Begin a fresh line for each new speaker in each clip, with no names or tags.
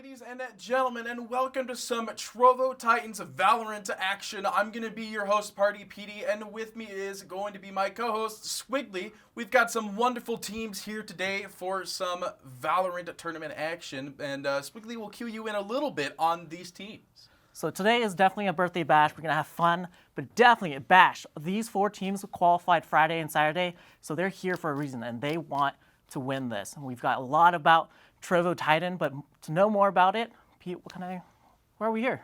Ladies and gentlemen, and welcome to some Trovo Titans VALORANT action. I'm going to be your host, Party PD, and with me is going to be my co-host, Squiggly. We've got some wonderful teams here today for some VALORANT tournament action, and Squiggly will cue you in a little bit on these teams.
So today is definitely a birthday bash. We're going to have fun, but definitely a bash. These four teams qualified Friday and Saturday, so they're here for a reason, and they want to win this. And we've got a lot about Trovo Titan, but to know more about it, Pete, where are we here?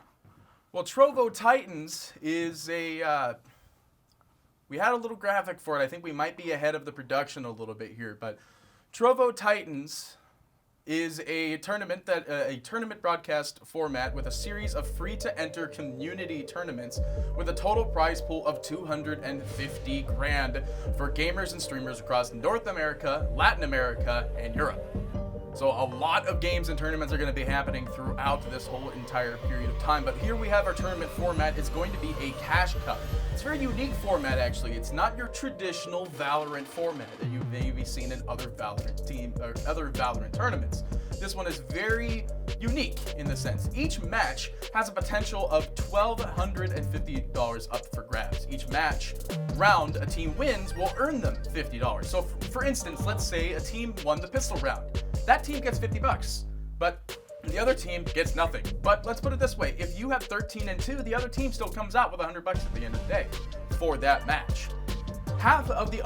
Well, Trovo Titans is a, we had a little graphic for it. I think we might be ahead of the production a little bit here, but Trovo Titans is a tournament broadcast format with a series of free-to-enter community tournaments with a total prize pool of $250,000 for gamers and streamers across North America, Latin America, and Europe. So a lot of games and tournaments are going to be happening throughout this whole entire period of time. But here we have our tournament format. It's going to be a cash cup. It's a very unique format, actually. It's not your traditional VALORANT format that you've maybe seen in other VALORANT tournaments. This one is very unique in the sense. Each match has a potential of $1,250 up for grabs. Each round a team wins will earn them $50. So for instance, let's say a team won the pistol round. That team gets $50, but the other team gets nothing. But let's put it this way, if you have 13-2, the other team still comes out with $100 at the end of the day for that match. Half of the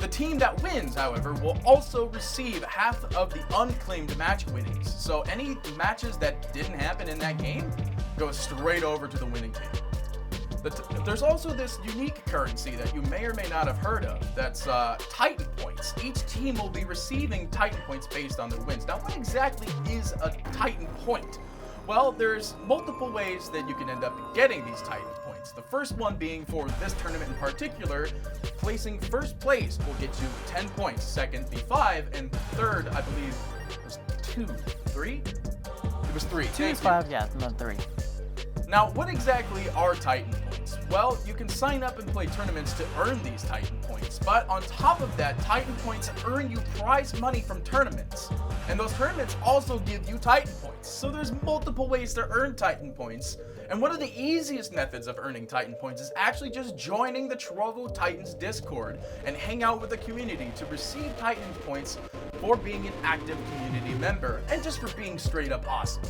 team that wins, however, will also receive half of the unclaimed match winnings. So any matches that didn't happen in that game go straight over to the winning team. There's also this unique currency that you may or may not have heard of. That's Titan points. Each team will be receiving Titan points based on their wins. Now, what exactly is a Titan point? Well, there's multiple ways that you can end up getting these Titan points. The first one being for this tournament in particular, placing first place will get you 10 points, second be 5, and third, I believe, was 3? It was 3.
2 is 5, yeah, and then 3.
Now, what exactly are Titan points? Well, you can sign up and play tournaments to earn these Titan points, but on top of that, Titan points earn you prize money from tournaments, and those tournaments also give you Titan points. So there's multiple ways to earn Titan points, and one of the easiest methods of earning Titan points is actually just joining the Trovo Titans Discord and hang out with the community to receive Titan points for being an active community member, and just for being straight up awesome.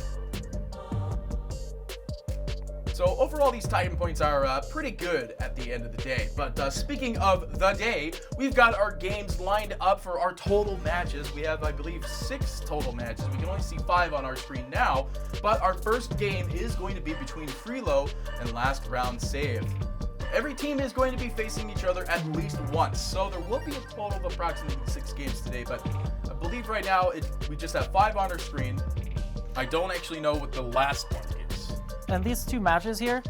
So overall, these Titan points are pretty good at the end of the day. But speaking of the day, we've got our games lined up for our total matches. We have, I believe, 6 total matches. We can only see 5 on our screen now. But our first game is going to be between Freelo and Last Round Save. Every team is going to be facing each other at least once. So there will be a total of approximately 6 games today. But I believe right now we just have 5 on our screen. I don't actually know what the last one is.
And these 2 matches here,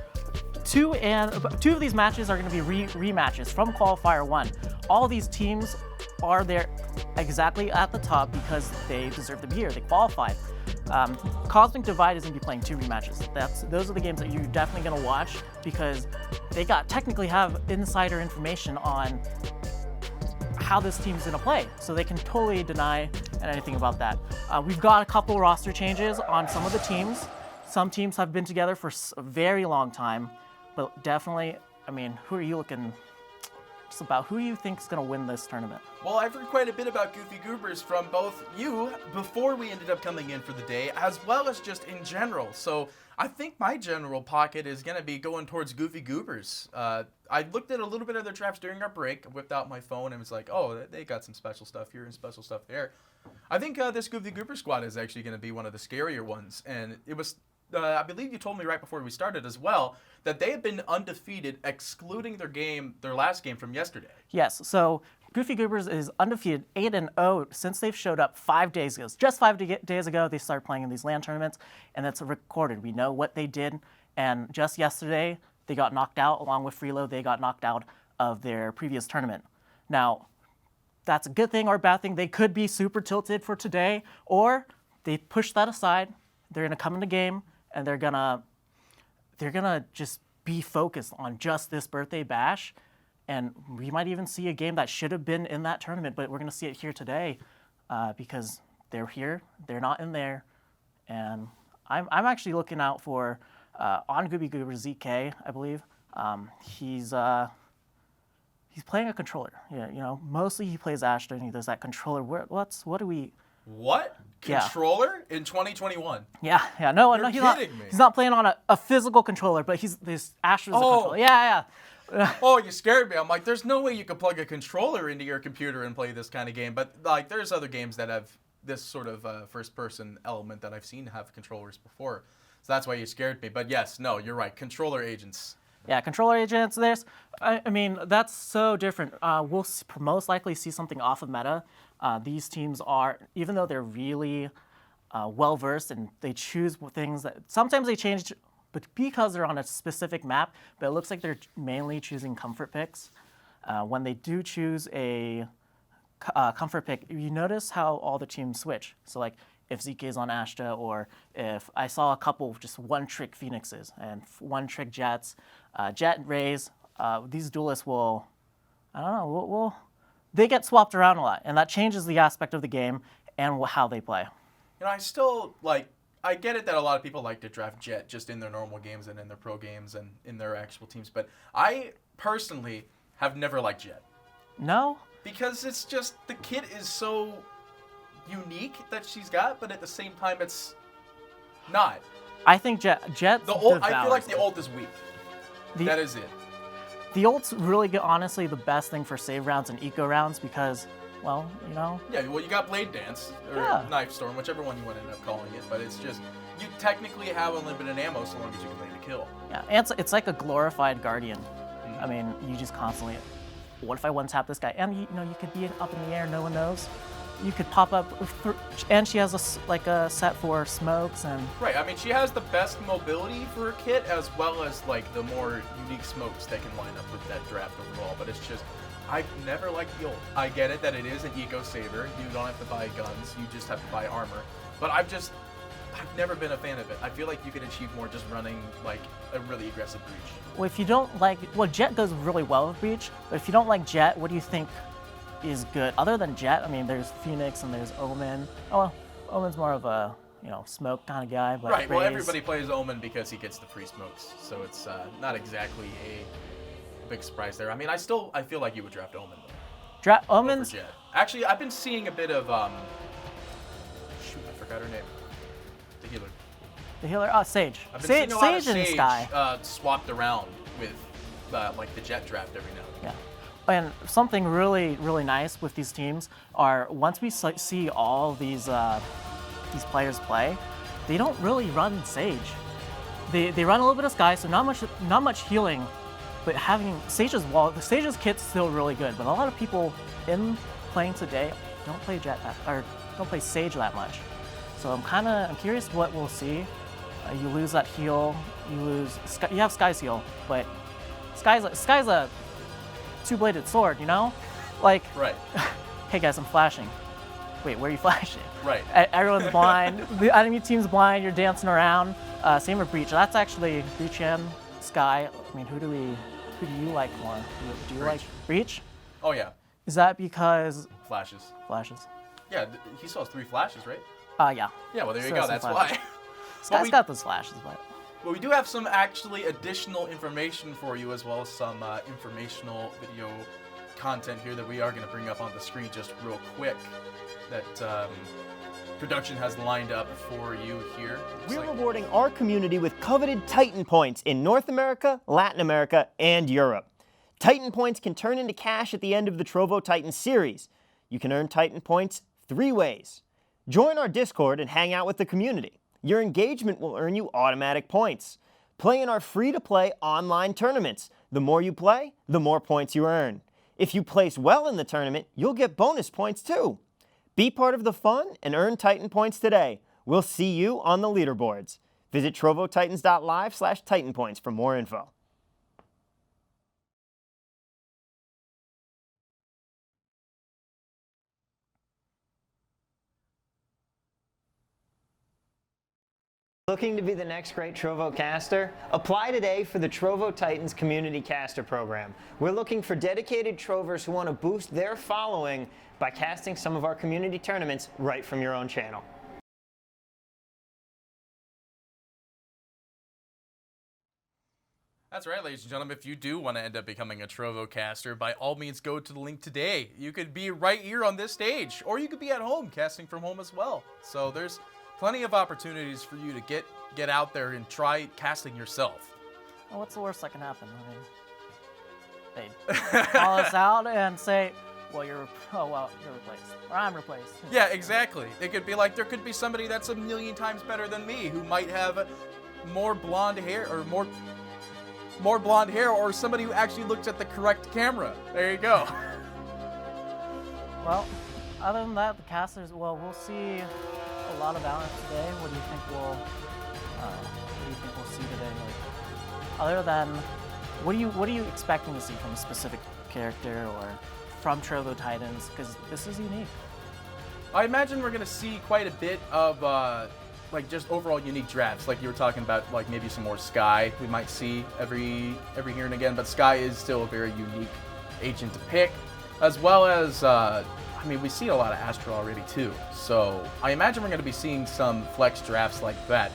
2 of these matches are going to be rematches from Qualifier 1. All these teams are there exactly at the top because they deserve to be here. They qualified. Cosmic Divide is going to be playing 2 rematches. Those are the games that you're definitely going to watch because they technically have insider information on how this team's going to play. So they can totally deny anything about that. We've got a couple roster changes on some of the teams. Some teams have been together for a very long time, but definitely, I mean, who are you looking just about? Who do you think is going to win this tournament?
Well, I've heard quite a bit about Goofy Goobers from both you before we ended up coming in for the day, as well as just in general. So I think my general pocket is going to be going towards Goofy Goobers. I looked at a little bit of their traps during our break, whipped out my phone, and was like, oh, they got some special stuff here and special stuff there. I think this Goofy Goober squad is actually going to be one of the scarier ones, and it was... I believe you told me right before we started as well that they have been undefeated, excluding their last game from yesterday.
Yes, so Goofy Goobers is undefeated 8-0 since they've showed up 5 days ago. Just 5 days ago, they started playing in these LAN tournaments, and that's recorded. We know what they did, and just yesterday, they got knocked out, along with Freelo, they got knocked out of their previous tournament. Now, that's a good thing or a bad thing. They could be super tilted for today, or they push that aside, they're going to come in the game, and they're gonna just be focused on just this birthday bash, and we might even see a game that should have been in that tournament, but we're gonna see it here today because they're here, they're not in there, and I'm actually looking out for on Gooby Goober ZK, I believe. He's playing a controller. Yeah, you know, mostly he plays Ashton. He does that controller. What do we?
What?
Yeah.
Controller in 2021?
Yeah, no,
You're
he's
kidding me.
He's not playing on a physical controller, but this Ashton's a controller. Yeah.
Oh, you scared me. I'm like, there's no way you could plug a controller into your computer and play this kind of game. But like, there's other games that have this sort of first-person element that I've seen have controllers before. So that's why you scared me. But yes, no, you're right. Controller agents.
Yeah, controller agents. I mean, that's so different. We'll most likely see something off of meta. These teams are, even though they're really well versed and they choose things that sometimes they change, but because they're on a specific map. But it looks like they're mainly choosing comfort picks. When they do choose a comfort pick, you notice how all the teams switch. So like, if ZK is on Ashta, or if I saw a couple just one-trick Phoenixes and one-trick Jets, Jet and Rays, these duelists will, I don't know, they get swapped around a lot, and that changes the aspect of the game and how they play.
You know, I still, like, I get it that a lot of people like to draft Jet just in their normal games and in their pro games and in their actual teams, but I personally have never liked Jet.
No?
Because it's just, the kit is so unique that she's got, but at the same time it's not.
I think Jet's
I feel like the ult is weak. That is it.
The ult's really good, honestly, the best thing for save rounds and eco rounds because, well, you know.
Yeah, well, you got Blade Dance or Knife Storm, whichever one you want to end up calling it, but it's just, you technically have unlimited ammo so long as you can land a kill.
Yeah, and it's like a glorified Guardian. I mean, you just constantly, what if I one-tap this guy? And you know, you could be up in the air, no one knows. You could pop up, and she has a set for smokes and.
Right. I mean, she has the best mobility for a kit, as well as like the more unique smokes that can line up with that draft overall. But it's just, I've never liked the ult. I get it that it is an eco saver. You don't have to buy guns. You just have to buy armor. But I've never been a fan of it. I feel like you can achieve more just running like a really aggressive breach.
Well, if you don't like, Jet goes really well with breach. But if you don't like Jet, what do you think is good other than Jet? I mean, there's Phoenix and there's Omen. Oh, well, Omen's more of a smoke kind of guy. But
right. Well, everybody plays Omen because he gets the free smokes, so it's not exactly a big surprise there. I mean, I feel like you would draft Omen though.
Omen's.
Jet. Actually, I've been seeing a bit of shoot, I forgot her name. The healer.
The healer. Oh, Sage.
I've been seeing a lot of
Sage and Sky
swapped around with like the Jet draft every now and then.
Yeah. And something really, really nice with these teams are once we see all these players play, they don't really run Sage. They run a little bit of Sky, so not much healing, but having Sage's the Sage's kit's still really good. But a lot of people in playing today don't play don't play Sage that much. So I'm curious what we'll see. You lose that heal, you have Sky's heal, but Sky's a two-bladed sword, you know? Like,
right.
Hey guys, I'm flashing. Wait, where are you flashing?
Right.
Everyone's blind. The enemy team's blind. You're dancing around. Same with Breach. That's actually Breach and Sky. I mean, who do you like more? Do you like Breach?
Oh yeah.
Is that because
Flashes? Yeah, he still has 3 flashes, right?
Yeah.
Yeah, well there you go. That's why.
Sky's got those flashes, but.
Well, we do have some actually additional information for you, as well as some informational video content here that we are going to bring up on the screen just real quick that production has lined up for you here.
We're rewarding our community with coveted Titan points in North America, Latin America, and Europe. Titan points can turn into cash at the end of the Trovo Titan series. You can earn Titan points 3 ways. Join our Discord and hang out with the community. Your engagement will earn you automatic points. Play in our free-to-play online tournaments. The more you play, the more points you earn. If you place well in the tournament, you'll get bonus points too. Be part of the fun and earn Titan points today. We'll see you on the leaderboards. Visit trovotitans.live/titanpoints for more info. Looking to be the next great Trovo caster? Apply today for the Trovo Titans Community Caster Program. We're looking for dedicated Trovers who want to boost their following by casting some of our community tournaments right from your own channel.
That's right, ladies and gentlemen. If you do want to end up becoming a Trovo caster, by all means go to the link today. You could be right here on this stage, or you could be at home casting from home as well. So there's plenty of opportunities for you to get out there and try casting yourself.
Well, what's the worst that can happen? I mean, they call us out and say, well, you're replaced, or I'm replaced.
Yeah, exactly. It could be like there could be somebody that's a million times better than me who might have more blonde hair or more blonde hair, or somebody who actually looks at the correct camera. There you go.
Well, other than that, the casters, well, we'll see a lot of VALORANT today. What do you think we'll see today? Like, other than, what are you expecting to see from a specific character or from Trovo Titans? Because this is unique.
I imagine we're gonna see quite a bit of like just overall unique drafts, like you were talking about, like maybe some more Sky we might see every here and again, but Sky is still a very unique agent to pick, as well as I mean, we see a lot of Astra already too, so I imagine we're going to be seeing some flex drafts like that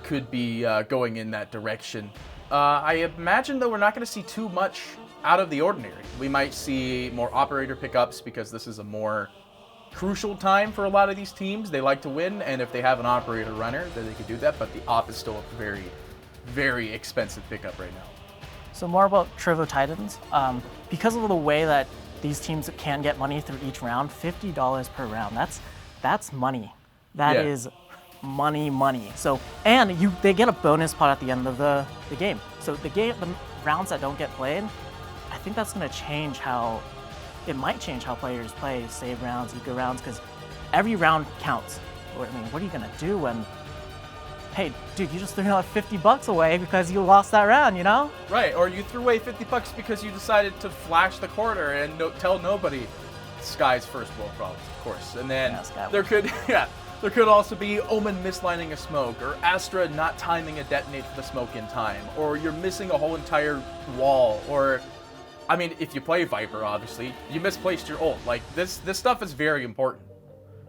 could be going in that direction. I imagine though we're not going to see too much out of the ordinary. We might see more operator pickups because this is a more crucial time for a lot of these teams. They like to win, and if they have an operator runner, then they can do that, but the op is still a very, very expensive pickup right now.
So more about Trovo Titans. Because of the way that these teams can get money through each round, $50 per round, that's money. That is money. So, and they get a bonus pot at the end of the game. So the rounds that don't get played, I think that's going to change how, it might change how players play save rounds, eco rounds, because every round counts. I mean, what are you going to do when, hey, dude, you just threw another $50 away because you lost that round, you know?
Right, or you threw away $50 because you decided to flash the corner and tell nobody Sky's first world problems, of course. And then there could also be Omen mislining a smoke, or Astra not timing a detonate for the smoke in time, or you're missing a whole entire wall, or I mean, if you play Viper, obviously, you misplaced your ult. Like, this stuff is very important.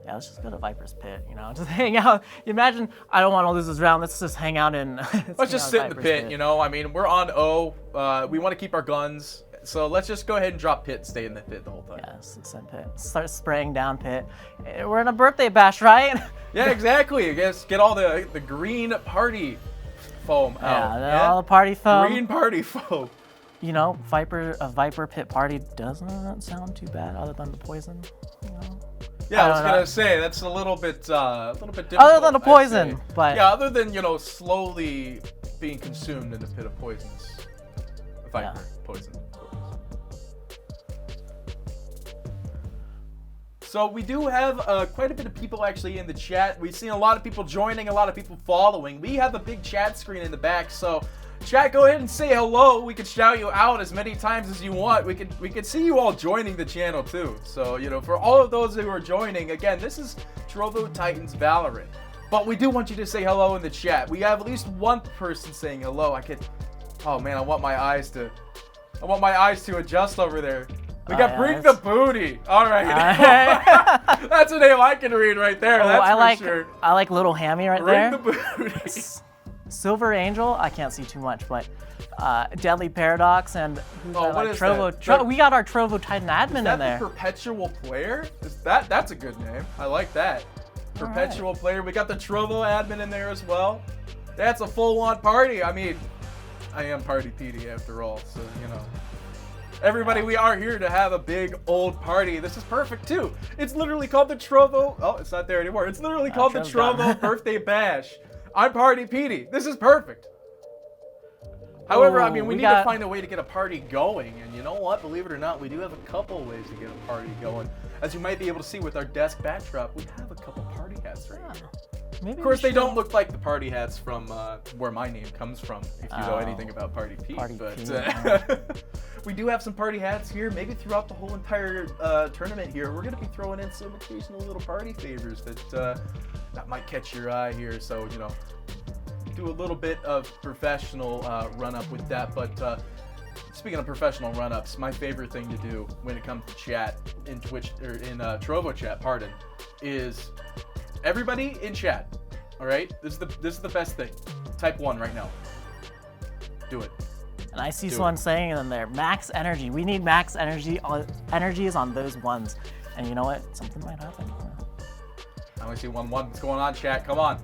Yeah, let's just go to Viper's Pit, you know, just hang out. You imagine, I don't want to lose this round, let's just hang out in...
let's just sit in the pit, you know, I mean, we're on O, we want to keep our guns, so let's just go ahead and drop pit and stay in the pit the whole time.
Yeah, it's in pit. Start spraying down pit. We're in a birthday bash, right?
Yeah, exactly. Get all the green party foam out.
Yeah, all the party foam.
Green party foam.
You know, a Viper pit party doesn't sound too bad, other than the poison. You know?
Yeah, I was gonna say that's a little bit difficult.
Other than the poison, but
yeah, other than slowly being consumed in the pit of poisons, Viper poison. So we do have quite a bit of people actually in the chat. We've seen a lot of people joining, a lot of people following. We have a big chat screen in the back, so. Chat, go ahead and say hello. We can shout you out as many times as you want. We could see you all joining the channel too. So, you know, for all of those who are joining, again, this is Trovo Titans VALORANT. But we do want you to say hello in the chat. We have at least one person saying hello. Oh man, I want my eyes to adjust over there. We got Bring the Booty. All right. That's a name I can read right there. That's for sure.
I like Little Hammy right there.
Bring the Booty.
Silver Angel, I can't see too much, but Deadly Paradox and who's
what is
Trovo.
that?
We got our Trovo Titan admin in there.
Is that the Perpetual Player? That's a good name. I like that. Perpetual Player. We got the Trovo admin in there as well. That's a full-on party. I mean, I am Party Petey after all, so you know. Everybody, we are here to have a big old party. This is perfect too. It's literally called the Trovo. Oh, it's not there anymore. It's literally called the Trovo Birthday Bash. I'm Party Petey. This is perfect. However, I mean, we need to find a way to get a party going. And you know what? Believe it or not, we do have a couple ways to get a party going. As you might be able to see with our desk backdrop, we have a couple party hats right here. Of course, they don't look like the party hats from where my name comes from, if you know anything about Party Pete. We do have some party hats here, maybe throughout the whole entire tournament here. We're going to be throwing in some occasional little party favors that might catch your eye here. So, you know, do a little bit of professional run-up with that. But speaking of professional run-ups, my favorite thing to do when it comes to chat, in Twitch, or in Trovo chat, is everybody in chat, all right? This is the best thing. Type 1 right now. Do it.
And I see someone saying in there, max energy. We need max energy. Energies on those ones. And you know what? Something might happen.
I only see 1-1. What's going on, chat? Come on.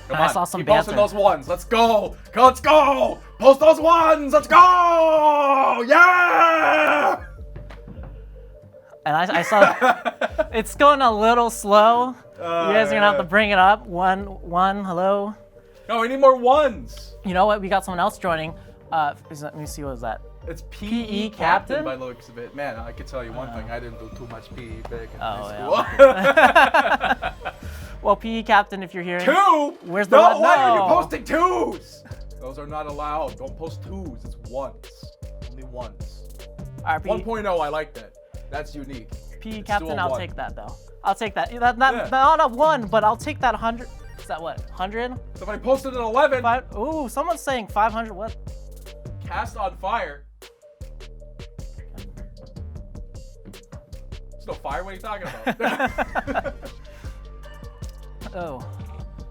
Come
I
on.
saw some
Keep posting
banter.
those ones. Let's go. Let's go. Post those ones. Let's go. Yeah.
And I saw it's going a little slow. You guys are gonna have to bring it up. One, hello.
No, we need more ones.
You know what? We got someone else joining. Let me see, what was that?
It's
PE
PE
captain?
by the looks of it. Man, I can tell you one thing. I didn't do too much PE back in high
yeah.
school.
Well, PE captain, if you're hearing.
2?
Where's the
no,
one?
why are you
No.
posting 2s? Those are not allowed. Don't post 2s. It's ones. Only ones.
All right,
1.0, I like that. That's unique.
PE
It's
captain,
still a
I'll
1.
take that though. I'll take that. Not a 1, but I'll take that 100. Is that what? 100?
Somebody posted an 11.
Ooh, someone's saying 500. What?
Cast on fire. There's no fire. What are you talking about?
Oh,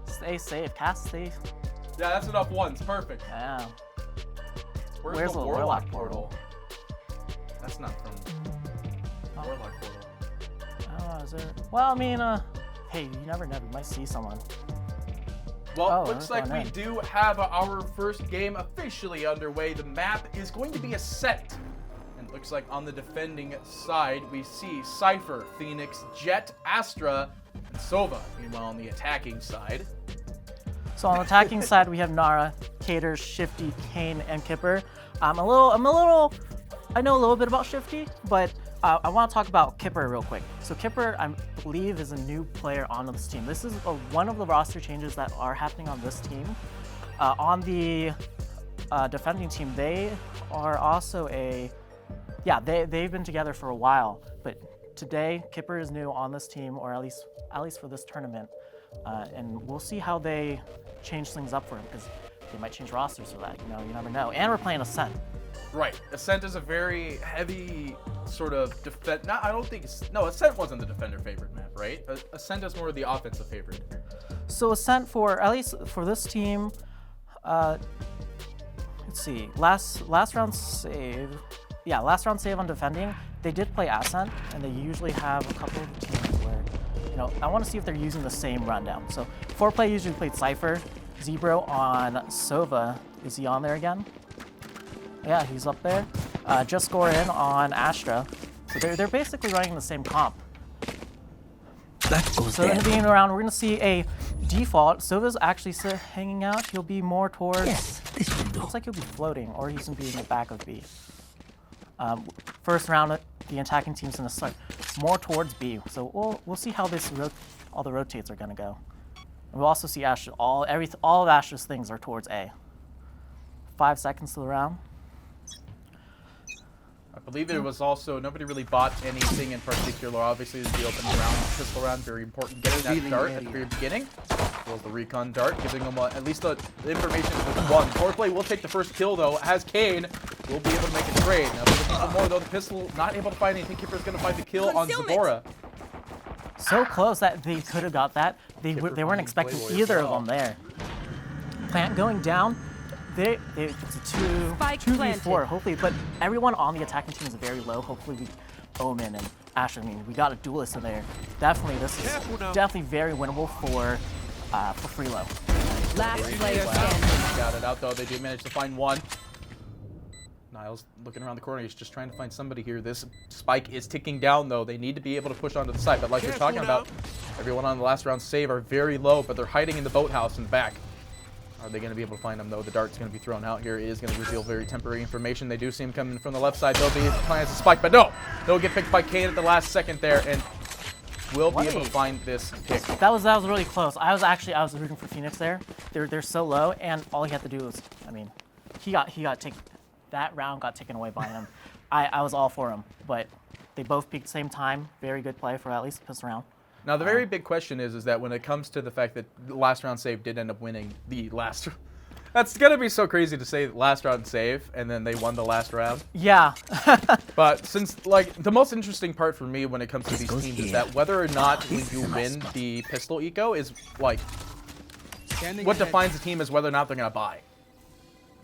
stay safe. Cast safe.
Yeah, that's enough ones. Perfect.
Yeah.
Where's the Warlock portal? That's not from Warlock portal.
I don't know, is there? Well, I mean, hey, you never know. You might see someone.
Well,
Oh,
looks
we're
like
going
we
in.
do have our first game officially underway. The map is going to be Ascent. And it looks like on the defending side, we see Cypher, Phoenix, Jet, Astra, and Sova. Meanwhile, on the attacking side,
So on the attacking side, we have Nara, Cater, Shifty, Kane, and Kipper. I know a little bit about Shifty, but I want to talk about Kipper real quick. So Kipper, I believe, is a new player on this team. This is one of the roster changes that are happening on this team. On the defending team, they are also they've been together for a while, but today Kipper is new on this team, or at least for this tournament, and we'll see how they change things up for him, because they might change rosters for that. You never know. And we're playing Ascent.
right? Ascent is a very heavy sort of defense. I don't think Ascent wasn't the defender favorite map, right? Ascent is more the offensive favorite.
So Ascent, for at least for this team, let's see, last round save. Yeah, last round save on defending, they did play Ascent, and they usually have a couple of teams where, I want to see if they're using the same rundown. So 4Play usually played Cypher, Zebro on Sova. Is he on there again? Yeah, he's up there. Just Score in on Astra. So they're basically running the same comp. So in the beginning round, we're going to see a default. Sova's actually hanging out. He'll be more towards...
Yes, this will do.
Looks like he'll be floating, or he's going to be in the back of B. First round, the attacking team's going to start more towards B. So we'll see how all the rotates are going to go. And we'll also see Astra. All of Astra's things are towards A. 5 seconds to the round.
I believe there was also, nobody really bought anything in particular. Obviously, this is the opening round, pistol round, very important. Getting that dart at the very beginning. As well as the recon dart, giving them at least the information with one. 4Play will take the first kill, though, as Kane will be able to make a trade. Now, they're looking for more, though. The pistol not able to find anything. Kipper's going to find the kill on Zagora.
So close that they could have got that. They weren't expecting either of them there. Plant going down. It's a 2v4, hopefully, but everyone on the attacking team is very low. Hopefully we Omen and Asher. I mean, we got a duelist in there. Definitely, this is definitely very winnable for Freelo.
Last player standing.
Got it out, though. They do manage to find one. Niles looking around the corner. He's just trying to find somebody here. This spike is ticking down, though. They need to be able to push onto the side. But like you're talking about, everyone on the last round save are very low, but they're hiding in the boathouse in the back. Are they going to be able to find him, though? The dart's going to be thrown out here. It is going to reveal very temporary information. They do see him coming from the left side. They'll be trying to spike, but no! They'll get picked by Kane at the last second there, and will be able to find this pick.
That was really close. I was rooting for Phoenix there. They're so low, and all he had to do was, I mean, he got taken. That round got taken away by him. I was all for him, but they both peaked at the same time. Very good play for at least this round.
Now, the very big question is that when it comes to the fact that the last round save did end up winning the last... That's going to be so crazy to say last round save, and then they won the last round.
Yeah.
But since, like, the most interesting part for me when it comes to these teams is that whether or not when you win the pistol eco is, like, what defines a team is whether or not they're going to buy.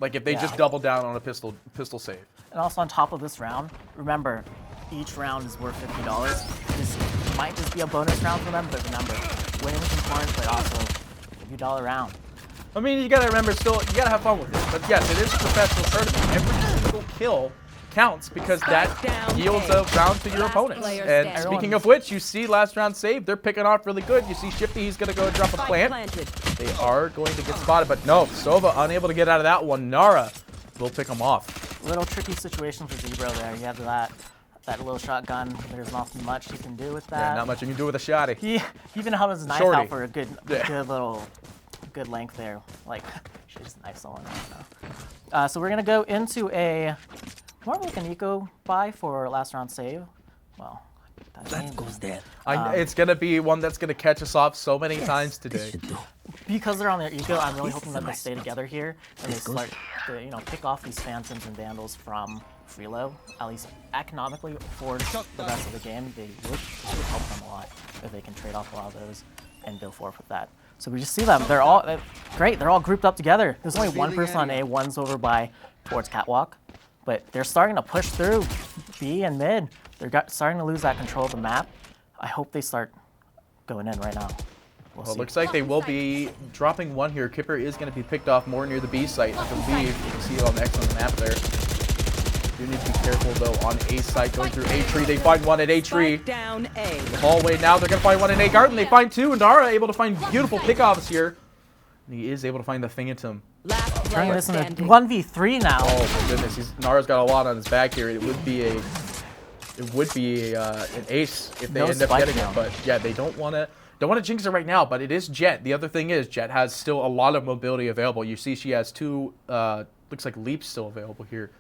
Like if they
Yeah.
just double down on a pistol save.
And also on top of this round, remember, each round is worth $50. This might just be a bonus round for them, but remember, winning is important, but also $50 round.
I mean, you gotta remember, still, you gotta have fun with it. But yes, it is a professional tournament. Every single kill counts because that
down
yields
A.
a round to your
Last
opponents.
player
And
standing.
speaking of which, you see last round save, they're picking off really good. You see Shifty, he's gonna go and drop a
Spike
plant.
planted.
They are going to get spotted, but no, Sova unable to get out of that one. Nara will pick him off.
Little tricky situation for Zebro there. You have that little shotgun. There's not much you can do with that.
Yeah, not much you can do with a shotty.
He even held his knife
Shorty.
out for a good length there. Like, should just knife someone. I don't know. So we're gonna go into a more like an eco buy for last round save. Well, that goes there.
It's gonna be one that's gonna catch us off so many times today.
Because they're on their eco, I'm really hoping that they stay together here and they start to, pick off these Phantoms and Vandals from Freelo, at least economically for the rest of the game. This would help them a lot if they can trade off a lot of those and go forth with that. So we just see them. They're all great. They're all grouped up together. There's only one person on A. One's over by towards Catwalk, but they're starting to push through B and mid. They're starting to lose that control of the map. I hope they start going in right now. We'll
Well,
see.
it looks like they will be dropping one here. Kipper is going to be picked off more near the B site, I believe. You can see it on the X on the map there. You need to be careful, though, on A site. Going through A tree, they find one at A tree.
Spike down A.
Hallway now, they're going to find one in A garden. They find two. Nara able to find beautiful pickoffs here. And he is able to find the Phantom.
Last
Turning
player
this into
standing.
1v3 now.
Oh, my goodness. Nara's got a lot on his back here. It would be an ace if they
No
end up
spike
getting
down.
it. But yeah, they don't want to jinx it right now, but it is Jet. The other thing is Jet has still a lot of mobility available. You see she has two, looks like leaps still available here.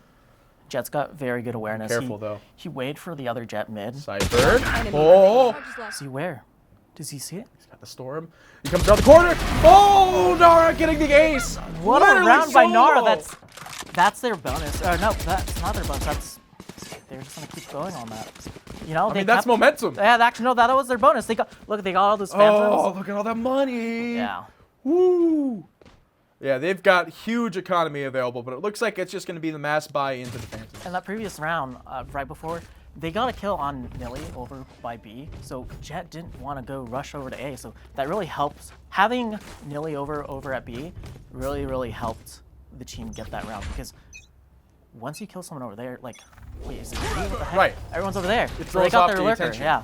Jet's got very good awareness.
Careful, though.
He waited for the other Jet mid.
Sidebird.
Enemy
Oh,
See where? Does he see it?
he's got the storm. He comes around the corner. Oh, Nara getting the ace.
What a
Literally
round by
solo.
Nara. That's their bonus. Or no, that's not their bonus. They're just gonna keep going on that.
I mean, that's momentum.
Yeah, actually no, that was their bonus. They got all those Phantoms.
Oh, look at all that money.
Yeah.
Woo. Yeah, they've got huge economy available, but it looks like it's just going to be the mass buy into the Phantoms.
In that previous round, right before, they got a kill on Nilly over by B, so Jet didn't want to go rush over to A, so that really helps. Having Nilly over at B really helped the team get that round, because once you kill someone over there, like, wait, is it B? What the heck?
Right.
Everyone's over there.
It
So
throws
they got
off
their
the
lurker,
attention.
yeah.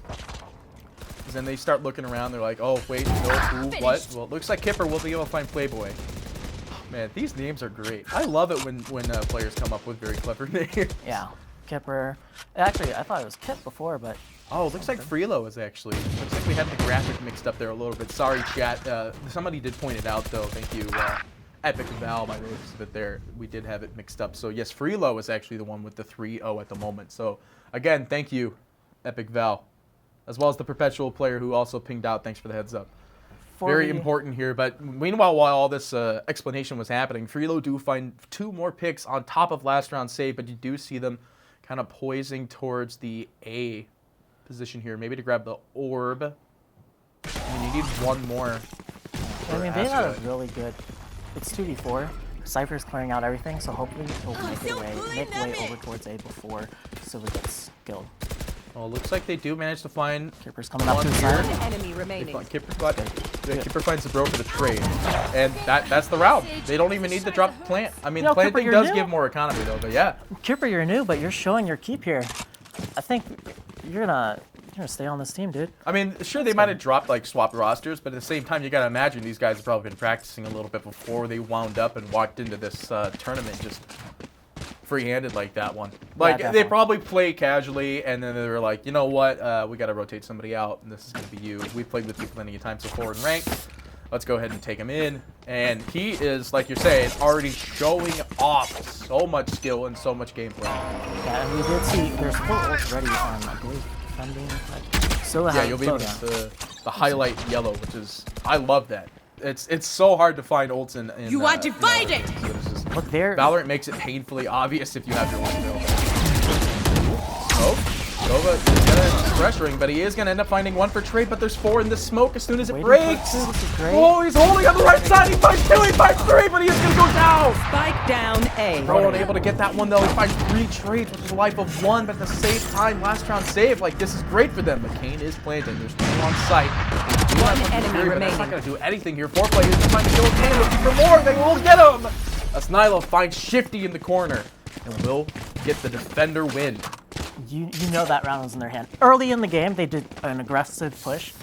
Because then they start looking around. They're like, oh, wait, no, who, what? Well, it looks like Kipper will be able to find Playboy. Man, these names are great. I love it when players come up with very clever names.
Yeah. Kipper. Actually, I thought it was Kip before, but
Oh, it looks like Freelo is actually. Looks like we had the graphic mixed up there a little bit. Sorry, chat. Somebody did point it out, though. Thank you, Epic Val, by the looks of it there. We did have it mixed up. So, yes, Freelo is actually the one with the 3-0 at the moment. So, again, thank you, Epic Val, as well as the Perpetual player who also pinged out. Thanks for the heads up. Very important here. But meanwhile, while all this explanation was happening, Freelo do find 2 more picks on top of last round save, but you do see them kind of poising towards the A position here, maybe to grab the orb. I mean, you need one more.
I mean, they got a really good. It's 2v4. Cypher's clearing out everything, so hopefully he'll make way over towards A before Silver gets killed.
Well, it looks like they do manage to find
Kipper's coming up
one
to the
here.
side.
One enemy remaining.
Kipper finds the bro for the trade, and that's the route. They don't even need to drop the plant. I mean,
You know, Kipper,
planting
you're
does
new.
give more economy though, but yeah.
Kipper, you're new, but you're showing your keep here. I think you're gonna stay on this team, dude.
I mean, sure, they might have dropped, like, swapped rosters, but at the same time, you got to imagine these guys have probably been practicing a little bit before they wound up and walked into this tournament just free-handed like that one. Like, they
definitely.
probably play casually, and then they were like, you know what, we got to rotate somebody out, and this is going to be you. We've played with you plenty of times before in ranked. Let's go ahead and take him in. And he is, like you're saying, already showing off so much skill and so much gameplay.
Yeah, and we did see there's 4 ults ready on, I believe, defending. So
Yeah, you'll be able to the highlight yellow, which is, I love that. It's so hard to find ults in
You want to find it!
so it's just,
Look there.
Valorant makes it painfully obvious if you have your ult available. Oh, Nova is gonna pressuring, but he is gonna end up finding one for trade, but there's 4 in the smoke as soon as it breaks. Oh, he's holding on the right side. He finds 2, he finds 3, but he is gonna go down.
Spike down A.
Trovo able to get that one though. He finds 3 trades with a life of 1, but at the same time, last round save. Like, this is great for them. But Kane is planting. There's 2 on site.
One enemy
But
remaining.
that's not gonna do anything here. 4 players trying to kill Kane, looking for more. They will get him. As Nilo finds Shifty in the corner and will get the defender win.
You know that round was in their hand. Early in the game, they did an aggressive push,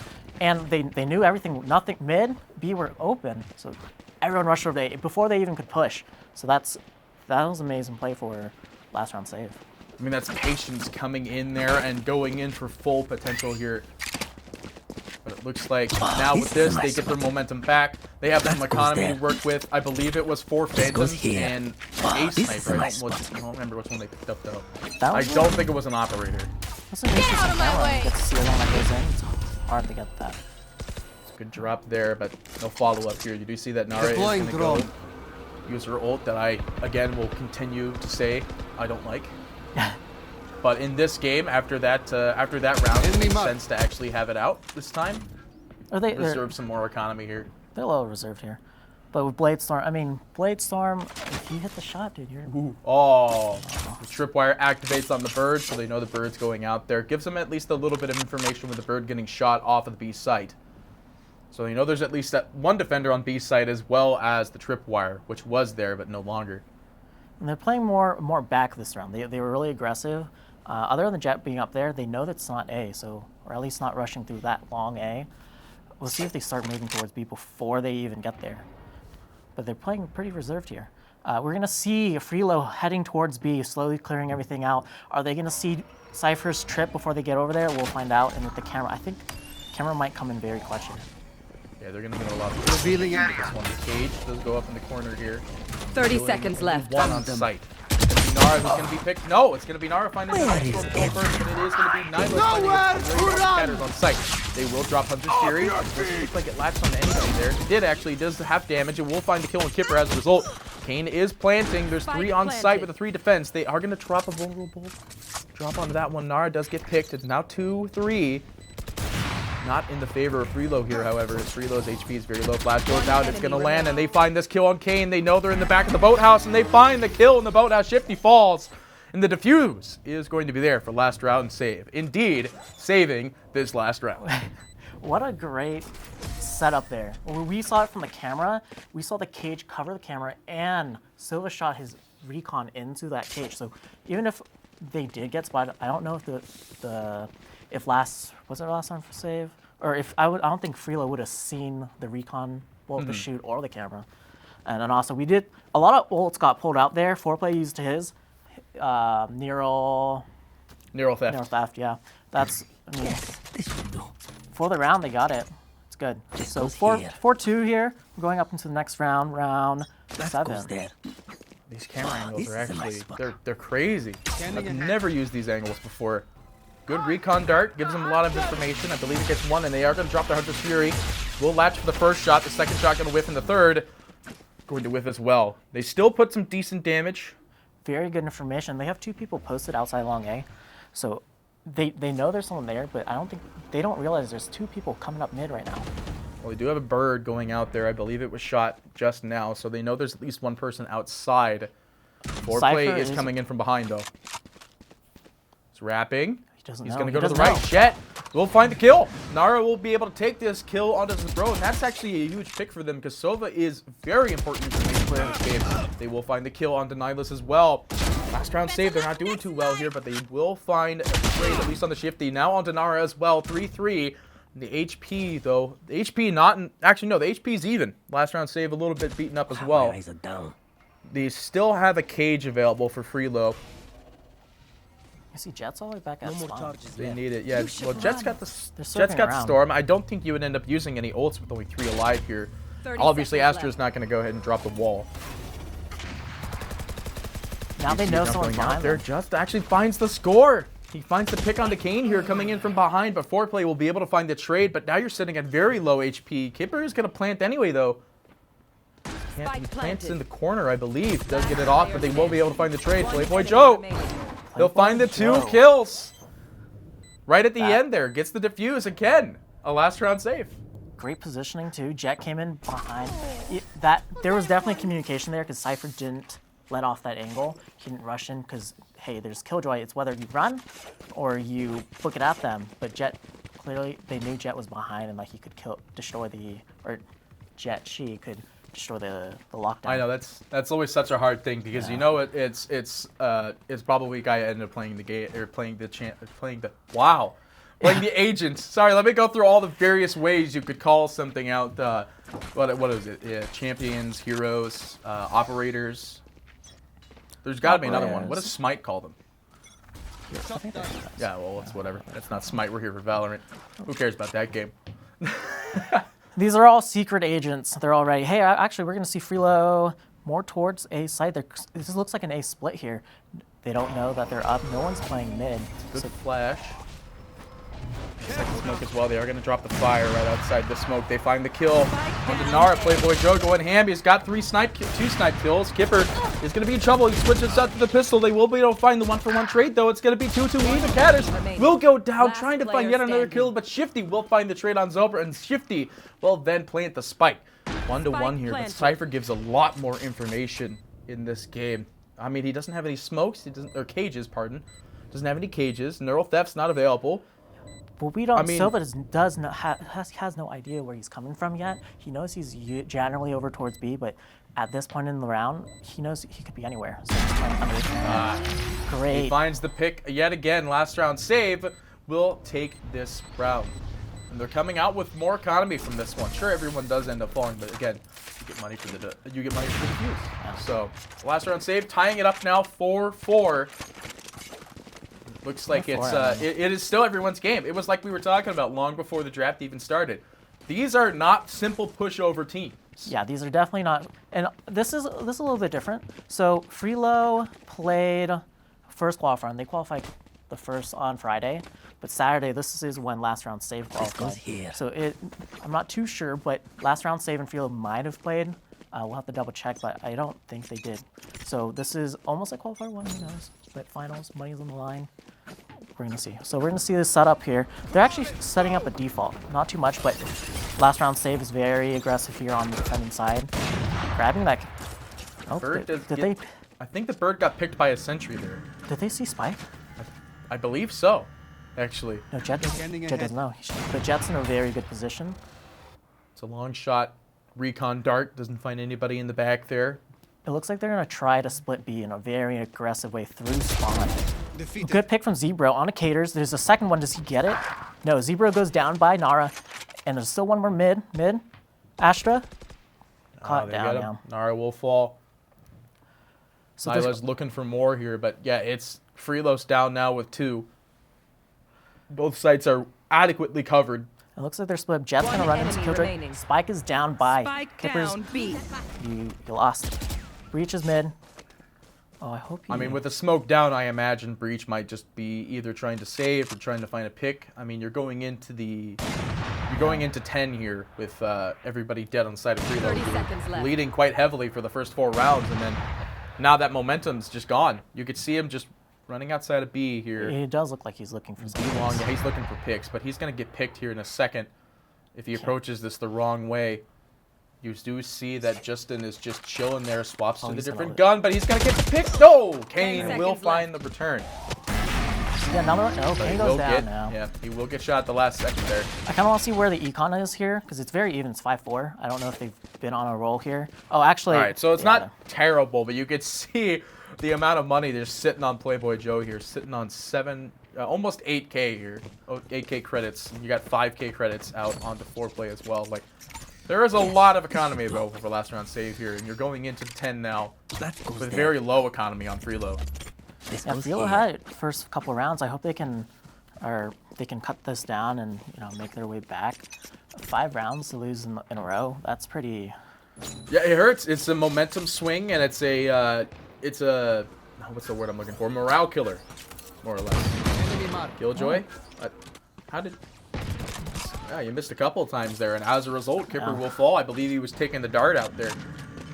and they knew everything. Nothing mid, B were open, so everyone rushed over A before they even could push. So that was an amazing play for last round save.
I mean, that's patience coming in there and going in for full potential here. But it looks like now with this, they get their momentum back. They have some economy to work with. I believe it was 4 Phantoms and a Sniper. I don't remember which one they picked up, though. I don't think it was an Operator.
That's an interesting camera. You get to see everyone that goes in. It's hard to get that.
It's a good drop there, but no follow-up here. You do see that Nara is going to go use her ult that I, again, will continue to say I don't like. But in this game, after that round, it makes sense to actually have it out this time. Reserve some more economy here.
They're a little reserved here. But with Bladestorm, if you hit the shot, dude, you're...
Ooh. Oh, the tripwire activates on the bird, so they know the bird's going out there. Gives them at least a little bit of information with the bird getting shot off of the B site. So you know there's at least that 1 defender on B site as well as the tripwire, which was there but no longer.
And they're playing more back this round. They were really aggressive. Other than the Jet being up there, they know that's not A, so or at least not rushing through that long A. We'll see if they start moving towards B before they even get there. But they're playing pretty reserved here. We're going to see Freelo heading towards B, slowly clearing everything out. Are they going to see Cypher's trip before they get over there? We'll find out. And with the camera, I think camera might come in very clutch here.
Yeah, they're going to get a lot of revealing area. This one, the cage does go up in the corner here.
30 seconons left.
1 on site. Nara who's going to be picked. No, it's going to be Nara finding the nice first, but it is going to be Nyla scatters on site. They will drop Hunter's Fury. It doesn't look like it latched on anybody there. It did actually. It does have damage. It will find the kill on Kipper as a result. Kane is planting. There's 3 on site with a 3 defense. They are going to drop a vulnerable drop onto that one. Nara does get picked. It's now 2-3. Not in the favor of Freelo here, however. Freelo's HP is very low. Flash goes out. It's going to land, and they find this kill on Kane. They know they're in the back of the boathouse, and they find the kill in the boathouse. Shifty falls, and the defuse is going to be there for last round save. Indeed, saving this last round.
What a great setup there. When we saw it from the camera, we saw the cage cover the camera, and Silva shot his recon into that cage. So even if they did get spotted, I don't know if last time for save, or if I don't think Freelo would have seen the recon, both the shoot or the camera. And then also we did a lot of ults got pulled out there. 4Play used his Neural theft. Yeah, that's for the round they got it. It's good. So 4-2 here. We're going up into the next round, round 7.
These camera angles are actually they're crazy. I've never used these angles before. Good recon dart, gives them a lot of information. I believe it gets 1, and they are going to drop their Hunter's Fury. Will latch for the first shot. The second shot going to whiff, and the third going to whiff as well. They still put some decent damage.
Very good information. They have 2 people posted outside long A, so they know there's someone there, but they don't realize there's 2 people coming up mid right now.
Well, they do have a bird going out there. I believe it was shot just now, so they know there's at least 1 person outside. 4Play is coming in from behind, though. It's wrapping. He's going to go to the right. Jet will find the kill. Nara will be able to take this kill onto his bro, and that's actually a huge pick for them because Sova is very important to the player in this game. They will find the kill onto Nihilus as well. Last round save, they're not doing too well here, but they will find a trade, at least on the Shifty. Now onto Nara as well, 3-3. The HP, though, the HP not... Actually, no, the HP's even. Last round save a little bit beaten up as well. They still have a cage available for Freelo.
I see Jet's all the way back at spawn.
They need it, yeah. Well, Jet's got the storm. I don't think you would end up using any ults with only 3 alive here. Obviously, Astra's not going to go ahead and drop the wall.
Now they know someone's behind
there. Just actually finds the score. He finds the pick onto Kane here, coming in from behind, but 4Play will be able to find the trade. But now you're sitting at very low HP. Kipper is going to plant anyway, though. He plants in the corner, I believe. Does get it off, but they will be able to find the trade. Playboy Joe. He'll find the 2 kills. Right at the end there, gets the defuse again. A last round save.
Great positioning too. Jet came in behind. There was definitely communication there because Cypher didn't let off that angle. He didn't rush in because, hey, there's Killjoy. It's whether you run or you book it at them. But Jet, clearly, they knew Jet was behind and like he could destroy the, or Jet, she could destroy the lockdown.
I know that's always such a hard thing because you know it's probably a guy that ended up playing the game or playing the agent. Sorry, let me go through all the various ways you could call something out. What is it? Yeah, champions, heroes, operators. There's got to be another one. What does Smite call them? Yeah, well, it's whatever. That's not Smite. We're here for Valorant. Who cares about that game?
These are all secret agents. They're already, hey, actually, we're going to see Freelo more towards A side. This looks like an A split here. They don't know that they're up. No one's playing mid.
Good flash. Second smoke as well. They are going to drop the fire right outside the smoke. They find the kill on Nara. Playboy Joe going ham. He's got two snipe kills. Kipper is going to be in trouble. He switches out to the pistol. They will be able to find the 1-for-1 trade, though. It's going to be 2-2 even. Caddis will go down trying to find yet another kill, but Shifty will find the trade on Zobra, and Shifty will then plant the spike. 1-to-1 here, but Cypher gives a lot more information in this game. I mean, he doesn't have any smokes, or cages, pardon. Doesn't have any cages. Neural Theft's not available.
But we don't. Silva has no idea where he's coming from yet. He knows he's generally over towards B, but at this point in the round, he knows he could be anywhere. So he's trying to understand. Great.
He finds the pick yet again. Last round save will take this round. And they're coming out with more economy from this one. Sure, everyone does end up falling, but again, you get money for the defuse. Yeah. So last round save, tying it up now 4-4. Looks like it is still everyone's game. It was like we were talking about long before the draft even started. These are not simple pushover teams.
Yeah, these are definitely not. And this is a little bit different. So Freelo played first qualifier. They qualified the first on Friday, but Saturday this is when last round save qualified. So I'm not too sure, but last round save and Freelo might have played. We'll have to double check, but I don't think they did. So this is almost like qualifier 1. Who knows? But finals, money's on the line. We're gonna see. So we're gonna see this setup here. They're actually setting up a default, not too much, but last round save is very aggressive here on the defending side. Grabbing that. Oh,
Bird I think the bird got picked by a sentry there.
Did they see Spike?
I believe so, actually.
No, Jet doesn't know. But Jet's in a very good position.
It's a long shot. Recon dart doesn't find anybody in the back there.
It looks like they're gonna try to split B in a very aggressive way through spawn. Good pick from Zebro on a Caters. There's a second one. Does he get it? No, Zebro goes down by Nara. And there's still one more mid. Astra. Caught down now.
Nara will fall.
So
Nyla's looking for more here, but yeah, it's Freelos down now with 2. Both sites are adequately covered.
It looks like they're split. Jet's gonna run into Killjoy. Spike is down by Kippers.
Down B.
You lost. Breach is mid. Oh, I hope you...
I mean, with the smoke down, I imagine Breach might just be either trying to save or trying to find a pick. I mean, you're going into 10 here with everybody dead on the side of Freelo, leading quite heavily for the first 4 rounds, and then now that momentum's just gone. You could see him just running outside of B here.
It does look like he's looking for
B long. Yeah, he's looking for picks, but he's going to get picked here in a second if he approaches this the wrong way. You do see that Justin is just chilling there, swaps to the different gun, but he's going to get the pick. No! Kane will find the return.
Yeah, another one. No, Kane goes down now.
Yeah, he will get shot at the last second there.
I kind of want to see where the econ is here, because it's very even. It's 5-4. I don't know if they've been on a roll here. Oh, actually...
All right, so it's not terrible, but you could see the amount of money they're sitting on Playboy Joe here, sitting on almost 8K here, 8K credits. You got 5K credits out onto 4Play as well. Like, there is a lot of economy available for last round save here, and you're going into 10 now with very low economy on Freelo.
Yeah, Freelo had it first couple of rounds. I hope they can cut this down and make their way back. 5 rounds to lose in a row. That's pretty.
Yeah, it hurts. It's a momentum swing, and it's a what's the word I'm looking for? Morale killer, more or less. Killjoy. How did? Yeah, you missed a couple of times there, and as a result, Kipper will fall. I believe he was taking the dart out there.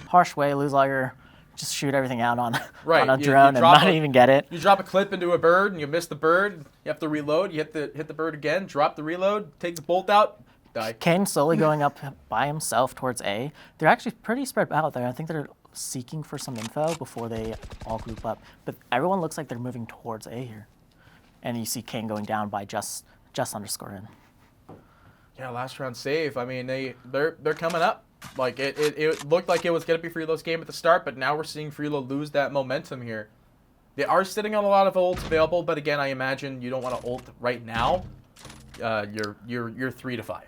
Harsh way, lose all your just shoot everything out on
Right,
on a
you
drone and
drop
not even get it.
You drop a clip into a bird and you miss the bird. You have to reload. You hit the bird again. Drop the reload. Take the bolt out. Die.
Kane slowly going up by himself towards A. They're actually pretty spread out there. I think they're seeking for some info before they all group up. But everyone looks like they're moving towards A here. And you see Kane going down by just underscore in.
Yeah, last round save. I mean, they're coming up. Like it looked like it was gonna be Freelo's game at the start, but now we're seeing Freelo lose that momentum here. They are sitting on a lot of ults available, but again, I imagine you don't want to ult right now. You're 3 to 5,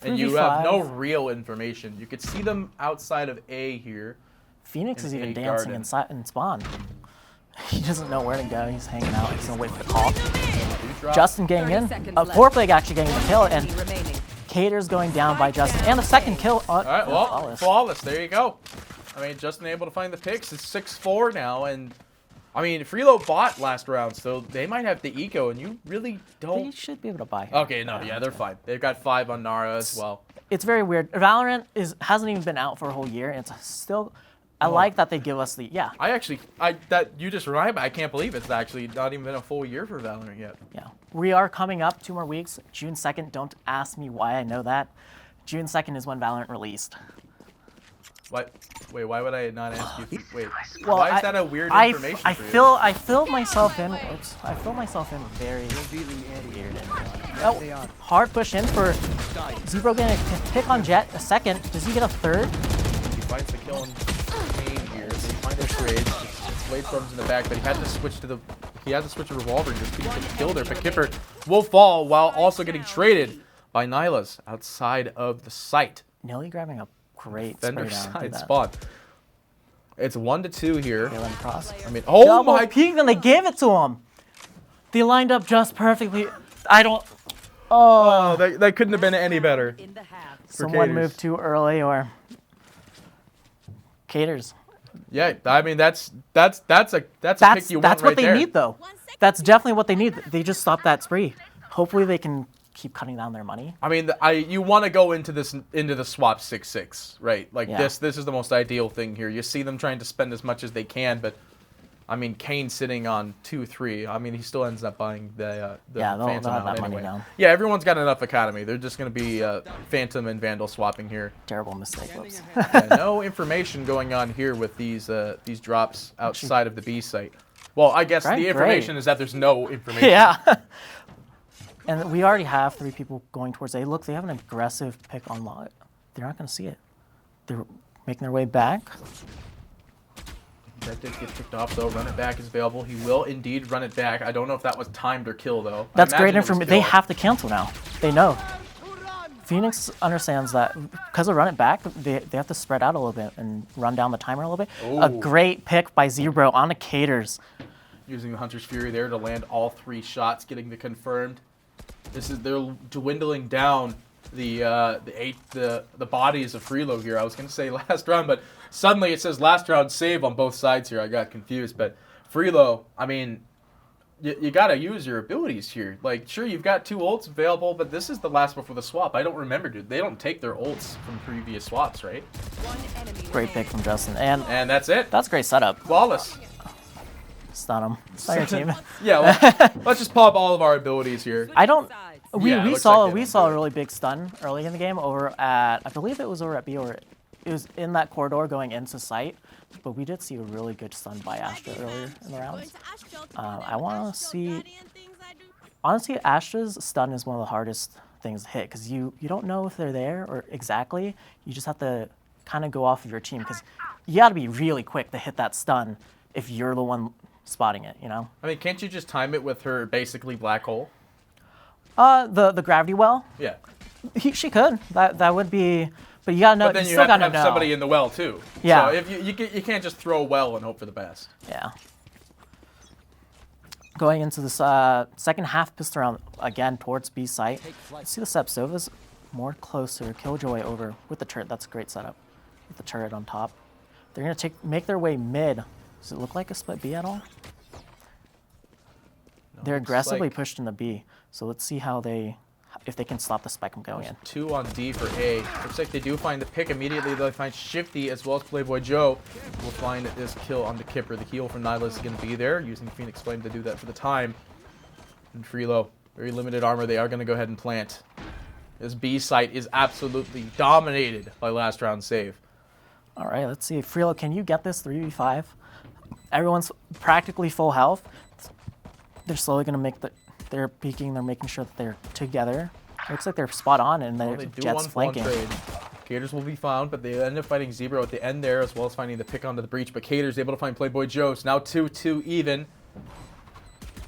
and you have no real information. You could see them outside of A here.
Phoenix is
in
even
A
dancing
garden.
in spawn. He doesn't know where to go. He's hanging out. He's gonna wait for the call.
Drop.
Justin getting
30
in.
seconds left.
Foreplay actually getting the kill, and
Enemy remaining.
Cater's going down by Justin, and a second kill.
All right, well, flawless. There you go. I mean, Justin able to find the picks. It's 6-4 now, and I mean, Freelo bought last round, so they might have the eco, and you really
They
don't.
should be able to buy.
Okay, no, yeah, they're fine. They've got 5 on Nara as well.
It's very weird. Valorant hasn't even been out for a whole year, and it's still. I like that they give us the
That you just reminded me. I can't believe it's actually not even been a full year for Valorant yet.
Yeah. We are coming up 2 more weeks. June 2nd. Don't ask me why I know that. June 2nd is when Valorant released.
What? Wait, why would I not ask you? Wait,
Well,
why is that a weird
I
information for you?
I filled myself in. Oops, I filled myself in very weird. Oh, hard push in for Zebro getting a pick on Jet. A second. Does he get a third?
He finds the kill on Kane here. They find their trades. Blade storms in the back, but he had to switch to revolver and just couldn't get the kill there. But Kipper will fall while also getting traded by Nyla's outside of the site.
Nelly grabbing a great
Fender
spray down.
side spawn. It's 1-2 here.
They let him cross.
I mean, oh
Double
my!
peek, and they gave it to him. They lined up just perfectly. I don't. Oh,
Oh, that couldn't have been any better.
In the half.
someone
Caters.
moved too early, or Caters.
Yeah, I mean that's a pick you want
That's
right
what they
there.
need, though. That's definitely what they need. They just stopped that spree. Hopefully, they can keep cutting down their money.
I mean, you want to go into the swap 6-6, right? Like
Yeah.
this is the most ideal thing here. You see them trying to spend as much as they can, but I mean, Kane sitting on 2-3. I mean, he still ends up buying the
Yeah, they'll
Phantom
have
out
that money
anyway.
now.
Yeah, everyone's got enough economy. They're just going to be Phantom and Vandal swapping here.
Terrible mistake. Whoops.
Yeah, no information going on here with these drops outside of the B site. Well, I guess
Right,
the information
great.
is that there's no information.
Yeah. And we already have 3 people going towards A. Look, they have an aggressive pick on lot. They're not going to see it. They're making their way back.
That did get picked off, though. Run it back is available. He will indeed run it back. I don't know if that was timed or kill, though. I
That's great
imagine it was
information. They
kill.
have to cancel now. They know. Phoenix understands that because of run it back, they have to spread out a little bit and run down the timer a little bit. A
Ooh.
great pick by Zebro on the Caters.
Using the Hunter's Fury there to land all 3 shots, getting the confirmed. They're dwindling down the bodies of Freelo here. I was gonna say last round, but suddenly it says last round save on both sides here. I got confused, but Freelo, I mean, you gotta use your abilities here. Like, sure, you've got 2 ults available, but this is the last before the swap. I don't remember, dude. They don't take their ults from previous swaps, right?
One enemy
Great pick from Justin. And
And that's it.
that's a great setup.
Flawless.
Stun him. Stun your team.
Yeah, let's just pop all of our abilities here.
I don't.
sides.
We,
Yeah, it
we
looks
saw
like they don't
a
do it.
really big stun early in the game over at, I believe it was over at B, or it was in that corridor going into site. But we did see a really good stun by Astra earlier in the rounds. I want to see. Honestly, Astra's stun is one of the hardest things to hit because you don't know if they're there or exactly. You just have to kind of go off of your team because you got to be really quick to hit that stun if you're the one spotting it, you know?
I mean, can't you just time it with her basically black hole?
The gravity well,
Yeah.
she could. That would be, but you gotta know.
But then you
still
have to
gotta
have
know.
somebody in the well too.
Yeah.
So if you can't just throw a well and hope for the best.
Yeah. Going into this second half pistol round again towards B site. Let's see the steps. Sova's more closer. Killjoy over with the turret. That's a great setup. With the turret on top. They're gonna make their way mid. Does it look like a split B at all? They're
looks
aggressively
like-
pushed into B. So let's see how they. if they can stop the spike from going in.
2 on D for A. Looks like they do find the pick immediately. They'll find Shifty as well as Playboy Joe. We'll find this kill on the Kipper. The heal from Nihilus is going to be there, using Phoenix Flame to do that for the time. And Freelo, very limited armor. They are going to go ahead and plant. This B site is absolutely dominated by last round save.
All right, let's see. Freelo, can you get this 3v5? Everyone's practically full health. They're slowly going to make the... They're peeking. They're making sure that they're together. Looks like they're spot on, and
Well,
they're
they do
Jets flanking.
trade. Gators will be found, but they end up fighting Zebra at the end there, as well as finding the pick onto the breach. But Gators able to find Playboy Joe. So now 2-2 even.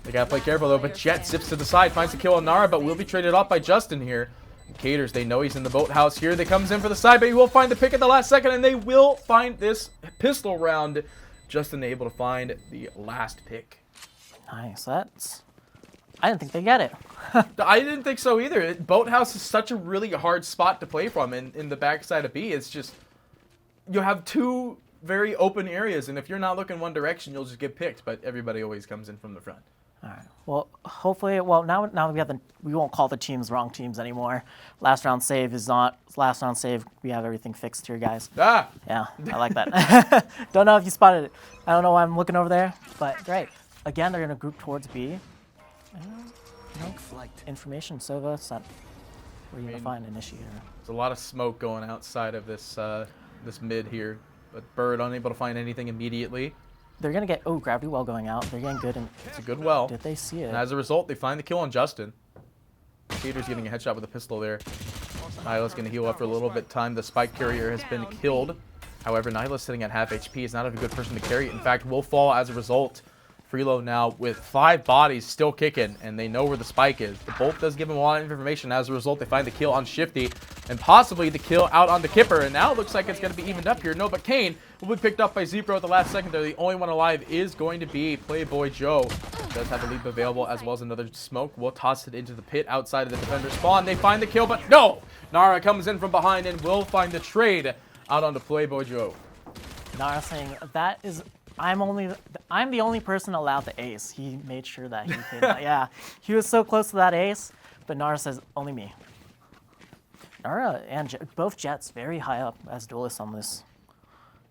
They gotta play careful though. But Jet zips to the side, finds the kill on Nara, but will be traded off by Justin here. Gators, they know he's in the boathouse here. They comes in for the side, but he will find the pick at the last second, and they will find this pistol round. Justin able to find the last pick.
Nice. That's... I didn't think they get it.
I didn't think so either. Boathouse is such a really hard spot to play from in the backside of B. It's just, you have 2 very open areas, and if you're not looking one direction, you'll just get picked, but everybody always comes in from the front.
All right. Well, hopefully, well, now we won't call the teams wrong teams anymore. Last round save is not last round save. We have everything fixed here, guys.
Ah!
Yeah, I like that. Don't know if you spotted it. I don't know why I'm looking over there, but great. Again, they're going to group towards B. No information, Sova. It's not where you're going to find Initiator.
There's a lot of smoke going outside of this this mid here, but Bird unable to find anything immediately.
They're going to get, Gravity Well going out. They're getting good.
It's a good well.
Did they see it?
And as a result, they find the kill on Justin. Peter's getting a headshot with a pistol there. Nihilus going to heal up for a little bit time. The spike carrier has been killed. However, Nihilus sitting at half HP is not a good person to carry it. In fact, will fall as a result. Freelo now with 5 bodies still kicking, and they know where the spike is. The bolt does give them a lot of information. As a result, they find the kill on Shifty, and possibly the kill out on the Kipper. And now it looks like it's going to be evened up here. No, but Kane will be picked up by Zebra at the last second there. The only one alive is going to be Playboy Joe. Does have a leap available, as well as another smoke. Will toss it into the pit outside of the defender spawn. They find the kill, but no! Nara comes in from behind and will find the trade out onto Playboy Joe.
Nara saying, that is... I'm the only person allowed the ace. He made sure that he could. Yeah, he was so close to that ace, but Nara says only me. Nara and both Jets very high up as duelists on this.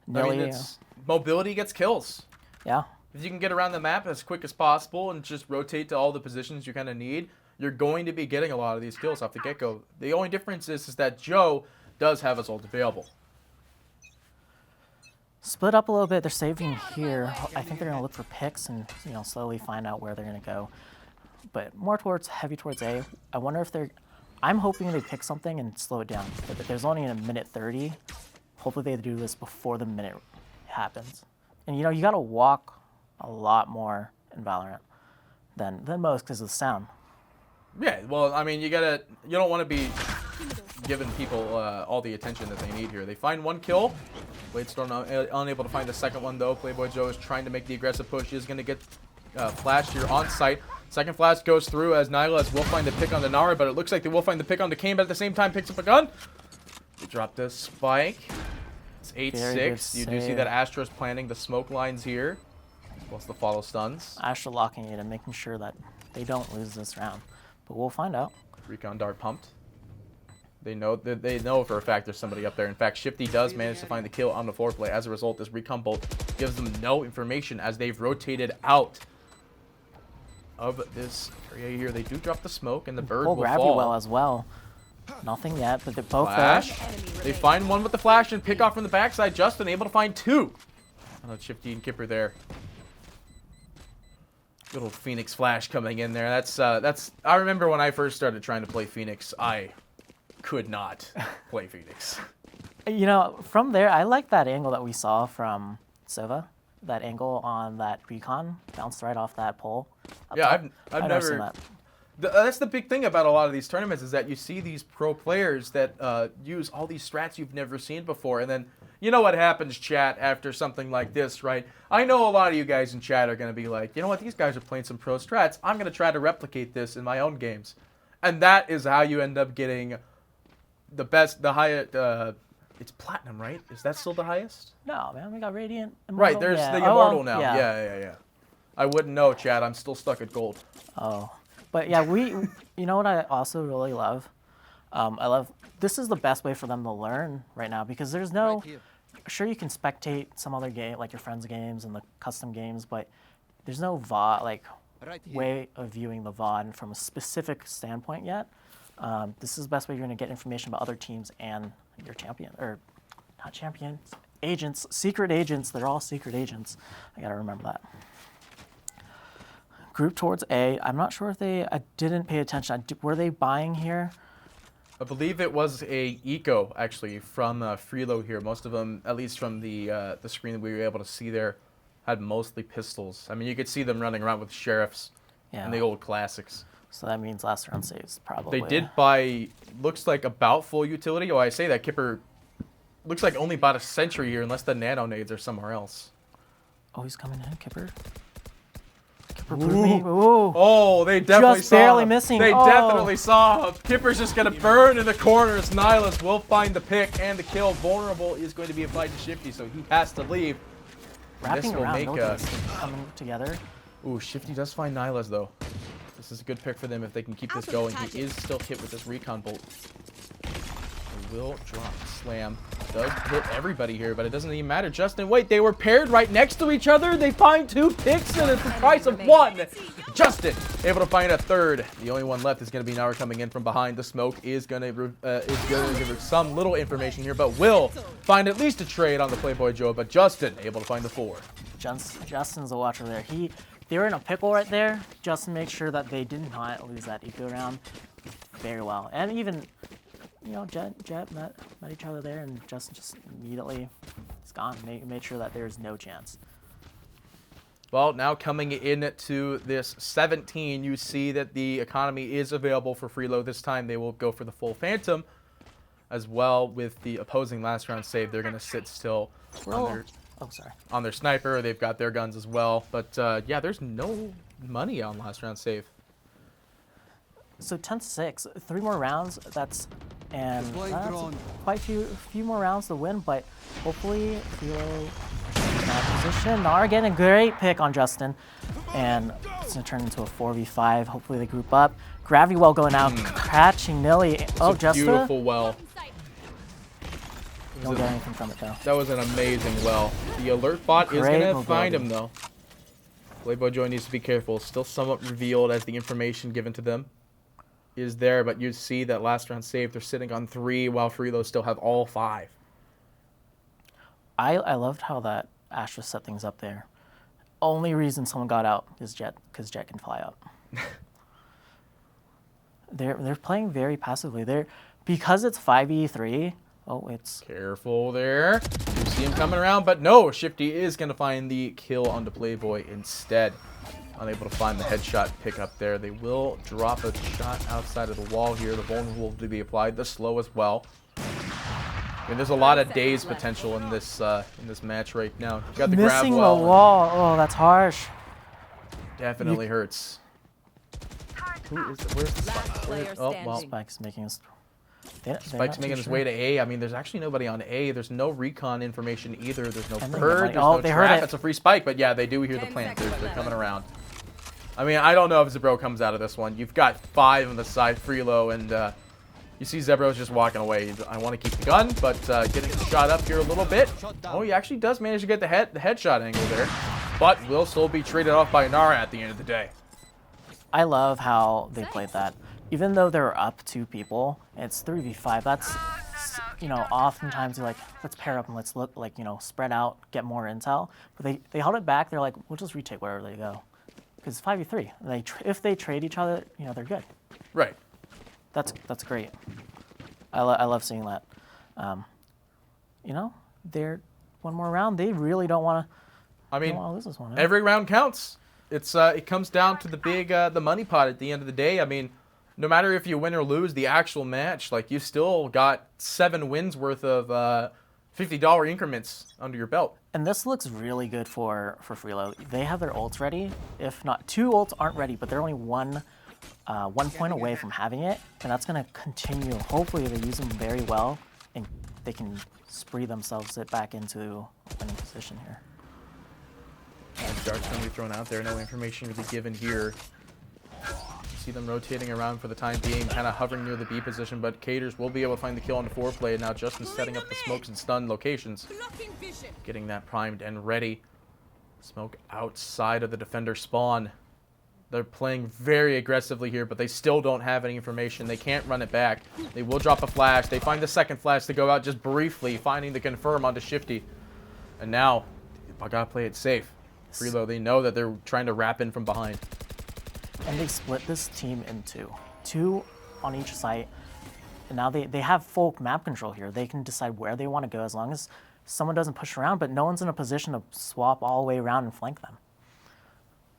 Mobility gets kills.
Yeah.
If you can get around the map as quick as possible and just rotate to all the positions you kind of need, you're going to be getting a lot of these kills off the get-go. The only difference is that Joe does have his ult available.
Split up a little bit. They're saving here. I think they're going to look for picks and slowly find out where they're going to go. But more heavy towards A. I wonder if they're... I'm hoping they pick something and slow it down. But there's only a minute 30. Hopefully they do this before the minute happens. And you got to walk a lot more in Valorant than most because of the sound.
Yeah, well, I mean, you don't want to be giving people all the attention that they need here. They find 1 kill. Bladestorm unable to find the second one, though. Playboy Joe is trying to make the aggressive push. He is going to get flashed here on site. Second flash goes through as Nihilus will find the pick on the Nara, but it looks like they will find the pick on the Kane, but at the same time picks up a gun. They drop this spike. It's 8-6. You do see that Astra's planting the smoke lines here, as well as the follow stuns.
Astra locking it and making sure that they don't lose this round. But we'll find out.
Recon dart pumped. They know for a fact there's somebody up there. In fact, Shifty does manage to find the kill on the floor play. As a result, this recon bolt gives them no information as they've rotated out of this area here. They do drop the smoke, and the bird will
Gravity
fall.
Well as well. Nothing yet, but they're both
Flash.
there.
They find one with the flash and pick off from the backside. Justin able to find 2. Shifty and Kipper there. Good old Phoenix flash coming in there. That's. I remember when I first started trying to play Phoenix, I could not play Phoenix.
From there, I like that angle that we saw from Sova. That angle on that recon bounced right off that pole.
Yeah, I've never
seen that.
That's the big thing about a lot of these tournaments is that you see these pro players that use all these strats you've never seen before, and then you know what happens, chat, after something like this, right? I know a lot of you guys in chat are going to be like, you know what, these guys are playing some pro strats. I'm going to try to replicate this in my own games. And that is how you end up getting the best, the highest, it's platinum, right? Is that still the highest?
No, man, we got Radiant. Immortal.
Right, there's
yeah.
the Immortal now. Yeah. I wouldn't know, Chad. I'm still stuck at gold.
Oh, But yeah, you know what I also really love? This is the best way for them to learn right now because there's no, sure you can spectate some other game, like your friends' games and the custom games, but there's no way of viewing the VOD from a specific standpoint yet. This is the best way you're going to get information about other teams and your champion, or not champions, agents, secret agents. They're all secret agents. I got to remember that. Group towards A. I'm not sure if I didn't pay attention. Were they buying here?
I believe it was a eco actually from Freelo here. Most of them, at least from the screen that we were able to see there, had mostly pistols. I mean, you could see them running around with sheriffs and the old classics.
So that means last round saves probably.
They did buy, looks like about full utility. Oh, I say that Kipper looks like only bought a sentry here, unless the nano nades are somewhere else.
Oh, he's coming in, Kipper. Me. Ooh.
Oh, they definitely
just
saw
barely
him.
missing.
They definitely saw him. Kipper's just going to burn in the corners. Nihilus will find the pick and the kill. Vulnerable is going to be applied to Shifty, so he has to leave.
Wrapping around, coming together.
Ooh, Shifty does find Nihilus, though. This is a good pick for them if they can keep this going. He is still hit with this recon bolt. He will drop slam. Does hit everybody here, but it doesn't even matter. Justin, wait, they were paired right next to each other. They find 2 picks and it's the price of 1. Justin able to find a third. The only one left is going to be Nara coming in from behind. The smoke is going to give her some little information here, but will find at least a trade on the Playboy Joe. But Justin able to find the 4.
Justin's the watcher there. They were in a pickle right there. Justin made sure that they did not lose that eco round very well, and even. You know, Jet met each other there, and Justin just immediately is gone. Made sure that there's no chance.
Well, now coming into this 17, you see that the economy is available for Freelo. This time they will go for the full Phantom, as well with the opposing last round save. They're going to sit still on their sniper. They've got their guns as well. But yeah, there's no money on last round save.
So 10-6, 3 more rounds. That's quite a few more rounds to win, but hopefully Freelo in that position. Nara getting a great pick on Justin, and it's gonna turn into a 4v5. Hopefully they group up. Gravity well going out, catching Nilly. Oh, Justin.
Beautiful well.
Don't get anything from it though.
That was an amazing well. The alert bot is gonna find him though. Playboy Joy needs to be careful. Still somewhat revealed as the information given to them is there, but you see that last round save, they're sitting on 3 while Freelo still have all 5.
I loved how that Astra set things up there. Only reason someone got out is Jet, because Jet can fly up. They're playing very passively. Because it's 5v3. Oh, it's
careful there. You see him coming around, but no, Shifty is gonna find the kill onto Playboy instead. Unable to find the headshot pick up there. They will drop a shot outside of the wall here. The vulnerable to be applied. The slow as well. I mean, there's a lot of daze potential in this match right now. You got the grab
missing
well.
the wall. Oh, that's harsh.
Definitely hurts. Who is? Where's the Spike? Oh well.
Spike's making us.
Spike's making his way to A. I mean, there's actually nobody on A. There's no recon information either. There's no bird. There's no trap. It's a free Spike, but yeah, they do hear the planters. They're coming around. I mean, I don't know if Zebro comes out of this one. You've got 5 on the side, Freelo, and you see Zebro's just walking away. I want to keep the gun, but getting shot up here a little bit. Oh, he actually does manage to get the headshot angle there, but will still be traded off by Nara at the end of the day.
I love how they played that. Even though they're up 2 people, it's 3v5. That's, you know, oftentimes you're like, let's pair up and let's look, like, you know, spread out, get more intel. But they held it back. They're like, we'll just retake wherever they go. Because it's 5v3. If they trade each other, you know, they're good.
Right.
That's great. I love seeing that. You know, they're one more round. They really don't want to. I mean, lose this one.
Every round counts. It's it comes down to the big the money pot at the end of the day. I mean, no matter if you win or lose the actual match, like you still got 7 wins worth of $50 increments under your belt.
And this looks really good for Freelo. They have their ults ready. If not, 2 ults aren't ready, but they're only one point away from having it, and that's going to continue. Hopefully, they use them very well, and they can spree themselves back into a winning position here.
Dart's going to be thrown out there. No information to be given here. See them rotating around for the time being, kind of hovering near the B position, but Caters will be able to find the kill on the foreplay. Now Justin setting up the smokes and stun locations. Getting that primed and ready. Smoke outside of the defender spawn. They're playing very aggressively here, but they still don't have any information. They can't run it back. They will drop a flash. They find the second flash to go out just briefly, finding the confirm onto Shifty. And now, I gotta play it safe. Freelo, they know that they're trying to wrap in from behind.
And they split this team into two on each site. And now they have full map control here. They can decide where they want to go as long as someone doesn't push around, but no one's in a position to swap all the way around and flank them.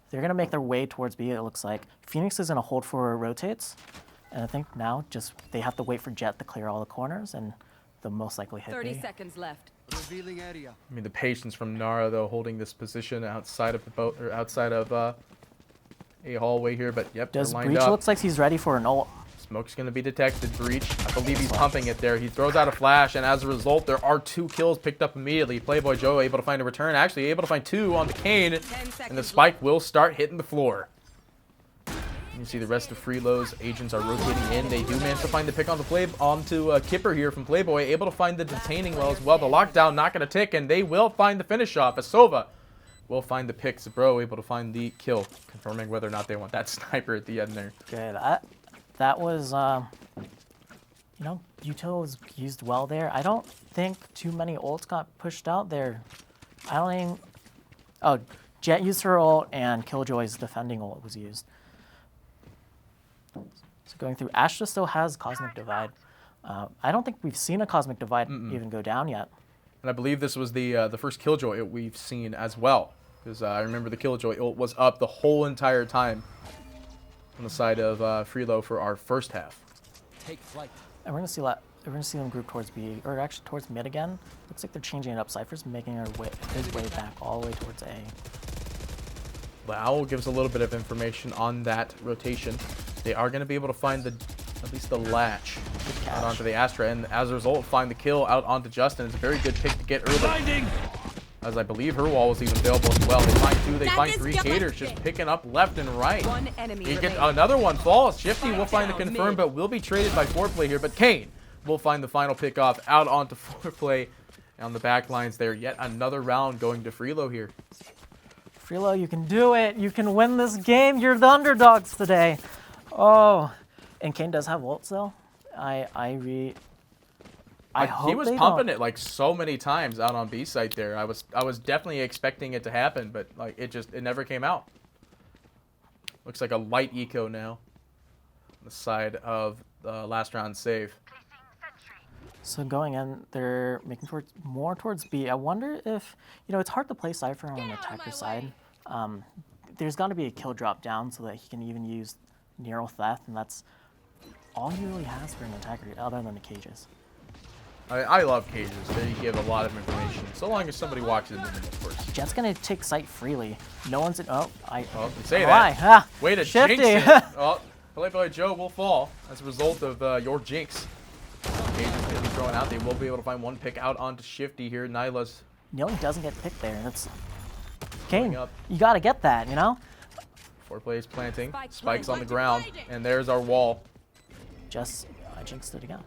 They're going to make their way towards B, it looks like. Phoenix is going to hold for rotates. And I think now just they have to wait for Jet to clear all the corners, and they'll most likely hit
30
B.
seconds left.
Revealing area.
I mean, the patience from Nara, though, holding this position outside of the boat, or outside of a hallway here, but yep,
Does
they're lined
Breach
up.
looks like he's ready for an ult.
Smoke's going to be detected. Breach, I believe he's pumping it there. He throws out a flash, and as a result, there are 2 kills picked up immediately. Playboy Joe able to find a return. Actually, able to find 2 on the Kane, and the spike will start hitting the floor. You see the rest of Freelo's agents are rotating in. They do manage to find the pick on the onto Kipper here from Playboy, able to find the detaining well as well. The lockdown not going to tick, and they will find the finish off. Asova will find the pick. Zabro able to find the kill, confirming whether or not they want that sniper at the end there.
Good. That was, you know, Util was used well there. I don't think too many ults got pushed out there. I don't think... Oh, Jet used her ult, and Killjoy's defending ult was used. So going through, Astra still has Cosmic Divide. I don't think we've seen a Cosmic Divide even go down yet.
And I believe this was the first Killjoy ult we've seen as well. Because I remember the Killjoy ult was up the whole entire time on the side of Freelo for our first half.
Take flight.
And we're gonna see them group towards B, or actually towards mid again. Looks like they're changing it up. Cypher's making his way back all the way towards A.
The Owl gives a little bit of information on that rotation. They are going to be able to find at least the latch out onto the Astra, and as a result, find the kill out onto Justin. It's a very good pick to get early.
Blinding.
As I believe her wall was even available as well. They find 2, they find 3. Caters just picking up left and right.
One enemy
You get
remaining.
another one falls. Shifty will find the confirm, but will be traded by foreplay here. But Kane will find the final pick off out onto foreplay on the back lines there. Yet another round going to Freelo here.
Freelo, you can do it. You can win this game. You're the underdogs today. Oh, and Kane does have ults though. I hope
He was
they
pumping
don't.
it like so many times out on B site there. I was definitely expecting it to happen, but like it never came out. Looks like a light eco now on the side of the last round save.
So going in, they're making more towards B. I wonder if, you know, it's hard to play Cypher on the attacker side. There's got to be a kill drop down so that he can even use Neural Theft, and that's all he really has for an attacker other than the cages.
I love cages. They give a lot of information. So long as somebody walks into them, of course.
Jet's gonna take site freely. No one's in. Oh,
Say
why?
that.
Ah,
Way to
Shifty.
jinx it. Oh, Playboy Joe will fall as a result of your jinx. Cages going to be thrown out. They will be able to find 1 pick out onto Shifty here. Nyla's
Kneeling doesn't get picked there, and it's Kane.
up.
You gotta get that, you know.
foreplay is planting. Spikes on the ground, and there's our wall.
Just I jinxed it again.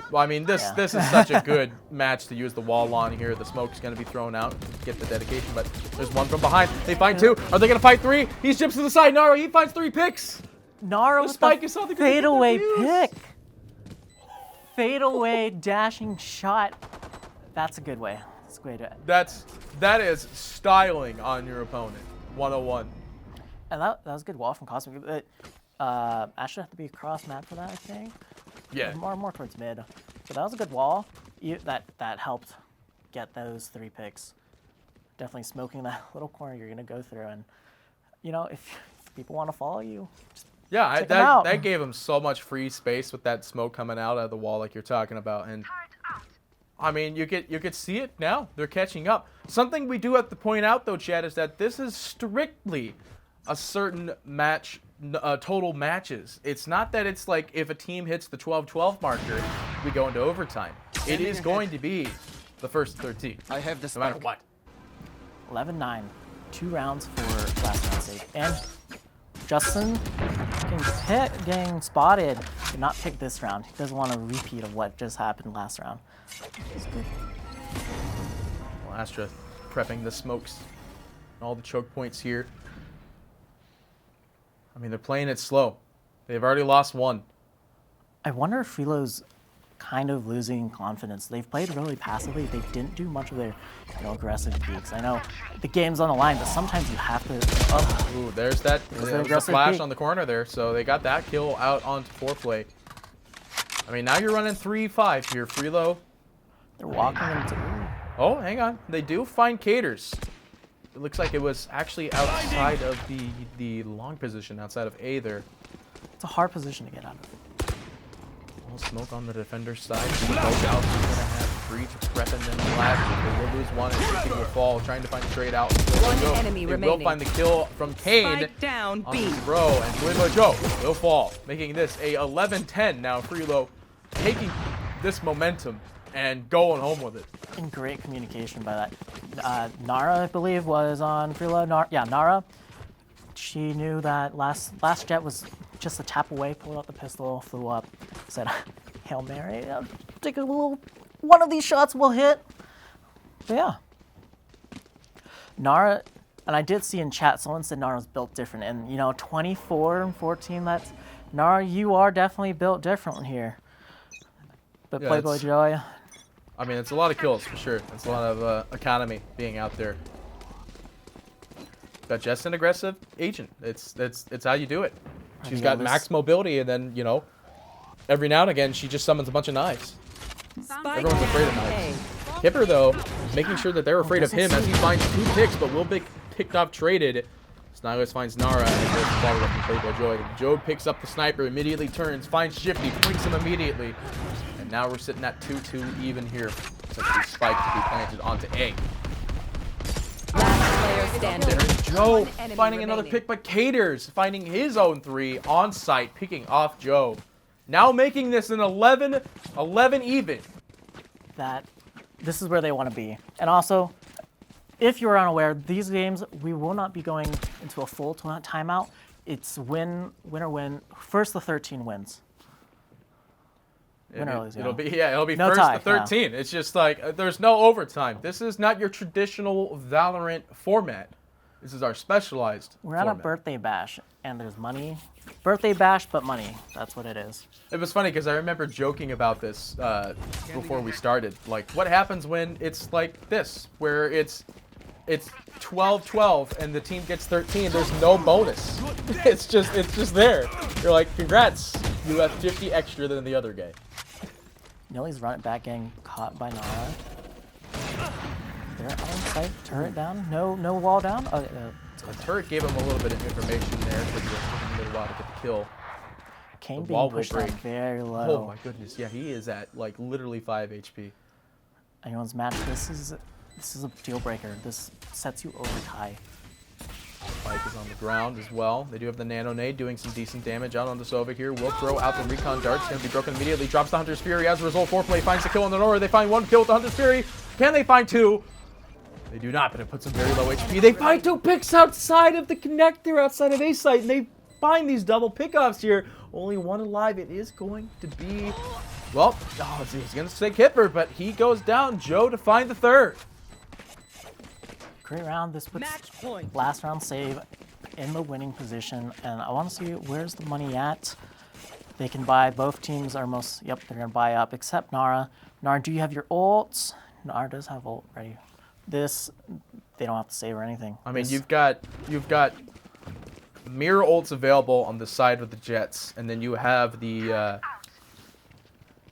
Well, I mean, this is such a good match to use the wall on here. The smoke's going to be thrown out, get the dedication, but there's 1 from behind. They find 2. Are they going to fight 3? He jumps to the side. Nara, he finds 3 picks.
Nara
The
with
spike
the
is something gonna get
fadeaway
confused.
pick. Fadeaway dashing shot. That's a good way. That's a good way to.
That is styling on your opponent. 101.
And that was a good wall from Cosmic. Astra have to be across map for that, I think.
Yeah.
More towards mid. So that was a good wall. That helped get those 3 picks. Definitely smoking that little corner you're gonna go through, and you know if people want to follow you, just
Yeah,
check 'em out.
that gave him so much free space with that smoke coming out of the wall like you're talking about. And I mean, you could see it now. They're catching up. Something we do have to point out, though, Chad, is that this is strictly a certain match, total matches. It's not that it's like if a team hits the 12-12 marker, we go into overtime. It is going to be the first 13,
I have this
no matter what.
11-9, 2 rounds for last round save, and Justin getting spotted. Did not pick this round. He doesn't want a repeat of what just happened last round. It's good.
Well, Astra prepping the smokes. All the choke points here. I mean, they're playing it slow. They've already lost one.
I wonder if Freelo's kind of losing confidence. They've played really passively. They didn't do much of their aggressive peaks. I know the game's on the line, but sometimes you have to. Oh,
Ooh, there's that. There's a
aggressive
flash
peek.
on the corner there, so they got that kill out onto foreplay. I mean, now you're running 3-5 here, Freelo.
they're walking into.
Oh, hang on. They do find Caters. It looks like it was actually outside of the long position, outside of A there.
It's a hard position to get out of.
Well, smoke on the defender's side. Both out. They're going to have Breach prepping them flat. They will lose one, and Shippy will fall, trying to find a trade out.
One enemy
They will
remaining.
find the kill from Kane.
Spike down
On
B.
Bro, and Freelo Joe will fall, making this a 11-10 now. Freelo taking this momentum and going home with it.
And great communication by that. Nara, I believe, was on Freelo. Yeah, Nara. She knew that last jet was just a tap away, pulled out the pistol, flew up, said, Hail Mary, take a little, one of these shots will hit. But yeah. Nara, and I did see in chat, someone said Nara's built different. And, 24 and 14, that's, Nara, you are definitely built different here. But
Yeah,
Playboy
it's-
Joey,
I mean, it's a lot of kills for sure. It's a lot of economy being out there. Got just an aggressive agent. It's how you do it. She's got max mobility, and then every now and again she just summons a bunch of knives.
Spike
Everyone's afraid of
down
knives.
A.
Kipper though, making sure that they're afraid of him
doesn't
as he finds 2 picks, but will be picked up traded. Snygus finds Nara and goes followed up from Playboy Joe. Joe picks up the sniper, immediately turns, finds Shifty, flinks him immediately. And now we're sitting at 2-2 even here. Such a spike to be planted onto A.
Last player standing.
There's Joe
One enemy
finding another
remaining.
pick, but Caters finding his own 3 on site, picking off Joe. Now making this an 11 even.
This is where they want to be. And also, if you're unaware, these games, we will not be going into a full timeout. It's win or win. First the 13 wins. Win or lose,
It'll be
No
first
tie,
to 13. It's just like there's no overtime. This is not your traditional Valorant format. This is our specialized
We're at
format.
a birthday bash, and there's money. Birthday bash, but money. That's what it is.
It was funny because I remember joking about this before we started. Like, what happens when it's like this, where it's 12-12 and the team gets 13? There's no bonus. It's just there. You're like, congrats, you have 50 extra than the other guy.
Nilly's running back, getting caught by Nara. They're on site. Turret down. No wall down. Oh,
The turret gave him a little bit of information there, but it took him a little while to get the kill.
Kane
The wall
being
will
pushed down
break.
very
Oh
low.
my goodness, yeah, he is at like literally 5 HP.
Anyone's match. This is a deal breaker. This sets you over high.
Spike is on the ground as well. They do have the nano nade doing some decent damage out on the Sova here. Will throw out the recon dart. It's going to be broken immediately. Drops the Hunter's Fury. As a result, foreplay finds the kill on the Nora. They find 1 kill with the Hunter's Fury. Can they find 2? They do not, but it puts them very low HP. They find 2 picks outside of the connector, outside of A site, and they find these double pickoffs here. Only 1 alive. It is going to be, well, he's going to say Kipper, but he goes down. Joe to find the 3rd.
Great round. This puts
Match point.
last round save in the winning position, and I want to see where's the money at. They can buy. Both teams are most. Yep, they're gonna buy up, except Nara. Nara, do you have your ults? Nara does have ult ready. This, they don't have to save or anything.
I mean,
This-
you've got mirror ults available on the side with the Jets, and then you have the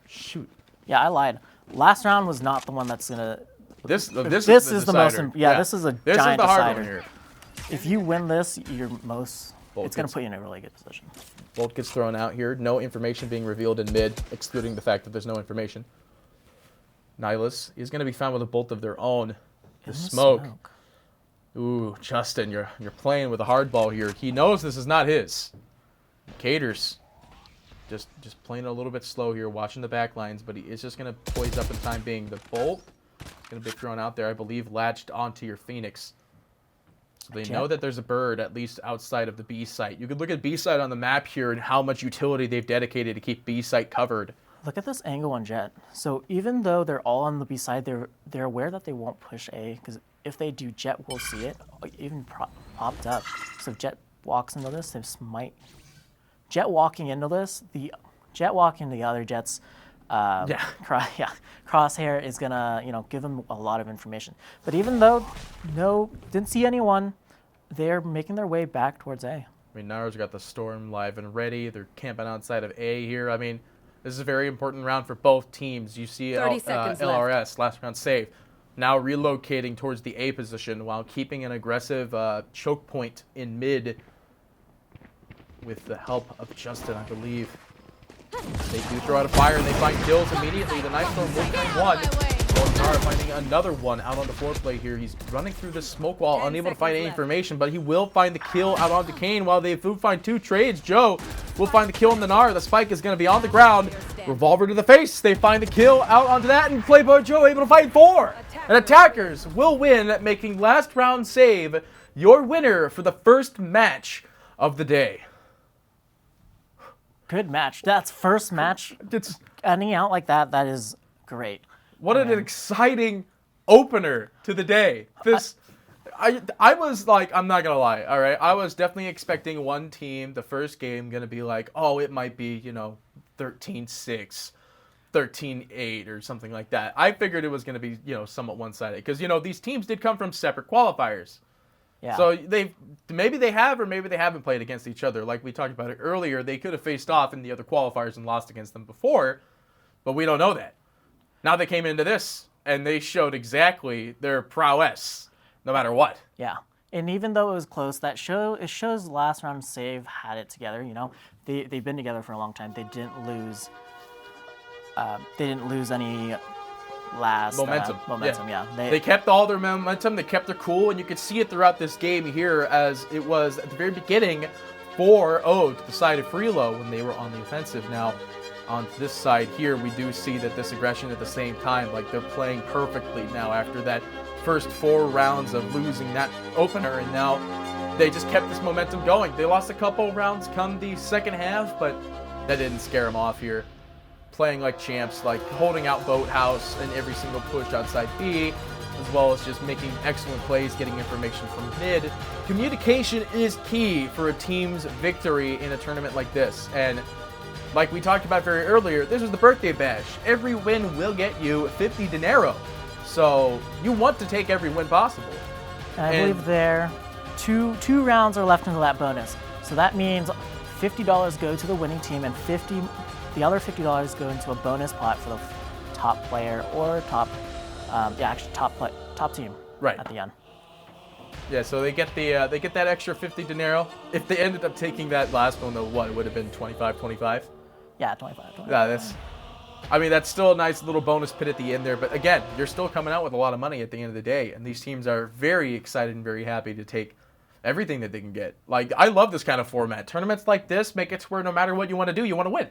shoot.
Yeah, I lied. Last round was not the one that's gonna.
This
This
is
is the most.
decider.
This is a
This
giant
is the hard
decider.
one here.
If you win this, you're most.
Bolt
it's gonna
gets-
put you in a really good position.
Bolt gets thrown out here. No information being revealed in mid, excluding the fact that there's no information. Nihilus is going to be found with a bolt of their own. The
In
smoke. Ooh, Justin, you're playing with a hardball here. He knows this is not his. Caters just playing a little bit slow here, watching the back lines, but he is just going to poise up in time being. The bolt is going to be thrown out there, I believe, latched onto your Phoenix. So they know that there's a bird at least outside of the B site. You could look at B site on the map here and how much utility they've dedicated to keep B site covered.
Look at this angle on Jet. So even though they're all on the B side, they're aware that they won't push A, because if they do, Jet will see it, even popped up. So if Jet walks into this might... Jet walking into this, Jet walking into the other Jet's crosshair is gonna, give them a lot of information. But even though didn't see anyone, they're making their way back towards A.
I mean, Naru's got the Storm live and ready. They're camping outside of A here. I mean, this is a very important round for both teams. You see
30 seconds
LRS, last round save, now relocating towards the A position while keeping an aggressive choke point in mid with the help of Justin, I believe. They do throw out a fire and they find kills immediately. The Night Storm will find one. Nara finding another one out on the foreplay here. He's running through this smoke wall, unable to find any information, but he will find the kill out onto Kane while they do find 2 trades. Joe will find the kill on the Nara. The spike is going to be on the ground. Revolver to the face. They find the kill out onto that, and Playboy Joe able to fight 4. And Attackers will win, making last round save your winner for the first match of the day.
Good match. That's first match.
It's
Ending out like that, that is great.
what an exciting opener to the day. I was like, I'm not gonna lie, all right. I was definitely expecting one team, the first game, gonna be like, oh, it might be 13-6, 13-8, or something like that. I figured it was gonna be somewhat one-sided because these teams did come from separate qualifiers.
Yeah.
So maybe they have or maybe they haven't played against each other. Like we talked about it earlier, they could have faced off in the other qualifiers and lost against them before, but we don't know that. Now they came into this and they showed exactly their prowess, no matter what.
Yeah. And even though it was close, it shows last round save had it together. They've been together for a long time. They didn't lose. They didn't lose any last
momentum.
Yeah.
They kept all their momentum. They kept their cool, and you could see it throughout this game here, as it was at the very beginning 4-0 to the side of Freelo when they were on the offensive. Now, on this side here, we do see that this aggression at the same time, like they're playing perfectly now after that first 4 rounds of losing that opener, and now they just kept this momentum going. They lost a couple rounds come the second half, but that didn't scare them off here. Playing like champs, like holding out Boathouse and every single push outside B, as well as just making excellent plays, getting information from mid. Communication is key for a team's victory in a tournament like this, and like we talked about very earlier, this is the birthday bash. Every win will get you 50 dinero. So you want to take every win possible.
And I believe there two rounds are left into that bonus. So that means $50 go to the winning team and the other $50 go into a bonus pot for the top player or top team
right
at the end.
Yeah, so they get that extra 50 dinero. If they ended up taking that last one, though, what, it would have been 25-25?
Yeah, 25.
Yeah, that's still a nice little bonus pit at the end there. But again, you're still coming out with a lot of money at the end of the day. And these teams are very excited and very happy to take everything that they can get. Like, I love this kind of format. Tournaments like this make it where no matter what you want to do, you want to win.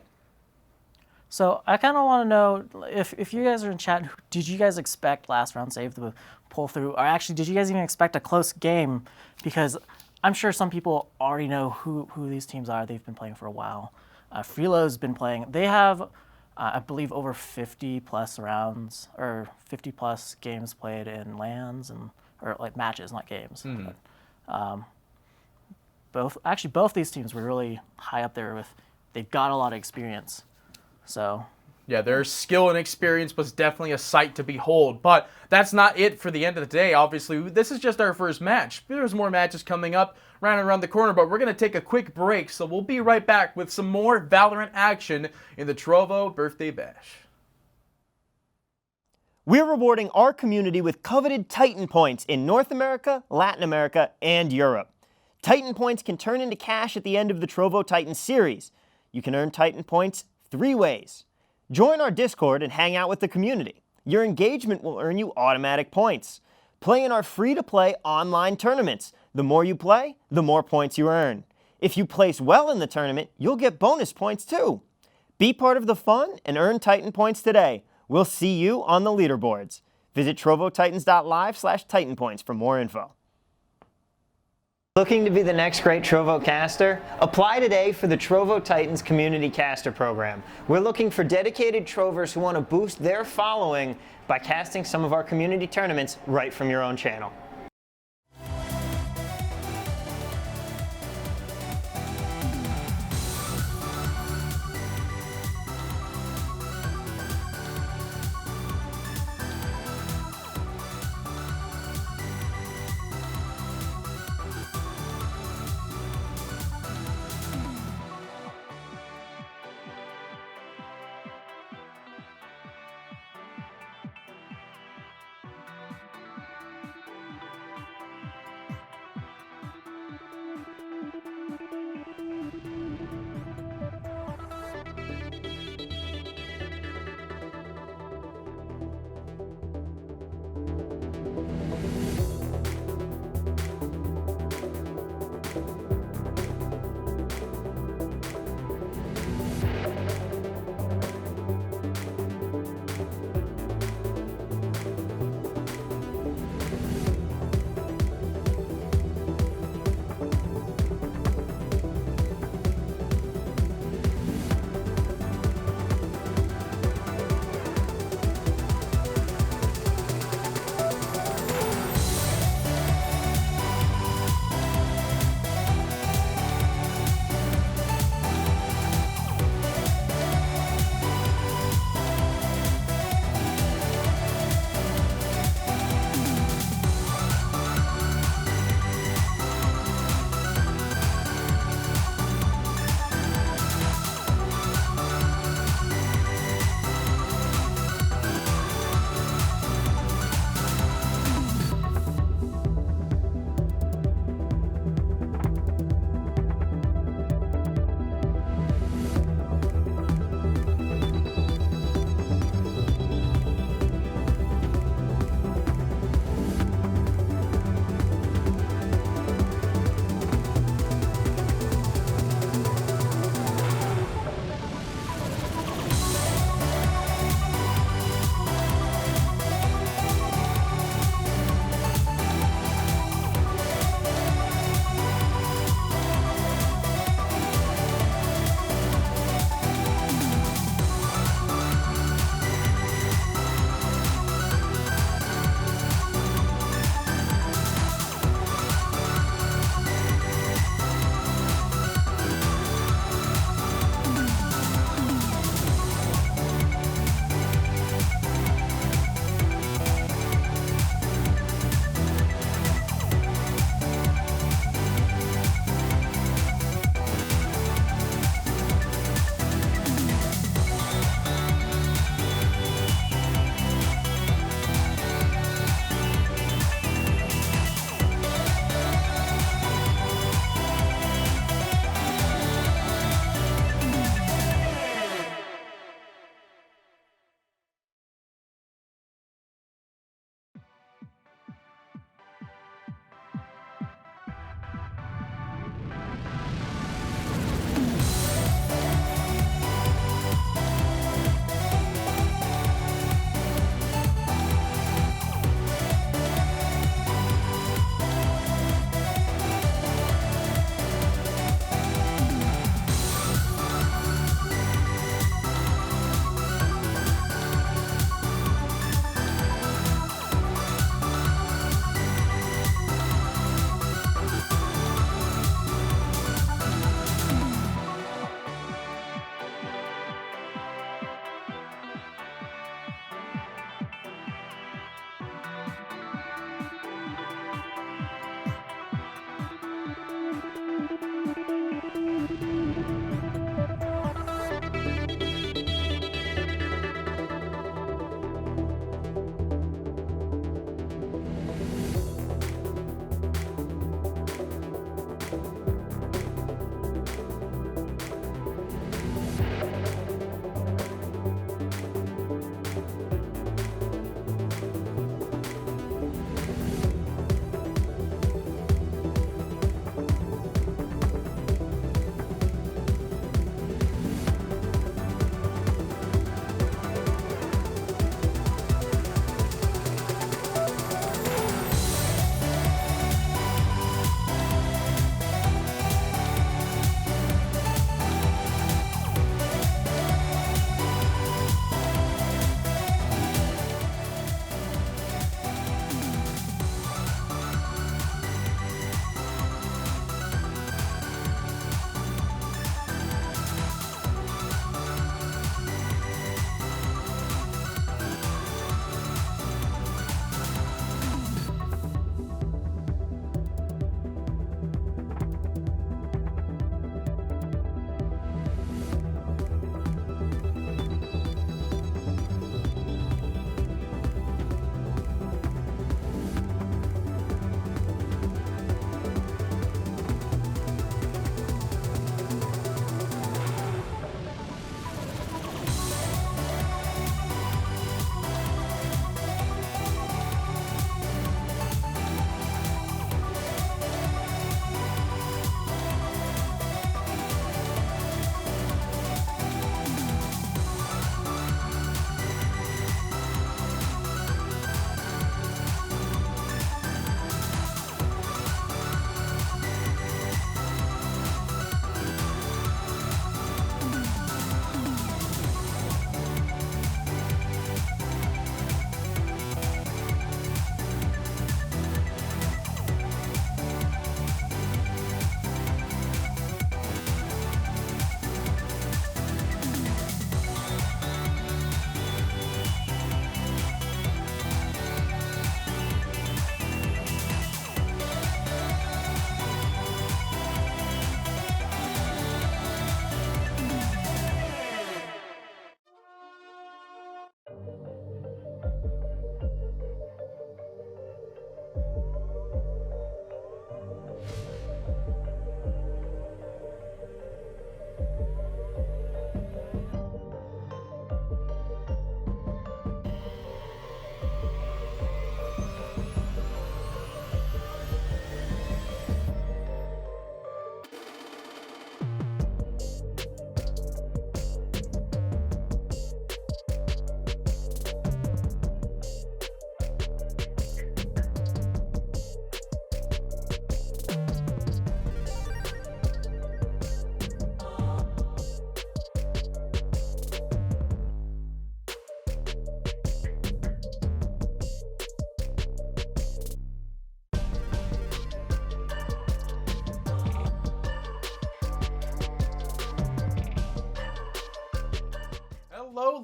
So I kind of want to know, if you guys are in chat, did you guys expect last round save to pull through? Or actually, did you guys even expect a close game? Because I'm sure some people already know who these teams are. They've been playing for a while. Freelo's been playing. They have, I believe, over 50 plus rounds or 50 plus games played in LANs or like matches, not games. But, both these teams were really high up there with. They've got a lot of experience. So.
Yeah, their skill and experience was definitely a sight to behold, but that's not it for the end of the day. Obviously, this is just our first match. There's more matches coming up right around the corner, but we're going to take a quick break, so we'll be right back with some more Valorant action in the Trovo Birthday Bash.
We're rewarding our community with coveted Titan points in North America, Latin America, and Europe. Titan points can turn into cash at the end of the Trovo Titan series. You can earn Titan points 3 ways. Join our Discord and hang out with the community. Your engagement will earn you automatic points. Play in our free-to-play online tournaments. The more you play, the more points you earn. If you place well in the tournament, you'll get bonus points too. Be part of the fun and earn Titan points today. We'll see you on the leaderboards. Visit trovotitans.live/titanpoints for more info. Looking to be the next great Trovo caster? Apply today for the Trovo Titans Community Caster Program. We're looking for dedicated Trovers who want to boost their following by casting some of our community tournaments right from your own channel.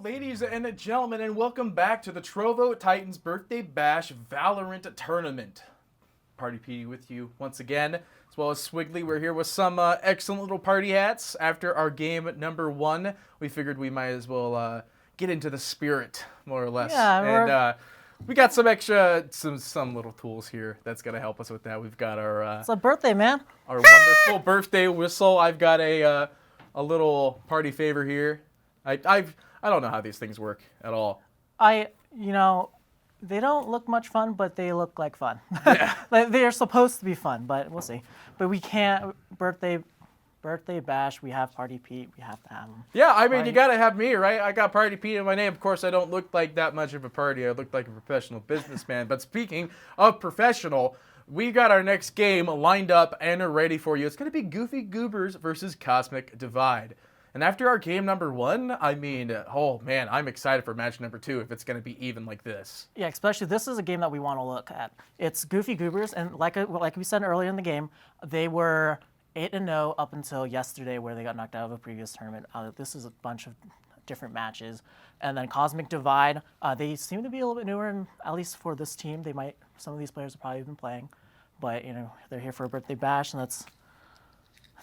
ladies and gentlemen, and welcome back to the Trovo Titans Birthday Bash Valorant Tournament. Party P with you once again, as well as Swiggly. We're here with some excellent little party hats. After our game number 1, we figured we might as well get into the spirit, more or less.
Yeah,
and we got some extra, some little tools here that's gonna help us with that. We've got our
It's a birthday, man.
our wonderful birthday whistle. I've got a little party favor here. I don't know how these things work at all.
They don't look much fun, but they look like fun.
Yeah.
Like, they're supposed to be fun, but we'll see. But we can't birthday bash. We have Party Pete. We have to have him.
Yeah, I mean,
Right.
you gotta have me, right? I got Party Pete in my name. Of course, I don't look like that much of a party. I look like a professional businessman. But speaking of professional, we got our next game lined up and are ready for you. It's gonna be Goofy Goobers versus Cosmic Divide. And after our game number 1, I mean, oh man, I'm excited for match number 2 if it's gonna be even like this.
Yeah, especially this is a game that we want to look at. It's Goofy Goobers, and like we said earlier in the game, they were 8-0 up until yesterday, where they got knocked out of a previous tournament. This is a bunch of different matches, and then Cosmic Divide. They seem to be a little bit newer, and at least for this team, some of these players have probably been playing, but they're here for a birthday bash, and let's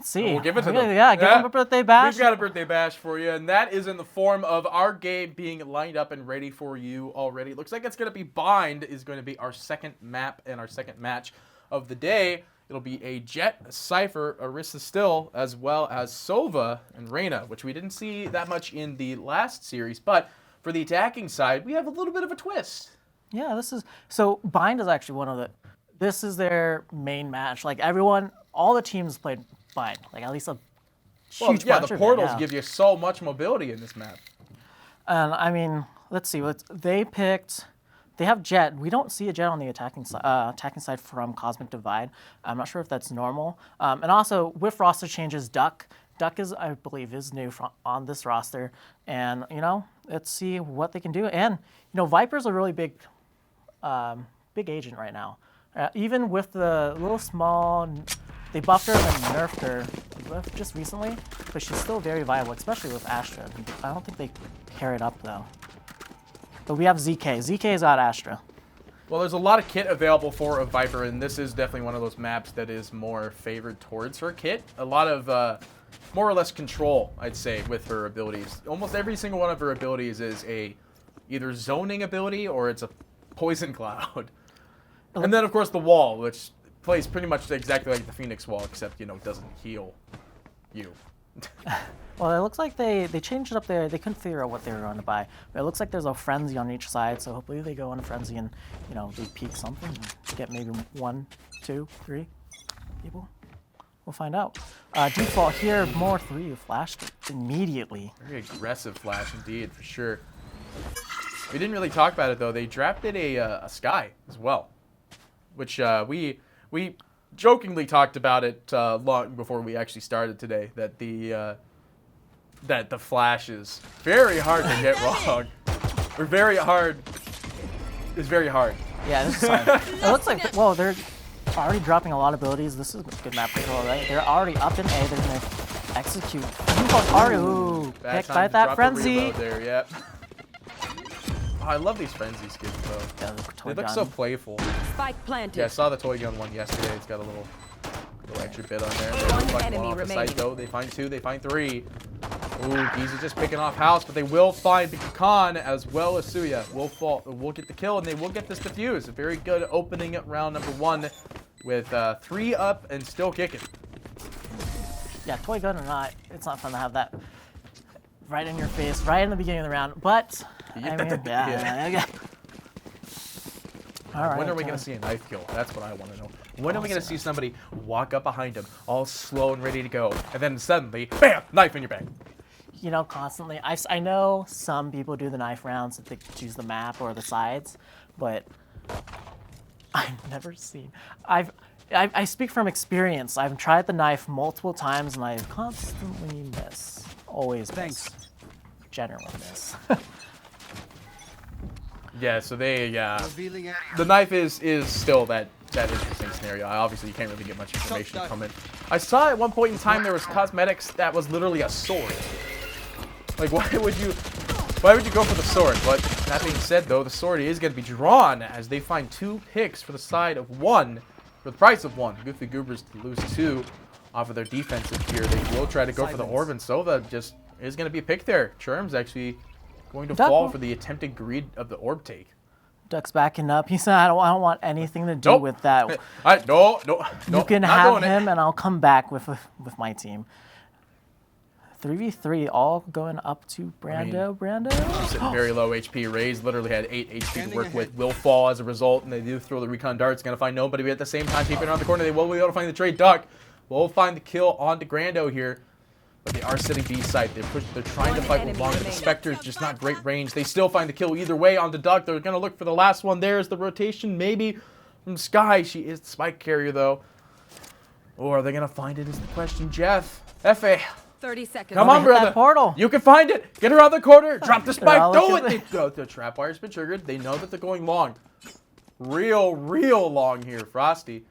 see.
We'll give it to them.
Yeah, give them a birthday bash.
We've got a birthday bash for you, and that is in the form of our game being lined up and ready for you already. It looks like it's going to be Bind is going to be our second map and our second match of the day. It'll be a Jet, a Cypher, Arissa Still, as well as Sova and Reyna, which we didn't see that much in the last series. But for the attacking side, we have a little bit of a twist.
Yeah, so Bind is actually this is their main match. Like all the teams played Bind, like at least a huge
Well, yeah,
bunch
the
of it,
portals
yeah.
give you so much mobility in this map.
And I mean, let's see what they picked. They have Jet. We don't see a Jet on the attacking side from Cosmic Divide. I'm not sure if that's normal. And also with roster changes, Duck is, I believe, is new on this roster. And let's see what they can do. And Viper's a really big agent right now. Even with the little small, they buffed her and nerfed her just recently, but she's still very viable, especially with Astra. I don't think they pair it up though. But we have ZK. ZK's got Astra.
Well, there's a lot of kit available for a Viper, and this is definitely one of those maps that is more favored towards her kit. A lot of more or less control, I'd say, with her abilities. Almost every single one of her abilities is a either zoning ability or it's a poison cloud. And then, of course, the wall, which plays pretty much exactly like the Phoenix wall, except, it doesn't heal you.
Well, it looks like they changed it up there. They couldn't figure out what they were going to buy. But it looks like there's a frenzy on each side, so hopefully they go on a frenzy and, they peek something and get maybe 1, 2, 3 people. We'll find out. Default here, more 3 flashed immediately.
Very aggressive flash indeed, for sure. We didn't really talk about it, though. They drafted a Sky as well, which we jokingly talked about it long before we actually started today, that the flash is very hard to get wrong. Or very hard. It's very hard.
Yeah, this is hard. It looks like, well, they're already dropping a lot of abilities. This is good map control, right? They're already up in A. They're going to execute. Ooh,
Bad
picked
time
by
to
that
drop a
frenzy.
reload there, yep. Oh, I love these frenzy skins, though.
Yeah, the toy
They look
gun.
so playful.
Spike planted.
Yeah, I saw the toy gun one yesterday. It's got a little extra bit on there. They
One
look like
enemy
one off the
remaining.
site, though. They find 2, they find 3. Ooh, Giza just picking off house, but they will find Khan as well as Suya. Will get the kill, and they will get this defuse. A very good opening at round number 1 with 3 up and still kicking.
Yeah, toy gun or not, it's not fun to have that right in your face, right in the beginning of the round. But, yeah. All right.
When are we going to see a knife kill? That's what I want to know. When are we going to see somebody walk up behind him, all slow and ready to go, and then suddenly, bam, knife in your back?
Constantly. I know some people do the knife rounds if they choose the map or the sides, but I've never seen. I speak from experience. I've tried the knife multiple times, and I constantly miss. Always miss. Generally miss.
Yeah, so they,
Revealing area.
the knife is still that interesting scenario. Obviously, you can't really get much information from it. I saw at one point in time there was cosmetics that was literally a sword. Like, why Why would you go for the sword? But that being said, though, the sword is going to be drawn as they find 2 picks for the side of 1, for the price of 1. Goofy Goobers to lose 2 off of their defensive tier. They will try to go for the orb, and Sova just is going to be a pick there. Churm's actually going to fall for the attempted greed of the orb take.
Duck's backing up. He said, I don't want anything to do with that.
No,
You can have him, and I'll come back with my team. 3v3, all going up to Brando. Brando.
Sitting very low HP. Raze literally had 8 HP to work with. Will fall as a result, and they do throw the recon darts. Going to find nobody, but at the same time, peeping around the corner, they will be able to find the trade. Duck will find the kill onto Grando here. But they are sitting B site. They're trying to fight with longer. The Spectre's just not great range. They still find the kill either way onto Duck. They're going to look for the last one. There's the rotation, maybe from Sky. She is the spike carrier, though. Or are they going to find it is the question. Jeff, F.A.
30 seconds.
Come on, brother.
Portal.
You can find it. Get around the corner. Drop the spike. Do it. The trap wire's been triggered. They know that they're going long. Real long here. Frosty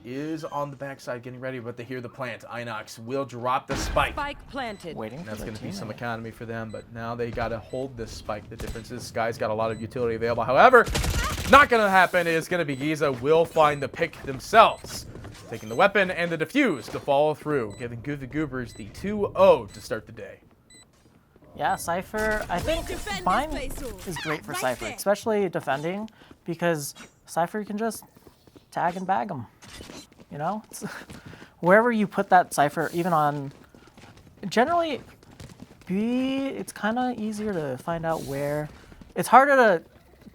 is on the backside getting ready, but they hear the plant. Inox will drop the spike.
Spike planted.
Waiting.
That's going to be some economy for them, but now they got to hold this spike. The difference is Sky's got a lot of utility available. However, not going to happen. It's going to be Giza will find the pick themselves, taking the weapon and the defuse to follow through, giving Goofy Goobers the 2-0 to start the day.
Yeah, Cypher, I think Bind is great for Cypher, especially defending, because Cypher can just tag and bag them. You know? Wherever you put that Cypher, even on... Generally, B, it's kind of easier to find out where... It's harder to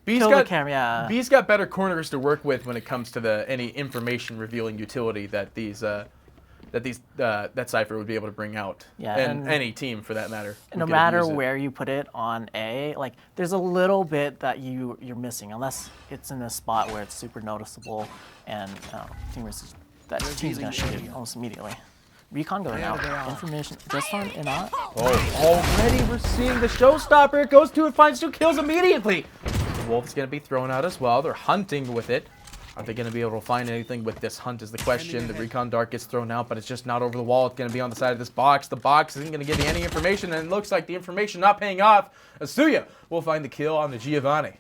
kill the camera, yeah.
B's got better corners to work with when it comes to any information revealing utility that that Cypher would be able to bring out.
Yeah,
and any team for that matter.
No matter where you put it on A, like there's a little bit that you're missing, unless it's in a spot where it's super noticeable, and team's gonna shoot it almost immediately. Recon going out. Information just on and out.
Oh, already we're seeing the showstopper. It goes to and finds 2 kills immediately. The Wolf's gonna be thrown out as well. They're hunting with it. Are they going to be able to find anything with this hunt is the question. The recon dart gets thrown out, but it's just not over the wall. It's going to be on the side of this box. The box isn't going to give you any information, and it looks like the information not paying off. Asuya will find the kill on the Giovanni.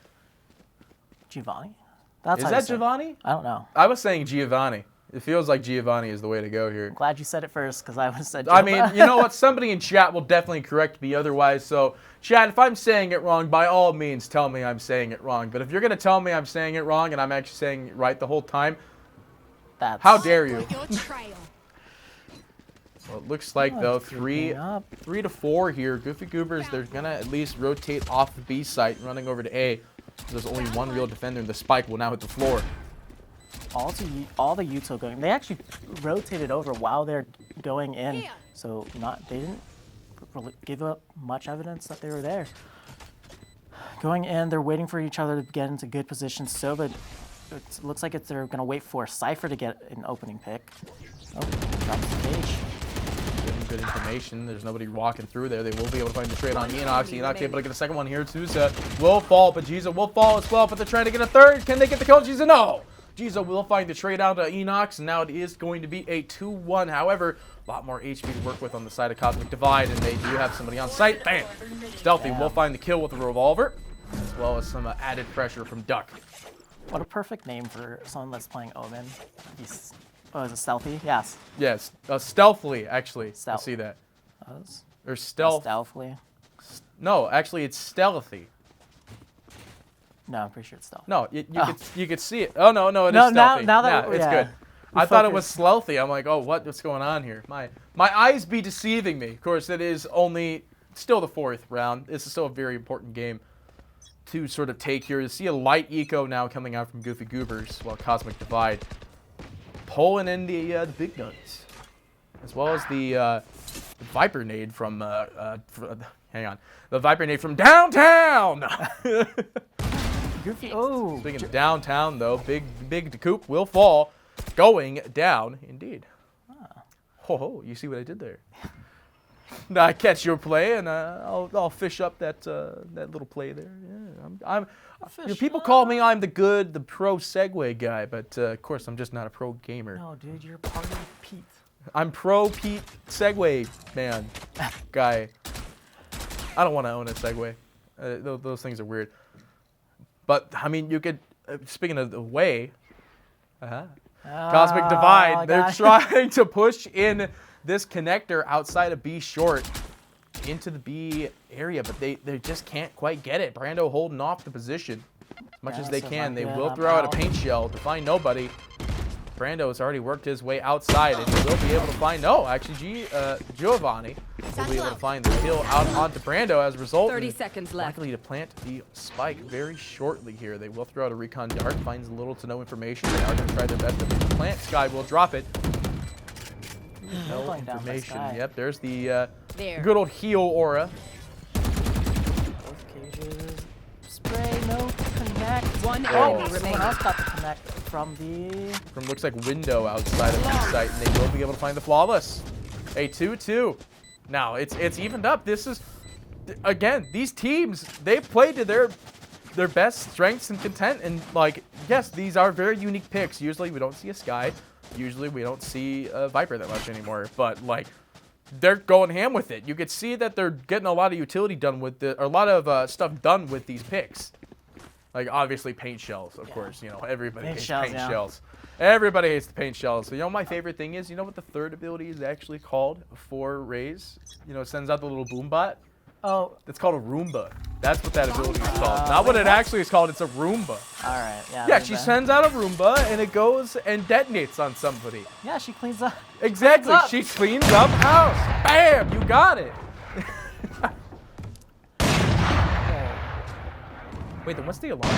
Giovanni? That's
Is that Giovanni?
I don't know.
I was saying Giovanni. It feels like Giovanni is the way to go here.
I'm glad you said it first, because I would have said Giovanni.
I mean, you know what? Somebody in chat will definitely correct me otherwise. So, chat, if I'm saying it wrong, by all means, tell me I'm saying it wrong. But if you're going to tell me I'm saying it wrong and I'm actually saying it right the whole time, how dare you? Well, it looks like, though, 3 to 4 here. Goofy Goobers, they're going to at least rotate off the B site, running over to A. There's only one real defender, and the spike will now hit the floor.
All the util going. They actually rotated over while they're going in, so they didn't really give up much evidence that they were there. Going in, they're waiting for each other to get into good positions. So, but it looks like they're going to wait for Cypher to get an opening pick. Oh, drops the cage.
Good information. There's nobody walking through there. They will be able to find the trade on Enox. Enox able to get a second one here. Tusa will fall, but Giza will fall as well. But they're trying to get a third. Can they get the kill? Giza, no! Giza will find the trade out to Enox, and now it is going to be a 2-1. However, a lot more HP to work with on the side of Cosmic Divide, and they do have somebody on site. Bam! Stealthy will find the kill with a revolver, as well as some added pressure from Duck.
What a perfect name for someone that's playing Omen. Is it Stealthy? Yes.
Yes, stealthily, actually. I see that. Or stealth.
Stealthily?
No, actually, it's stealthy.
No, I'm pretty sure it's stealthy.
No, you could see it. Oh, no, it is stealthy.
Now
it's good. I thought it was stealthy. I'm like, oh, what's going on here? My eyes be deceiving me. Of course, it is only still the 4th round. This is still a very important game to sort of take here. You see a light eco now coming out from Goofy Goobers, while Cosmic Divide pulling in the big guns, as well as the Viper nade from hang on, the Viper nade from downtown.
Goofy. Oh.
Speaking of downtown, though, big Coop will fall, going down indeed. Ho, you see what I did there? I catch your play, and I'll fish up that little play there. Yeah, people call me the pro Segway guy, but of course I'm just not a pro gamer.
No, dude, you're part of Pete.
I'm pro Pete Segway man guy. I don't want to own a Segway. Those things are weird. But, I mean, you could, speaking of the way, Cosmic Divide, they're trying to push in this connector outside of B short into the B area, but they just can't quite get it. Brando holding off the position as much as they can. They will throw out a paint shell to find nobody. Brando has already worked his way outside, and he will be able to find, Giovanni will be able to find the kill out onto Brando as a result.
30 seconds left.
Likely to plant the spike very shortly here. They will throw out a recon dart, finds little to no information. They are going to try their best to plant. Sky will drop it. No information. Yep, there's the good old heal aura.
Both cages. Spray, no connect.
One
Oh,
enemy
someone else got the connect from
Looks like window outside of the site, and they will be able to find the flawless. A 2-2. Now it's evened up. This is, again, these teams, they play to their best strengths and content, and like, yes, these are very unique picks. Usually we don't see a Sky. Usually we don't see a Viper that much anymore, but like, they're going ham with it. You could see that they're getting a lot of utility done with or a lot of stuff done with these picks. Like, obviously paint shells, of course. You know, everybody hates paint shells. Everybody hates the paint shells. So, you know, my favorite thing is, you know what the third ability is actually called for Raze? You know, it sends out the little boom bot.
Oh.
It's called a Roomba. That's what that ability is called. Not what it actually is called. It's a Roomba.
All right. Yeah.
Yeah, she sends out a Roomba, and it goes and detonates on somebody.
Yeah, she cleans up.
Exactly. She cleans up house. Bam! You got it. Wait, then what's the alarm bot?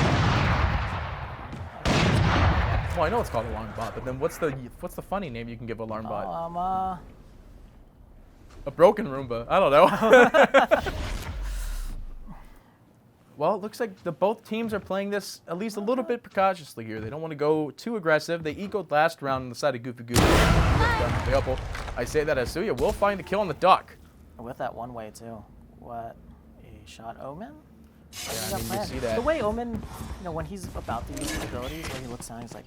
Well, I know it's called alarm bot, but then what's the funny name you can give alarm bot? A broken Roomba. I don't know. Well, it looks like both teams are playing this at least a little bit precautiously here. They don't want to go too aggressive. They egoed last round on the side of Goofy Goofy. I say that Asuya will find the kill on the duck.
With that one way, too. What a shot. Omen?
Yeah, I mean, you see that.
The way Omen, you know, when he's about to use his abilities, when he looks down, he's like...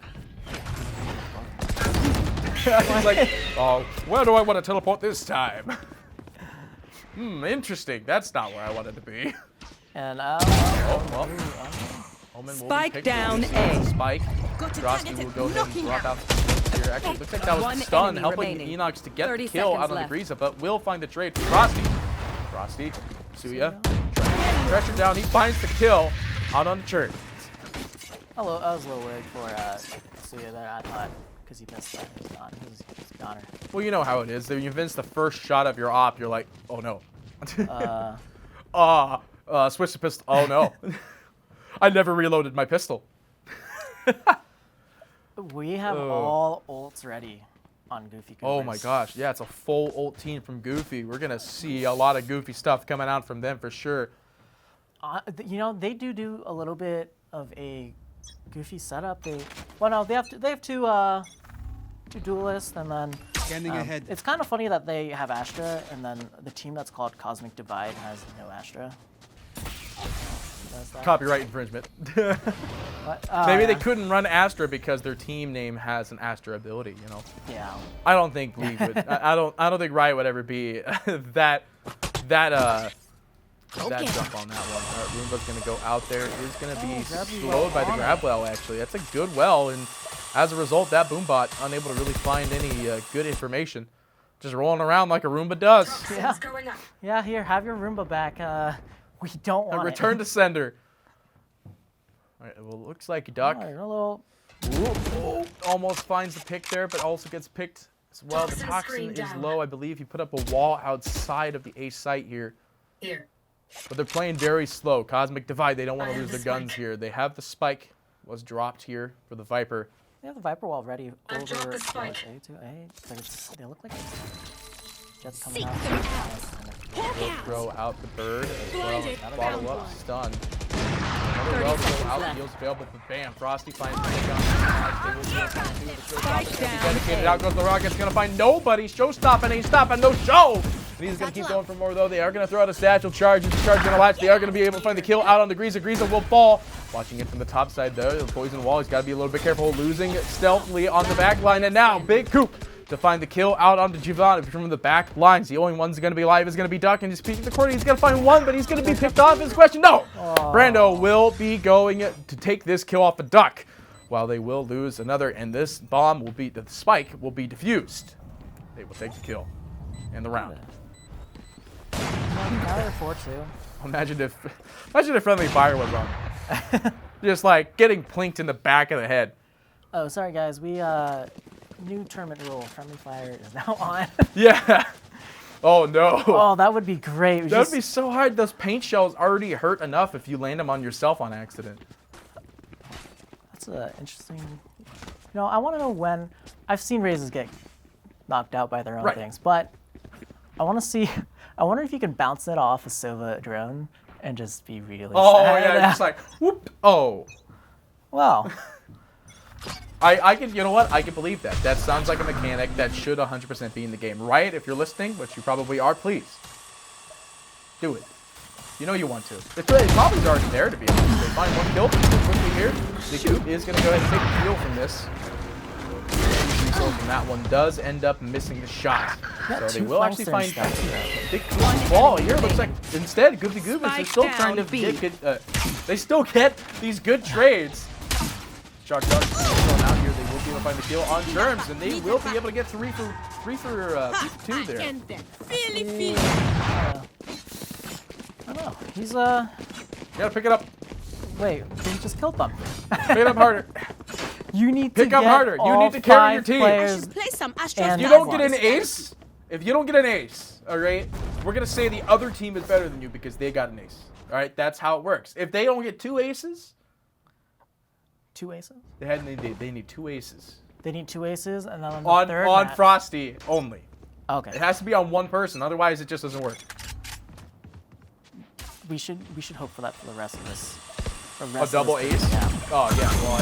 He's like, oh, where do I want to teleport this time? Interesting. That's not where I wanted to be.
And,
Omen
Spike
will be
down
picked.
A.
Spike. Frosty will go ahead and drop out here. Actually, looks like that was a stun, helping Enox to get the kill out on the Greasa, but will find the trade for Frosty. Frosty, Suya, pressure down. He finds the kill out on the church.
I was a little worried for Suya there, I thought, because he missed that. He was a goner.
Well, you know how it is. When you miss the first shot of your op, you're like, oh no. Switch the pistol. Oh no. I never reloaded my pistol.
We have all ults ready on Goofy Goofers.
Oh my gosh, yeah, it's a full ult team from Goofy. We're gonna see a lot of Goofy stuff coming out from them for sure.
You know, they do a little bit of a Goofy setup. They have two duelists, and then
Scanning ahead.
it's kind of funny that they have Astra, and then the team that's called Cosmic Divide has no Astra.
Copyright infringement. Maybe they couldn't run Astra because their team name has an Astra ability, you know.
Yeah.
I don't think League would. I don't think Riot would ever be that jump on that one. Roomba's gonna go out there. It is gonna be slowed by the grab well. Actually, that's a good well, and as a result, that boombot unable to really find any good information, just rolling around like a Roomba does.
Yeah. Yeah. Here, have your Roomba back. We don't want
return to sender. All right, well, it looks like Duck almost finds the pick there, but also gets picked as well. The toxin is low. I believe he put up a wall outside of the A site here. But they're playing very slow. Cosmic Divide, they don't want to lose their guns here. They have the spike was dropped here for the Viper.
They have the Viper wall ready over A to A. They look like Jet's coming out.
Will throw out the bird as well. Follow up stun. Another well throw out, heals available, but bam, Frosty finds the gun. Dedicated out goes the Rocket's gonna find nobody. Show stopping, ain't stopping, no show! And he's gonna keep going for more though. They are gonna throw out a satchel charge. The charge gonna latch. They are gonna be able to find the kill out on the Greasa. Greasa will fall. Watching it from the top side though. The poison wall, he's gotta be a little bit careful. Losing stealthily on the back line. And now, Big Coop to find the kill out onto Giovanni from the back lines. The only one's going to be alive is going to be Duck, and he's peeking the corner. He's going to find one, but he's going to be picked off. His question, no! Brando will be going to take this kill off a Duck, while they will lose another, and this bomb will be, the spike will be defused. They will take the kill and the round.
Now they're 4-2.
Imagine if friendly fire was on. Just like getting plinked in the back of the head.
Oh, sorry guys. We new tournament rule. Friendly fire is now on.
Yeah. Oh no.
Oh, that would be great.
That would be so hard. Those paint shells already hurt enough if you land them on yourself on accident.
That's interesting. You know, I want to know when. I've seen Razes get knocked out by their own things, but I want to see. I wonder if you can bounce it off a Sova drone and just be really sad.
Yeah, just like whoop. Oh.
Well.
I can, you know what? I can believe that. That sounds like a mechanic that should 100% be in the game. Riot, if you're listening, which you probably are, please do it. You know you want to. It probably already there, to be honest. They find one kill quickly here. The Coop is going to go ahead and take the kill from this. The result from that one does end up missing the shot. So they will actually find big ball here. Looks like instead, Goofy Goobers are still trying to get good. They still get these good trades. Shark Duck thrown out here. They will be able to find the kill on Germs, and they will be able to get three for two there.
I don't know. He's
You gotta pick it up.
Wait, he just killed them.
Pick it up harder.
You need to
pick up harder. You need to carry your team. If you don't get an ace, all right, we're gonna say the other team is better than you because they got an ace. All right, that's how it works. If they don't get 2 aces.
2 aces?
They need 2 aces.
They need 2 aces, and then on the third
on
match.
Frosty only.
Okay.
It has to be on one person, otherwise it just doesn't work.
We should hope for that for the rest of this.
A double ace?
Yeah.
Oh yeah. Well, I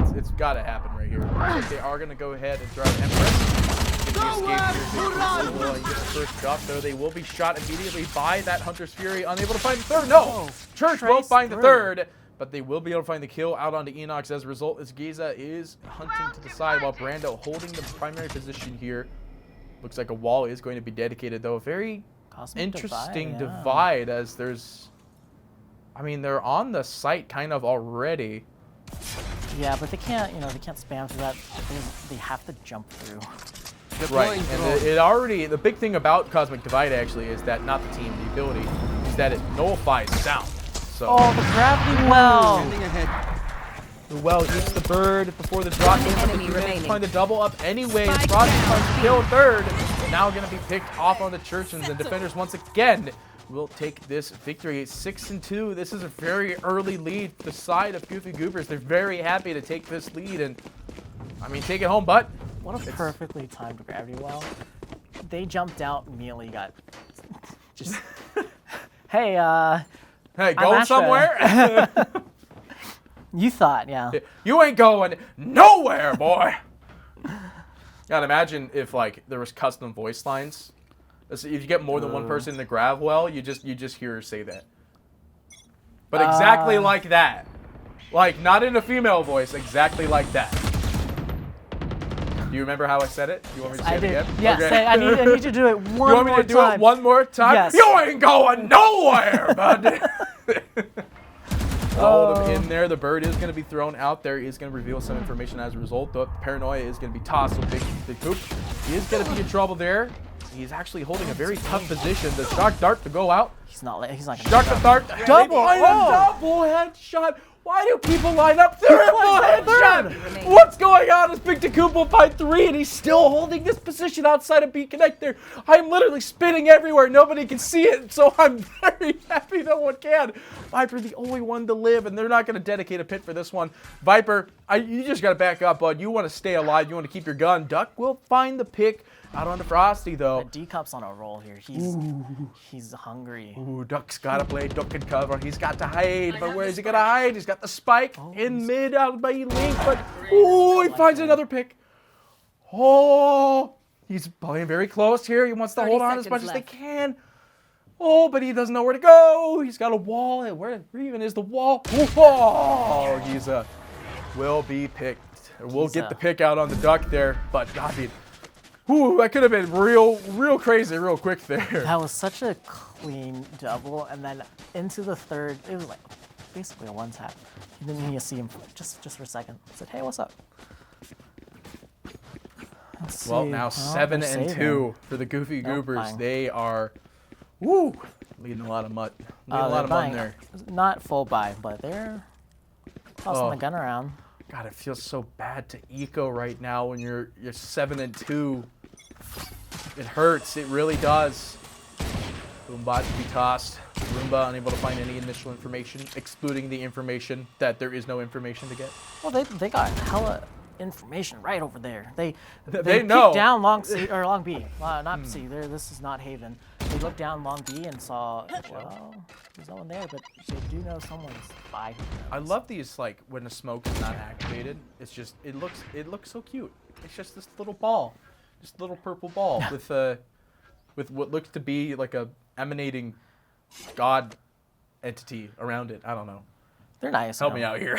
mean, it's got to happen right here. They are gonna go ahead and drive Empress. Get the first drop, though. They will be shot immediately by that Hunter's Fury, unable to find the third. No, Church won't find the third. But they will be able to find the kill out onto Enox. As a result, as Giza is hunting to the side while Brando holding the primary position here. Looks like a wall is going to be dedicated, though. A very interesting divide as there's... I mean, they're on the site kind of already.
Yeah, but they can't, they can't spam through that. They have to jump through.
Right, and the big thing about Cosmic Divide, actually, is that, not the team, the ability, is that it nullifies sound. So,
oh, the gravity well.
The well eats the bird before the drop in. Find the double up anyway. Frosty finds the kill third. Now going to be picked off on the Churchins, and defenders once again will take this victory. 6-2. This is a very early lead for the side of Goofy Goobers. They're very happy to take this lead and, I mean, take it home, but
what a perfectly timed gravity well. They jumped out, immediately got just, hey,
going somewhere?
You thought, yeah.
You ain't going nowhere, boy. God, imagine if like there was custom voice lines. If you get more than one person in the grav well, you just hear her say that. But exactly like that. Like, not in a female voice, exactly like that. Do you remember how I said it? You want me to say it again?
Yes, okay. I need you to do it one more time.
You want me to do it one more time?
Yes.
You ain't going nowhere, bud. Hold him in there. The bird is going to be thrown out there. He is going to reveal some information as a result. The paranoia is going to be tossed. So big Coop. He is going to be in trouble there. He's actually holding a very tough position. The Shark Dart to go out.
He's not going to
Shark Dart. Double headshot. Why do people line up? Triple headshot! What's going on? As Big Tacoop will find 3, and he's still holding this position outside of B Connector. I'm literally spinning everywhere. Nobody can see it, so I'm very happy no one can. Viper, the only one to live, and they're not going to dedicate a pit for this one. Viper, you just got to back up, bud. You want to stay alive. You want to keep your gun. Duck will find the pick. Out on the Frosty, though.
D-Cup's on a roll here. He's hungry.
Ooh, Duck's got to play duck and cover. He's got to hide, but where is he going to hide? He's got the spike in mid out by Link, but ooh, he finds another pick. Oh, he's playing very close here. He wants to hold on as much as they can. Oh, but he doesn't know where to go. He's got a wall. Where even is the wall? Oh, will be picked. We'll get the pick out on the Duck there, but I mean, Ooh, that could have been real crazy, real quick there.
That was such a clean double, and then into the third, it was like basically a one tap. You didn't even see him just for a second. I said, "Hey, what's up?" Let's
Well,
see.
now
Oh,
7
they're
and
saving.
2 for the Goofy
Nope,
Goobers.
buying.
They are, leading a lot of mud. Leading a
They're
lot of mud
buying,
there.
not full buy, but they're tossing
Oh.
the gun around.
God, it feels so bad to eco right now when you're 7 and 2. It hurts. It really does. Boombot to be tossed. Roomba unable to find any initial information, excluding the information that there is no information to get.
Well, they got hella information right over there. They
know.
peeked down long C or long B, not C. There, this is not Haven. They looked down long B and saw, well, there's no one there, but they do know someone's by.
I love these, like, when the smoke is not activated. It's just, it looks so cute. It's just this little ball, just a little purple ball with what looks to be like a emanating god entity around it. I don't know.
They're nice.
Help me out here.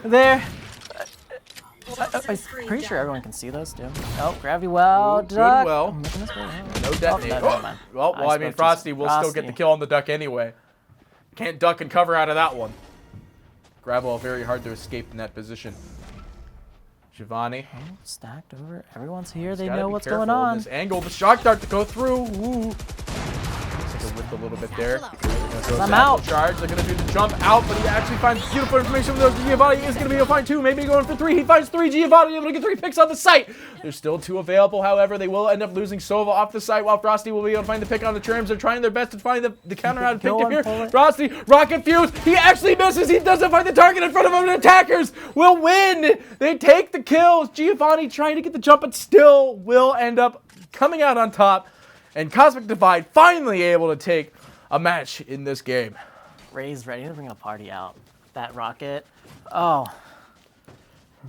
They're. I'm pretty sure everyone can see those too. Oh, gravity well,
Ooh, good
duck.
well.
I'm making this way.
No detonate.
never mind.
Well, I mean,
spoke too
Frosty
soon.
will still get the kill on the duck anyway. Can't duck and cover out of that one. Gravel very hard to escape in that position. Giovanni.
Oh, stacked over. Everyone's here. They
Gotta
know
be
what's
careful
going
in
on.
This angle, the shock dart to go through. Ooh. Looks like a whip a little bit there.
I'm out.
Charge. They're gonna do the jump out, but he actually finds beautiful information from those. Giovanni is gonna be able to find 2, maybe going for 3. He finds 3. Giovanni able to get 3 picks on the site. There's still 2 available. However, they will end up losing Sova off the site, while Frosty will be able to find the pick on the trims. They're trying their best to find the counter out of pick
Go
him
on,
here.
pull it.
Frosty, rocket fuse. He actually misses. He doesn't find the target in front of him. And attackers will win. They take the kills. Giovanni trying to get the jump, but still will end up coming out on top. And Cosmic Divide finally able to take a match in this game.
Ray's ready to bring a party out. That rocket. Oh.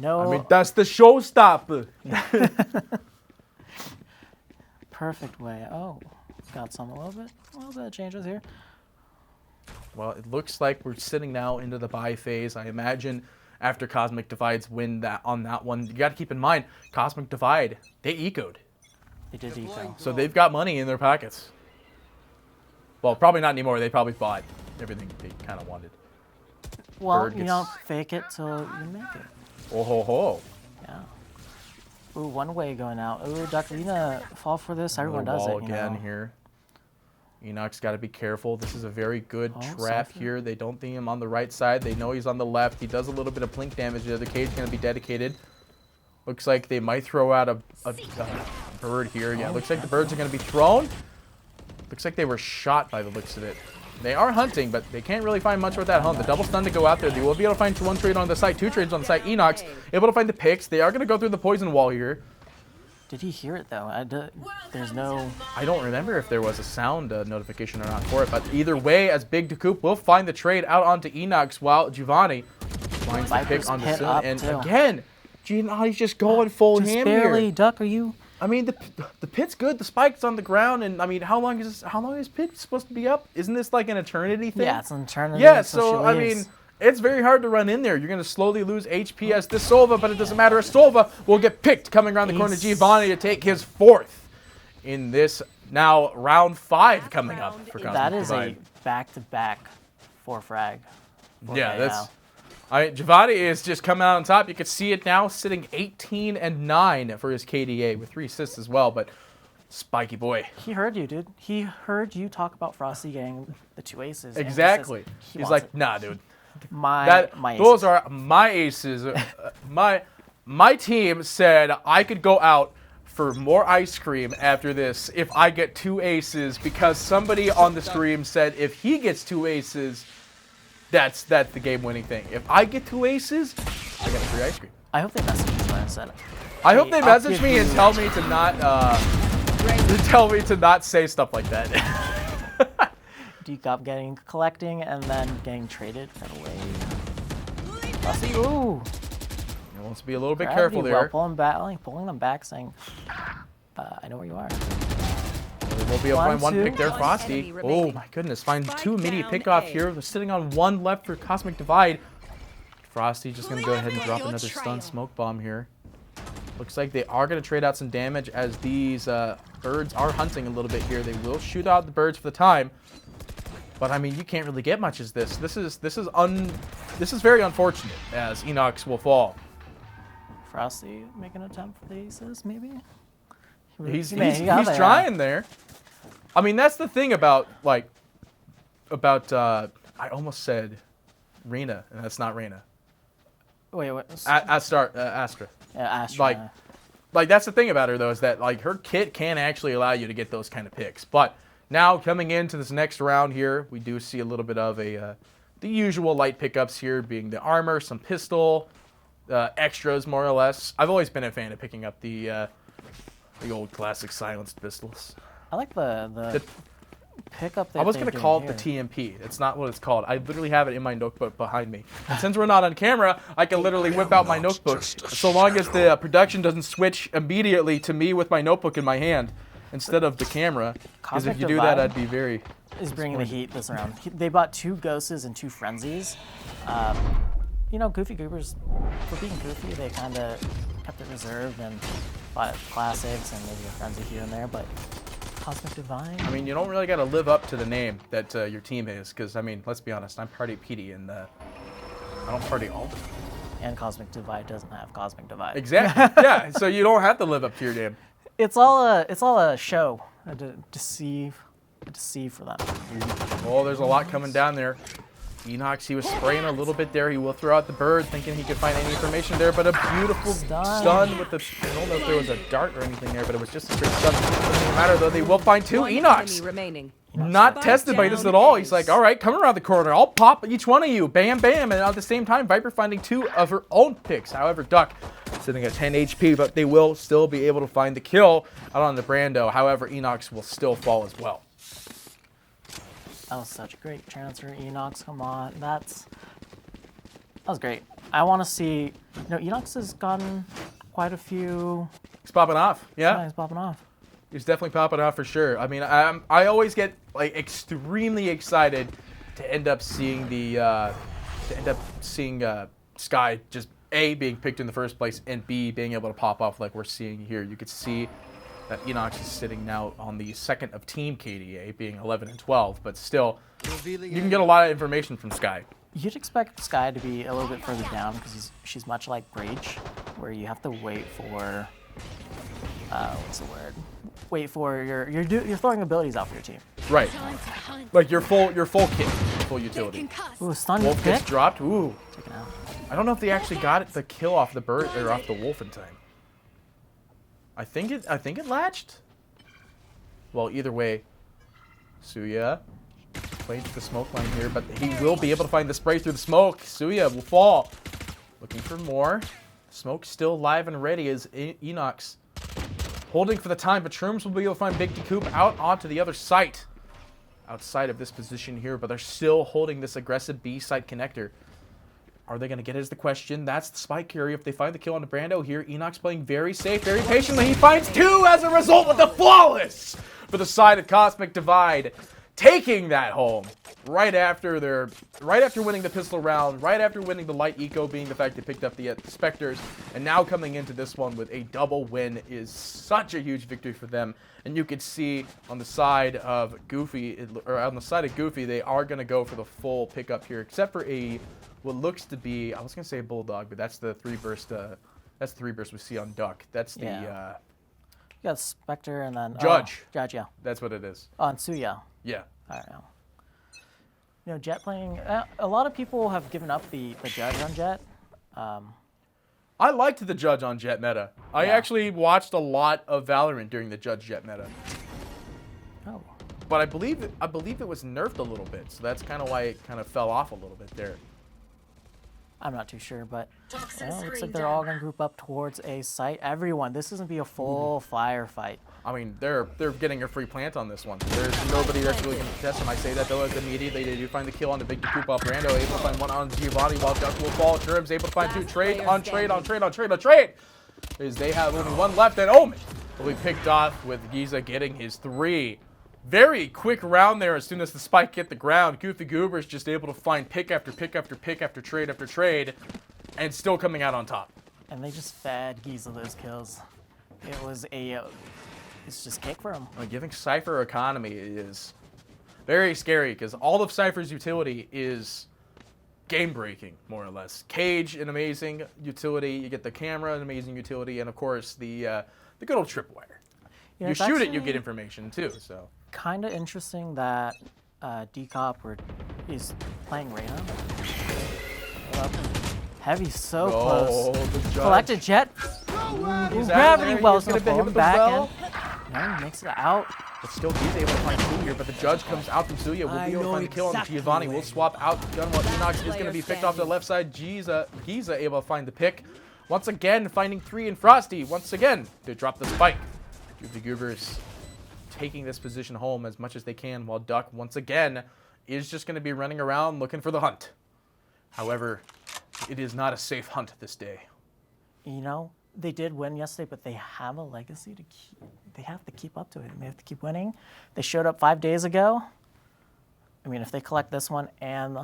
No.
I mean, that's the showstopper.
Perfect way. Oh. Got a little bit of changes here.
Well, it looks like we're sitting now into the buy phase. I imagine after Cosmic Divide's win on that one, you got to keep in mind, Cosmic Divide, they ecoed.
They did eco.
So they've got money in their pockets. Well, probably not anymore. They probably bought everything they kind of wanted.
Well,
Bird
you
gets-
don't fake it till you make it.
Oh ho ho.
Yeah. Ooh, one way going out. Ooh, Dr. Lena, fall for this. Everyone does
Wall
it, you
again
know.
here. Enoch's got to be careful. This is a very good
Oh,
trap
Sophie.
here. They don't think him on the right side. They know he's on the left. He does a little bit of blink damage. The other cage's going to be dedicated. Looks like they might throw out a bird here. Yeah, looks like the birds are going to be thrown. Looks like they were shot by the looks of it. They are hunting, but they can't really find much with that hunt. The double stun to go out there. They will be able to find 1 trade on the site, 2 trades on the site. Enoch's able to find the picks. They are going to go through the poison wall here.
Did he hear it, though? There's no...
I don't remember if there was a sound notification or not for it, but either way, as Big Decoup will find the trade out onto Enoch's, while Giovanni finds the pick
Viper's
on the
pit
Sin.
up,
And
too.
again, Giovanni's just going full
Just
ham
barely,
here.
Duck, are you...
I mean, the pit's good. The spike's on the ground, and I mean, how long is pit supposed to be up? Isn't this like an eternity thing?
Yeah, it's an eternity.
Yeah,
until she
so I
leaves.
mean, it's very hard to run in there. You're going to slowly lose HP as this Sova, but it doesn't matter. Sova will get picked coming around the corner. Giovanni to take his 4th in this now round 5 coming up for Cosmic
That is
Divide.
a back-to-back 4 frag. 4K
Yeah, that's.
now.
Giovanni is just coming out on top. You can see it now, sitting 18 and 9 for his KDA with 3 assists as well. But spiky boy.
He heard you, dude. He heard you talk about Frosty getting the 2 aces. and he
Exactly.
says he
He's
wants
like,
it.
nah, dude.
my
Those
aces.
are my aces. My team said I could go out for more ice cream after this if I get 2 aces, because somebody on the stream said if he gets 2 aces, that's the game-winning thing. If I get 2 aces, I get a free ice cream.
I hope they message me when I said it.
I hope they
I'll
message
give
me and
you-
tell me to not say stuff like that.
Decop collecting and then getting traded right away. Frosty, ooh.
He wants to be a little bit
Gravity
careful
well,
there.
pulling them back, saying, I know where you are.
We will be able to find 1
2.
pick there, Frosty.
enemy
Oh
remaining.
my goodness, find
Spike
2 immediate
down
pickoff
A.
here. We're sitting on 1 left for Cosmic Divide. Frosty just gonna go ahead and drop
Your
another stun
trial.
smoke bomb here. Looks like they are going to trade out some damage as these birds are hunting a little bit here. They will shoot out the birds for the time. But, I mean, you can't really get much as this. This is very unfortunate as Enox will fall.
Frosty make an attempt for the aces, maybe?
He's
there.
trying there. I mean, that's the thing about, I almost said Rena, and that's not Rena.
Wait, what?
Astra.
Yeah, Astra.
Like, that's the thing about her, though, is that, like, her kit can actually allow you to get those kind of picks. But now, coming into this next round here, we do see a little bit of the usual light pickups here, being the armor, some pistol, extras, more or less. I've always been a fan of picking up the old classic silenced pistols.
I like the pickup that
I was going to call it the TMP. It's not what it's called. I literally have it in my notebook behind me. And since we're not on camera, I can literally whip out my notebook. So long as the production doesn't switch immediately to me with my notebook in my hand instead of the camera. Because if you do that, I'd be very...
is bringing the heat this round. They bought 2 Ghosts and 2 Frenzies. You know, Goofy Goobers, for being goofy, they kind of kept it reserved and bought classics and maybe a Frenzy here and there, but Cosmic Divine?
I mean, you don't really got to live up to the name that your team is, because, I mean, let's be honest, I'm Party Petey, and I don't party all the time.
And Cosmic Divide doesn't have Cosmic Divide.
Exactly, yeah, so you don't have to live up to your name.
It's all a show, to deceive for them.
Oh, there's a lot coming down there. Enox, he was spraying a little bit there. He will throw out the bird, thinking he could find any information there, but a beautiful stun with the... I don't know if there was a dart or anything there, but it was just a straight stun. Doesn't matter, though. They will find 2. Enox,
remaining.
not tested by this at all. He's like, all right, come around the corner. I'll pop each one of you. Bam, bam. And at the same time, Viper finding 2 of her own picks. However, Duck sitting at 10 HP, but they will still be able to find the kill out on the Brando. However, Enox will still fall as well.
That was such a great transfer, Enox. Come on, that was great. I want to see. You know, Enox has gotten quite a few.
He's popping off.
Yeah, he's popping off.
He's definitely popping off for sure. I mean, I always get like extremely excited to end up seeing Sky just A, being picked in the first place, and B, being able to pop off like we're seeing here. You could see that Enox is sitting now on the second of Team KDA, being 11 and 12, but still, you can get a lot of information from Sky.
You'd expect Sky to be a little bit further down because she's much like Breach, where you have to wait for, what's the word? Wait for you're throwing abilities out for your team.
Right. Like your full kit, full utility.
Ooh, stun
Wolf
pick.
gets dropped. Ooh.
Taken out.
I don't know if they actually got the kill off the bird or off the wolf in time. I think it latched. Well, either way, Suya played the smoke line here, but he will be able to find the spray through the smoke. Suya will fall. Looking for more. Smoke still live and ready as Enox holding for the time, but Shrooms will be able to find Big Decoop out onto the other site. Outside of this position here, but they're still holding this aggressive B site connector. Are they going to get it is the question. That's the spike carry. If they find the kill on the Brando here, Enox playing very safe, very patiently. He finds 2 as a result with the flawless for the side of Cosmic Divide, taking that home right after winning the pistol round, right after winning the light eco, being the fact they picked up the Spectres, and now coming into this one with a double win is such a huge victory for them. And you could see on the side of Goofy, they are going to go for the full pickup here, except for what looks to be, I was going to say a Bulldog, but that's the 3-burst, that's the 3-burst we see on Duck. That's the,
You got Spectre and then...
Judge.
Judge, yeah.
That's what it is.
Oh, and Suya.
Yeah.
I don't know. You know, Jet playing... a lot of people have given up the Judge on Jet.
I liked the Judge on Jet meta. I actually watched a lot of Valorant during the Judge Jet meta.
Oh.
But I believe it was nerfed a little bit, so that's kind of why it kind of fell off a little bit there.
I'm not too sure, but it looks like they're all going to group up towards a site. Everyone, this is going to be a full flyer fight.
I mean, they're getting a free plant on this one. There's nobody that's really going to contest them. I say that, though, as immediately they do find the kill on the Big Decoop off Brando, able to find 1 on Giovanni while Duck will fall. Turb's able to find 2. Trade on trade. As they have only 1 left, and Omen will be picked off with Giza getting his 3. Very quick round there as soon as the spike hit the ground. Goofy Goober's just able to find pick after pick after pick after trade, and still coming out on top.
And they just fed Giza those kills. It was it's just cake for him.
Giving Cypher economy is very scary because all of Cypher's utility is game-breaking, more or less. Cage, an amazing utility. You get the camera, an amazing utility, and of course the good old tripwire.
Yeah,
You
it's
shoot it, you
actually
get information too. So
kind of interesting that Decop is playing Reyna. Heavy so close.
the judge.
Collected Jet.
He's
Gravity wells
gonna
the
hit
phone
with the
back
well.
in. No, he makes it out.
But still, he's able to find Suya here, but the judge comes out from Suya. Will be able to find the kill on Giovanni. Will swap out. Gunwell Enox is going to be picked off to the left side. Giza able to find the pick. Once again, finding 3 and Frosty. Once again, to drop the spike. The Goobers taking this position home as much as they can, while Duck, once again, is just going to be running around looking for the hunt. However, it is not a safe hunt this day.
You know, they did win yesterday, but they have a legacy to keep. They have to keep up to it. They have to keep winning. They showed up 5 days ago. I mean, if they collect this one and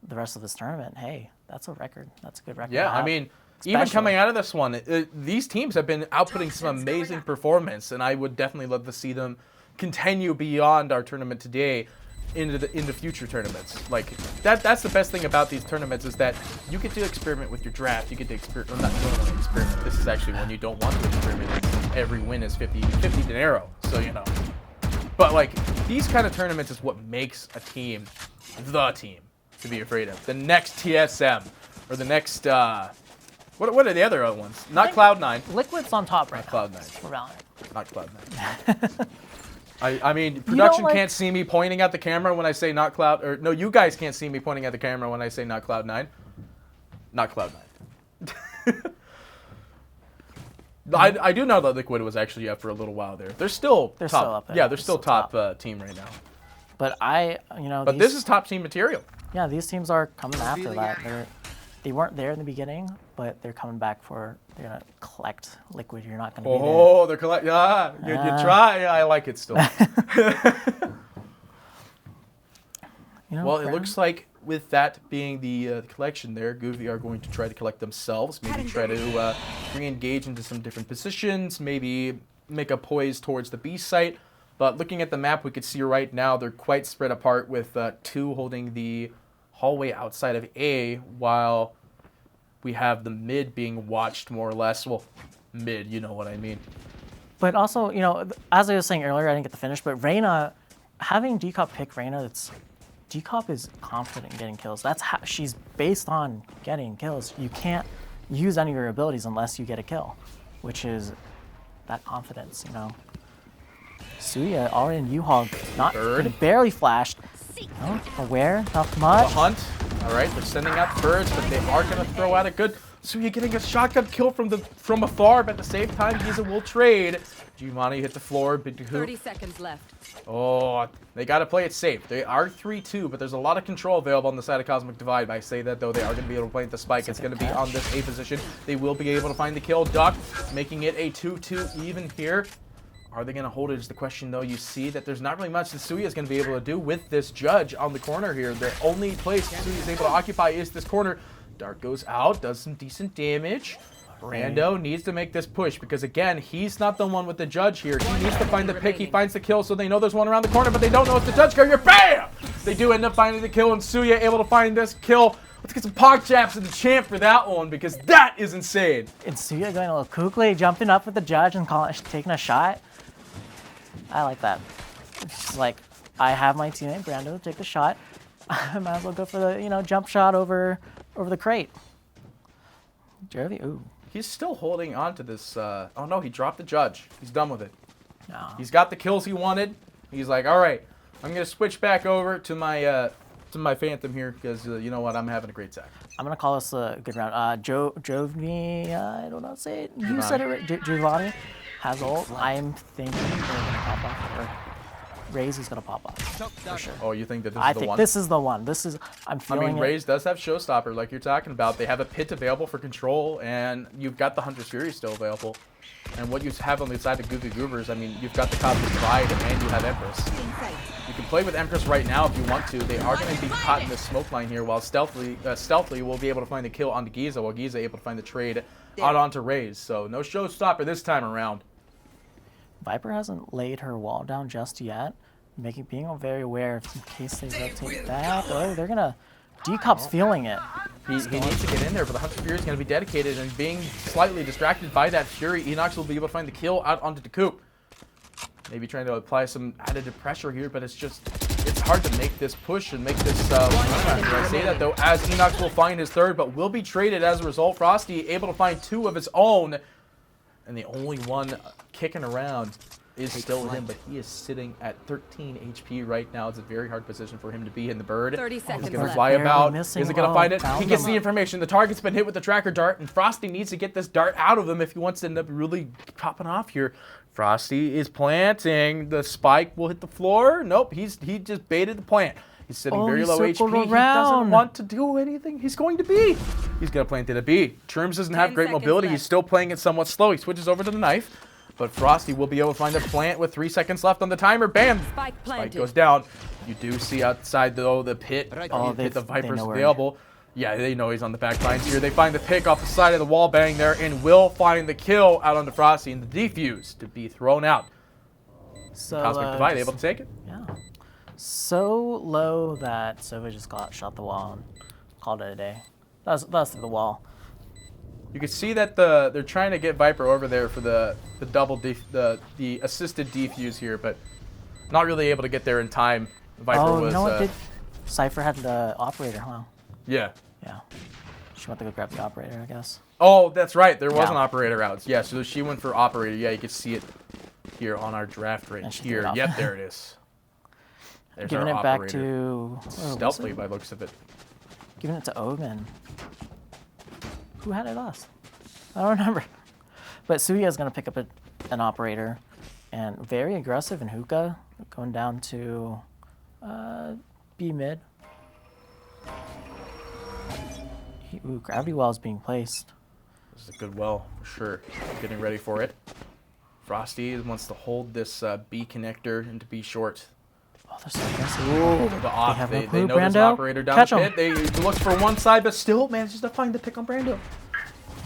the rest of this tournament, hey, that's a record. That's a good record.
Yeah,
to have.
I mean, even coming out of this one, these teams have been outputting some amazing performance, and I would definitely love to see them continue beyond our tournament today into future tournaments. Like that's the best thing about these tournaments is that you get to experiment with your draft. You get to experiment. Well, not you don't want to experiment. This is actually when you don't want to experiment. Every win is 50 dinero. So you know. But like these kind of tournaments is what makes a team the team to be afraid of. The next TSM or the next what are the other ones? Not Cloud9.
Liquid's on top right now.
Cloud9.
For Valorant.
Not Cloud9. I mean, production can't see me pointing at the camera when I say not Cloud, or no, you guys can't see me pointing at the camera when I say not Cloud9. Not Cloud9. I do know that Liquid was actually up for a little while there. They're still top.
still up there.
Yeah, they're still top team right now.
But
But this is top team material.
Yeah, these teams are coming after that. They weren't there in the beginning, but they're coming back they're gonna collect Liquid. You're not gonna be there.
Oh, they're collecting. Yeah, you try. Yeah, I like it still. Well, it looks like with that being the collection there, Goofy are going to try to collect themselves. Maybe try to re-engage into some different positions. Maybe make a poise towards the B site. But looking at the map, we could see right now they're quite spread apart with 2 holding the hallway outside of A, while we have the mid being watched more or less. Well, mid, you know what I mean.
But also, as I was saying earlier, I didn't get to finish, but Reyna, having Decop pick Reyna, Decop is confident in getting kills. That's how she's based on getting kills. You can't use any of your abilities unless you get a kill, which is that confidence, Suya already in U-Hog, barely flashed. Aware, not much.
The hunt. All right, they're sending out birds, but they are going to throw out a good. Suya getting a shotgun kill from afar, but at the same time, Giza will trade. Giovanni hit the floor.
30 seconds left.
Oh, they got to play it safe. They are 3-2, but there's a lot of control available on the side of Cosmic Divide. I say that, though, they are going to be able to play the spike. It's going to be on this A position. They will be able to find the kill. Duck making it a 2-2 even here. Are they going to hold it is the question, though. You see that there's not really much that Suya is going to be able to do with this judge on the corner here. The only place Suya is able to occupy is this corner. Dark goes out, does some decent damage. Brando needs to make this push because, again, he's not the one with the judge here. He needs to find the pick. He finds the kill, so they know there's one around the corner, but they don't know it's the judge carrier. Bam! They do end up finding the kill, and Suya able to find this kill. Let's get some pog chaps in the champ for that one because that is insane.
And Suya going a little kukli, jumping up with the judge and taking a shot. I like that. It's just like, I have my teammate Brando take the shot. I might as well go for the jump shot over the crate. Jervy, ooh.
He's still holding on to this. Oh no, he dropped the judge. He's done with it.
No.
He's got the kills he wanted. He's like, all right, I'm gonna switch back over to my Phantom here because you know what, I'm having a great time.
I'm gonna call this a good round. Giovanni, I don't know how to say it. You said it right. Giovanni has ult. I'm thinking they're gonna pop off. Raze is gonna pop off for sure.
Oh, you think that this
I
is the
think
one?
this is the one. This is I'm
I
feeling
mean,
it.
Raze does have Showstopper, like you're talking about. They have a pit available for control, and you've got the Hunter's Fury still available. And what you have on the side of Goofy Goobers, I mean, you've got the Cosmic Pride, and you have Empress. You can play with Empress right now if you want to. They are going to be caught in the smoke line here, while stealthily we'll be able to find the kill onto Giza, while Giza able to find the trade out onto Raze. So no Showstopper this time around.
Viper hasn't laid her wall down just yet, being very aware in case they rotate back. Oh, they're gonna. Decop's feeling it.
He needs to get in there, but the Hunter Fury is going to be dedicated, and being slightly distracted by that Fury, Enox will be able to find the kill out onto the Coop. Maybe trying to apply some additive pressure here, but it's hard to make this push and make this run after I say that, though, as Enox will find his third, but will be traded as a result. Frosty able to find two of his own, and the only one kicking around is still him, but he is sitting at 13 HP right now. It's a very hard position for him to be in the bird.
30 seconds
He's going to
left.
fly about. Is
Missing.
it going to
Oh,
find it?
found
He gets
him.
the information. The target's been hit with the tracker dart, and Frosty needs to get this dart out of him if he wants to end up really popping off here. Frosty is planting. The spike will hit the floor. Nope, he just baited the plant. He's sitting
Oh,
very
he
low
circled
HP. He doesn't
around.
want to do anything. He's going to B. He's going to plant it at B. Terms doesn't have
10
great
seconds
mobility.
left.
He's still playing it somewhat slow. He switches over to the knife. But Frosty will be able to find the plant with 3 seconds left on the timer. Bam!
Spike
Spike
planted.
goes down. You do see outside, though, the pit.
Oh,
The
they
Viper's
know where-
available. Yeah, they know he's on the back lines here. They find the pick off the side of the wall bang there and will find the kill out onto Frosty and the defuse to be thrown out.
So
Cosmic Divide
just-
able to take it.
Yeah. So low that Sova just shot the wall and called it a day. That's through the wall.
You can see that they're trying to get Viper over there for the assisted defuse here, but not really able to get there in time. Viper
Oh,
was
you know what? Cypher had the operator, huh?
yeah.
Yeah. She went to go grab the operator, I guess.
Oh, that's right. There was
Yeah.
an operator out. Yeah, so she went for operator. Yeah, you can see it here on our draft right
And she threw
here.
it off.
Yep, there it is. There's
Giving
our
it back
operator.
to where was
Stealthily
it?
by looks of it.
Giving it to Omen. Who had it last? I don't remember. But Suya's gonna pick up an operator, and very aggressive in hookah, going down to B mid. Ooh, gravity well is being placed.
This is a good well for sure. Getting ready for it. Frosty wants to hold this B connector into B short.
Oh, they're so aggressive.
Ooh, the off.
have no
They
clue,
know there's an
Brando.
operator down
Catch
the
'em.
pit. They looks for one side, but still manages to find the pick on Brando.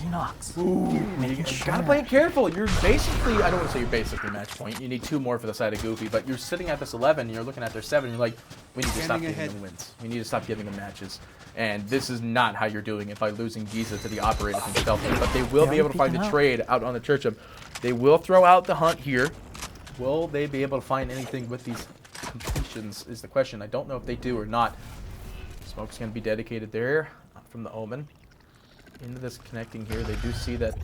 Enox.
You gotta play it careful. You're basically, I don't want to say you're basically match point. You need 2 more for the side of Goofy, but you're sitting at this 11, and you're looking at their 7, and you're like, we need to stop
Standing
giving
ahead.
them wins. We need to stop giving them matches. And this is not how you're doing it by losing Giza to the operator from Stealthy. But they will
They're
be able to find the
peeking out.
trade out on the Churchum. They will throw out the hunt here. Will they be able to find anything with these completions is the question. I don't know if they do or not. Smoke's going to be dedicated there from the Omen. Into this connecting here, they do see that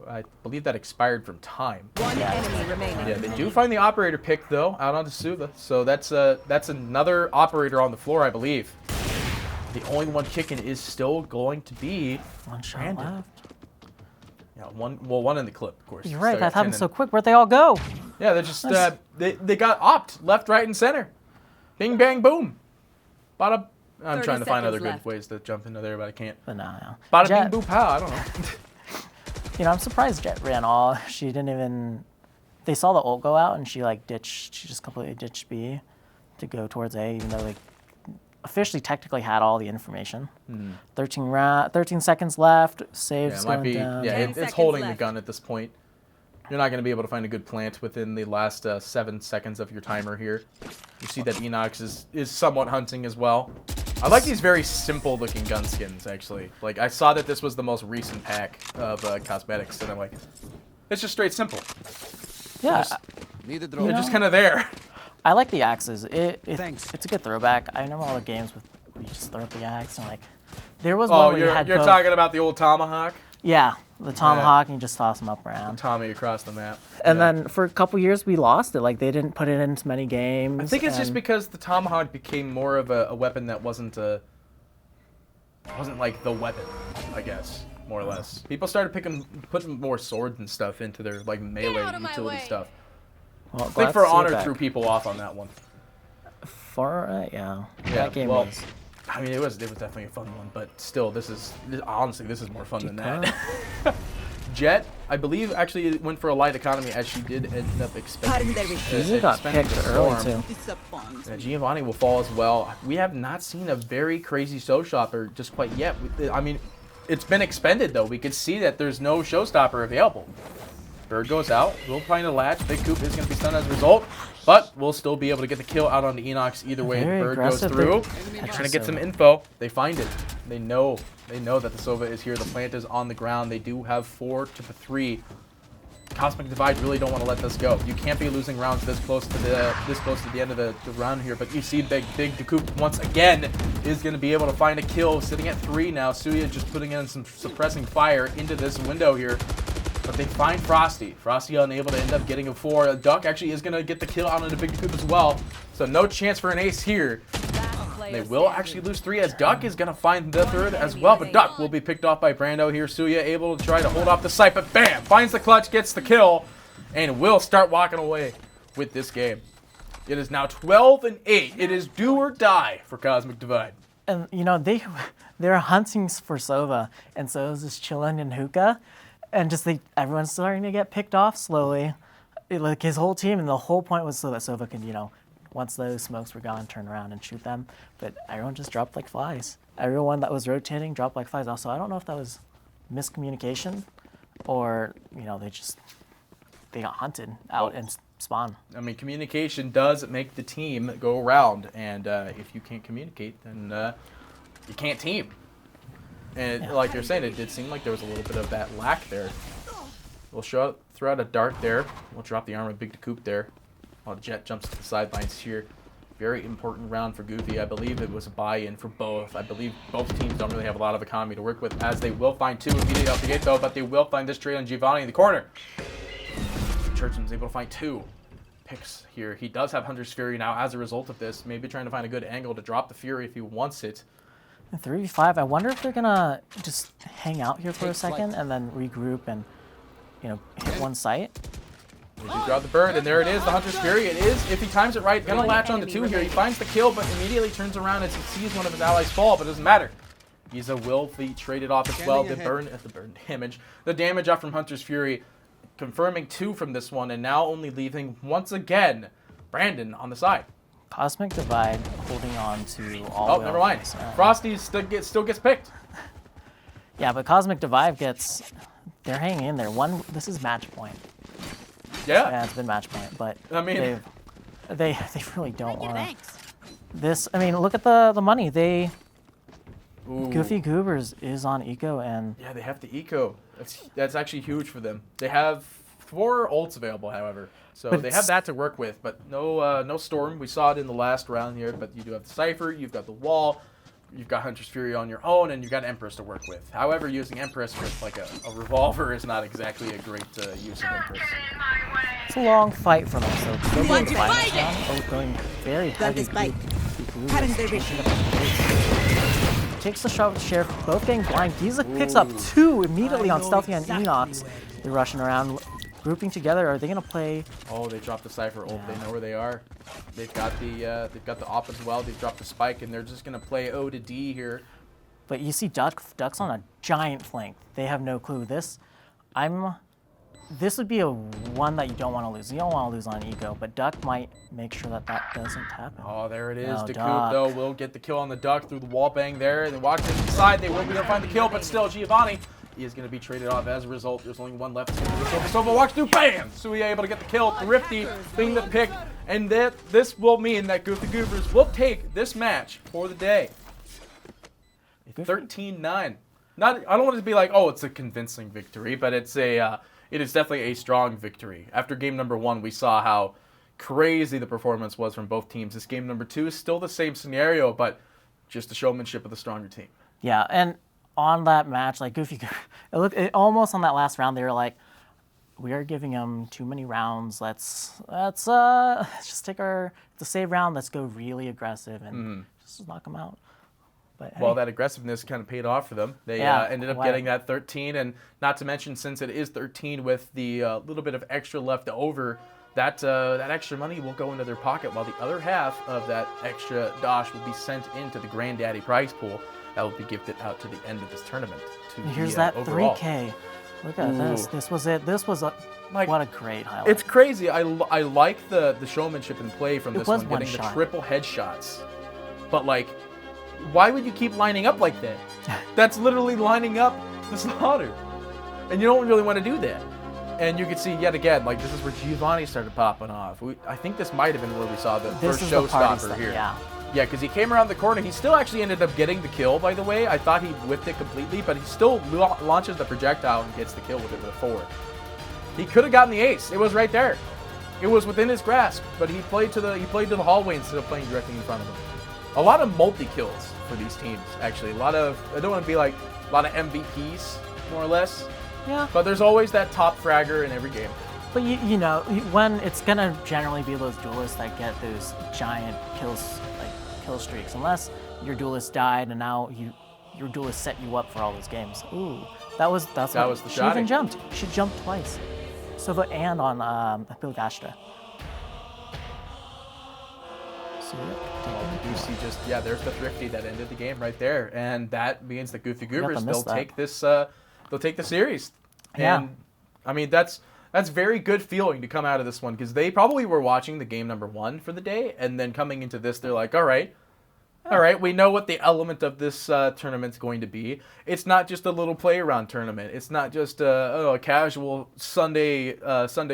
I believe that expired from time.
One enemy remaining.
Yeah, they do find the operator pick though out onto Suva, so that's another operator on the floor, I believe. The only one kicking is still going to be
One shot
Brandon.
left.
Yeah, one in the clip, of course.
You're right.
So
That happened
10
so quick. Where'd they all go?
Yeah, they're just
Nice.
they got opt left, right, and center. Bing, bang, boom. Bada. I'm
30
trying to find other
seconds
good
left.
ways to jump into there, but I can't.
But no.
Bada,
Jet,
bing, boop, pow. I don't know.
You know, I'm surprised Jet ran all. She didn't even. They saw the ult go out, and she like ditched. She just completely ditched B to go towards A, even though they officially technically had all the information. 13 seconds left.
Yeah,
Saves
it might
going
be.
down.
Yeah,
10
it's
seconds
holding the
left.
gun at this point. You're not going to be able to find a good plant within the last 7 seconds of your timer here. You see that Enox is somewhat hunting as well. I like these very simple looking gun skins, actually. Like, I saw that this was the most recent pack of cosmetics, and I'm like, it's just straight simple.
Yeah,
Just-
Need a
They're
drone.
just kind of there.
I like the axes.
Thanks.
It's a good throwback. I remember all the games with where you just throw up the axe and like. There was
Oh,
one where you
you're
had
you're
both.
talking about the old tomahawk?
Yeah, the tomahawk, and you just toss them up around.
Tommy across the map.
And
Yeah.
then for a couple years we lost it. Like they didn't put it into many games.
I think it's just
and-
because the tomahawk became more of a weapon that wasn't like the weapon, I guess, more or less. People started putting more swords and stuff into their like melee
out of my
utility
way.
stuff.
Well,
I
glad
think
to
For
see it
Honor
back.
threw people off on that one.
Yeah.
Yeah,
That game
well,
was.
I mean, it was definitely a fun one, but still, honestly, this is more fun than that. Jet, I believe, actually went for a light economy as she did end up expecting.
He got picked early too.
Giovanni will fall as well. We have not seen a very crazy showstopper just quite yet. I mean, it's been expended though. We could see that there's no showstopper available. Bird goes out. We'll find a latch. Big Coop is going to be stunned as a result, but we'll still be able to get the kill out on the Enox either way.
Very
The Bird goes
aggressive.
through.
They-
They're trying to get some info. They find it. They know that the Sova is here. The plant is on the ground. They do have 4 to the 3. Cosmic Divide really don't want to let this go. You can't be losing rounds this close to the end of the round here. But you see Big Coop once again is going to be able to find a kill, sitting at 3 now. Suya just putting in some suppressing fire into this window here. But they find Frosty. Frosty unable to end up getting a 4. Duck actually is going to get the kill out on the Big Coop as well. So no chance for an ace here. They will actually lose 3 as Duck is going to find the 3rd as well. But Duck will be picked off by Brando here. Suya able to try to hold off the site, but bam! Finds the clutch, gets the kill, and will start walking away with this game. It is now 12-8. It is do or die for Cosmic Divide.
And you know they're hunting for Sova, and Sova's just chilling in hookah, and just everyone's starting to get picked off slowly, like his whole team. And the whole point was so that Sova could, once those smokes were gone, turn around and shoot them. But everyone just dropped like flies. Everyone that was rotating dropped like flies. Also, I don't know if that was miscommunication, or they got hunted out and spawn.
I mean, communication does make the team go around, and if you can't communicate, then you can't team. And like you're saying, it did seem like there was a little bit of that lack there. We'll throw out a dart there. We'll drop the arm of Big Coop there. While Jet jumps to the sidelines here. Very important round for Goofy. I believe it was a buy-in for both. I believe both teams don't really have a lot of economy to work with, as they will find 2 immediately off the gate though, but they will find this trade on Giovanni in the corner. Churchman's able to find 2 picks here. He does have Hunter's Fury now as a result of this. Maybe trying to find a good angle to drop the Fury if he wants it.
3v5. I wonder if they're gonna just hang out here for a second and then regroup and hit one site.
They do grab the bird, and there it is, the Hunter's Fury. It is, if he times it right, gonna latch on to 2 here. He finds the kill, but immediately turns around as he sees one of his allies fall, but it doesn't matter. Giza will be traded off as well. The burn damage. The damage off from Hunter's Fury, confirming 2 from this one, and now only leaving, once again, Brandon on the side.
Cosmic Divide holding on to all.
Oh, never mind. Frosty still gets picked.
Yeah, but Cosmic Divide they're hanging in there. This is match point. Yeah, it's been match point, but
I mean,
they really don't want to. This, I mean, look at the money. Goofy Goobers is on eco, and
yeah, they have the eco. That's actually huge for them. They have 4 ults available, however, so they have that to work with. But no Storm. We saw it in the last round here, but you do have the Cypher. You've got the Wall. You've got Hunter's Fury on your own, and you've got Empress to work with. However, using Empress with like a revolver is not exactly a great use of Empress.
it's a long fight for them. So they're going to fight now. Going very heavy. Takes the shot with the Sheriff, both getting blind. Giza picks up 2 immediately on Stealthy and Enox. They're rushing around, grouping together. Are they gonna play?
Oh, they dropped the Cypher ult. They know where they are. They've got the op as well. They've dropped the spike, and they're just gonna play O to D here.
But you see Duck's on a giant flank. They have no clue. This would be a one that you don't want to lose. You don't want to lose on eco, but Duck might make sure that doesn't happen.
Oh, there it is.
No,
Decoop, though, will get the kill on the Duck through the wall bang there. And then watch this inside. They will be able to find the kill, but still, Giovanni is going to be traded off as a result. There's only 1 left. Sova walks through, bam! Suya able to get the kill. Thrifty being the pick. And this will mean that Goofy Goobers will take this match for the day. 13-9. I don't want it to be like, oh, it's a convincing victory, but it is definitely a strong victory. After game number 1, we saw how crazy the performance was from both teams. This game number 2 is still the same scenario, but just the showmanship of the stronger team.
Yeah, and on that match, like Goofy, it almost on that last round, they were like, we are giving them too many rounds. Let's just take the save round. Let's go really aggressive and just knock them out. But,
Well,
hey.
that aggressiveness kind of paid off for them. They ended up getting that 13, and not to mention, since it is 13 with the little bit of extra left over, that extra money will go into their pocket, while the other half of that extra dosh will be sent into the granddaddy prize pool that will be gifted out to the end of this tournament.
Here's that
overall.
3K. Look at this. This was it. This was
Like,
what a great highlight.
It's crazy. I like the showmanship and play from this
was
one,
one
getting the
shot.
triple headshots. But like, why would you keep lining up like that? That's literally lining up the slaughter, and you don't really want to do that. And you can see yet again, like, this is where Giovanni started popping off. I think this might have been where we saw the
This
first
is the party
showstopper
stuff,
here.
yeah.
Yeah, because he came around the corner. He still actually ended up getting the kill, by the way. I thought he whipped it completely, but he still launches the projectile and gets the kill with it with a forward. He could have gotten the ace. It was right there. It was within his grasp, but he played to the hallway instead of playing directly in front of him. A lot of multi-kills for these teams, actually. I don't want to be like, a lot of MVPs, more or less.
Yeah.
But there's always that top fragger in every game.
But you know, when it's gonna generally be those duelists that get those giant kills, like kill streaks, unless your duelist died and now your duelist set you up for all those games. Ooh, that was the she
shotty.
even jumped. She jumped twice. Sova and on Bill Gashta. So
You see there's the thrifty that ended the game right there. And that means the Goofy Goobers, they'll take the series.
Yeah.
And I mean, that's very good feeling to come out of this one, because they probably were watching the game number 1 for the day, and then coming into this, they're like, all right, we know what the element of this tournament's going to be. It's not just a little play-around tournament. It's not just a casual Sunday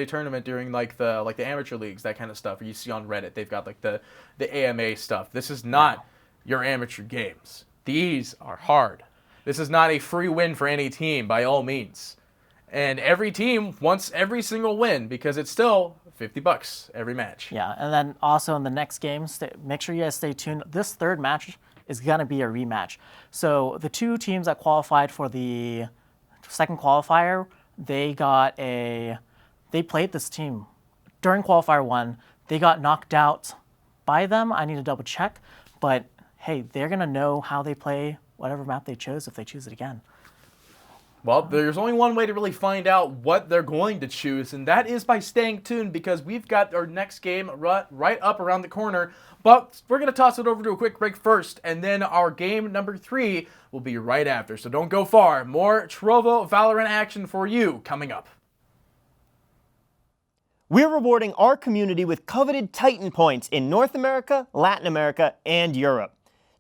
tournament during like the amateur leagues, that kind of stuff, or you see on Reddit. They've got like the AMA stuff. This is not your amateur games. These are hard. This is not a free win for any team by all means. And every team wants every single win, because it's still $50 every match.
yeah, and then also in the next game, make sure you guys stay tuned. This third match is gonna be a rematch. So the two teams that qualified for the second qualifier, they played this team during qualifier 1. They got knocked out by them. I need to double check, but hey, they're gonna know how they play whatever map they chose if they choose it again.
Well, there's only one way to really find out what they're going to choose, and that is by staying tuned, because we've got our next game right up around the corner. But we're going to toss it over to a quick break first, and then our game number 3 will be right after. So don't go far. More Trovo Valorant action for you coming up.
We're rewarding our community with coveted Titan points in North America, Latin America, and Europe.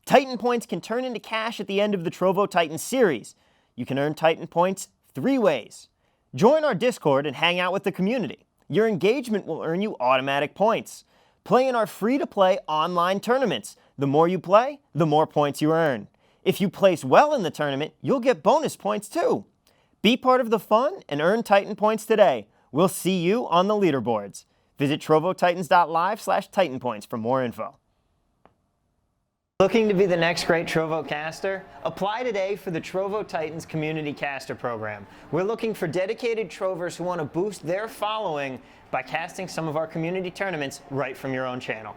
Titan points can turn into cash at the end of the Trovo Titan series. You can earn Titan points 3 ways. Join our Discord and hang out with the community. Your engagement will earn you automatic points. Play in our free-to-play online tournaments. The more you play, the more points you earn. If you place well in the tournament, you'll get bonus points too. Be part of the fun and earn Titan points today. We'll see you on the leaderboards. Visit trovotitans.live/Titan points for more info. Looking to be the next great Trovo caster? Apply today for the Trovo Titans Community Caster Program. We're looking for dedicated Trovers who want to boost their following by casting some of our community tournaments right from your own channel.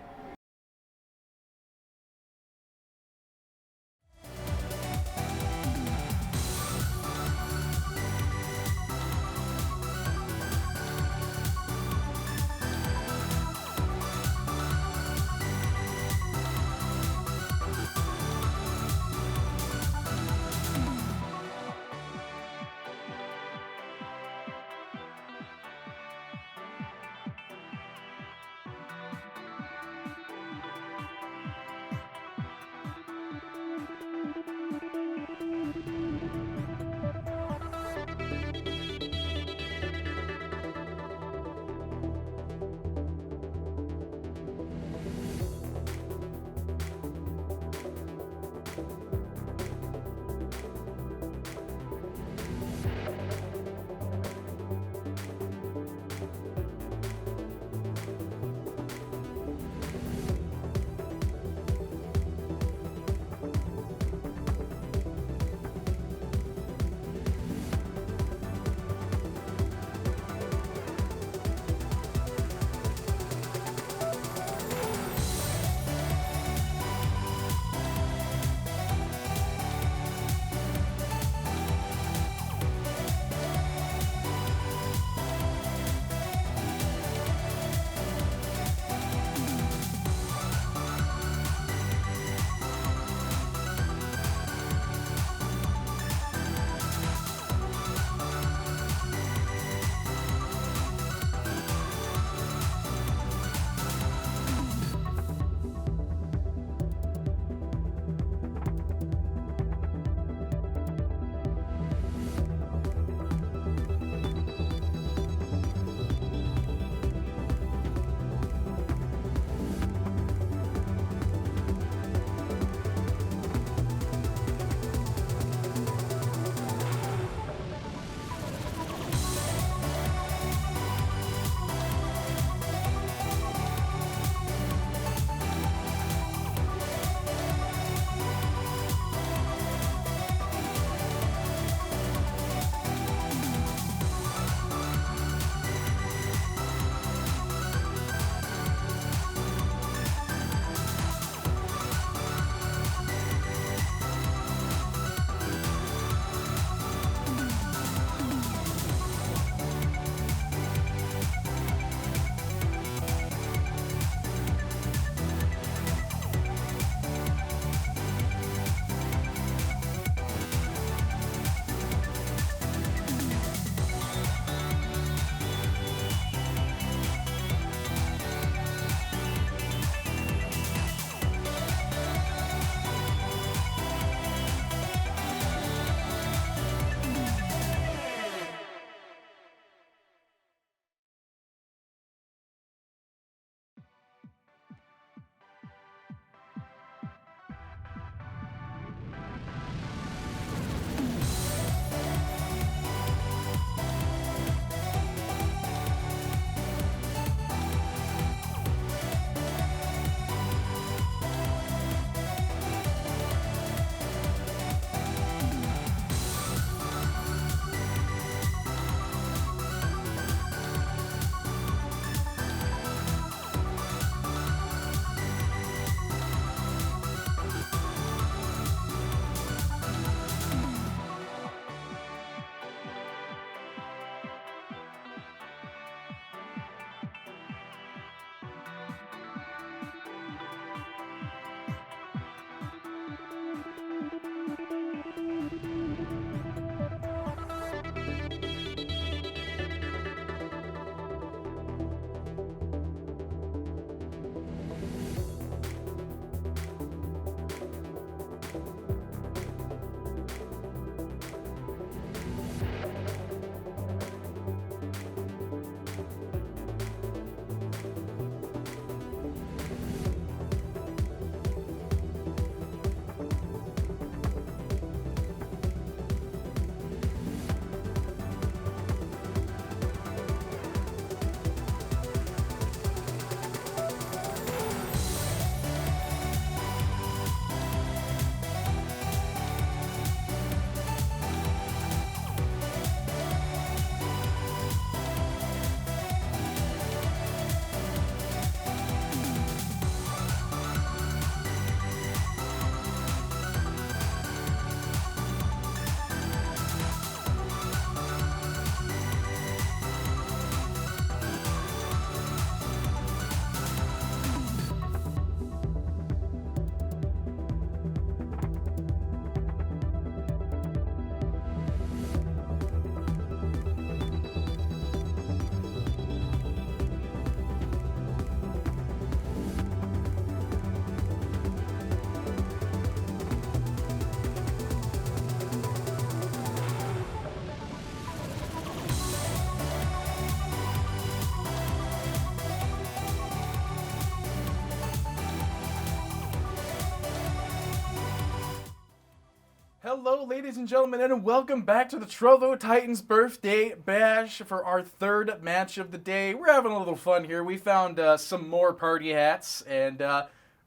Hello, ladies and gentlemen, and welcome back to the Trovo Titans birthday bash for our third match of the day. We're having a little fun here. We found some more party hats, and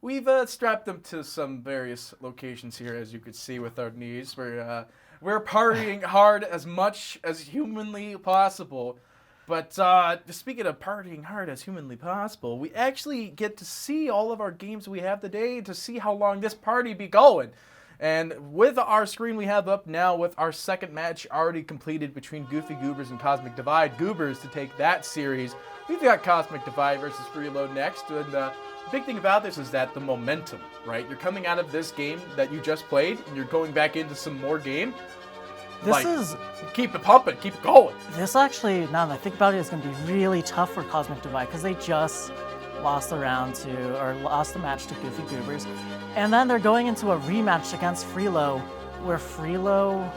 we've strapped them to some various locations here, as you could see with our knees. We're partying hard as much as humanly possible. But speaking of partying hard as humanly possible, we actually get to see all of our games we have today to see how long this party be going. And with our screen we have up now with our second match already completed between Goofy Goobers and Cosmic Divide. Goobers to take that series. We've got Cosmic Divide versus Freeload next. And the big thing about this is that the momentum, right? You're coming out of this game that you just played and you're going back into some more game. Keep it pumping, keep it going.
This actually, now that I think about it, is going to be really tough for Cosmic Divide because they just lost the match to Goofy Goobers. And then they're going into a rematch against Freelo, where Freelo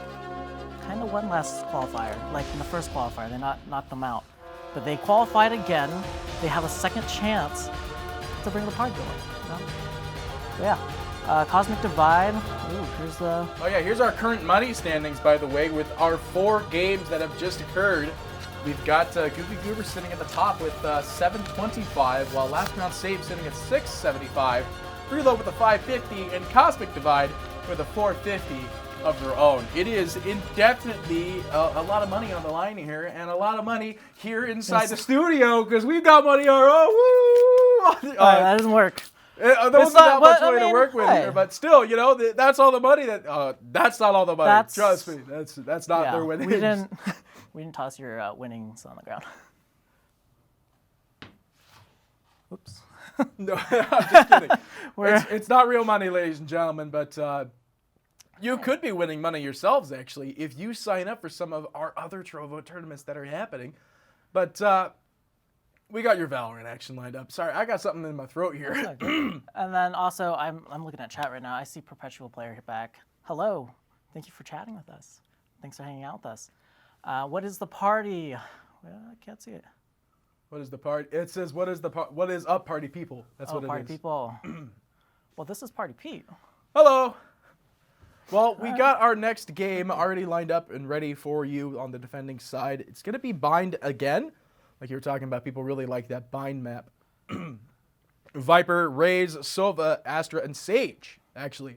kind of won last qualifier, like in the first qualifier. They knocked them out. But they qualified again. They have a second chance to bring the party going. You know? So yeah, Cosmic Divide. Ooh,
here's our current money standings, by the way, with our 4 games that have just occurred. We've got Goofy Goober sitting at the top with 725, while Last Round Save sitting at 675. Freeload with a 550, and Cosmic Divide with a 450 of their own. It is indefinitely a lot of money on the line here, and a lot of money here inside the studio, because we've got money on our own. Woo!
That doesn't work.
There wasn't that much way to work with here, but still, you know, that's all the money that's not all the money. Trust me, that's not their winnings.
We didn't toss your winnings on the ground. Oops.
No, I'm just kidding. It's not real money, ladies and gentlemen, but you could be winning money yourselves, actually, if you sign up for some of our other Trovo tournaments that are happening. But we got your Valorant action lined up. Sorry, I got something in my throat here.
And then also, I'm looking at chat right now. I see Perpetual Player hit back. Hello. Thank you for chatting with us. Thanks for hanging out with us. What is the party? Well, I can't see it.
What is the party? It says, what is up, party people? That's what it is.
Party people. Well, this is Party Pete.
Hello. Well, we got our next game already lined up and ready for you on the defending side. It's going to be Bind again. Like you were talking about, people really like that Bind map. Viper, Raze, Sova, Astra, and Sage, actually.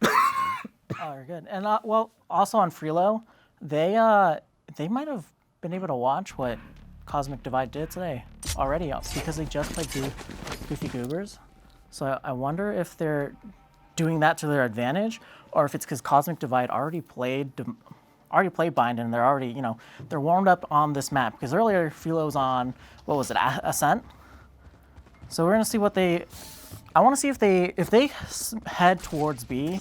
Oh, you're good. And well, also on Freelo, they might have been able to watch what Cosmic Divide did today already because they just played Goofy Goobers. So I wonder if they're doing that to their advantage, or if it's because Cosmic Divide already played Bind and they're already, you know, they're warmed up on this map. Because earlier Freelo was on, what was it, Ascent? So we're gonna see what they. I want to see if they head towards B.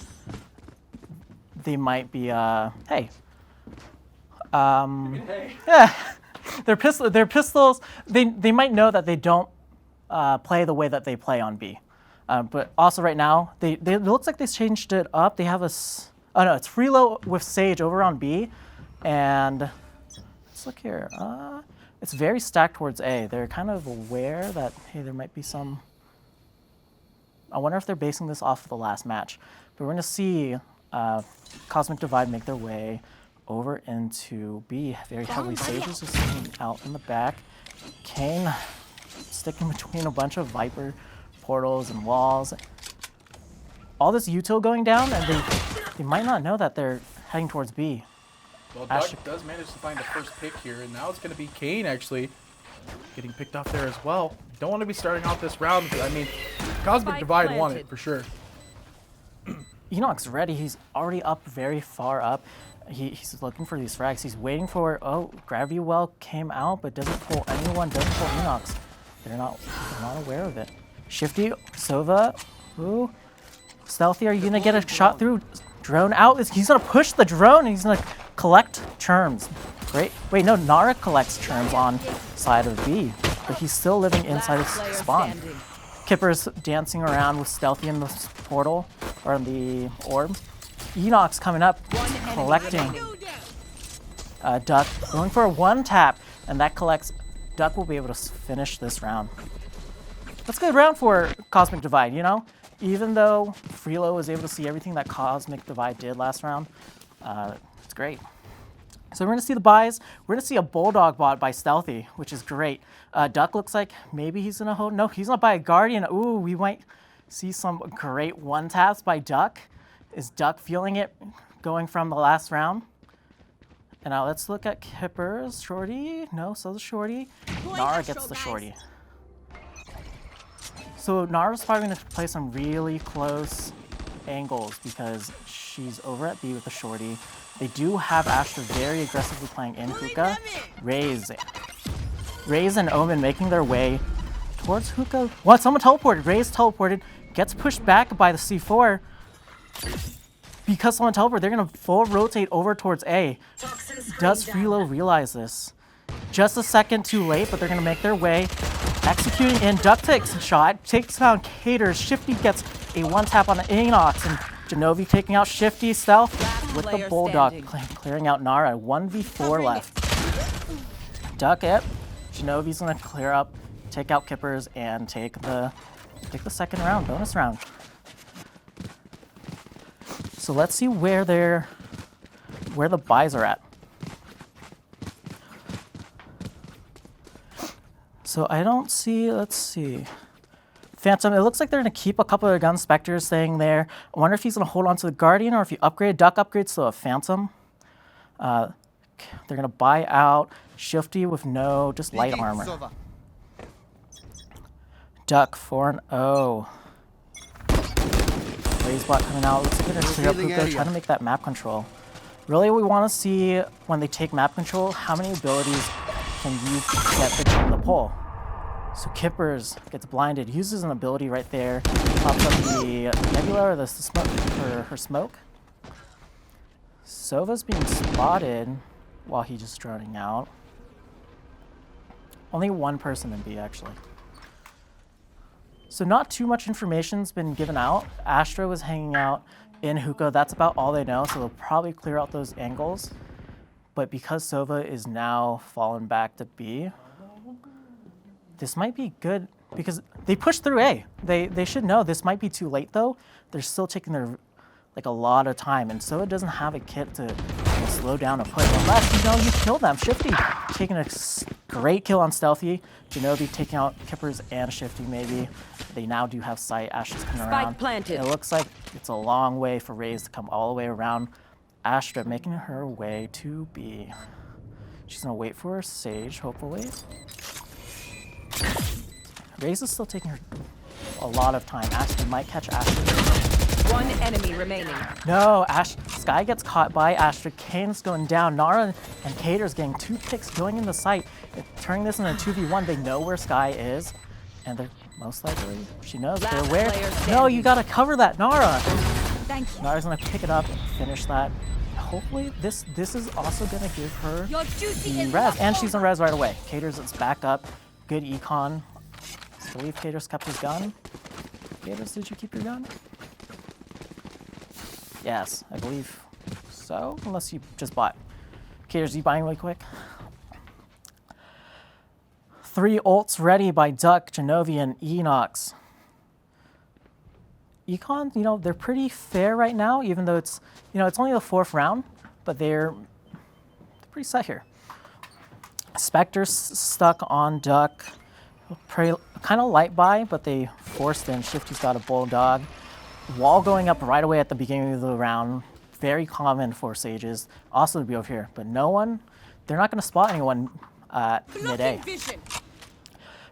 They might be hey. Yeah, their pistols. They might know that they don't play the way that they play on B, but also right now it looks like they changed it up. They have it's Freelo with Sage over on B, and let's look here. It's very stacked towards A. They're kind of aware that hey, there might be some. I wonder if they're basing this off of the last match, but we're gonna see Cosmic Divide make their way over into B. Very heavily. Sage is just sitting out in the back. Kane sticking between a bunch of Viper portals and walls. All this util going down, and they might not know that they're heading towards B.
Well, Doug does manage to find the first pick here, and now it's going to be Kane actually getting picked off there as well. Don't want to be starting off this round because, I mean, Cosmic Divide won it for sure.
Enoch's ready. He's already up, very far up. He's looking for these frags. He's waiting for, Gravity Well came out, but doesn't pull anyone, doesn't pull Enoch's. They're not aware of it. Shifty, Sova, ooh. Stealthy, are you gonna get a shot through? Drone out. He's gonna push the drone and he's gonna collect Churms. Great. Wait, no, Nara collects Churms on side of B, but he's still living inside his spawn. Kipper's dancing around with Stealthy in the portal, or in the orb. Enoch's coming up, collecting Duck, going for a one tap, and that collects. Duck will be able to finish this round. That's a good round for Cosmic Divide, you know? even though Freelo was able to see everything that Cosmic Divide did last round, it's great. So we're going to see the buys. We're going to see a Bulldog bot by Stealthy, which is great. Duck looks like maybe he's going to hold. No, he's going to buy a Guardian. Ooh, we might see some great one-taps by Duck. Is Duck feeling it going from the last round? And now let's look at Kippers. Shorty. No, so the Shorty. Nara gets the Shorty. So Nara's probably going to play some really close angles because she's over at B with the Shorty. They do have Astra very aggressively playing in Hookah. Raze and Omen making their way towards Hookah. What? Someone teleported. Raze teleported. Gets pushed back by the C4. Because someone teleported, they're going to full rotate over towards A. Does Freelo realize this? Just a second too late, but they're going to make their way. Executing in. Duck takes a shot. Takes down Caters. Shifty gets a one-tap on the Enox. And Genovi taking out Shifty Stealth with the Bulldog, clearing out Nara. 1v4 left. Duck it. Genovi's going to clear up, take out Kippers, and take the second round, bonus round. So let's see where the buys are at. So I don't see, let's see. Phantom, it looks like they're going to keep a couple of their gun Spectres staying there. I wonder if he's going to hold on to the Guardian or if you upgrade. Duck upgrades to a Phantom. They're going to buy out Shifty with no, just light armor. Duck 4-0. Razebot coming out. Looks like they're going to clear up Hookah, trying to make that map control. Really, we want to see when they take map control, how many abilities can you get between the pole. So Kippers gets blinded, uses an ability right there, pops up the Nebula or the smoke for her smoke. Sova's being spotted while he's just droning out. Only one person in B actually. So not too much information's been given out. Astra was hanging out in Hookah. That's about all they know, so they'll probably clear out those angles. But because Sova is now fallen back to B, this might be good because they pushed through A. They should know this might be too late though. They're still taking their a lot of time, and Sova doesn't have a kit to slow down a push unless you kill them. Shifty taking a great kill on Stealthy. Genovi taking out Kippers and Shifty maybe. They now do have sight. Astra's coming around.
Planted.
It looks like it's a long way for Raze to come all the way around. Astra making her way to B. She's gonna wait for her Sage, hopefully. Raze is still taking her a lot of time. Astra might catch Astra.
One enemy remaining.
No, Sky gets caught by Astra. Kane's going down. Nara and Cater's getting 2 picks going into sight. Turning this into a 2v1. They know where Sky is. And they're most likely, she knows they're where. No, you gotta cover that, Nara.
Thank you.
Nara's gonna pick it up, finish that. Hopefully this is also gonna give her the res. And she's on res right away. Cater's is back up. Good econ. I believe Cater's kept his gun. Cater's, did you keep your gun? Yes, I believe so, unless you just bought. Cater's, you buying really quick? 3 ults ready by Duck, Genovi, and Enox. Econ, they're pretty fair right now, even though it's only the 4th round, but they're pretty set here. Spectre's stuck on Duck. Kind of light buy, but they forced in. Shifty's got a Bulldog. Wall going up right away at the beginning of the round. Very common for Sages. Also to be over here, but they're not going to spot anyone mid-A.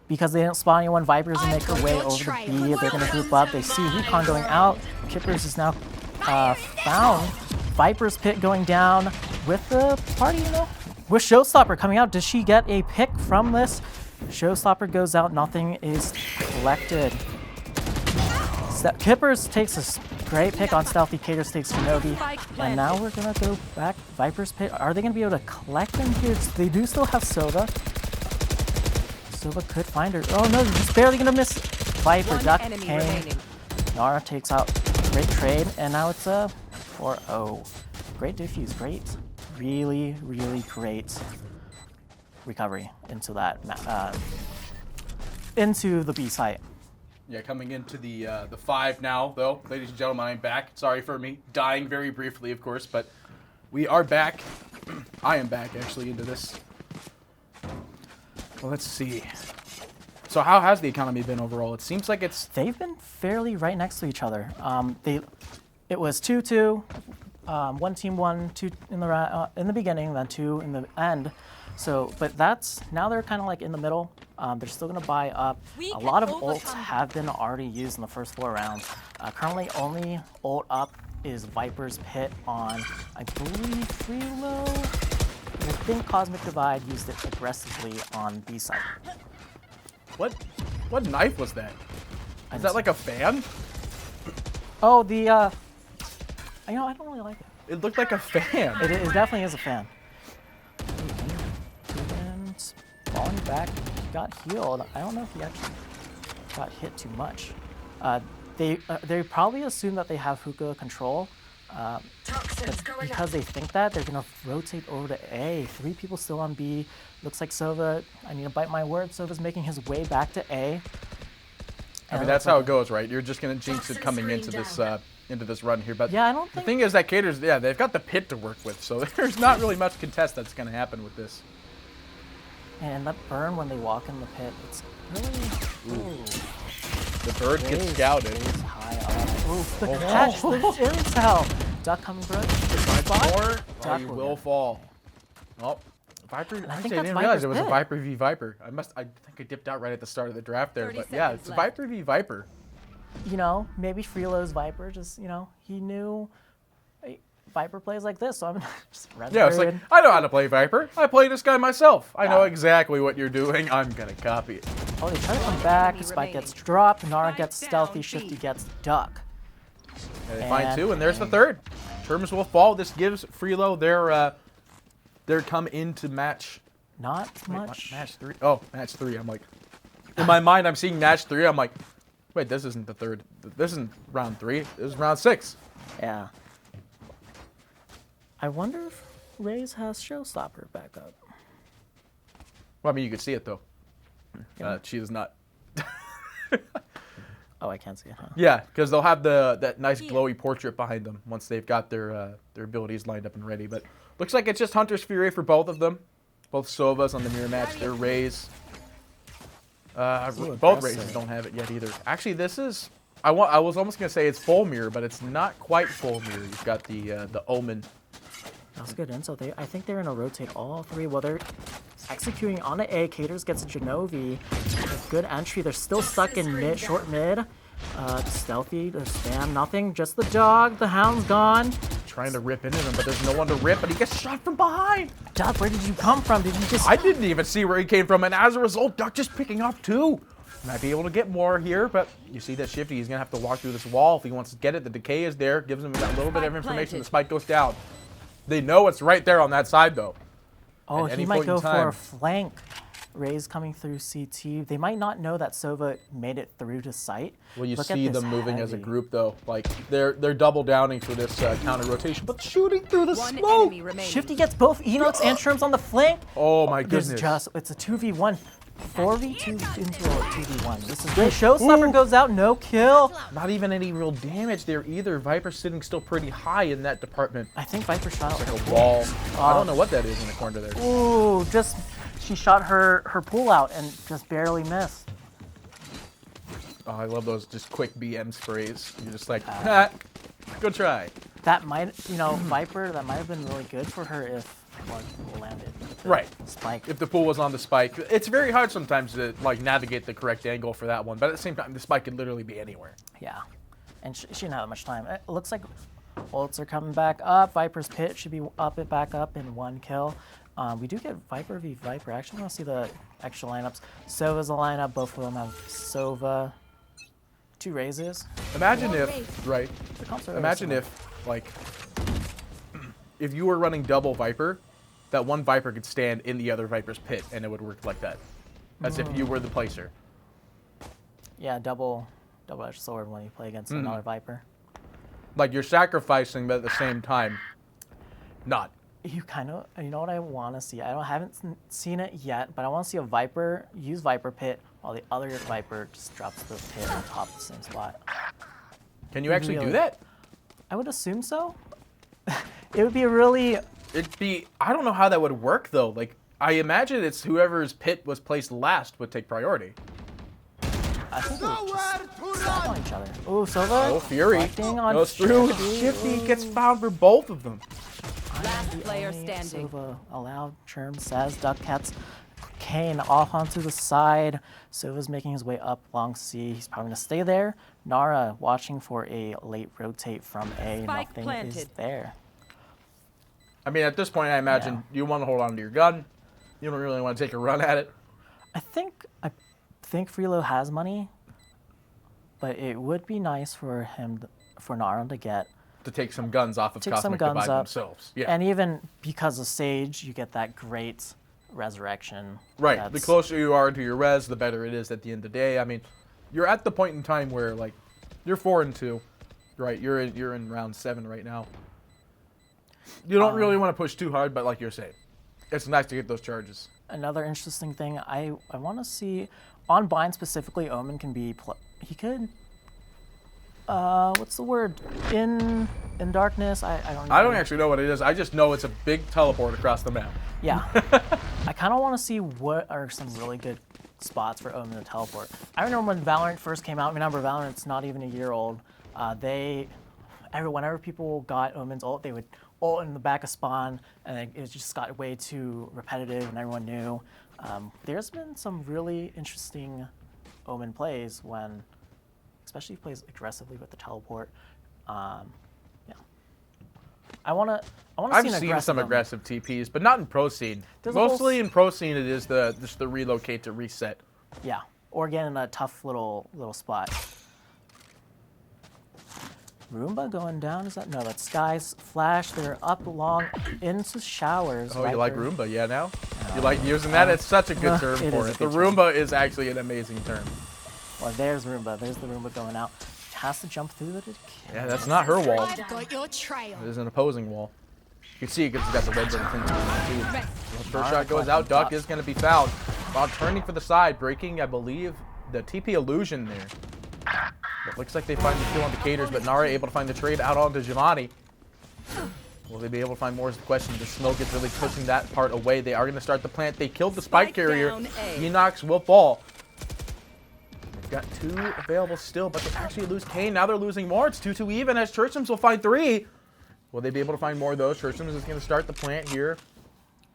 Because they didn't spot anyone, Vipers will make their way over to B. They're going to group up. They see Recon going out. Kippers is now found. Viper's pit going down with the party, With Showstopper coming out, does she get a pick from this? Showstopper goes out, nothing is collected. Kippers takes a great pick on Stealthy, Caters takes Genovi, and now we're gonna go back. Viper's pit, are they gonna be able to collect them here? They do still have Sova. Sova could find her. Oh no, they're just barely gonna miss. Viper, Duck, Kane. Nara takes out, great trade, and now it's a 4-0. Great defuse, great, really, really great recovery into that, into the B site.
Yeah, coming into the 5 now, though. Ladies and gentlemen, I'm back. Sorry for me dying very briefly, of course, but we are back. I am back, actually, into this. Well, let's see. So how has the economy been overall? It seems like it's...
They've been fairly right next to each other. It was 2-2. One team won 2 in the beginning, then 2 in the end. So, but now they're kind of like in the middle. They're still going to buy up. A lot of ults have been already used in the first 4 rounds. Currently, only ult up is Viper's Pit on, I believe, Freelo. I think Cosmic Divide used it aggressively on B side.
What knife was that? Is that like a fan?
Oh, I don't really like it.
It looked like a fan.
It definitely is a fan. And falling back, got healed. I don't know if he actually got hit too much. They probably assume that they have hookah control. Because they think that, they're going to rotate over to A. 3 people still on B. Looks like Sova, I need to bite my word, Sova's making his way back to A.
I mean, that's how it goes, right? You're just going to jinx it coming into this run here. But
yeah, I don't
the
think...
thing is that Caters, yeah, they've got the pit to work with, so there's not really much contest that's going to happen with this.
And that burn when they walk in the pit, it's really... Ooh.
The bird gets scouted.
Is high up. Ooh, the catch, the intel. Duck coming, bro.
Or he will fall. Oh, Viper. I
think
didn't
that's
realize it was a
Viper's
Viper v Viper. I think I dipped out right at the start of the draft there, but yeah, it's Viper v Viper.
You know, maybe Freelo's Viper just, he knew Viper plays like this, so I'm just
Yeah, it's like, I know how to play Viper. I play this guy myself. I know exactly what you're doing. I'm going to copy it.
Oh, they try to come back. Spike gets dropped. Nara gets stealthy. Shifty gets duck.
And they find 2, and there's the 3rd. Terms will fall. This gives Freelo their come into match.
Not much.
Match 3. Oh, match 3. I'm like, in my mind, I'm seeing match 3. I'm like, wait, this isn't the 3rd. This isn't round 3. This is round 6.
Yeah. I wonder if Raze has Showstopper back up.
Well, I mean, you could see it, though. She does not.
Oh, I can't see it, huh?
Yeah, because they'll have that nice glowy portrait behind them once they've got their abilities lined up and ready. But looks like it's just Hunter's Fury for both of them. Both Sovas on the mirror match. Their Raze. Both Razes don't have it yet either. Actually, this is... I was almost going to say it's full mirror, but it's not quite full mirror. You've got the Omen.
That's good intel. I think they're going to rotate all 3. Well, they're executing on the A. Caters gets a Genovi. A good entry. They're still stuck in mid, short mid. Stealthy, the spam, nothing. Just the dog. The hound's gone.
Trying to rip into him, but there's no one to rip, but he gets shot from behind.
Duck, where did you come from? Did you just...
I didn't even see where he came from, and as a result, Duck just picking off 2. Might be able to get more here, but you see that Shifty, he's going to have to walk through this wall if he wants to get it. The decay is there, gives him a little bit of information. The spike goes down. They know it's right there on that side, though.
Oh, he might go for a flank. Raze coming through CT. They might not know that Sova made it through to site.
Well, you see them moving as a group, though. Like, they're double downing for this counter rotation, but shooting through the smoke.
Shifty gets both Enox and Shrooms on the flank.
Oh, my goodness.
It's a 2v1. 4v2 into a 2v1. This is great. Showstopper goes out, no kill.
Not even any real damage there either. Viper's sitting still pretty high in that department.
I think Viper shot out
like a wall. I don't know what that is in the corner there.
Ooh, she shot her pull out and just barely missed.
Oh, I love those just quick BM sprays. You're just like, ha, go try.
That might, Viper, that might have been really good for her if one landed.
Right.
Spike.
If the pool was on the spike. It's very hard sometimes to navigate the correct angle for that one, but at the same time, the spike could literally be anywhere.
Yeah. And she didn't have that much time. It looks like ults are coming back up. Viper's Pit should be back up in 1 kill. We do get Viper v Viper. Actually, I want to see the extra lineups. Sova's a lineup. Both of them have Sova. 2 Razes.
Imagine if, right? Imagine if, if you were running double Viper, that one Viper could stand in the other Viper's pit, and it would work like that, as if you were the placer.
Yeah, double-edged sword when you play against another Viper.
Like you're sacrificing, but at the same time, not.
You know what I want to see? Haven't seen it yet, but I want to see a Viper use Viper Pit while the other Viper just drops the pit on top of the same spot.
Can you actually do that?
I would assume so. It would be a really...
I don't know how that would work, though. Like, I imagine it's whoever's pit was placed last would take priority.
I think it would just slap on each other. Ooh, Sova.
Oh, Fury goes through. Shifty gets found for both of them.
Last player standing.
Sova allowed. Churm says Duck Cats. Kane off onto the side. Sova's making his way up long C. He's probably going to stay there. Nara watching for a late rotate from A.
Spike
Nothing
planted.
is there.
I mean, at this point, I imagine you want to hold on to your gun. You don't really want to take a run at it.
I think Freelo has money, but it would be nice for Nara to get
To take some guns off of
take some
Cosmic
guns
Divide
up.
themselves. Yeah.
And even because of Sage, you get that great resurrection.
Right. The
That's-
closer you are to your res, the better it is at the end of the day. I mean, you're at the point in time where, like, you're 4-2. Right. You're in round 7 right now. You don't really want to push too hard, but like you're saying, it's nice to get those charges.
Another interesting thing, I want to see on Bind specifically. Omen can be he could. What's the word? In darkness. I don't know.
I don't actually know what it is. I just know it's a big teleport across the map.
Yeah. I kind of want to see what are some really good spots for Omen to teleport. I remember when Valorant first came out. Remember, Valorant's not even a year old. Whenever people got Omen's ult, they would ult in the back of spawn, and it just got way too repetitive, and everyone knew. There's been some really interesting Omen plays when, especially if he plays aggressively with the teleport. Yeah. I want to
I've
see an
seen
aggressive
some
Omen.
aggressive TPs, but not in pro scene.
There's a whole
Mostly in pro scene, it is just the relocate to reset.
Yeah, or get in a tough little spot. Roomba going down, is that? No, that's Sky's Flash. They're up long into showers.
Oh, you like
Viper.
Roomba, yeah, now? You like using that? It's such a good term
it
for
is a
it. The
good term.
Roomba is actually an amazing term.
Well, there's Roomba. There's the Roomba going out. Has to jump through the
Yeah, that's not her wall.
I've got your trail.
It is an opposing wall. You can see because he's got the red button thing too. First shot
Alright,
goes
collecting
out. Duck
top.
is going to be found. While turning for the side, breaking, I believe, the TP illusion there. It looks like they find the kill on Decators, but Nara able to find the trade out onto Giovanni. Will they be able to find more is the question. The smoke is really pushing that part away. They are going to start the plant. They killed the spike
Spike
carrier.
down A.
Enox will fall. They've got 2 available still, but they actually lose Kane. Now they're losing more. It's 2-2 even as Churchums will find 3. Will they be able to find more of those? Churchums is going to start the plant here.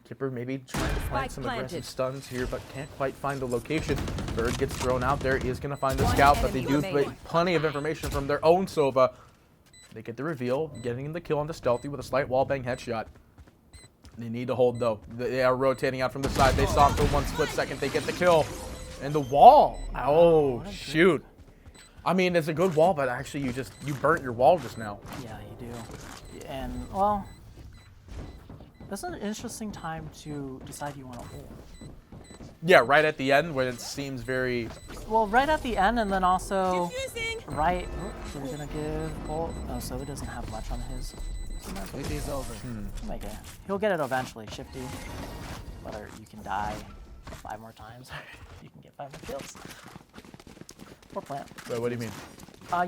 Kipper maybe trying to
Spike
plant some
planted.
aggressive stuns here, but can't quite find the location. Bird gets thrown out there. Is going to find the scout, but they
enemy
do
remaining.
get plenty of information from their own Sova. They get the reveal, getting the kill on the Stealthy with a slight wallbang headshot. They need to hold, though. They are rotating out from the side. They saw him for 1 split second. They get the kill. And the wall. Oh, shoot. I mean, it's a good wall, but actually you burnt your wall just now.
Yeah, you do. And, well, that's an interesting time to decide you want to hold.
Yeah, right at the end when it seems very...
Well, right at the end, and then also
Diffusing.
right. We're gonna give. Oh, so he doesn't have much on his.
It is over.
Make it. He'll get it eventually. Shifty. Whether you can die 5 more times, you can get 5 more kills. Or plant.
Wait, what do you mean?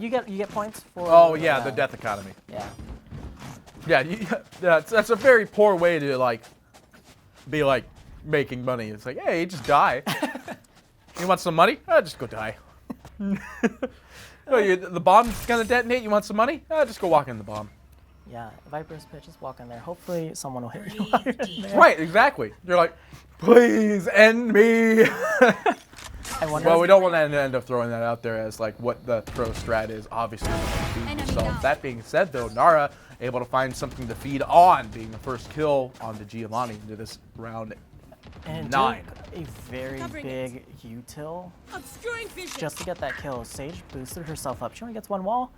You get points for.
Oh, yeah, the death economy.
Yeah.
Yeah, that's a very poor way to, be, making money. It's like, hey, just die. You want some money? Just go die. The bomb's gonna detonate. You want some money? Just go walk in the bomb.
Yeah. Viper's pitch, just walk in there. Hopefully someone will hit you while you're in there.
Right, exactly. You're like, please end me.
I wonder.
Well, we don't want to end up throwing that out there as what the pro strat is. Obviously, so that being said, though, Nara able to find something to feed on, being the first kill on the Giovanni into this round.
and it
9.
took a very
Covering
big util
Obscuring vision.
just to get that kill. Sage boosted herself up. She only gets 1 wall.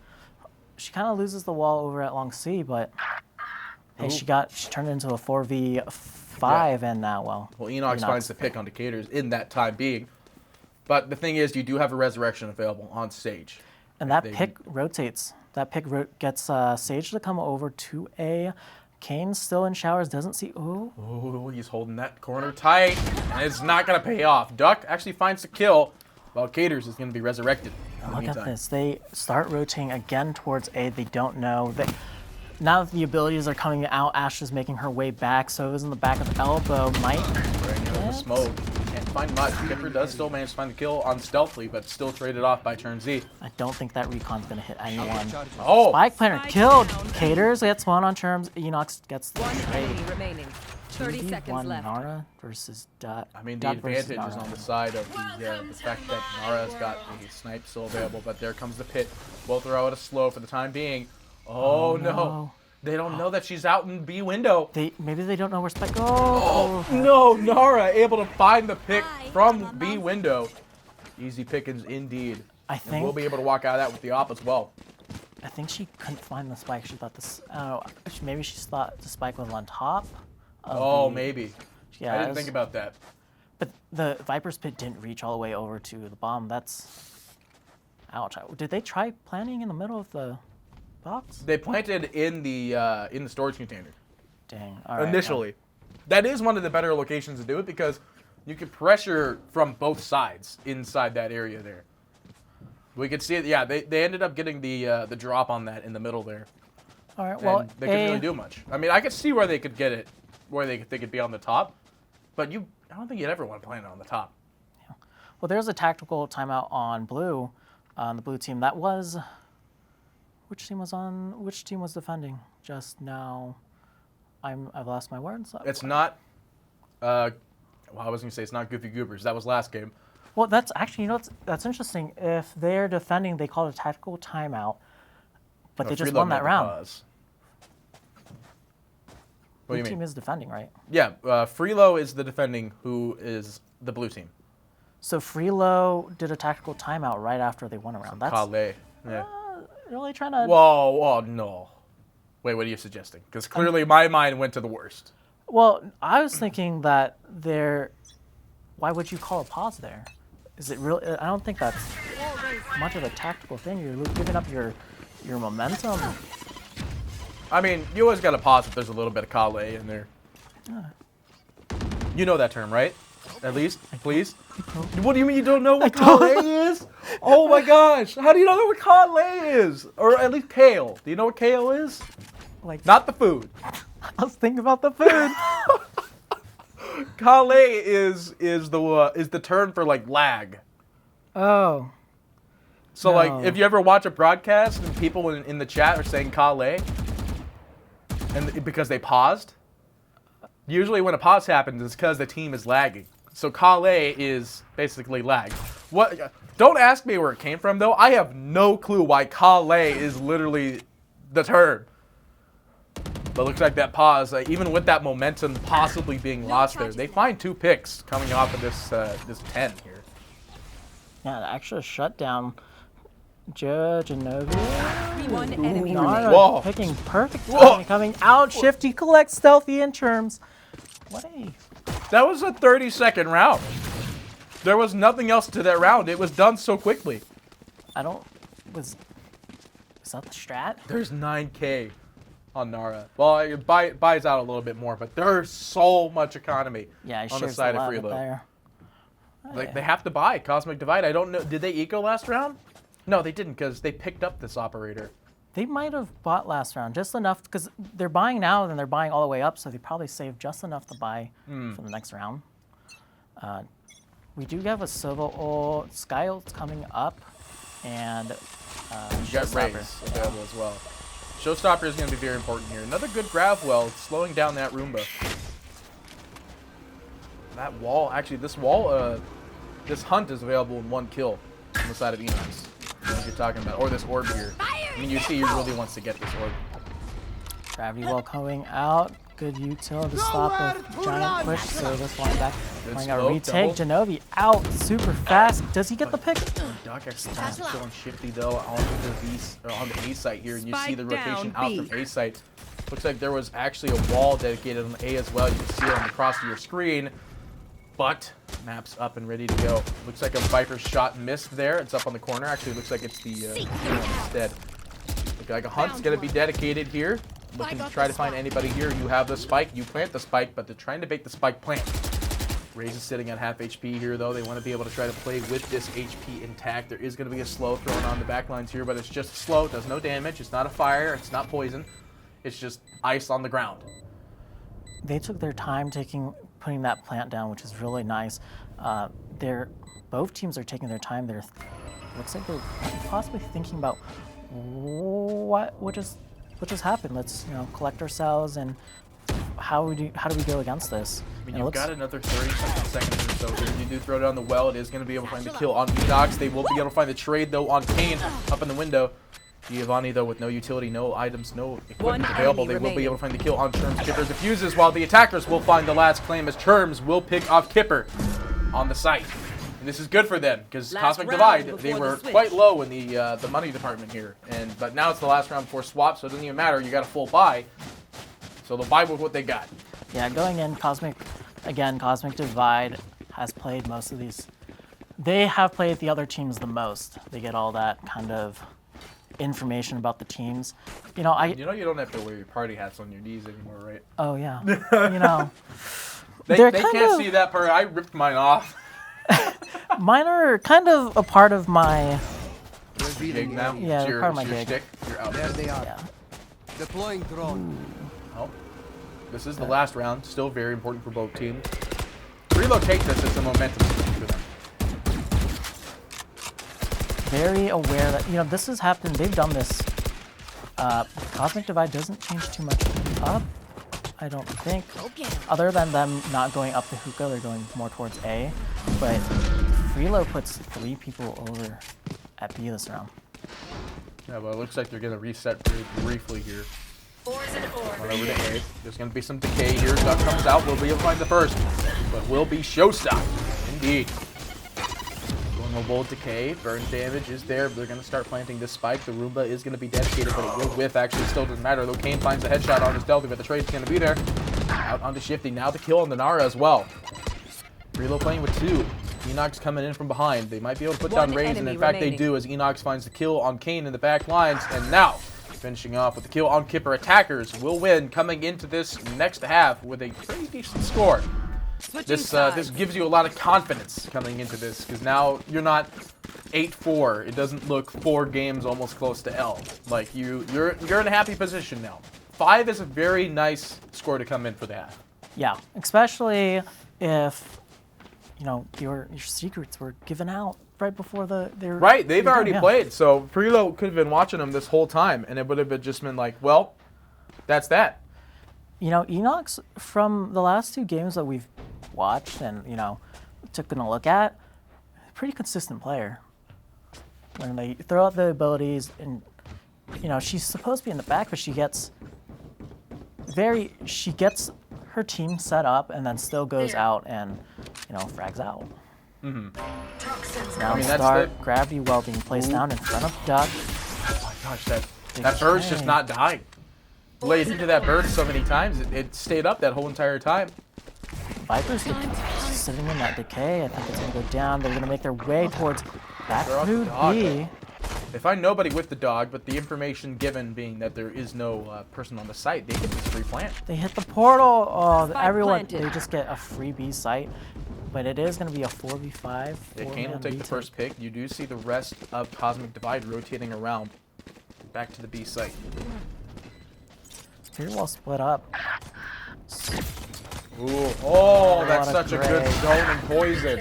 She kind of loses the wall over at Long C, but hey, she turned it into a 4v5, and now, well,
Enox finds the pick on Decators in that time being. But the thing is, you do have a resurrection available on Sage.
and that pick rotates. That pick gets Sage to come over to A. Kane's still in showers, doesn't see. Ooh.
Oh, he's holding that corner tight, and it's not going to pay off. Duck actually finds the kill, while Caters is going to be resurrected. in the
Look at
meantime.
this. They start rotating again towards A. They don't know. Now that the abilities are coming out, Ash is making her way back, so it was in the back of elbow. Might
Right near the smoke. Can't find much. Kipper does still manage to find the kill on Stealthily, but still traded off by turn Z.
I don't think that recon's going to hit anyone.
Oh!
Spike planner
Spike
killed.
down.
Caters gets one on terms. Enox gets the
One
trade.
enemy remaining. 30 seconds
1
left.
Nara versus Dot.
I mean, the
Dot versus
advantage is
Nara.
on the side of the fact that Nara's got a snipe still available, but there comes the pit. We'll throw it a slow for the time being. Oh, no.
no.
They don't know that she's out in B window.
Maybe they don't know where Spike goes.
Oh, no. Nara able to find the pick from B window. Easy pickings indeed.
I
And we'll
think
be able to walk out of that with the op as well.
I think she couldn't find the Spike. She thought this. Maybe she thought the Spike was on top. Of
Oh,
the-
maybe.
Yeah,
I
it
didn't
was-
think about that.
But the Viper's pit didn't reach all the way over to the bomb. That's. Ouch. Did they try planting in the middle of the box?
They planted in the storage container
Dang. All right,
initially. That is one of the better locations to do it because you can pressure from both sides inside that area there. We could see it. Yeah, they ended up getting the drop on that in the middle there.
All right. Well,
And they couldn't really do much. I mean, I could see where they could get it, where they could be on the top, but I don't think you'd ever want to plant it on the top.
Well, there's a tactical timeout on blue, on the blue team. That was. Which team was on? Which team was defending just now? I've lost my words.
It's not. Well, I was gonna say it's not Goofy Goobers. That was last game.
Well, that's actually that's interesting. If they're defending, they call it a tactical timeout, but they just
Freelo
won
made
that
the
round.
pause. What do
Blue
you
team
mean?
is defending, right?
Yeah, Freelo is the defending, who is the blue team.
So Freelo did a tactical timeout right after they won a round. That's
Kale. Yeah.
really trying to.
Whoa, no. Wait, what are you suggesting? Because clearly my mind went to the worst.
Well, I was thinking that why would you call a pause there? Is it really? I don't think that's much of a tactical thing. You're giving up your momentum.
I mean, you always got to pause if there's a little bit of Kale in there. You know that term, right? At least, please. What do you mean you don't know what Kale is? Oh my gosh! How do you know what Kale is? Or at least kale. Do you know what kale is?
Like
Not the food.
I was thinking about the food.
Kale is the term for like lag.
Oh.
So
No.
like, if you ever watch a broadcast and people in the chat are saying Kale, and because they paused, usually when a pause happens, it's because the team is lagging. So Kale is basically lag. What? Don't ask me where it came from though. I have no clue why Kale is literally the term. But it looks like that pause, even with that momentum possibly being lost there, they find 2 picks coming off of this 10 here.
Yeah, the extra shutdown. Genovi.
One enemy
Nara
remaining.
Whoa.
picking perfect
Whoa.
timing coming out. Shifty collects stealthy in terms. What a.
That was a 30-second round. There was nothing else to that round. It was done so quickly.
Is that the strat?
There's 9K on Nara. Well, it buys out a little bit more, but there's so much economy
Yeah, he
on the
shares
side
a
of
lot of it
Freelo.
there.
Like, they have to buy Cosmic Divide. I don't know. Did they eco last round? No, they didn't because they picked up this operator.
They might have bought last round just enough because they're buying now and they're buying all the way up, so they probably saved just enough to buy for the next round. We do have a Silver Sky ult coming up, and
You got
Showstopper.
Rays available as well. Showstopper is going to be very important here. Another good grab well, slowing down that Roomba. That wall, actually, this wall, this hunt is available in 1 kill on the side of Enox. What you're talking about, or this orb here. I mean, you see, he really wants to get this orb.
Gravity Well coming out. Good util to stop the giant push, so this one back. Finding a
smoke,
retake.
double.
Genovi out super fast. Does he get the pick?
Duck actually tries to kill on Shifty though on the A site here, and you see the
Spike
rotation
down
out
B.
from A site. Looks like there was actually a wall dedicated on A as well. You can see it on the cross of your screen. But map's up and ready to go. Looks like a Viper shot missed there. It's up on the corner. Actually, looks like it's the instead. Look like a hunt's gonna be dedicated here. looking to try to find anybody here. You have the spike, you plant the spike, but they're trying to make the spike plant. Raze is sitting at half HP here, though. They want to be able to try to play with this HP intact. There is going to be a slow thrown on the back lines here, but it's just slow. It does no damage. It's not a fire. It's not poison. It's just ice on the ground.
They took their time putting that plant down, which is really nice. Both teams are taking their time. Looks like they're possibly thinking about what just happened. Let's collect ourselves and how do we go against this?
I mean, you've got another 30-something seconds or so here. You do throw down the well. It is going to be able to find the kill on Enox. They will be able to find the trade, though, on Kane up in the window. Giovanni, though, with no utility, no items, no equipment available, they will be able to find the kill on Churms. Kipper defuses while the attackers will find the last claim as Churms will pick off Kipper on the site. And this is good for them because Cosmic Divide, they were quite low in the money department here. But now it's the last round before swap, so it doesn't even matter. You got a full buy. So they'll buy with what they got.
Yeah, going in, Cosmic Divide has played most of these. They have played the other teams the most. They get all that kind of information about the teams. You don't have to wear your party hats on your knees anymore, right? Oh yeah.
They can't see that part. I ripped mine off.
Mine are kind of a part of my
gig now.
Yeah, they're part of my gig.
Stick. You're out.
There they are.
Yeah.
Deploying drone.
Oh, this is the last round. Still very important for both teams. Relocate this as a momentum for them.
Very aware that this has happened. They've done this. Cosmic Divide doesn't change too much up, I don't think. Other than them not going up the hookah, they're going more towards A. But Freelo puts 3 people over at B this round.
Yeah, well, it looks like they're going to reset very briefly here. Run over to A. There's going to be some decay here. Duck comes out. We'll be able to find the first. But will be showstop. Indeed. Vulnerable decay. Burn damage is there. They're going to start planting this spike. The Roomba is going to be dedicated, but it will whiff. Actually, still doesn't matter. Though Kane finds a headshot on his Delta, but the trade's going to be there. Out onto Shifty. Now the kill on the Nara as well. Relo playing with 2. Enox coming in from behind. They might be able to put down Raze, and in fact they do as Enox finds the kill on Kane in the back lines. And now, finishing off with the kill on Kipper. Attackers will win coming into this next half with a pretty decent score. This gives you a lot of confidence coming into this because now you're not 8-4. It doesn't look 4 games almost close to L. Like you're in a happy position now. 5 is a very nice score to come in for the half.
Yeah, especially if your secrets were given out right before they're
right. They've already played, so Preload could have been watching them this whole time, and it would have just been like, well, that's that.
Enox from the last 2 games that we've watched and took a look at, pretty consistent player. When they throw out the abilities, and she's supposed to be in the back, but she gets her team set up and then still goes out and frags out.
Mm-hmm.
Now gravity well being placed down in front of Duck.
Oh my gosh, that bird's just not dying. Laid into that bird so many times, it stayed up that whole entire time.
Viper's sitting in that decay. I think it's going to go down. They're going to make their way towards back through B.
They find nobody with the dog, but the information given being that there is no person on the site, they get this free plant.
They hit the portal. Oh, everyone, they just get a free B site. But it is going to be a 4v5.
Kane will take the first pick. You do see the rest of Cosmic Divide rotating around back to the B site.
Pretty well split up.
Ooh, oh, that's such a good zone and poison.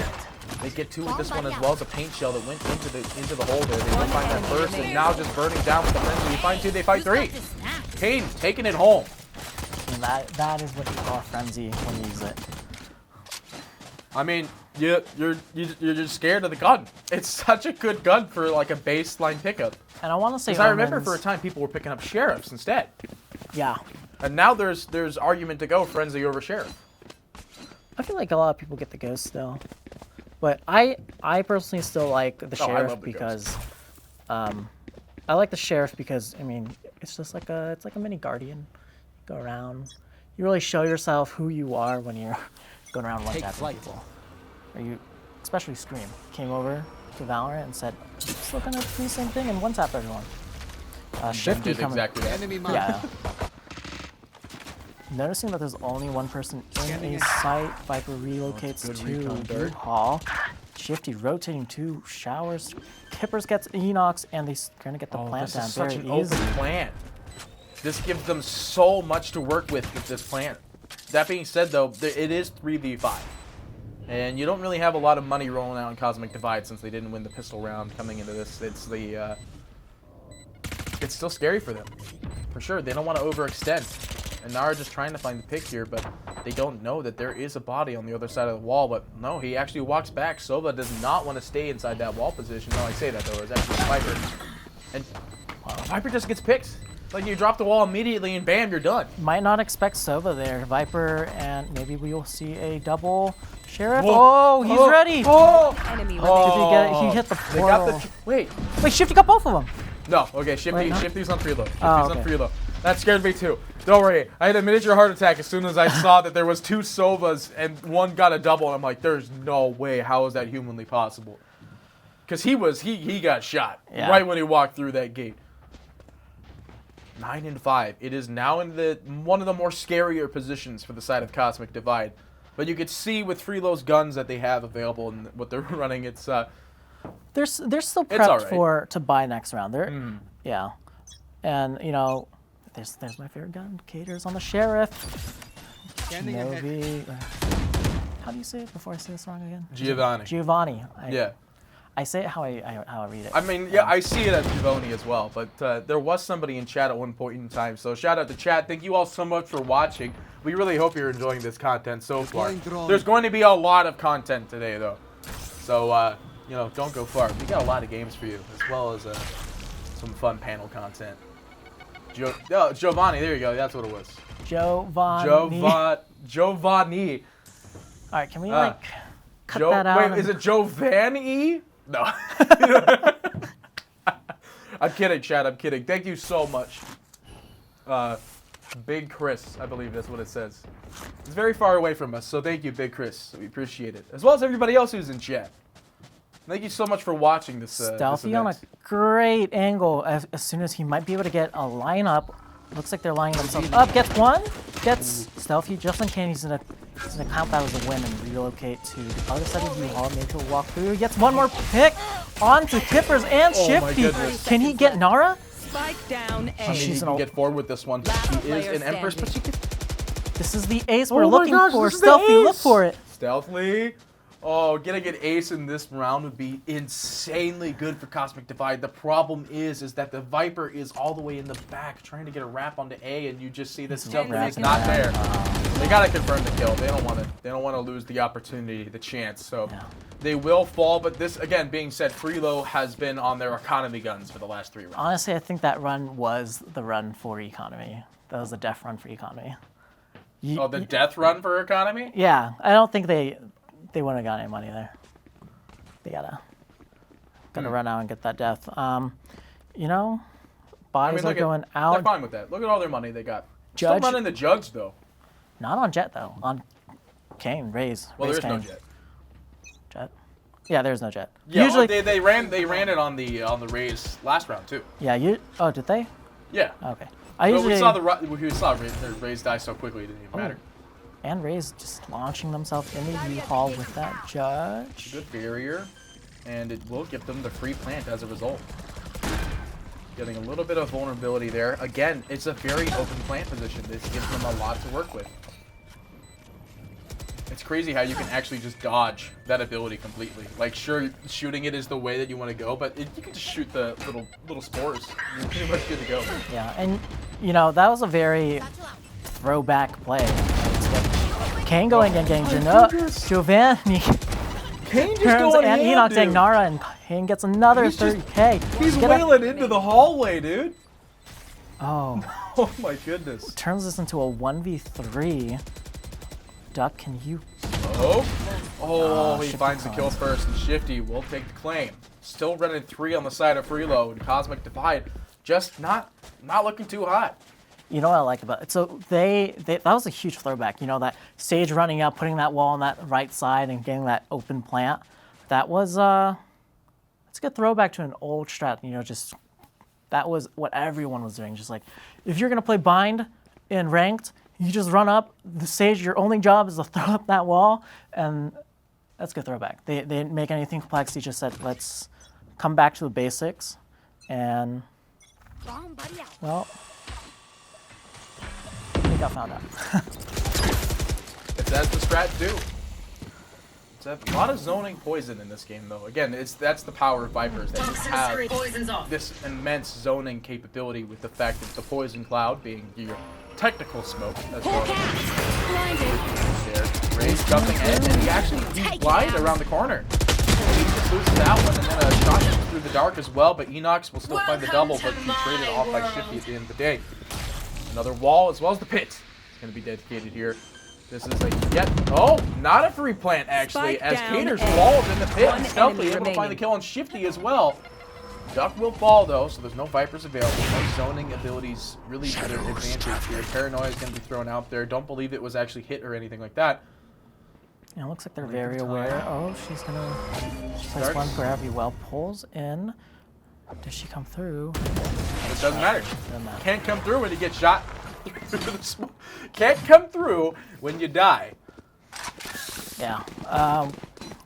They get 2 with this one as well as a paint shell that went into the hole there. They will find that first, and now just burning down with the frenzy. You find 2, they find 3. Kane taking it home.
And that is what you call a frenzy when you use it.
I mean, you're just scared of the gun. It's such a good gun for like a baseline pickup.
And I want to say,
because I remember for a time people were picking up sheriffs instead.
Yeah.
And now there's argument to go frenzy over sheriff.
I feel like a lot of people get the ghost still, but I personally still like the sheriff because I like the sheriff because it's just like a mini guardian. You go around, you really show yourself who you are when you're going around one tapping people. Or you, especially Scream, came over to Valorant and said, "I'm still gonna do the same thing and one tap everyone." Shifty
did exactly that.
Yeah. Noticing that there's only one person in a site, Viper relocates
good
to
recon, Dirt.
U-Haul. Shifty rotating to Showers. Kippers gets Enox, and they're going to get the plant
This
down
is such
very
an open
easy.
plant. This gives them so much to work with this plant. That being said, though, it is 3v5. And you don't really have a lot of money rolling out in Cosmic Divide since they didn't win the pistol round coming into this. It's still scary for them. For sure, they don't want to overextend. And Nara just trying to find the pick here, but they don't know that there is a body on the other side of the wall. But no, he actually walks back. Sova does not want to stay inside that wall position. No, I say that, though. It's actually Viper. And Viper just gets picked. Like, you drop the wall immediately, and bam, you're done.
Might not expect Sova there. Viper, and maybe we will see a double Sheriff.
Whoa.
Oh, he's ready.
Oh!
Enemy
Did
remaining.
he get it? He hit the
They got
portal.
the... Wait.
Wait, Shifty got both of them.
No, okay, Shifty,
Wait, no?
Shifty's on preload. Shifty's
Oh,
on
okay.
preload. That scared me too. Don't worry, I had a miniature heart attack as soon as I saw that there was 2 Sovas and one got a double, and I'm like, there's no way, how is that humanly possible? Because he got shot right when he walked through that gate. 9 and 5. It is now in one of the more scarier positions for the side of Cosmic Divide. But you could see with Freelo's guns that they have available and what they're running, it's
They're still
It's
prepped
alright.
to buy next round. Yeah, and you know, there's my favorite gun. Caters on the Sheriff.
Scanning ahead.
Novi. How do you say it before I say this wrong again?
Giovanni.
Giovanni.
Yeah.
I say it how I read it.
I mean, yeah, I see it as Giovanni as well, but there was somebody in chat at one point in time, so shout out to chat. Thank you all so much for watching. We really hope you're enjoying this content so far.
Deploying drone.
There's going to be a lot of content today, though, so, you know, don't go far. We got a lot of games for you, as well as some fun panel content. Giovanni, there you go, that's what it was.
Giovanni.
Giovanni.
All right, can we like cut that out?
Wait, is it Giovanni? No. I'm kidding, Chad. I'm kidding. Thank you so much. Big Chris, I believe that's what it says. It's very far away from us, so thank you, Big Chris. We appreciate it. As well as everybody else who's in chat. Thank you so much for watching this
Stealthy
this
on a
event.
great angle as soon as he might be able to get a lineup. Looks like they're lining themselves up. Gets one. Gets Stealthy just in case he's gonna count that as a win and relocate to the other side of U-Haul. Maybe he'll walk through. He gets one more pick onto Kippers and
Oh my
Shifty.
goodness.
Can he get Nara?
Spike down A.
I mean, he
She's
can
an
get forward with this one.
Last
He is
player
an Empress, but she can...
This is the ace
Oh
we're
my
looking
gosh,
for.
this is the
Stealthy, look
ace!
for it.
Stealthily. Oh, getting an ace in this round would be insanely good for Cosmic Divide. The problem is that the Viper is all the way in the back trying to get a wrap onto A, and you just see that Stealthily is not there. They gotta confirm the kill. They don't want to lose the opportunity, the chance. So they will fall. But this, again, being said, Freelo has been on their economy guns for the last 3 rounds.
Honestly, I think that run was the run for economy. That was the death run for economy.
Oh, the death run for economy?
Yeah, I don't think they wouldn't have got any money there. They gotta run out and get that death. You know, bodies are going
They're
out.
fine with that. Look at all their money they got.
Judge-
Still running the jugs though.
Not on Jet though. On Kane, Raze.
Well,
Raze
there is no
Kane.
jet.
Jet. Yeah, there's no Jet.
Yeah,
Usually,
they ran it on the Rays last round too.
yeah. Oh, did they?
Yeah.
Okay.
But
usually
we saw the Rays die so quickly it didn't even matter.
and Raze just launching themselves in the U-Haul with that Judge.
Good barrier, and it will give them the free plant as a result. Getting a little bit of vulnerability there. Again, it's a very open plant position. This gives them a lot to work with. It's crazy how you can actually just dodge that ability completely. Like, sure, shooting it is the way that you want to go, but you can just shoot the little spores. You're pretty much good to go.
Yeah, and you know that was a very throwback play. Kane going and getting Giovanni.
Kane just
Turns
going
and
in,
Enoch
dude.
getting Nara, and Kane gets another
He's just-
30K.
He's
Get up-
wailing into the hallway, dude.
Oh,
Oh my goodness.
turns this into a 1v3. Duck, can you?
Oh, he
Shifty
finds the kill
finds.
first, and Shifty will take the claim. Still running 3 on the side of Freelo, and Cosmic Divide just not looking too hot.
You know what I like about it? So that was a huge throwback. You know, that Sage running up, putting that wall on that right side and getting that open plant. That was it's a good throwback to an old strat. You know, that was what everyone was doing. Just like, if you're gonna play bind in ranked You just run up the stage. Your only job is to throw up that wall, and that's a good throwback. They didn't make anything complex. He just said, let's come back to the basics, and well, he got found out.
It's as the strat do. It's a lot of zoning poison in this game, though. Again, that's the power of Vipers, that you have this immense zoning capability with the fact that the poison cloud being your technical smoke as well. There, Ray's jumping in, and he's blind around the corner. He just loses that one, and then a shot through the dark as well, but Enox will still find the double, but he's traded off by Shifty at the end of the day. Another wall as well as the pit is going to be dedicated here. This is not a free plant actually, as Cater's walled in the pit and stealthily able to find the kill on Shifty as well. Duck will fall though, so there's no Vipers available. No zoning abilities really to their advantage here. Paranoia is going to be thrown out there. Don't believe it was actually hit or anything like that.
Yeah, it looks like they're very aware. Oh, she's gonna place one gravity well, pulls in. Does she come through?
It doesn't matter. Can't come through when you get shot. Can't come through when you die.
Yeah.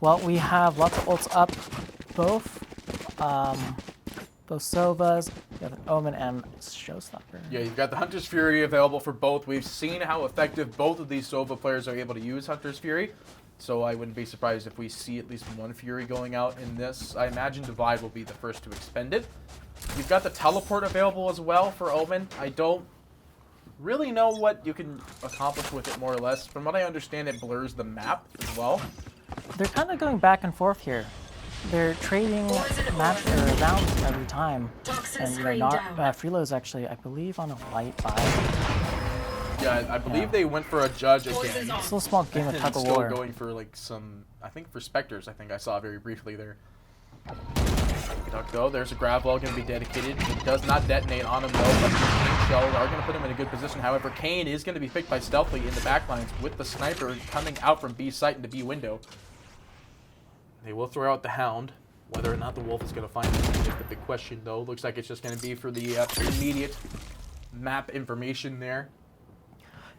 Well, we have lots of ults up, both Sovas, you have an Omen and Showstopper.
Yeah, you've got the Hunter's Fury available for both. We've seen how effective both of these Sova players are able to use Hunter's Fury, so I wouldn't be surprised if we see at least one Fury going out in this. I imagine Divide will be the first to expend it. You've got the Teleport available as well for Omen. I don't really know what you can accomplish with it, more or less. From what I understand, it blurs the map as well.
They're kind of going back and forth here. They're trading rounds every time. And Freelo's actually, I believe, on a light 5.
Yeah, I believe they went for a judge again.
It's a small game of tug of
still
war.
going for like some, I think for Spectres, I think I saw very briefly there. Duck though, there's a grab wall going to be dedicated. It does not detonate on him though, but the Kane shells are going to put him in a good position. However, Kane is going to be picked by Stealthily in the backlines with the sniper coming out from B site into B window. They will throw out the Hound. Whether or not the Wolf is going to find him is the big question though. Looks like it's just going to be for the immediate map information there.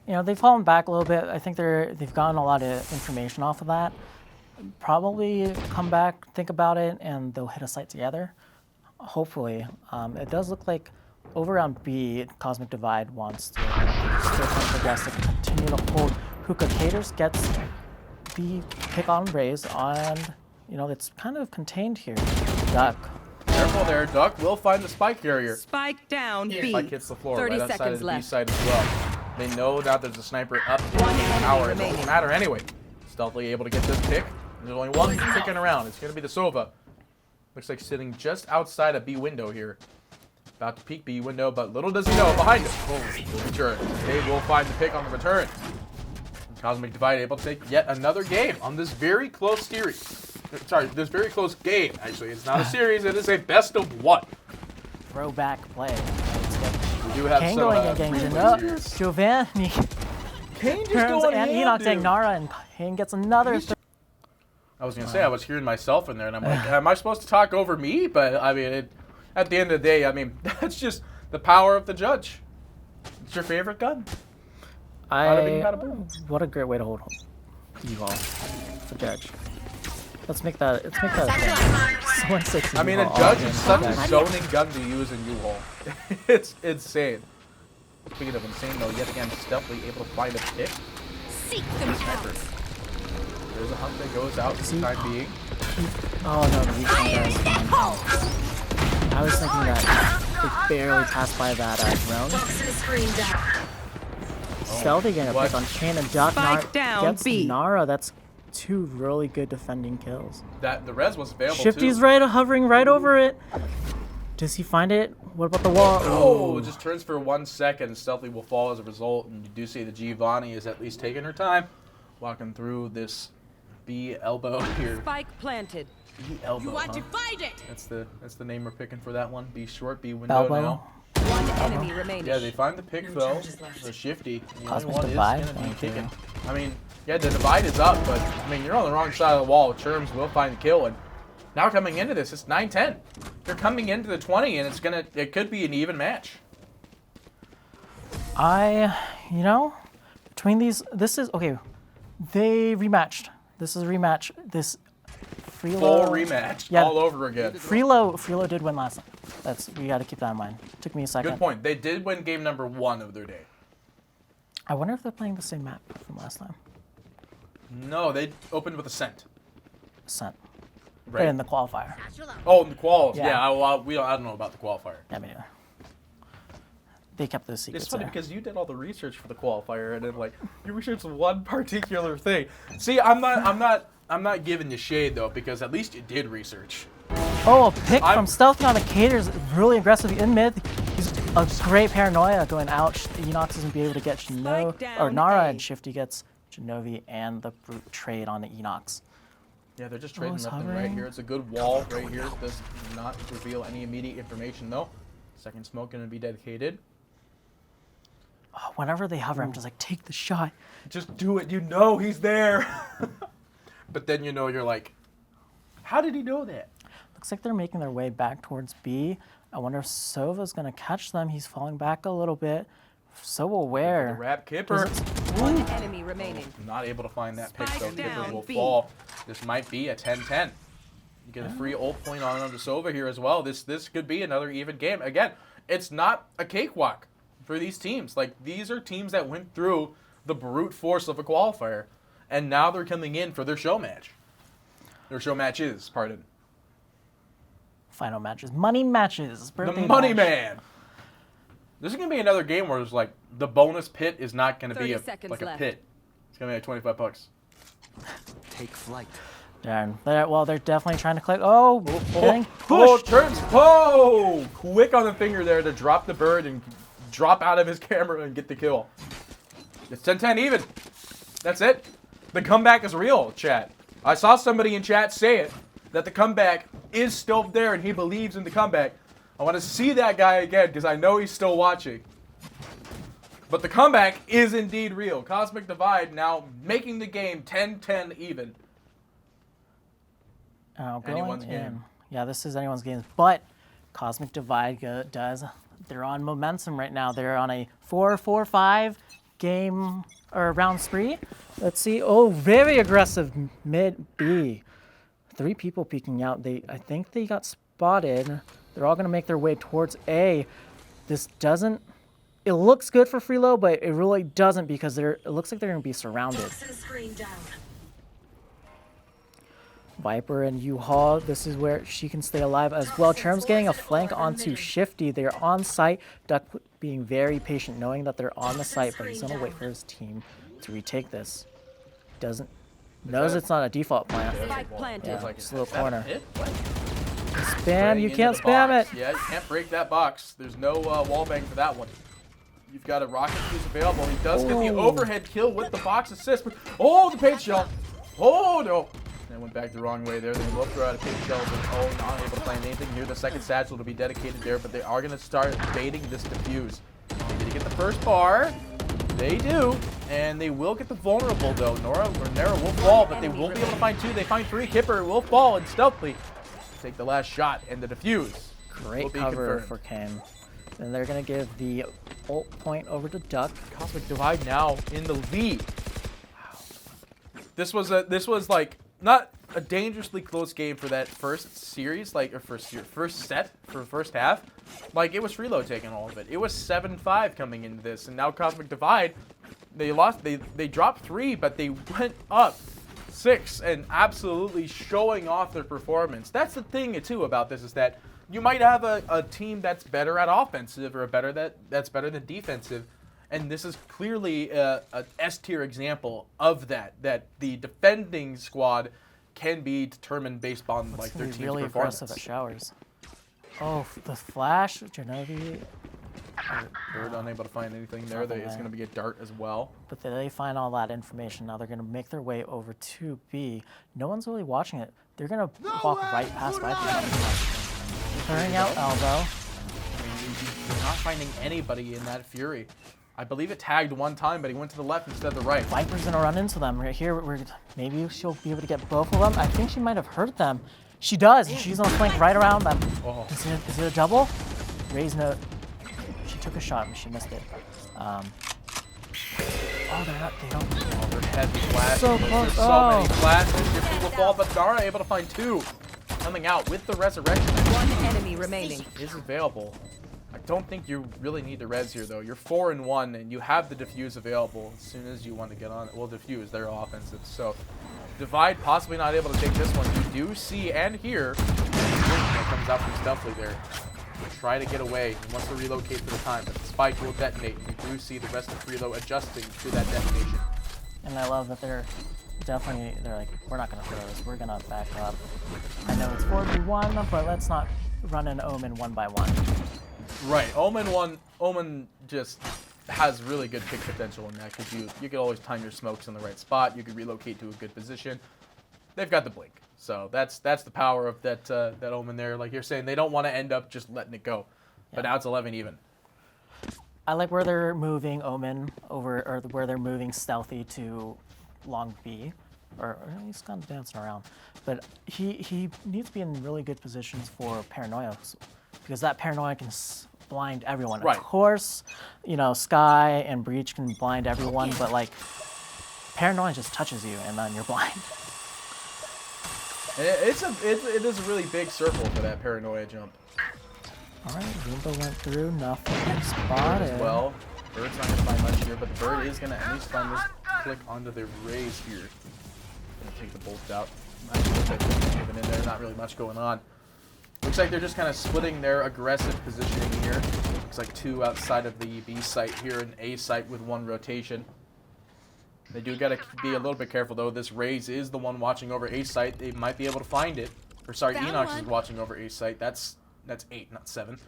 You know, they've fallen back a little bit. I think they've gotten a lot of information off of that. Probably come back, think about it, and they'll hit a site together. Hopefully. It does look like over on B, Cosmic Divide wants to still progress to continue to hold Hookah. Caters gets the pick on Raze, and you know, it's kind of contained here. Duck.
Careful there, Duck will find the spike carrier.
Spike down B.
Spike hits the floor
30
right outside
seconds
of the
left.
B side as well. They know now there's a sniper up in the tower. It doesn't matter anyway. Stealthily able to get this pick. There's only one kicking around. It's going to be the Sova. Looks like sitting just outside a B window here. About to peek B window, but little does he know, behind him. Will return. They will find the pick on the return. Cosmic Divide able to take yet another game on this very close series. Sorry, this very close game, actually. It's not a series, it is a best of one.
Throwback play.
We do have
Kane
some
going against Giovanni.
Kane just
Turns
going
and
in,
Enoch
dude.
saying Nara, and Kane gets another.
I was going to say, I was hearing myself in there, and I'm like, am I supposed to talk over me? But, I mean, at the end of the day, I mean, that's just the power of the judge. It's your favorite gun. Bada bing, bada boom.
What a great way to hold you all, the judge. Let's make that. Let's make that. 160.
I mean, a judge is such a zoning gun to use in U-Haul. It's insane. Speaking of insane, though, yet again, stealthily able to find a pick.
Seek them out.
There's a hunt that goes out for the time being.
Oh no, the weak one does. I was thinking that they barely passed by that drone. Stealthy getting a pick on Chain and Duck.
Spike down
gets
B.
Nara. That's two really good defending kills.
That the res was available
Shifty's
too.
right, hovering right over it. Does he find it? What about the wall?
Oh, it just turns for 1 second. Stealthily will fall as a result, and you do see the Giovanni is at least taking her time, walking through this B elbow here.
Spike planted.
B elbow.
You want
huh?
to find it?
That's the name we're picking for that one. B short, B window
Elbow.
now.
One enemy remaining.
Yeah, they find the pick though. The Shifty. The only
Cosmic
one
Divide,
is gonna be
thank you.
kicking. I mean, yeah, the divide is up, but I mean, you're on the wrong side of the wall. Cherms will find the kill, and now coming into this, it's 9-10. They're coming into the 20, and it could be an even match.
You know, Between these, this is okay. They rematched. This is a rematch. This Freelo.
Full rematch all over again.
Freelo did win last time. We got to keep that in mind. Took me a second.
Good point. They did win game number 1 of their day.
I wonder if they're playing the same map from last time.
No, they opened with Ascent.
Ascent.
Right.
In the qualifier.
Oh, in the quals.
Yeah.
Yeah, I don't know about the qualifier.
Yeah, me neither. They kept those secrets
It's funny
there.
because you did all the research for the qualifier, and then like you researched one particular thing. See, I'm not giving you shade though, because at least you did research.
Oh, a pick from Stealthy on the Caters, really aggressive in mid. He's a great paranoia going out. Enox doesn't be able to get Nara, and Shifty gets Genovi and the brute trade on the Enox.
Yeah, they're just trading
he's
nothing right
hovering.
here. It's a good wall right here. Does not reveal any immediate information though. Second smoke gonna be dedicated.
Oh, whenever they hover, I'm just like, take the shot.
Just do it. You know he's there. But then you know you're like, how did he know that?
Looks like they're making their way back towards B. I wonder if Sova's gonna catch them. He's falling back a little bit. So
The
aware.
Rap Kipper.
One enemy remaining.
Not able to find that pick, so
Spike
Kipper
down,
will
B.
fall. This might be a 10-10. You get a free ult point on to Sova here as well. This could be another even game. Again, it's not a cakewalk for these teams. Like, these are teams that went through the brute force of a qualifier, and now they're coming in for their show match. Their show matches, pardon.
Final matches. Money matches.
The
Birthday
Money
match.
Man. This is going to be another game where it's like, the bonus pit is not going to be
30 seconds
like a
left.
pit. It's going to be like $25.
Take flight.
Darn. They're definitely trying to click. Oh, getting
Oh,
pushed.
turns. Oh, quick on the finger there to drop the bird and drop out of his camera and get the kill. It's 10-10 even. That's it. The comeback is real, chat. I saw somebody in chat say it, that the comeback is still there and he believes in the comeback. I want to see that guy again because I know he's still watching. But the comeback is indeed real. Cosmic Divide now making the game 10-10 even.
Going
Anyone's
in.
game.
Yeah, this is anyone's game. But Cosmic Divide they're on momentum right now. They're on a 4-4-5 game or round spree. Let's see. Oh, very aggressive mid B. 3 people peeking out. I think they got spotted. They're all going to make their way towards A. This doesn't. It looks good for Freelo, but it really doesn't because it looks like they're going to be surrounded. Viper and U-Haul, this is where she can stay alive as well. Cherum's getting a flank onto Shifty. They're on site. Duck being very patient, knowing that they're on the site, but he's going to wait for his team to retake this. Knows it's not a default plan.
Spike planted.
Yeah,
Like,
it's a little
is that
corner.
hit? What?
Spam, you
Into
can't
the
spam
box.
it.
Yeah, you can't break that box. There's no wall bang for that one. You've got a rocket fuse available. He does get the overhead kill with the box assist. But, oh, the paint shell. Oh, no. That went back the wrong way there. They will throw out a paint shell, but not able to find anything here. The second satchel to be dedicated there, but they are going to start baiting this defuse. Did he get the first bar? They do, and they will get the vulnerable though. Nara will fall, but they won't be able to find 2. They find 3. Kipper will fall and stealthily take the last shot, and the defuse will
Great
be
cover
confirmed.
for Kane. Then they're going to give the ult point over to Duck.
Cosmic Divide now in the lead. Wow. This was like not a dangerously close game for that first series, like or first set for the first half. Like it was Freelo taking all of it. It was 7-5 coming into this, and now Cosmic Divide, they lost. They dropped 3, but they went up 6 and absolutely showing off their performance. That's the thing too about this is that you might have a team that's better at offensive or that's better than defensive, and this is clearly an S-tier example of that. That the defending squad can be determined based on like their
He's
team's
really
performance.
aggressive at showers. Oh, the flash, Genovi.
They're unable to find anything there. It's going to be a dart as well.
But they find all that information. Now they're going to make their way over to B. No one's really watching it. They're going to walk right past Viper. Turning out elbow.
They're not finding anybody in that Fury. I believe it tagged one time, but he went to the left instead of the right.
Viper's going to run into them right here. Maybe she'll be able to get both of them. I think she might have hurt them. She does. She's on the flank right around them.
Oh.
Is it a double? Raise note. She took a shot and she missed it. Oh, they're not. They don't.
Oh, they're heavy flashes.
So
There's
close.
so many
Oh.
flashes. Your feet will fall, but Nara able to find 2. Coming out with the resurrection.
One enemy remaining.
Is available. I don't think you really need the res here, though. You're 4-1, and you have the diffuse available as soon as you want to get on it. Well, diffuse, they're offensive. So, divide, possibly not able to take this one. You do see and hear that comes out from stealthily there. Try to get away. He wants to relocate for the time, but the spike will detonate. You do see the rest of Freelo adjusting to that detonation.
And I love that they're like, we're not going to throw this. We're going to back up. I know it's 4v1, but let's not run an Omen 1 by 1.
Right, Omen just has really good pick potential in that because you can always time your smokes in the right spot. You can relocate to a good position. They've got the blink, so that's the power of that Omen there. Like you're saying, they don't want to end up just letting it go, but now it's 11 even.
I like where they're moving Omen over, or where they're moving Stealthy to Long B, or he's kind of dancing around. But he needs to be in really good positions for Paranoia, because that Paranoia can blind everyone.
Right.
Of course, you know, Sky and Breach can blind everyone, but like Paranoia just touches you and then you're blind.
And it is a really big circle for that Paranoia jump.
All right, Roomba went through, nothing
Bird
spotted.
as well. Bird's not gonna find much here, but the Bird is gonna at least find this click onto the raise here. Gonna take the bolts out. Moving in there, not really much going on. Looks like they're just kind of splitting their aggressive positioning here. Looks like 2 outside of the B site here and A site with 1 rotation. They do gotta be a little bit careful though. This Raze is the one watching over A site. They might be able to find it. Or sorry, Enox is watching over A site. That's 8, not 7.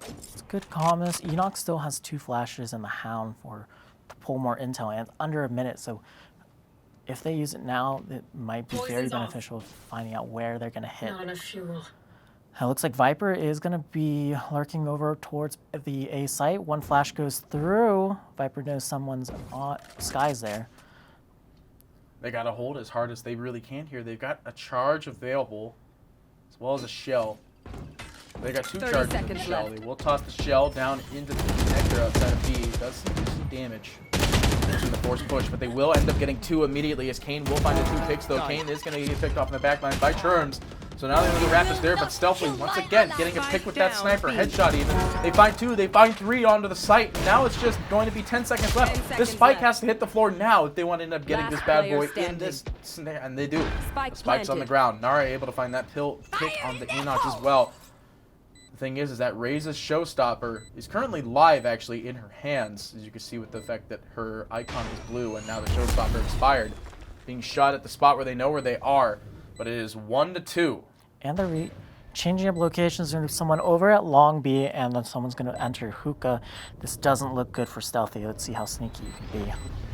It's good calmness. Enoch still has 2 flashes and the Hound to pull more intel, and it's under a minute, so if they use it now, it might be very beneficial finding out where they're going to hit.
Not enough fuel.
It looks like Viper is going to be lurking over towards the A site. 1 flash goes through. Viper knows someone's on Sky's there.
They gotta hold as hard as they really can here. They've got a charge available, as well as a shell. They got 2 charges in the
seconds
shell.
left.
They will toss the shell down into the connector outside of B. It does do some damage. In the force push, but they will end up getting 2 immediately as Kane will find the 2 picks though. Kane is going to get picked off in the backline by Terms. So not only the wrap is there, but stealthily, once again, getting a pick with that sniper, headshot even. They find 2, they find 3 onto the site. Now it's just going to be 10 seconds left.
10
This
seconds
spike
left.
has to hit the floor now if they want to end up getting
Last
this bad
player
boy in
standing.
this snare, and they do.
Spike
The spike's on the
planted.
ground. Nara able to find that pick on the Enoch as well. The thing is that Raze's Showstopper is currently live, actually, in her hands, as you can see with the fact that her icon is blue and now the Showstopper expired. Being shot at the spot where they know where they are, but it is 1-2.
And they're changing up locations. There's someone over at Long B, and then someone's going to enter Hookah. This doesn't look good for Stealthy. Let's see how sneaky you can be.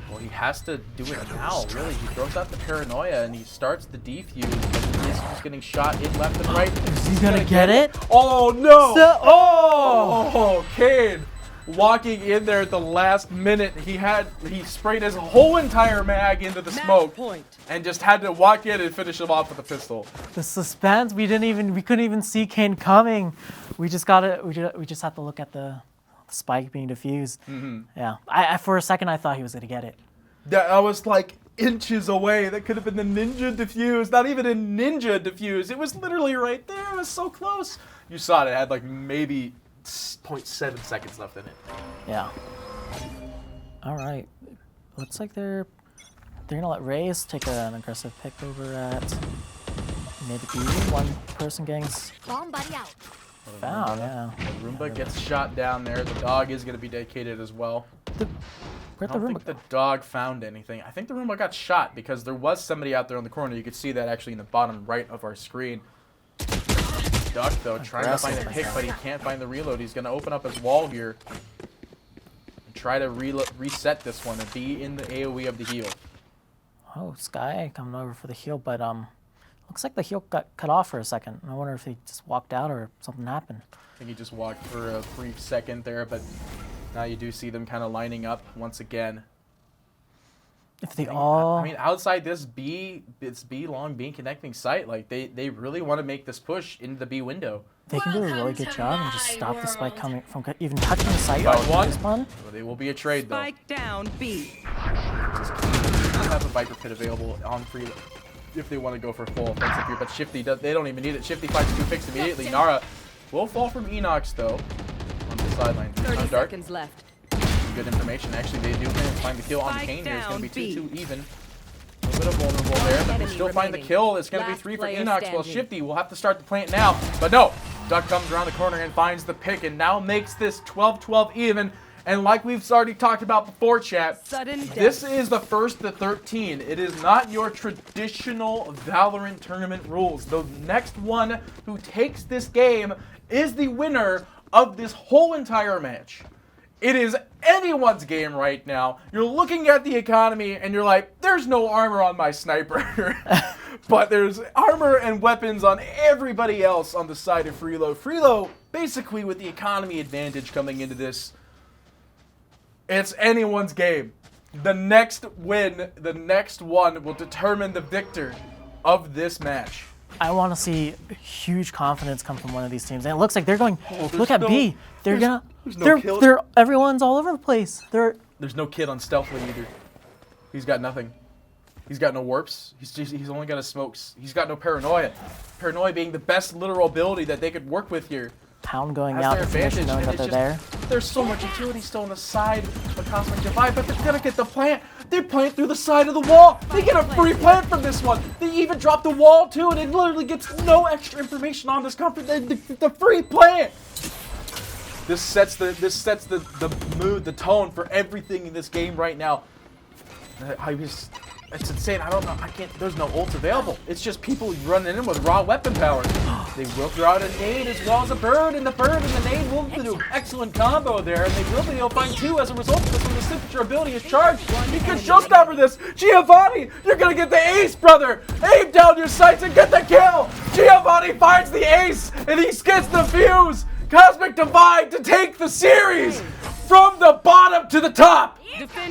Well, he has to do it now, really. He throws out the Paranoia and he starts the defuse, but he is just getting shot in left and right.
Is he going to get it?
Oh, no!
So-
Oh, Kane walking in there at the last minute. He sprayed his whole entire mag into the smoke and just had to walk in and finish him off with a pistol.
The suspense, we couldn't even see Kane coming. We just have to look at the spike being diffused. Yeah, I for a second I thought he was gonna get it.
Yeah, I was like inches away. That could have been the ninja diffuse. Not even a ninja diffuse. It was literally right there. It was so close. You saw it. It had like maybe 0.7 seconds left in it.
Yeah. All right. Looks like they're gonna let Raze take an aggressive pick over at mid B. 1 person getting
Bomb buddy out.
found. Yeah.
The Roomba gets shot down there. The dog is going to be dedicated as well.
Where'd
I
the
don't
room
think the dog found anything. I think the Roomba got shot because there was somebody out there in the corner. You could see that actually in the bottom right of our screen. Duck, though, trying to find a pick, but he can't find the reload. He's going to open up his wall here and try to reset this one and be in the AoE of the heal.
Oh, Sky coming over for the heal, but looks like the heal got cut off for a second. I wonder if he just walked out or something happened.
I think he just walked for a brief second there, but now you do see them kind of lining up once again.
If they all,
I mean, outside this B long beam connecting site, like they really want to make this push into the B window.
they can do a really good job and just stop the spike coming from even touching the site.
Got
or
one.
this one.
Well, they will be a trade though.
Spike down B.
Have a Viper Pit available on free if they want to go for full offensive here, but Shifty they don't even need it. Shifty finds 2 picks immediately. Nara will fall from Enox though on the sideline.
30
Dark.
seconds left.
Good information. Actually, they do find the kill on the
Spike
Kane here. It's going to be
down
2-2 even. A little bit of vulnerable there, but they
enemy
still find the
remaining.
kill. It's going to be
Last
3 for
player
Enox. Well,
standing.
Shifty will have to start the plant now. But no, Duck comes around the corner and finds the pick and now makes this 12-12 even. And like we've already talked about before, chat,
Sudden death.
this is the first to 13. It is not your traditional Valorant tournament rules. The next one who takes this game is the winner of this whole entire match. It is anyone's game right now. You're looking at the economy and you're like, there's no armor on my sniper. But there's armor and weapons on everybody else on the side of Freelo. Freelo, basically with the economy advantage coming into this, it's anyone's game. The next win, the next one will determine the victor of this match.
I want to see huge confidence come from one of these teams, and it looks like they're going.
there's
Look at
no-
B. They're
there's-
gonna.
there's no kills.
They're everyone's all over the place.
There's no kid on Stealthly either. He's got nothing. He's got no warps. He's only got his smokes. He's got no paranoia. Paranoia being the best literal ability that they could work with here.
Hound going
That's
out
their
to finish,
advantage,
knowing
and
that
it's
they're
just,
there.
there's so much utility still on the side of Cosmic Divide, but they're gonna get the plant. They plant through the side of the wall. They get a free plant from this one. They even drop the wall too, and it literally gets no extra information on this comfort. The free plant. This sets the mood, the tone for everything in this game right now. It's insane. I don't know. There's no ult available. It's just people running in with raw weapon power. They will throw out a nade as well as a bird, and the bird and the nade will do an excellent combo there, and they will be able to find 2 as a result of this when the signature ability is charged. He can showstopper this. Giovanni, you're gonna get the ace, brother. Aim down your sights and get the kill. Giovanni finds the ace, and he gets the fuse. Cosmic Divide to take the series from the bottom to the top,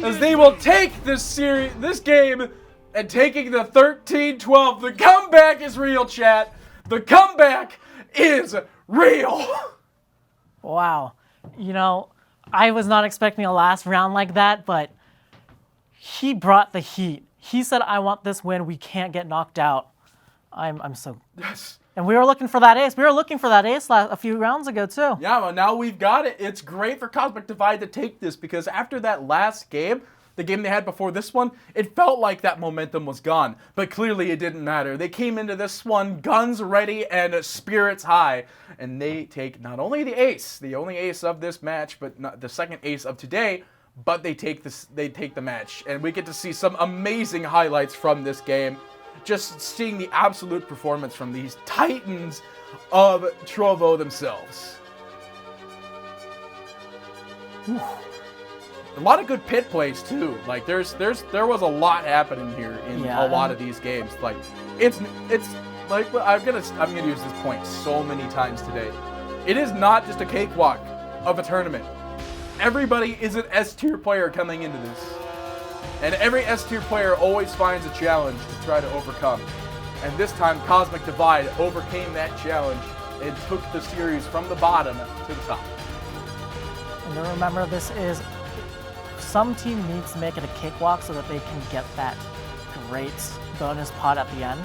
as they will take this game, and taking the 13-12. The comeback is real, chat. The comeback is real.
Wow. You know, I was not expecting a last round like that, but he brought the heat. He said, "I want this win. We can't get knocked out." I'm so.
Yes.
And we were looking for that ace. We were looking for that ace a few rounds ago too.
Yeah, well, now we've got it. It's great for Cosmic Divide to take this, because after that last game, the game they had before this one, it felt like that momentum was gone. But clearly it didn't matter. They came into this one guns ready and spirits high. And they take not only the ace, the only ace of this match, but not the second ace of today, but they take the match. And we get to see some amazing highlights from this game. Just seeing the absolute performance from these titans of Trovo themselves. Whew. A lot of good pit plays too. Like there was a lot happening here in a lot of these games. Like it's like I'm gonna use this point so many times today. It is not just a cakewalk of a tournament. Everybody is an S tier player coming into this. And every S tier player always finds a challenge to try to overcome. And this time, Cosmic Divide overcame that challenge and took the series from the bottom to the top.
And to remember, this is some team needs to make it a cakewalk so that they can get that great bonus pot at the end.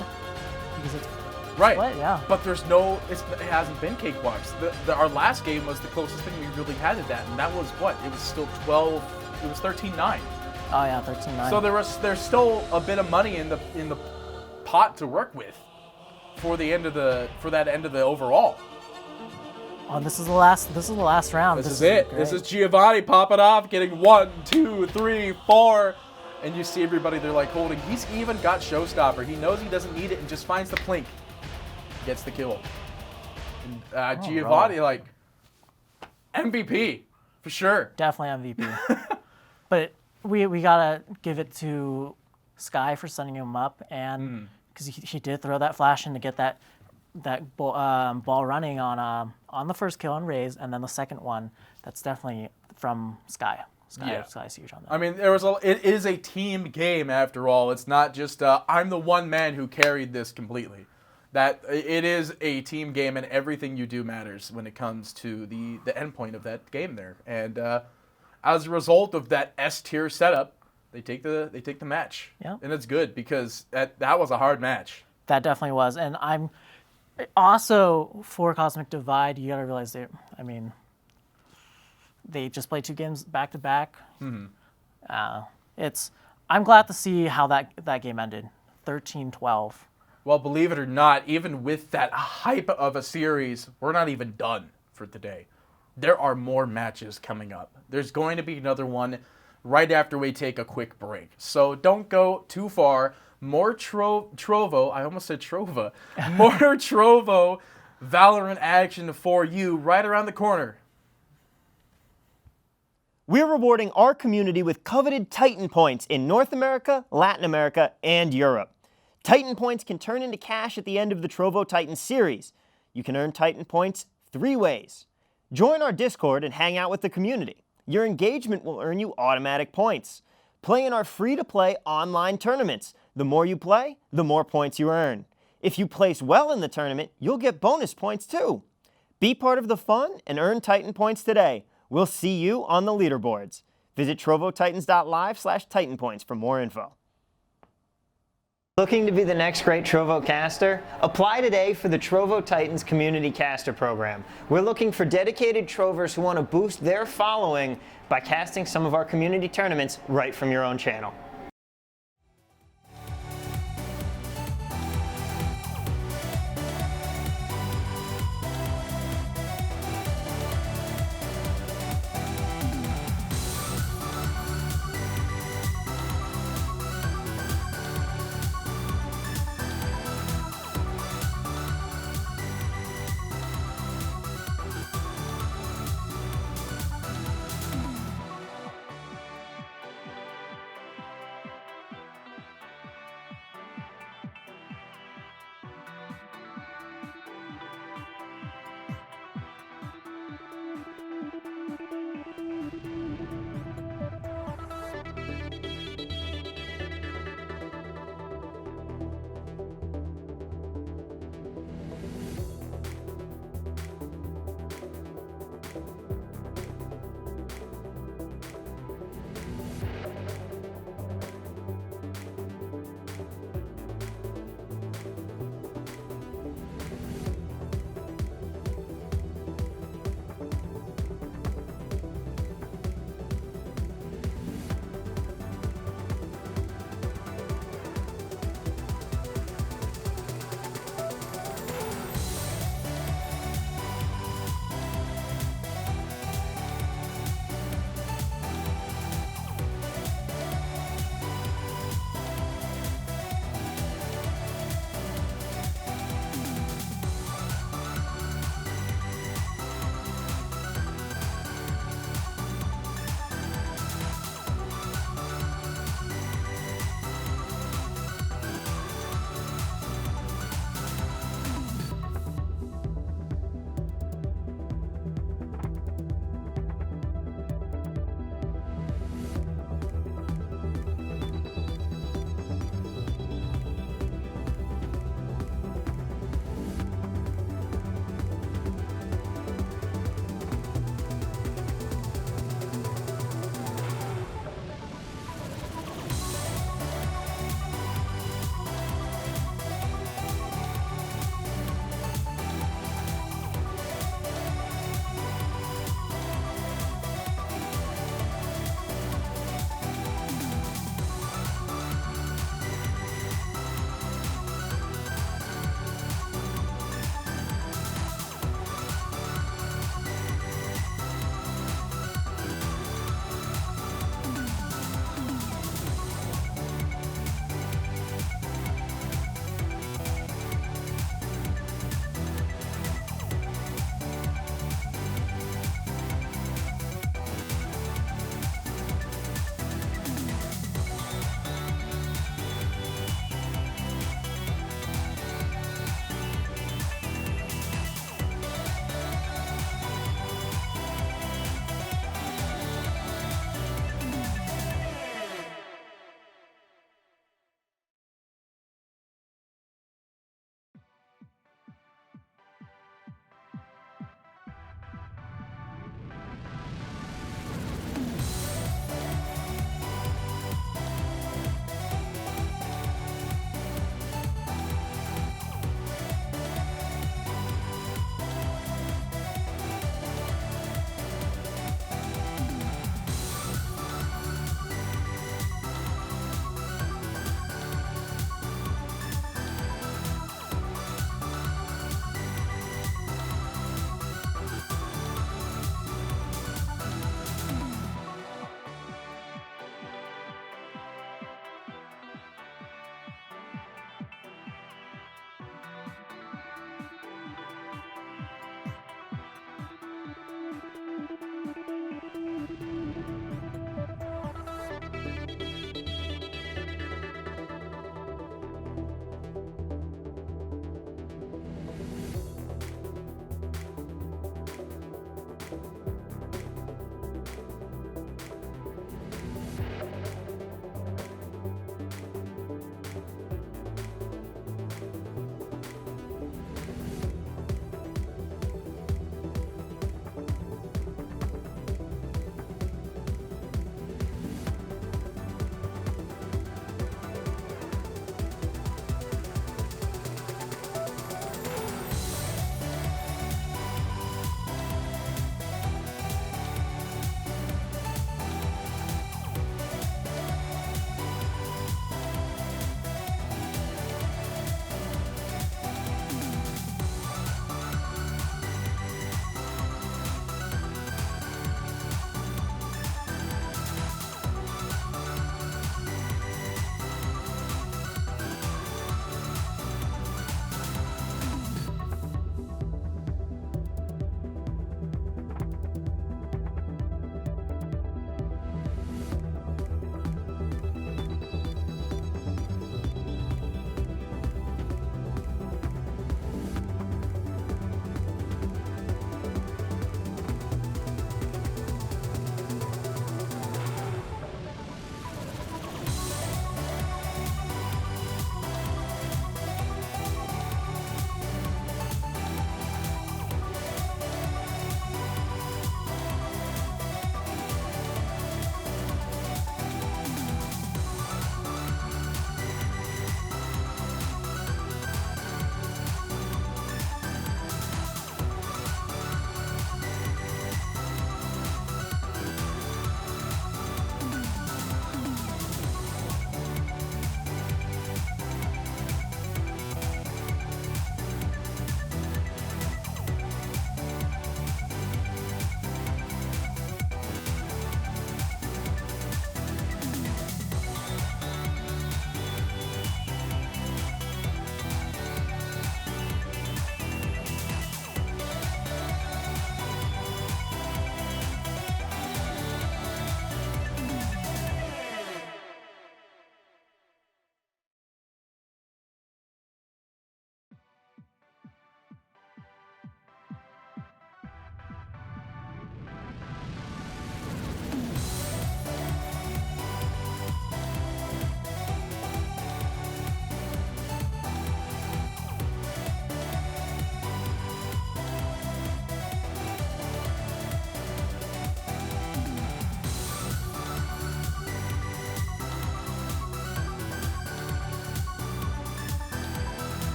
Because it's
Right.
split, yeah.
But it hasn't been cakewalks. Our last game was the closest thing we really had to that, and that was what? It was still 12. It was 13-9.
Oh yeah, 13-9.
So there's still a bit of money in the pot to work with for that end of the overall.
Oh, this is the last round.
This is it.
Great.
This is Giovanni popping off, getting 1, 2, 3, 4, and you see everybody. They're like holding. He's even got Showstopper. He knows he doesn't need it and just finds the plink, gets the kill. And Giovanni, like MVP for sure.
Definitely MVP. But we gotta give it to Sky for setting him up, and because he did throw that flash in to get that ball running on the first kill on Raze, and then the second one, that's definitely from Sky. Sky's huge on that.
I mean, it is a team game after all. It's not just I'm the one man who carried this completely. That it is a team game, and everything you do matters when it comes to the end point of that game there. And as a result of that S tier setup, they take the match.
Yeah.
And it's good because that was a hard match.
That definitely was. And I'm also for Cosmic Divide, you got to realize they just played 2 games back to back. I'm glad to see how that game ended, 13-12.
Well, believe it or not, even with that hype of a series, we're not even done for today. There are more matches coming up. There's going to be another one right after we take a quick break. So don't go too far. More Trovo, I almost said Trova. More Trovo Valorant action for you right around the corner.
We're rewarding our community with coveted Titan points in North America, Latin America, and Europe. Titan points can turn into cash at the end of the Trovo Titan series. You can earn Titan points 3 ways. Join our Discord and hang out with the community. Your engagement will earn you automatic points. Play in our free-to-play online tournaments. The more you play, the more points you earn. If you place well in the tournament, you'll get bonus points too. Be part of the fun and earn Titan points today. We'll see you on the leaderboards. Visit trovotitans.live/titanpoints for more info. Looking to be the next great Trovo caster? Apply today for the Trovo Titans Community Caster Program. We're looking for dedicated Trovers who want to boost their following by casting some of our community tournaments right from your own channel.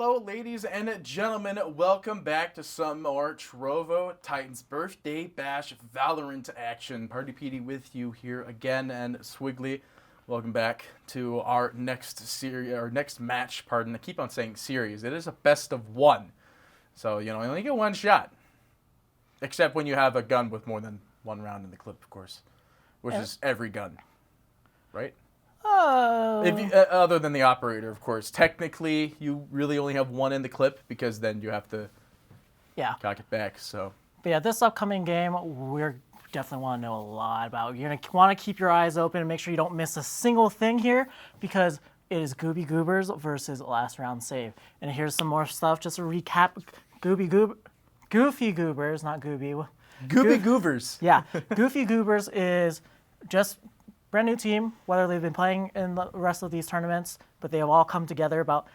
Hello, ladies and gentlemen. Welcome back to some more Trovo Titans Birthday Bash Valorant action. Party PD with you here again, and Swiggly. Welcome back to our next series, our next match. Pardon, I keep on saying series. It is a best of one, so you only get one shot, except when you have a gun with more than one round in the clip, of course, which is every gun, right? Other than the operator, of course. Technically, you really only have one in the clip because then you have to cock it back. So,
but yeah, this upcoming game, we're definitely want to know a lot about. You're gonna want to keep your eyes open and make sure you don't miss a single thing here because it is Goofy Goobers versus Last Round Save. And here's some more stuff just to recap. Goofy Goobers, not Gooby.
Goofy Goobers.
Yeah, Goofy Goobers is just brand new team, whether they've been playing in the rest of these tournaments, but they have all come together about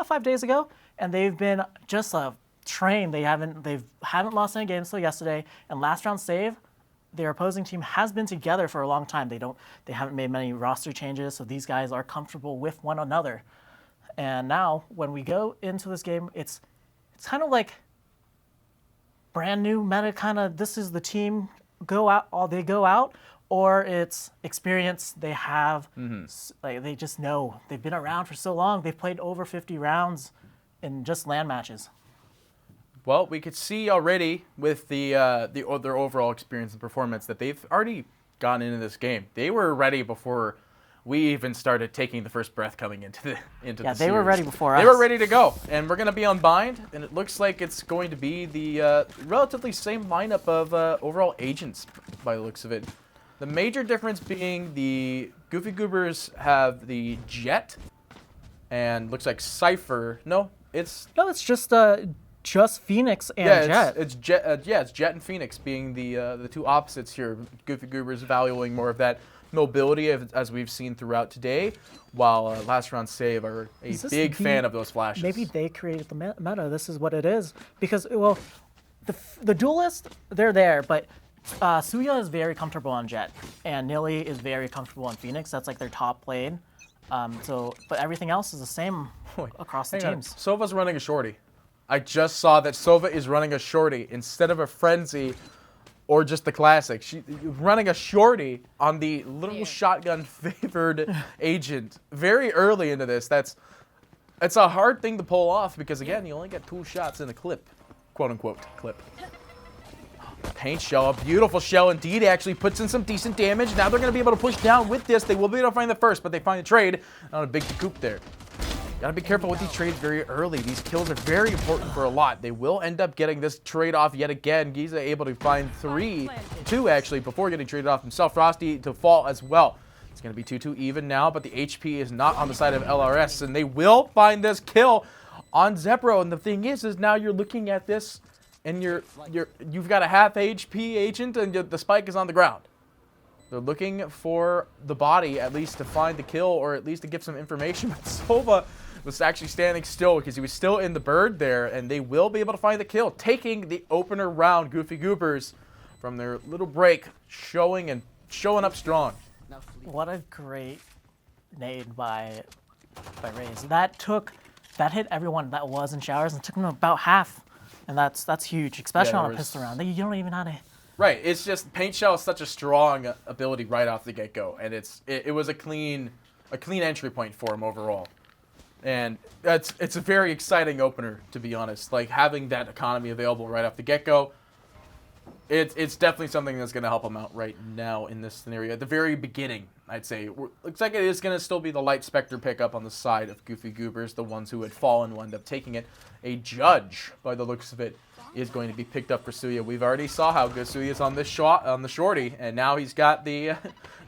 5 days ago, and they've been just a train. They haven't lost any games till yesterday, and Last Round Save, their opposing team has been together for a long time. They haven't made many roster changes, so these guys are comfortable with one another. And now, when we go into this game, it's kind of like brand new meta. Kind of, this is the team go out, or it's experience they have. Like they just know. They've been around for so long. They've played over 50 rounds in just LAN matches.
Well, we could see already with their overall experience and performance that they've already gone into this game. They were ready before we even started taking the first breath coming into the
Yeah,
the
they were
series.
ready before us.
They were ready to go, and we're going to be unbind, and it looks like it's going to be the relatively same lineup of overall agents by the looks of it. The major difference being the Goofy Goobers have the Jet, and looks like Cypher. No, it's
just Phoenix and Jet.
It's Jet. It's Jet and Phoenix being the two opposites here. Goofy Goobers valuing more of that mobility as we've seen throughout today, while Last Round Save are a big fan of those flashes.
Maybe they created the meta. This is what it is. Because, well, the duelists, they're there, but Suya is very comfortable on Jet, and Nilly is very comfortable on Phoenix. That's like their top lane. But everything else is the same across the teams.
Sova's running a shorty. I just saw that Sova is running a shorty instead of a frenzy or just the classic. She's running a shorty on the little shotgun favored agent very early into this. It's a hard thing to pull off because, again, you only get 2 shots in a clip, quote unquote clip. Paint shell, a beautiful shell indeed, actually puts in some decent damage. Now they're going to be able to push down with this. They will be able to find the first, but they find the trade on a big coup there. Gotta be careful with these trades very early. These kills are very important for a lot. They will end up getting this trade off yet again. Giza able to find 2 actually before getting traded off himself. Frosty to fall as well. It's gonna be 2-2 even now, but the HP is not on the side of LRS, and they will find this kill on Zepro. And the thing is now you're looking at this, and you've got a half HP agent, and the spike is on the ground. They're looking for the body, at least to find the kill, or at least to give some information. But Sova was actually standing still because he was still in the bird there, and they will be able to find the kill, taking the opener round. Goofy Goobers from their little break, showing up strong.
What a great nade by Raze. That hit everyone that was in showers and took them about half, and that's huge, especially on a pistol round. You don't even know how to.
Right, it's just Paint Shell is such a strong ability right off the get-go, and it was a clean entry point for him overall, and it's a very exciting opener, to be honest. Like, having that economy available right off the get-go, it's definitely something that's going to help him out right now in this scenario. At the very beginning, I'd say, looks like it is going to still be the Light Spectre pickup on the side of Goofy Goobers. The ones who had fallen will end up taking it. A Judge, by the looks of it, is going to be picked up for Suya. We've already saw how good Suya is on this shot, on the shorty, and now he's got the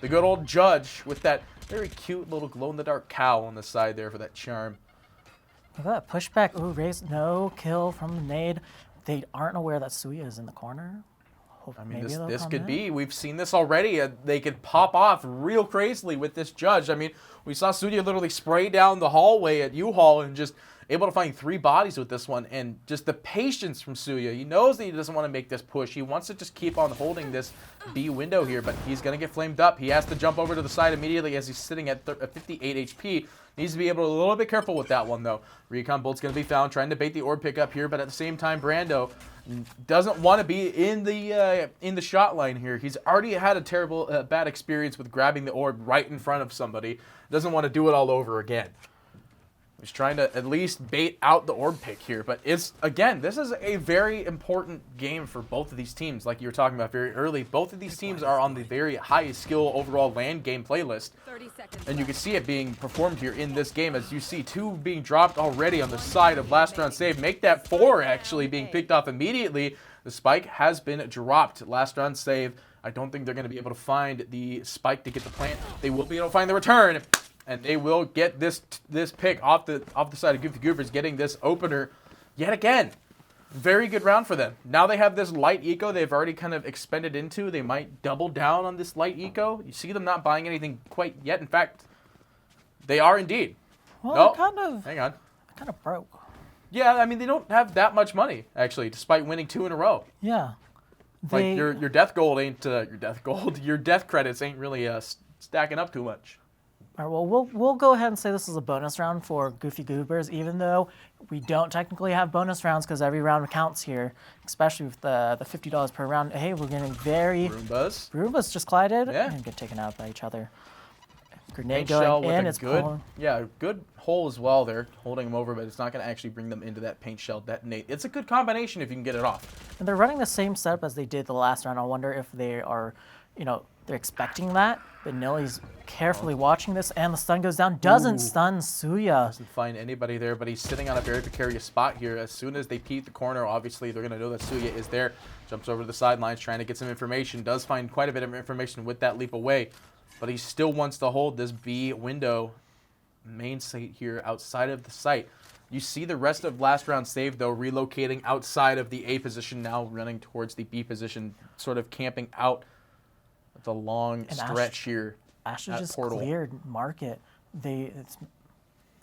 good old Judge with that very cute little glow-in-the-dark cow on the side there for that charm.
Look at that pushback. Ooh, Raze, no kill from the nade. They aren't aware that Suya is in the corner.
I mean, this could be. We've seen this already. They could pop off real crazily with this Judge. I mean, we saw Suya literally spray down the hallway at U-Haul and just able to find 3 bodies with this one, and just the patience from Suya. He knows that he doesn't want to make this push. He wants to just keep on holding this B window here, but he's going to get flamed up. He has to jump over to the side immediately as he's sitting at 58 HP. Needs to be able to be a little bit careful with that one, though. Recon Bolt's going to be found, trying to bait the orb pickup here, but at the same time, Brando doesn't want to be in the shot line here. He's already had a terrible, bad experience with grabbing the orb right in front of somebody. Doesn't want to do it all over again. He's trying to at least bait out the orb pick here, but it's, again, this is a very important game for both of these teams. Like you were talking about very early, both of these teams are on the very highest skill overall land game playlist, and you can see it being performed here in this game as you see 2 being dropped already on the side of last round save. Make that 4 actually being picked off immediately. The spike has been dropped. Last round save. I don't think they're going to be able to find the spike to get the plant. They will be able to find the return. And they will get this pick off the side of Goofy Goobers, getting this opener yet again. Very good round for them. Now they have this light eco they've already kind of expended into. They might double down on this light eco. You see them not buying anything quite yet. In fact, they are indeed.
Well,
nope.
Hang on. Kind of broke.
Yeah, I mean, they don't have that much money, actually, despite winning 2 in a row.
Yeah.
Like, your death gold ain't, your death gold, your death credits ain't really stacking up too much.
All right, well, we'll go ahead and say this is a bonus round for Goofy Goobers, even though we don't technically have bonus rounds because every round counts here, especially with the $50 per round. Hey, we're getting very... Roombas just collided and get taken out by each other. Grenade going in, it's pulling.
Yeah, good hole as well there, holding them over, but it's not going to actually bring them into that paint shell detonate. It's a good combination if you can get it off.
And they're running the same setup as they did the last round. I wonder if they are, they're expecting that. But Nilly's carefully watching this, and the stun goes down. Doesn't stun Suya.
Doesn't find anybody there, but he's sitting on a very precarious spot here. As soon as they peek the corner, obviously they're going to know that Suya is there. Jumps over to the sidelines, trying to get some information. Does find quite a bit of information with that leap away, but he still wants to hold this B window main site here outside of the site. You see the rest of last round save, though, relocating outside of the A position, now running towards the B position, sort of camping out the long stretch here.
Ashley just cleared market. They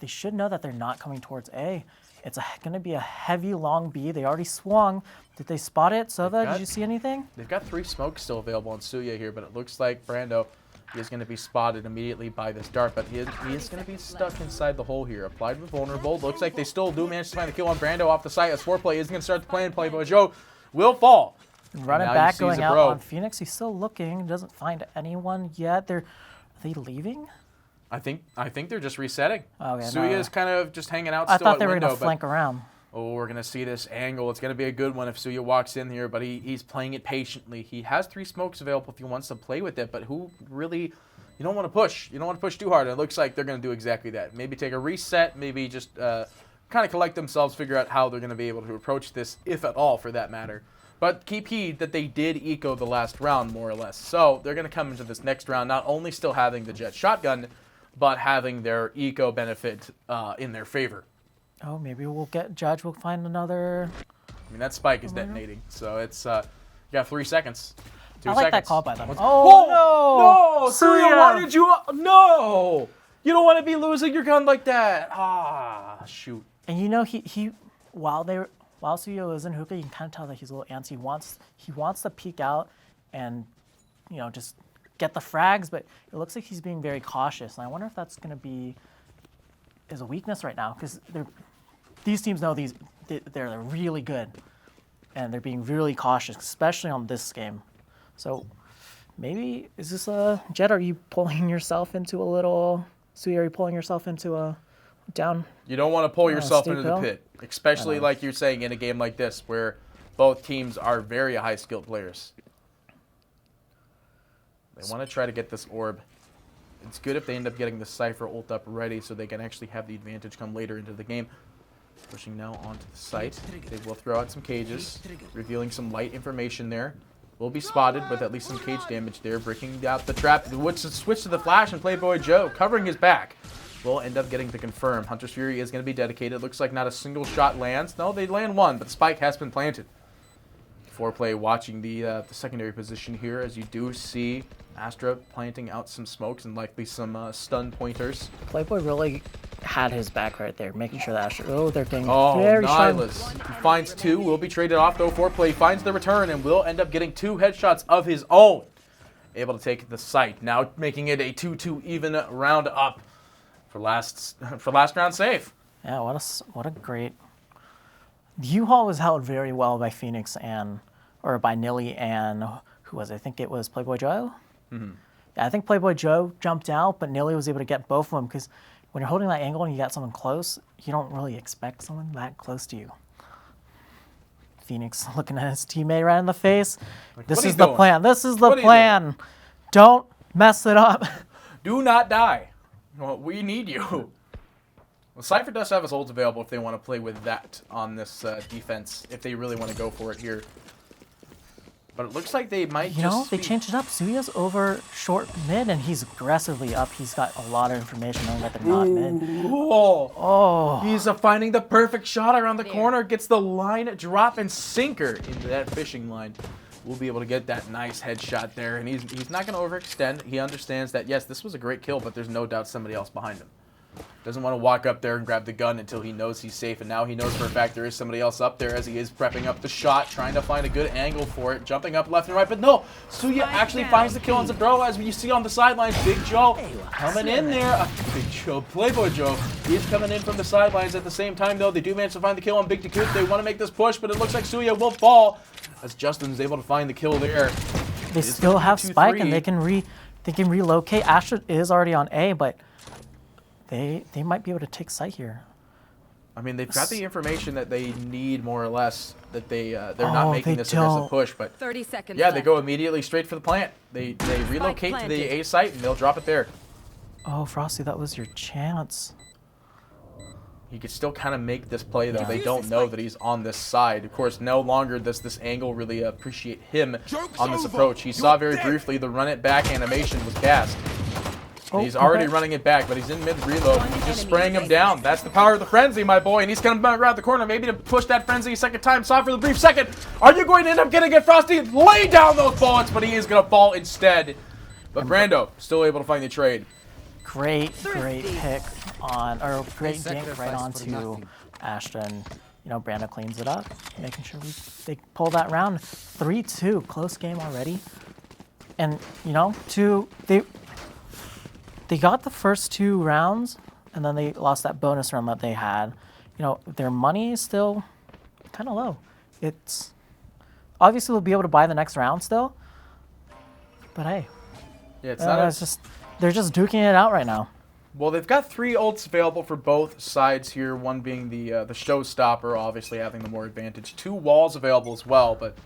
should know that they're not coming towards A. It's going to be a heavy long B. They already swung. Did they spot it? Sova, did you see anything?
They've got 3 smokes still available on Suya here, but it looks like Brando is going to be spotted immediately by this dart, but he is going to be stuck inside the hole here. Applied with vulnerable. Looks like they still do manage to find the kill on Brando off the site as foreplay is going to start the play, and Playboy Joe will fall.
Running back, going out on Phoenix. He's still looking. Doesn't find anyone yet. Are they leaving?
I think they're just resetting.
Okay,
Suya is kind of just hanging out.
I thought they were going to flank around.
Oh, we're going to see this angle. It's going to be a good one if Suya walks in here, but he's playing it patiently. He has 3 smokes available if he wants to play with it, but who really... You don't want to push. You don't want to push too hard. And it looks like they're going to do exactly that. Maybe take a reset. Maybe just kind of collect themselves, figure out how they're going to be able to approach this, if at all, for that matter. But keep heed that they did eco the last round, more or less. So they're going to come into this next round not only still having the jet shotgun, but having their eco benefit in their favor.
Oh, maybe we'll get Judge. We'll find another...
I mean, that spike is detonating. So it's you got 3 seconds. 2
I like
seconds.
that call by them. Oh,
no! Suya, why did you... No! You don't want to be losing your gun like that. Ah, shoot.
And he while Suya is in hookah, you can kind of tell that he's a little antsy. He wants to peek out and, just get the frags, but it looks like he's being very cautious. And I wonder if that's going to be a weakness right now, because these teams know they're really good, and they're being really cautious, especially on this game. So maybe, is this a... Jet, are you pulling yourself into a little... Suya, are you pulling yourself into a down...
You don't want to pull yourself into the pit, especially like you're saying in a game like this where both teams are very high-skilled players. They want to try to get this orb. It's good if they end up getting the Cypher ult up ready so they can actually have the advantage come later into the game. Pushing now onto the site. They will throw out some cages, revealing some light information there. Will be spotted with at least some cage damage there, breaking out the trap. Which switch to the flash, and Playboy Joe covering his back will end up getting to confirm. Hunter's Fury is going to be dedicated. Looks like not a single shot lands. No, they land 1, but the spike has been planted. Foreplay watching the secondary position here, as you do see Astra planting out some smokes and likely some stun pointers.
Playboy really had his back right there, making sure that Asher. Oh, they're getting
Oh,
very shy.
Nihilus. He finds 2, will be traded off though. Foreplay finds the return and will end up getting 2 headshots of his own. Able to take the site, now making it a 2-2 even round up for last round save.
Yeah, what a great. U-Haul was held very well by Phoenix or by Nilly and who was it? I think it was Playboy Joe. Mm-hmm. Yeah, I think Playboy Joe jumped out, but Nilly was able to get both of them because when you're holding that angle and you got someone close, you don't really expect someone that close to you. Phoenix looking at his teammate right in the face.
Like,
this is the plan. This is the plan.
Doing?
Don't mess it up.
Do not die. Well, we need you. Well, Cypher does have his ults available if they want to play with that on this defense, if they really want to go for it here. But it looks like they might
they changed it up. Suya's over short mid, and he's aggressively up. He's got a lot of information knowing that they're not mid.
Oh. He's finding the perfect shot around the corner, gets the line drop and sinker into that fishing line. We'll be able to get that nice headshot there, and he's not going to overextend. He understands that, yes, this was a great kill, but there's no doubt somebody else behind him. Doesn't want to walk up there and grab the gun until he knows he's safe, and now he knows for a fact there is somebody else up there as he is prepping up the shot, trying to find a good angle for it, jumping up left and right, but no! Suya actually finds the kill on Zabro, as you see on the sidelines. Big Joe coming in there. Big Joe, Playboy Joe, he's coming in from the sidelines at the same time, though. They do manage to find the kill on Big Dakut. They want to make this push, but it looks like Suya will fall as Justin's able to find the kill there.
They still have Spike, and they can relocate. Asher is already on A, but they might be able to take site here.
I mean, they've got the information that they need, more or less, that they're not making this aggressive push, but
30 seconds
yeah, they go immediately straight for the plant. They relocate to the A site, and they'll drop it there.
Oh, Frosty, that was your chance.
He could still kind of make this play, though. They don't know that he's on this side. Of course, no longer does this angle really appreciate him on this approach. He saw very briefly the run it back animation was cast. He's already running it back, but he's in mid-reload. He's just spraying him down. That's the power of the frenzy, my boy. And he's coming around the corner, maybe to push that frenzy a second time. Saw for the brief second. Are you going to end up getting it, Frosty? Lay down those bullets, but he is going to fall instead. But Brando still able to find the trade.
Great pick on, or great gank right onto Ashton. You know, Brando cleans it up, making sure they pull that round. 3-2, close game already. And, you know, they got the first 2 rounds, and then they lost that bonus round that they had. You know, their money is still kind of low. It's obviously they'll be able to buy the next round still, but hey,
yeah,
they're just duking it out right now.
Well, they've got 3 ults available for both sides here. One being the showstopper, obviously having the more advantage. 2 walls available as well, but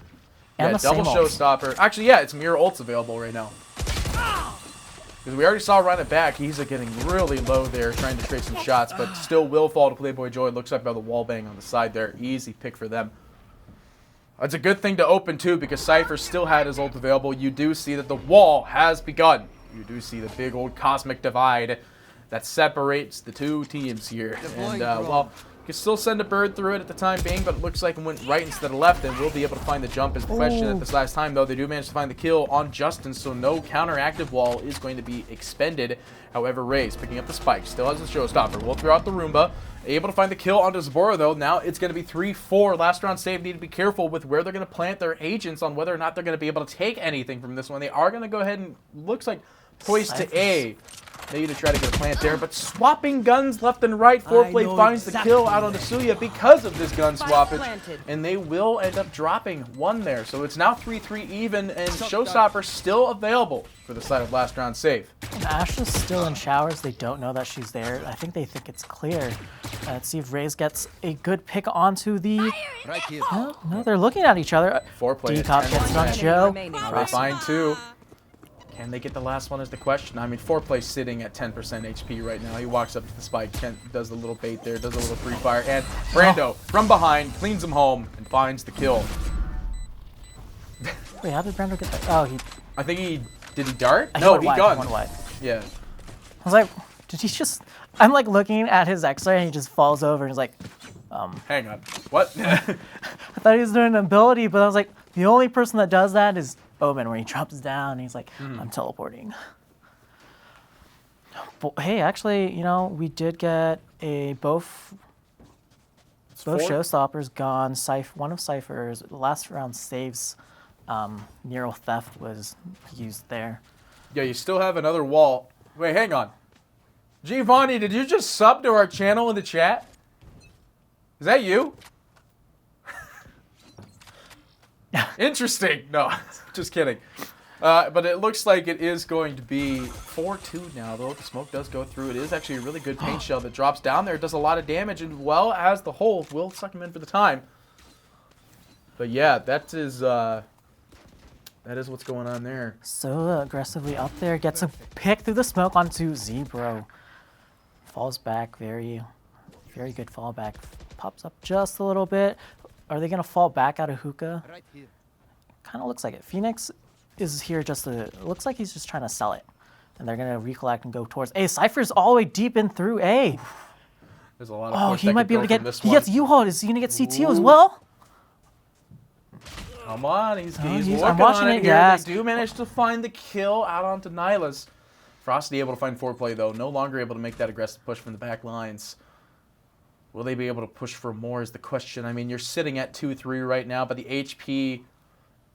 yeah, double showstopper. Actually, yeah, it's mirror ults available right now. Because we already saw run it back. He's getting really low there, trying to trade some shots, but still will fall to Playboy Joy. Looks like by the wall bang on the side there. Easy pick for them. It's a good thing to open, too, because Cypher still had his ult available. You do see that the wall has begun. You do see the big old cosmic divide that separates the 2 teams here. And, well, you can still send a bird through it at the time being, but it looks like it went right instead of left, and we'll be able to find the jump is the question at this last time, though. They do manage to find the kill on Justin, so no counter-active wall is going to be expended. However, Ray's picking up the spike, still has a showstopper. We'll throw out the Roomba. Able to find the kill onto Zabora, though. Now it's going to be 3-4. Last round save. Need to be careful with where they're going to plant their agents on whether or not they're going to be able to take anything from this one. They are going to go ahead and, looks like, poised to A. Maybe to try to get a plant there, but swapping guns left and right. Foreplay finds the kill out on Suya because of this gun swappage, and they will end up dropping 1 there. So it's now 3-3 even, and Showstopper still available for the side of last round save.
Ash is still in showers. They don't know that she's there. I think they think it's clear. Let's see if Raze gets a good pick onto the... No, they're looking at each other.
Foreplay.
Decop gets it on Joe.
They find 2. Can they get the last one is the question. I mean, Foreplay's sitting at 10% HP right now. He walks up to the spike, does the little bait there, does a little free fire, and Brando from behind cleans him home and finds the kill.
Wait, how did Brando get that? Oh,
I think did he dart?
No,
he gunned. Yeah.
I was like, did he just... I'm like looking at his X-ray and he just falls over and he's like,
Hang on. What?
I thought he was doing an ability, but I was like, the only person that does that is Omen, where he drops down and he's like, I'm teleporting. But, hey, actually, you know, we did get both
four.
showstoppers gone. One of Cypher's last round saves, Neural Theft was used there.
Yeah, you still have another wall. Wait, hang on. Giovanni, did you just sub to our channel in the chat? Is that you? Interesting. No, just kidding. But it looks like it is going to be 4-2 now, though. The smoke does go through. It is actually a really good paint shell that drops down there. It does a lot of damage, and well as the hole will suck him in for the time. But yeah, that is what's going on there.
So aggressively up there, gets a pick through the smoke onto Zebro. Falls back, very good fallback. Pops up just a little bit. Are they gonna fall back out of hookah?
Right here.
Kind of looks like it. Phoenix is here just to, it looks like he's just trying to sell it. And they're gonna recollect and go towards A. Cypher's all the way deep in through A.
There's a lot of
Oh,
push
he
that
might
could
be able
go
to
from
get,
this
he
one.
gets U-Haul. Is he gonna get CTO as well?
Come on, he's
I'm
working
watching
on
it,
it here.
yes.
They do manage to find the kill out onto Nylas. Frosty able to find foreplay, though. No longer able to make that aggressive push from the back lines. Will they be able to push for more is the question. I mean, you're sitting at 2-3 right now, but the HP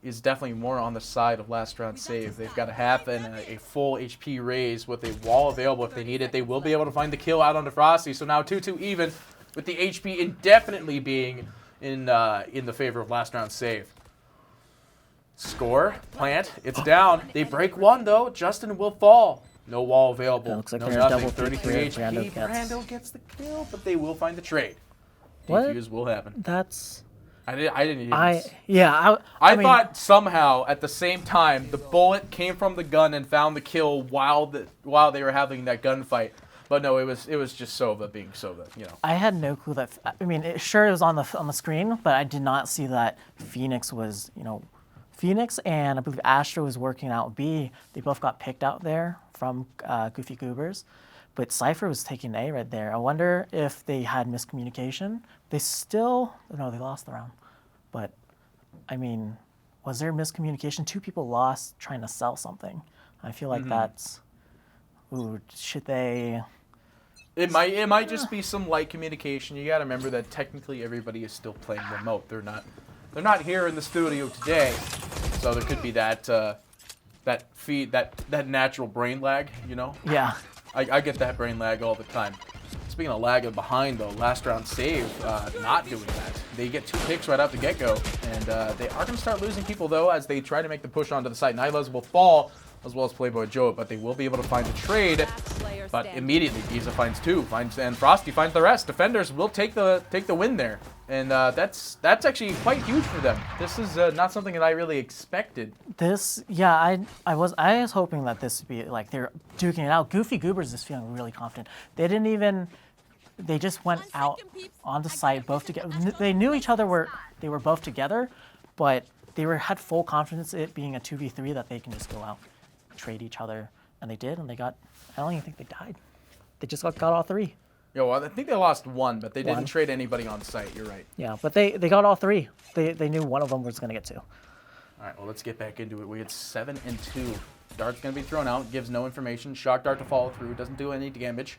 is definitely more on the side of last round save. They've got a half and a full HP raise with a wall available if they need it. They will be able to find the kill out onto Frosty. So now 2-2 even, with the HP indefinitely being in the favor of last round save. Score, plant, it's down. They break one though. Justin will fall. No wall available.
It looks like
no
they're
nothing.
double
33
pick
HP.
here.
Brando gets the kill, but they will find the trade.
What?
Defuse will happen.
That's,
I didn't even.
I mean,
thought somehow at the same time the bullet came from the gun and found the kill while they were having that gunfight. But no, it was just Sova being Sova, you know.
I had no clue that, I mean, it was on the screen, but I did not see that Phoenix was, you know, Phoenix and I believe Astro was working out B. They both got picked out there from Goofy Goobers. But Cypher was taking A right there. I wonder if they had miscommunication. They lost the round. But, I mean, was there miscommunication? Two people lost trying to sell something. I feel like that's, ooh, should they...
It might just be some light communication. You got to remember that technically everybody is still playing remote. They're not here in the studio today, so there could be that natural brain lag, you know.
Yeah.
I get that brain lag all the time. Speaking of lagging behind though, last round save not doing that. They get 2 picks right out the get-go, and they are going to start losing people though as they try to make the push onto the site. Nylas will fall as well as Playboy Joe, but they will be able to find the trade. But immediately, Giza finds 2, and Frosty finds the rest. Defenders will take the win there, and that's actually quite huge for them. This is not something that I really expected.
I was hoping that this would be like they're duking it out. Goofy Goobers is feeling really confident. They just went out on the site both together. They knew each other they were both together, but they had full confidence it being a 2v3 that they can just go out, trade each other, and they did, and they got. I don't even think they died. They just got all 3.
Yeah, well, I think they lost 1, but they didn't trade anybody on site. You're right.
Yeah, but they got all 3. They knew one of them was going to get 2.
All right, well, let's get back into it. We had 7 and 2. Dart's going to be thrown out. Gives no information. Shock Dart to follow through. Doesn't do any damage.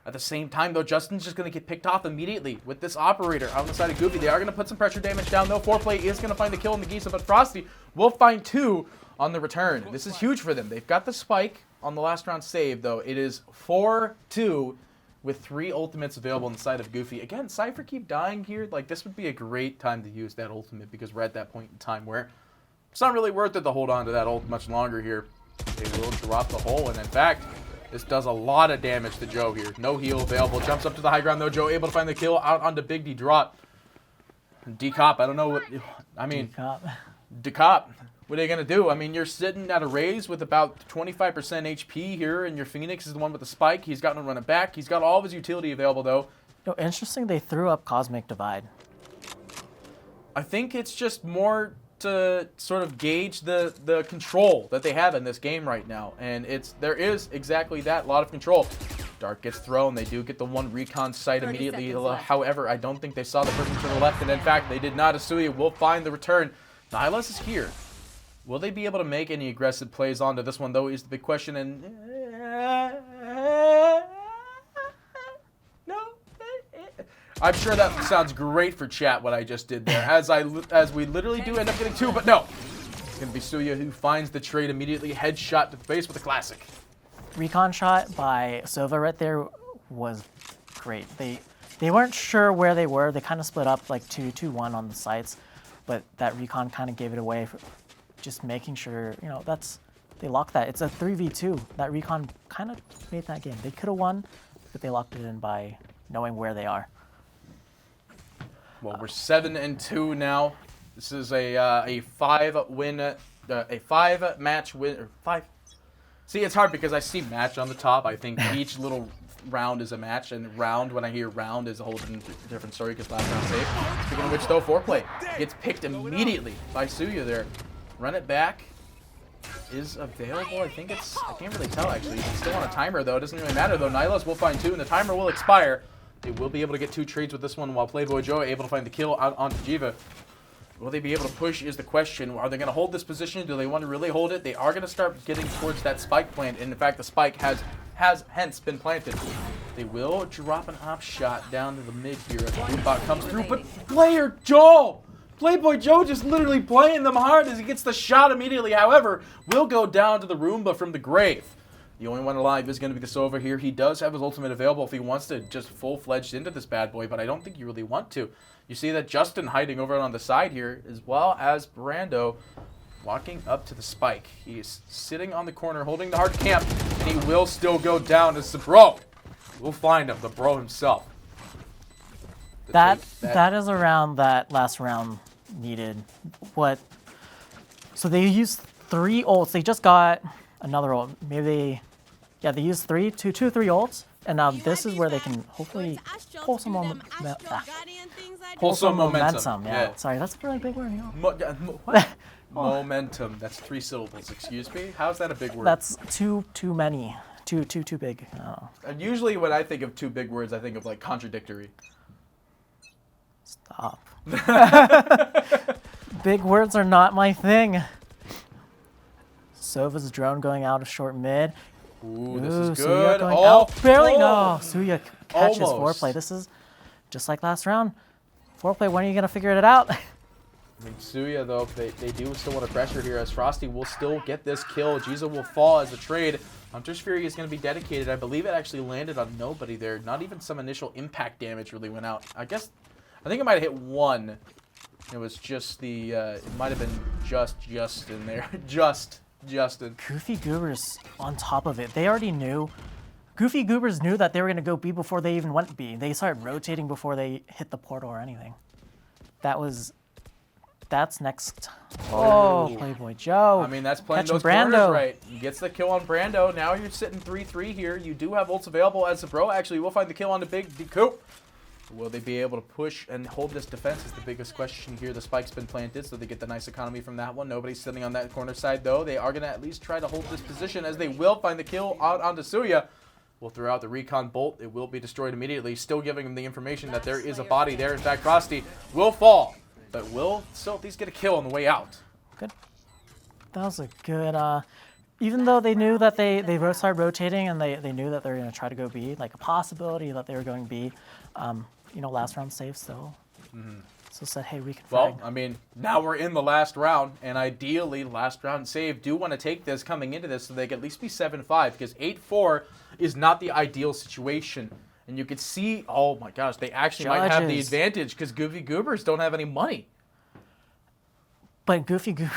At the same time, though, Justin's just going to get picked off immediately with this operator out on the side of Goofy. They are going to put some pressure damage down, though. Foreplay is going to find the kill in the Giza, but Frosty will find 2 on the return. This is huge for them. They've got the spike on the last round save, though. It is 4-2 with 3 ultimates available on the side of Goofy. Again, Cypher keep dying here. Like, this would be a great time to use that ultimate because we're at that point in time where it's not really worth it to hold on to that ult much longer here. They will drop the hole, and in fact, this does a lot of damage to Joe here. No heal available. Jumps up to the high ground, though. Joe able to find the kill out onto Big D drop. Decop, I don't know what... I mean... Decop. What are you going to do? I mean, you're sitting at a raise with about 25% HP here, and your Phoenix is the one with the spike. He's got to run it back. He's got all of his utility available, though.
No, interesting, they threw up Cosmic Divide.
I think it's just more to sort of gauge the control that they have in this game right now. And there is exactly that, a lot of control. Dart gets thrown. They do get the 1 recon site immediately. However, I don't think they saw the person to the left, and in fact, they did not. Asuya will find the return. Nylas is here. Will they be able to make any aggressive plays onto this one, though, is the big question. And I'm sure that sounds great for chat, what I just did there, as we literally do end up getting 2, but no. It's going to be Suya who finds the trade immediately, headshot to the face with a classic.
Recon shot by Sova right there was great. They weren't sure where they were. They kind of split up like 2-2-1 on the sites, but that recon kind of gave it away for just making sure, you know, they locked that. It's a 3v2. That recon kind of made that game. They could have won, but they locked it in by knowing where they are.
Well, we're 7-2 now. This is a 5-win, a 5-match win, or 5. See, it's hard because I see match on the top. I think each little round is a match, and round, when I hear round, is a whole different story because last round safe. Speaking of which, though, foreplay gets picked immediately by Suya there. Run it back is available. I think it's, I can't really tell actually. It's still on a timer though. It doesn't really matter though. Nylas will find 2, and the timer will expire. They will be able to get 2 trades with this one while Playboy Joe able to find the kill out onto Jiva. Will they be able to push is the question. Are they going to hold this position? Do they want to really hold it? They are going to start getting towards that spike plant. And in fact, the spike has hence been planted. They will drop an op shot down to the mid here as the boombot comes through. But Playboy Joe just literally playing them hard as he gets the shot immediately. However, will go down to the Roomba from the grave. The only one alive is going to be the Sova here. He does have his ultimate available if he wants to just full-fledged into this bad boy, but I don't think you really want to. You see that Justin hiding over on the side here, as well as Brando walking up to the spike. He's sitting on the corner holding the hard camp, and he will still go down as the bro. We'll find him, the bro himself.
That is around that last round needed. So they used 3 ults. They just got another ult. Maybe they used 3 ults, and now this is where they can hopefully pull some momentum. Yeah. Sorry, that's a really big word.
Momentum. That's 3 syllables. Excuse me. How's that a big word?
That's too many. Too big.
And usually when I think of 2 big words, I think of like contradictory.
Stop. Big words are not my thing. Sova's drone going out of short mid.
Ooh, this is
Suya
good.
going out. Barely. No. Suya catches foreplay. This is just like last round. Foreplay, when are you going to figure it out?
I mean, Suya, though, they do still want to pressure here as Frosty will still get this kill. Jiza will fall as a trade. Hunter's Fury is going to be dedicated. I believe it actually landed on nobody there. Not even some initial impact damage really went out. I think it might have hit 1. It was just the, it might have been just in there. Justin.
Goofy Goobers on top of it. They already knew. Goofy Goobers knew that they were going to go B before they even went B. They started rotating before they hit the portal or anything. That's next. Oh, Playboy Joe.
I mean, that's playing
catching
those
Brando.
corners right. He gets the kill on Brando. Now you're sitting 3-3 here. You do have ults available as the bro. Actually, we'll find the kill on the big Coop. Will they be able to push and hold this defense is the biggest question here. The spike's been planted, so they get the nice economy from that one. Nobody's sitting on that corner side, though. They are going to at least try to hold this position as they will find the kill out onto Suya. Will throw out the recon bolt. It will be destroyed immediately, still giving them the information that there is a body there. In fact, Frosty will fall, but will still at least get a kill on the way out.
Good. That was a good... even though they knew that they started rotating and they knew that they were going to try to go B, like a possibility that they were going B, you know, last round save still. So said, hey, we can
Well, I mean, now we're in the last round, and ideally, last round save do want to take this coming into this so they can at least be 7-5, because 8-4 is not the ideal situation. And you could see, oh my gosh, they actually might have the advantage because Goofy Goobers don't have any money.
But Goofy Goobers,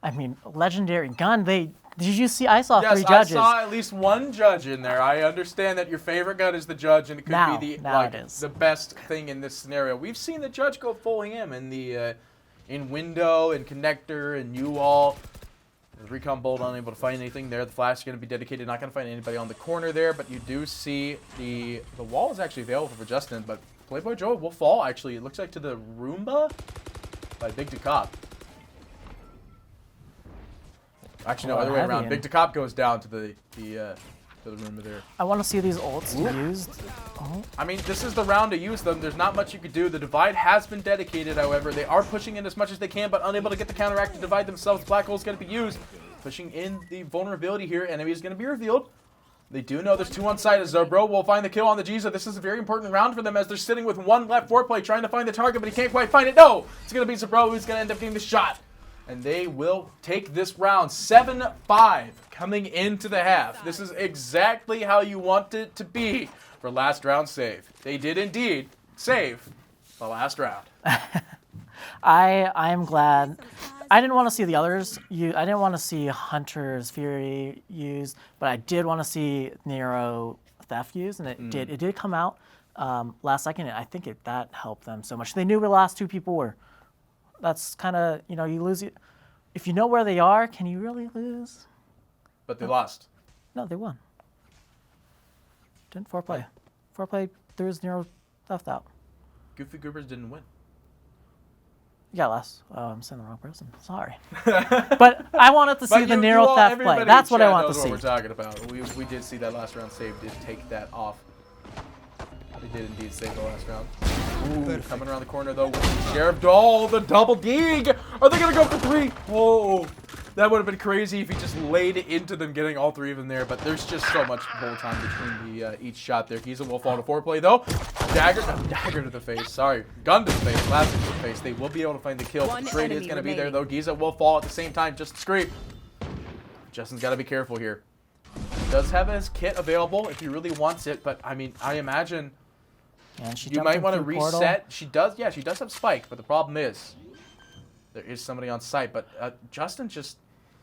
I mean, legendary gun, did you see? I saw 3
Yes,
judges.
I saw at least 1 judge in there. I understand that your favorite gun is the judge, and it could be the best thing in this scenario. We've seen the judge go full ham in the in window and connector and U-all. The recon bolt unable to find anything there. The flash is going to be dedicated. Not going to find anybody on the corner there, but you do see the wall is actually available for Justin. But Playboy Joe will fall. Actually, it looks like to the Roomba by Big Decop. Actually, no, other way around. Big Decop goes down to the Roomba there.
I want to see these ults used. Oh.
I mean, this is the round to use them. There's not much you could do. The divide has been dedicated, however. They are pushing in as much as they can, but unable to get the counteract to divide themselves. Black hole is going to be used. Pushing in the vulnerability here. Enemy is going to be revealed. They do know there's 2 on site as Zobro will find the kill on the Giza. This is a very important round for them as they're sitting with 1 left foreplay trying to find the target, but he can't quite find it. No! It's going to be Zobro who's going to end up getting the shot. And they will take this round 7-5 coming into the half. This is exactly how you want it to be for last round save. They did indeed save the last round.
I'm glad. I didn't want to see the others. I didn't want to see Hunter's Fury used, but I did want to see Nero Theft used, and it did. It did come out last second. And I think that helped them so much. They knew where the last 2 people were. That's kind of, you lose. If you know where they are, can you really lose?
But they lost.
No, they won. Didn't foreplay. Foreplay threw his Nero Theft out.
Goofy Goobers didn't win.
Yeah, last. Oh, I'm saying the wrong person. Sorry. But I wanted to see the Nero Theft play. That's what I want to see.
What we're talking about. We did see that last round save. Did take that off. They did indeed save the last round. Ooh, coming around the corner though. Sheriff Doll, the double dig. Are they gonna go for 3? Whoa. That would have been crazy if he just laid it into them, getting all 3 of them there. But there's just so much whole time between each shot there. Giza will fall to foreplay though. Dagger to the face. Sorry, gun to the face. Plastic to the face. They will be able to find the kill. The trade is gonna be there though. Giza will fall at the same time. Just scream. Justin's got to be careful here. He does have his kit available if he really wants it, but I mean, I imagine you might want to reset. She does, yeah, she does have Spike, but the problem is there is somebody on site. But Justin just,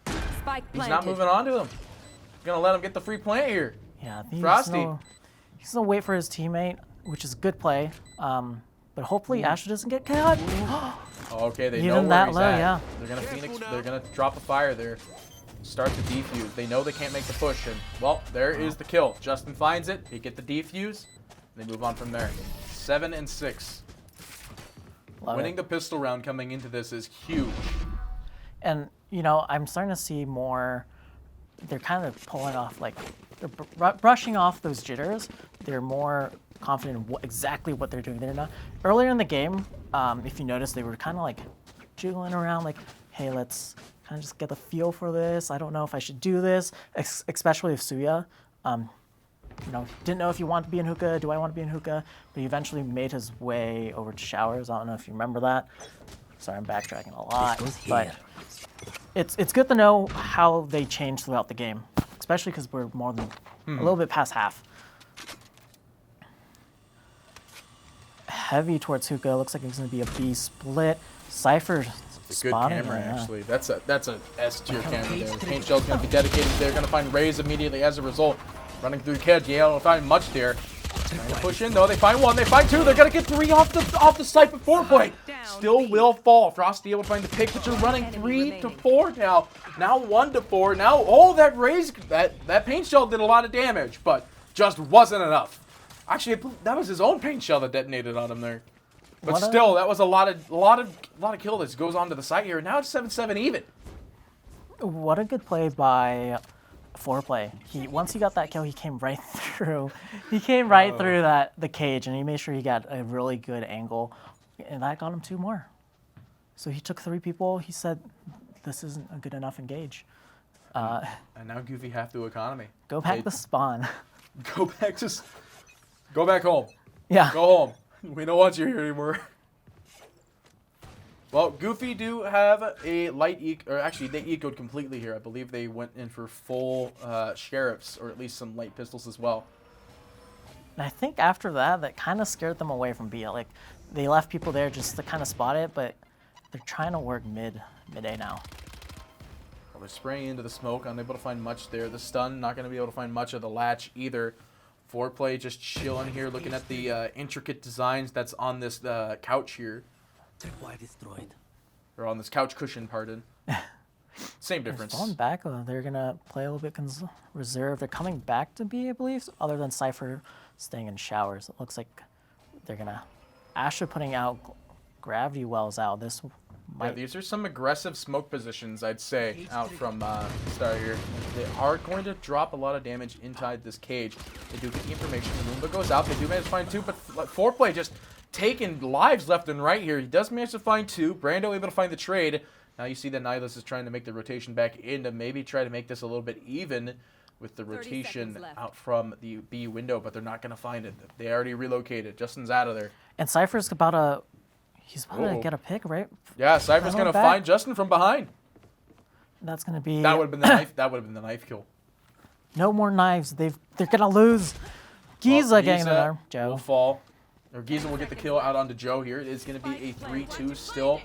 he's not moving on to him. He's going to let him get the free plant here.
Yeah,
Frosty.
He's going to wait for his teammate, which is a good play. But hopefully Asher doesn't get cut.
Okay, they
Even
know where
that
he's
low,
at.
yeah.
They're going to Phoenix, they're going to drop a fire there. Start the defuse. They know they can't make the push, and well, there is the kill. Justin finds it. He get the defuse. They move on from there. 7-6. Winning the pistol round coming into this is huge.
And I'm starting to see more. They're kind of pulling off, like they're brushing off those jitters. They're more confident in exactly what they're doing. They're not earlier in the game. If you notice, they were kind of like jiggling around, like, hey, let's kind of just get the feel for this. I don't know if I should do this, especially with Suya. Didn't know if you want to be in hookah. Do I want to be in hookah? But he eventually made his way over to showers. I don't know if you remember that. Sorry, I'm backtracking a lot. But it's good to know how they change throughout the game, especially because we're more than a little bit past half. Heavy towards hookah. Looks like it's going to be a B split. Cypher.
It's a good camera, actually. That's a S tier camera there. The paint shell's going to be dedicated. They're going to find Raze immediately as a result. Running through Ked, yeah, don't find much there. Trying to push in though. They find 1, they find 2. They're gonna get 3 off the site with 4-play. Still will fall. Frosty able to find the pick, but you're running 3-4 now. Now 1-4. Now that Raze, that paint shell did a lot of damage, but just wasn't enough. Actually, that was his own paint shell that detonated on him there. But still, that was a lot of kill that goes on to the site here. Now it's 7-7 even.
What a good play by 4-play. Once he got that kill, he came right through. He came right through the cage, and he made sure he got a really good angle, and that got him 2 more. So he took 3 people. He said, "This isn't a good enough engage."
And now Goofy half the economy.
Go back to spawn.
Go back home.
Yeah.
Go home. We don't want you here anymore. Well, Goofy do have a light or actually they ecoed completely here. I believe they went in for full sheriffs, or at least some light pistols as well.
And I think after that kind of scared them away from B. Like, they left people there just to kind of spot it, but they're trying to work mid-A now.
Well, they're spraying into the smoke, unable to find much there. The stun, not going to be able to find much of the latch either. 4-play just chilling here, looking at the intricate designs that's on this couch here.
Destroyed.
Or on this couch cushion, pardon. Same difference.
Falling back, they're going to play a little bit reserved. They're coming back to B, I believe, other than Cypher staying in showers. It looks like they're going to... Asher putting out gravity wells out. This might...
Yeah, these are some aggressive smoke positions, I'd say, out from Star here. They are going to drop a lot of damage inside this cage. They do get the information. The Roomba goes out. They do manage to find 2, but 4-play just taking lives left and right here. He does manage to find 2. Brando able to find the trade. Now you see that Nihilus is trying to make the rotation back in to maybe try to make this a little bit even with the
30
rotation
seconds left.
out from the B window, but they're not going to find it. They already relocated. Justin's out of there.
And Cypher's about to, he's about to
Uh-oh.
get a pick, right?
Yeah, Cypher's
Going
going to
back.
find Justin from behind.
That's gonna be
That would have been the knife. That would have been the knife kill.
no more knives. They're gonna lose. Giza
Well,
getting in there.
will
Joe.
fall. Or Giza will get the kill out onto Joe here. It is going to be a 3-2 still.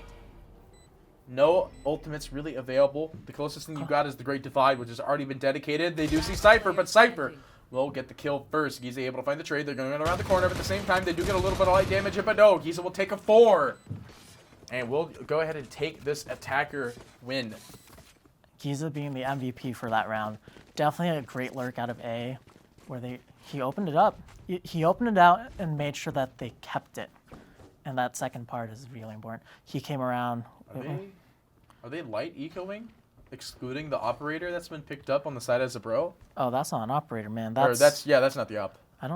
No ultimates really available. The closest thing you got is the Great Divide, which has already been dedicated. They do see Cypher, but Cypher will get the kill first. Giza able to find the trade. They're going around the corner, but at the same time, they do get a little bit of light damage, but no, Giza will take a 4. And we'll go ahead and take this attacker win.
Giza being the MVP for that round. Definitely a great lurk out of A, where he opened it up. He opened it out and made sure that they kept it. And that second part is really important. He came around.
Are they light ecoing? Excluding the operator that's been picked up on the side as a bro?
Oh, that's not an operator, man.
Or that's not the op.
I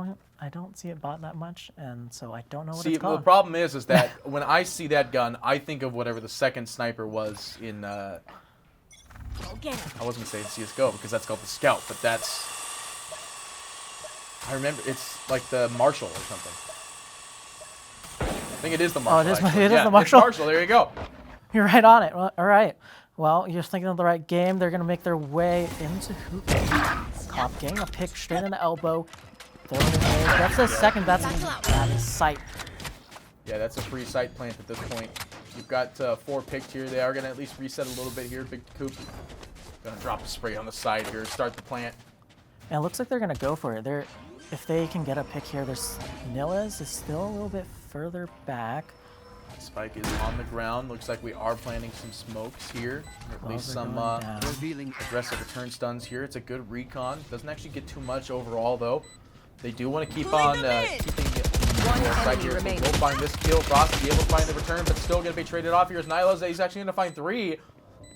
don't see it bought that much, and so I don't know what
See,
it's called.
the problem is that when I see that gun, I think of whatever the second sniper was in, I wasn't saying CSGO because that's called the Scout, but that's, I remember, it's like the Marshall or something. I think it is the Marshall.
it is
actually.
the
Yeah,
Marshall?
It's Marshall, there you go.
You're right on it. Well, all right. Well, you're thinking of the right game. They're going to make their way into hoop. Cop getting a pick straight in the elbow. Throwing it there. That's the second. That is sight.
Yeah, that's a free sight plant at this point. You've got 4 picked here. They are going to at least reset a little bit here. Big Coop. Going to drop a spray on the side here. Start the plant.
And it looks like they're going to go for it. If they can get a pick here, there's Nilez is still a little bit further back.
Spike is on the ground. Looks like we are planting some smokes here. At least some
Revealing
aggressive return stuns here. It's a good recon. Doesn't actually get too much overall, though. They do want to keep on keeping the side here. So we'll find this kill. Frost will be able to find the return, but still going to be traded off. Here's Nyluz. He's actually going to find 3.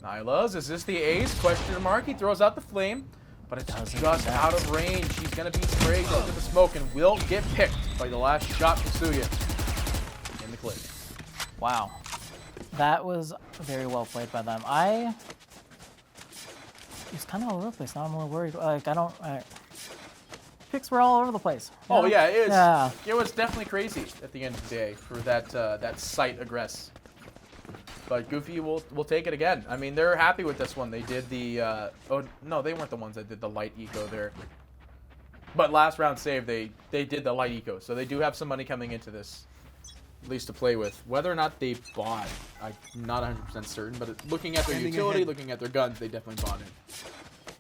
Nyluz, is this the ace? Question mark. He throws out the flame, but it's just out of range. He's going to be sprayed into the smoke and will get picked by the last shot Kasuya in the clip.
Wow. That was very well played by them. He's kind of all over the place. Now I'm a little worried. Like, picks were all over the place.
Oh, yeah, it is.
Yeah.
It was definitely crazy at the end of the day for that that sight aggress. But Goofy will take it again. I mean, they're happy with this one. They did the oh no, they weren't the ones that did the light eco there. But last round save, they did the light eco, so they do have some money coming into this, at least to play with. Whether or not they bought, I'm not 100% certain. But looking at their utility, looking at their guns, they definitely bought it.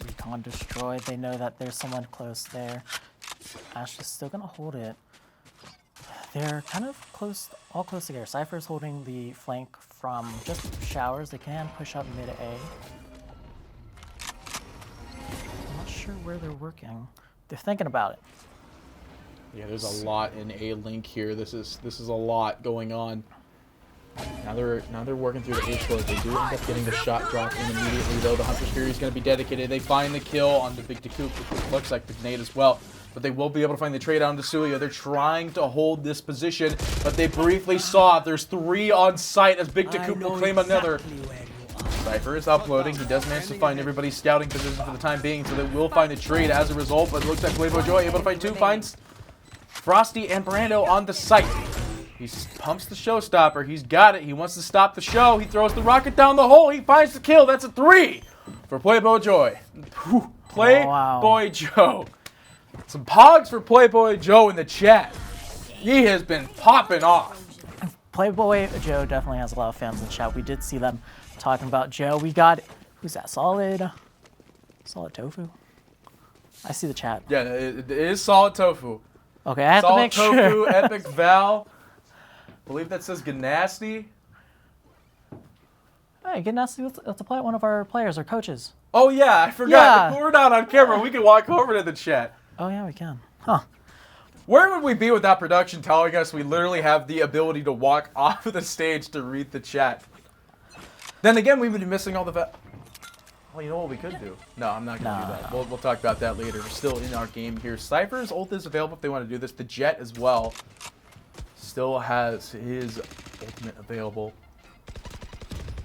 Recon destroyed. They know that there's someone close there. Ash is still gonna hold it. They're kind of close, all close together. Cypher's holding the flank from just showers. They can push up mid A. I'm not sure where they're working. They're thinking about it.
Yeah, there's a lot in A link here. This is a lot going on. Now they're working through the A floor. They do end up getting the shot drop in immediately, though. The Hunter's Fury is going to be dedicated. They find the kill on the Big Decoup, which looks like the grenade as well. But they will be able to find the trade on Dasuya. They're trying to hold this position, but they briefly saw there's 3 on site as Big Decoup will claim another. Cypher is uploading. He does manage to find everybody's scouting position for the time being, so they will find a trade as a result. But it looks like Playboy Joy able to find 2, finds Frosty and Brando on the site. He pumps the showstopper. He's got it. He wants to stop the show. He throws the rocket down the hole. He finds the kill. That's a 3 for Playboy Joy. Playboy Joe. Some pogs for Playboy Joe in the chat. He has been popping off.
Playboy Joe definitely has a lot of fans in the chat. We did see them talking about Joe. We got, who's that? Solid Tofu? I see the chat.
Yeah, it is Solid Tofu.
Okay, I have to make
Solid
sure.
Tofu, Epic Val. I believe that says Ganasty.
Hey, get nasty. Let's apply one of our players or coaches.
Oh yeah, I forgot.
Yeah.
If we're not on camera, we can walk over to the chat.
Oh yeah, we can. Huh.
Where would we be without production telling us we literally have the ability to walk off of the stage to read the chat? Then again, we would be missing all the well, you know what we could do? No, I'm not going to do that. We'll talk about that later. We're still in our game here. Cypher's ult is available if they want to do this. The Jet as well still has his ultimate available.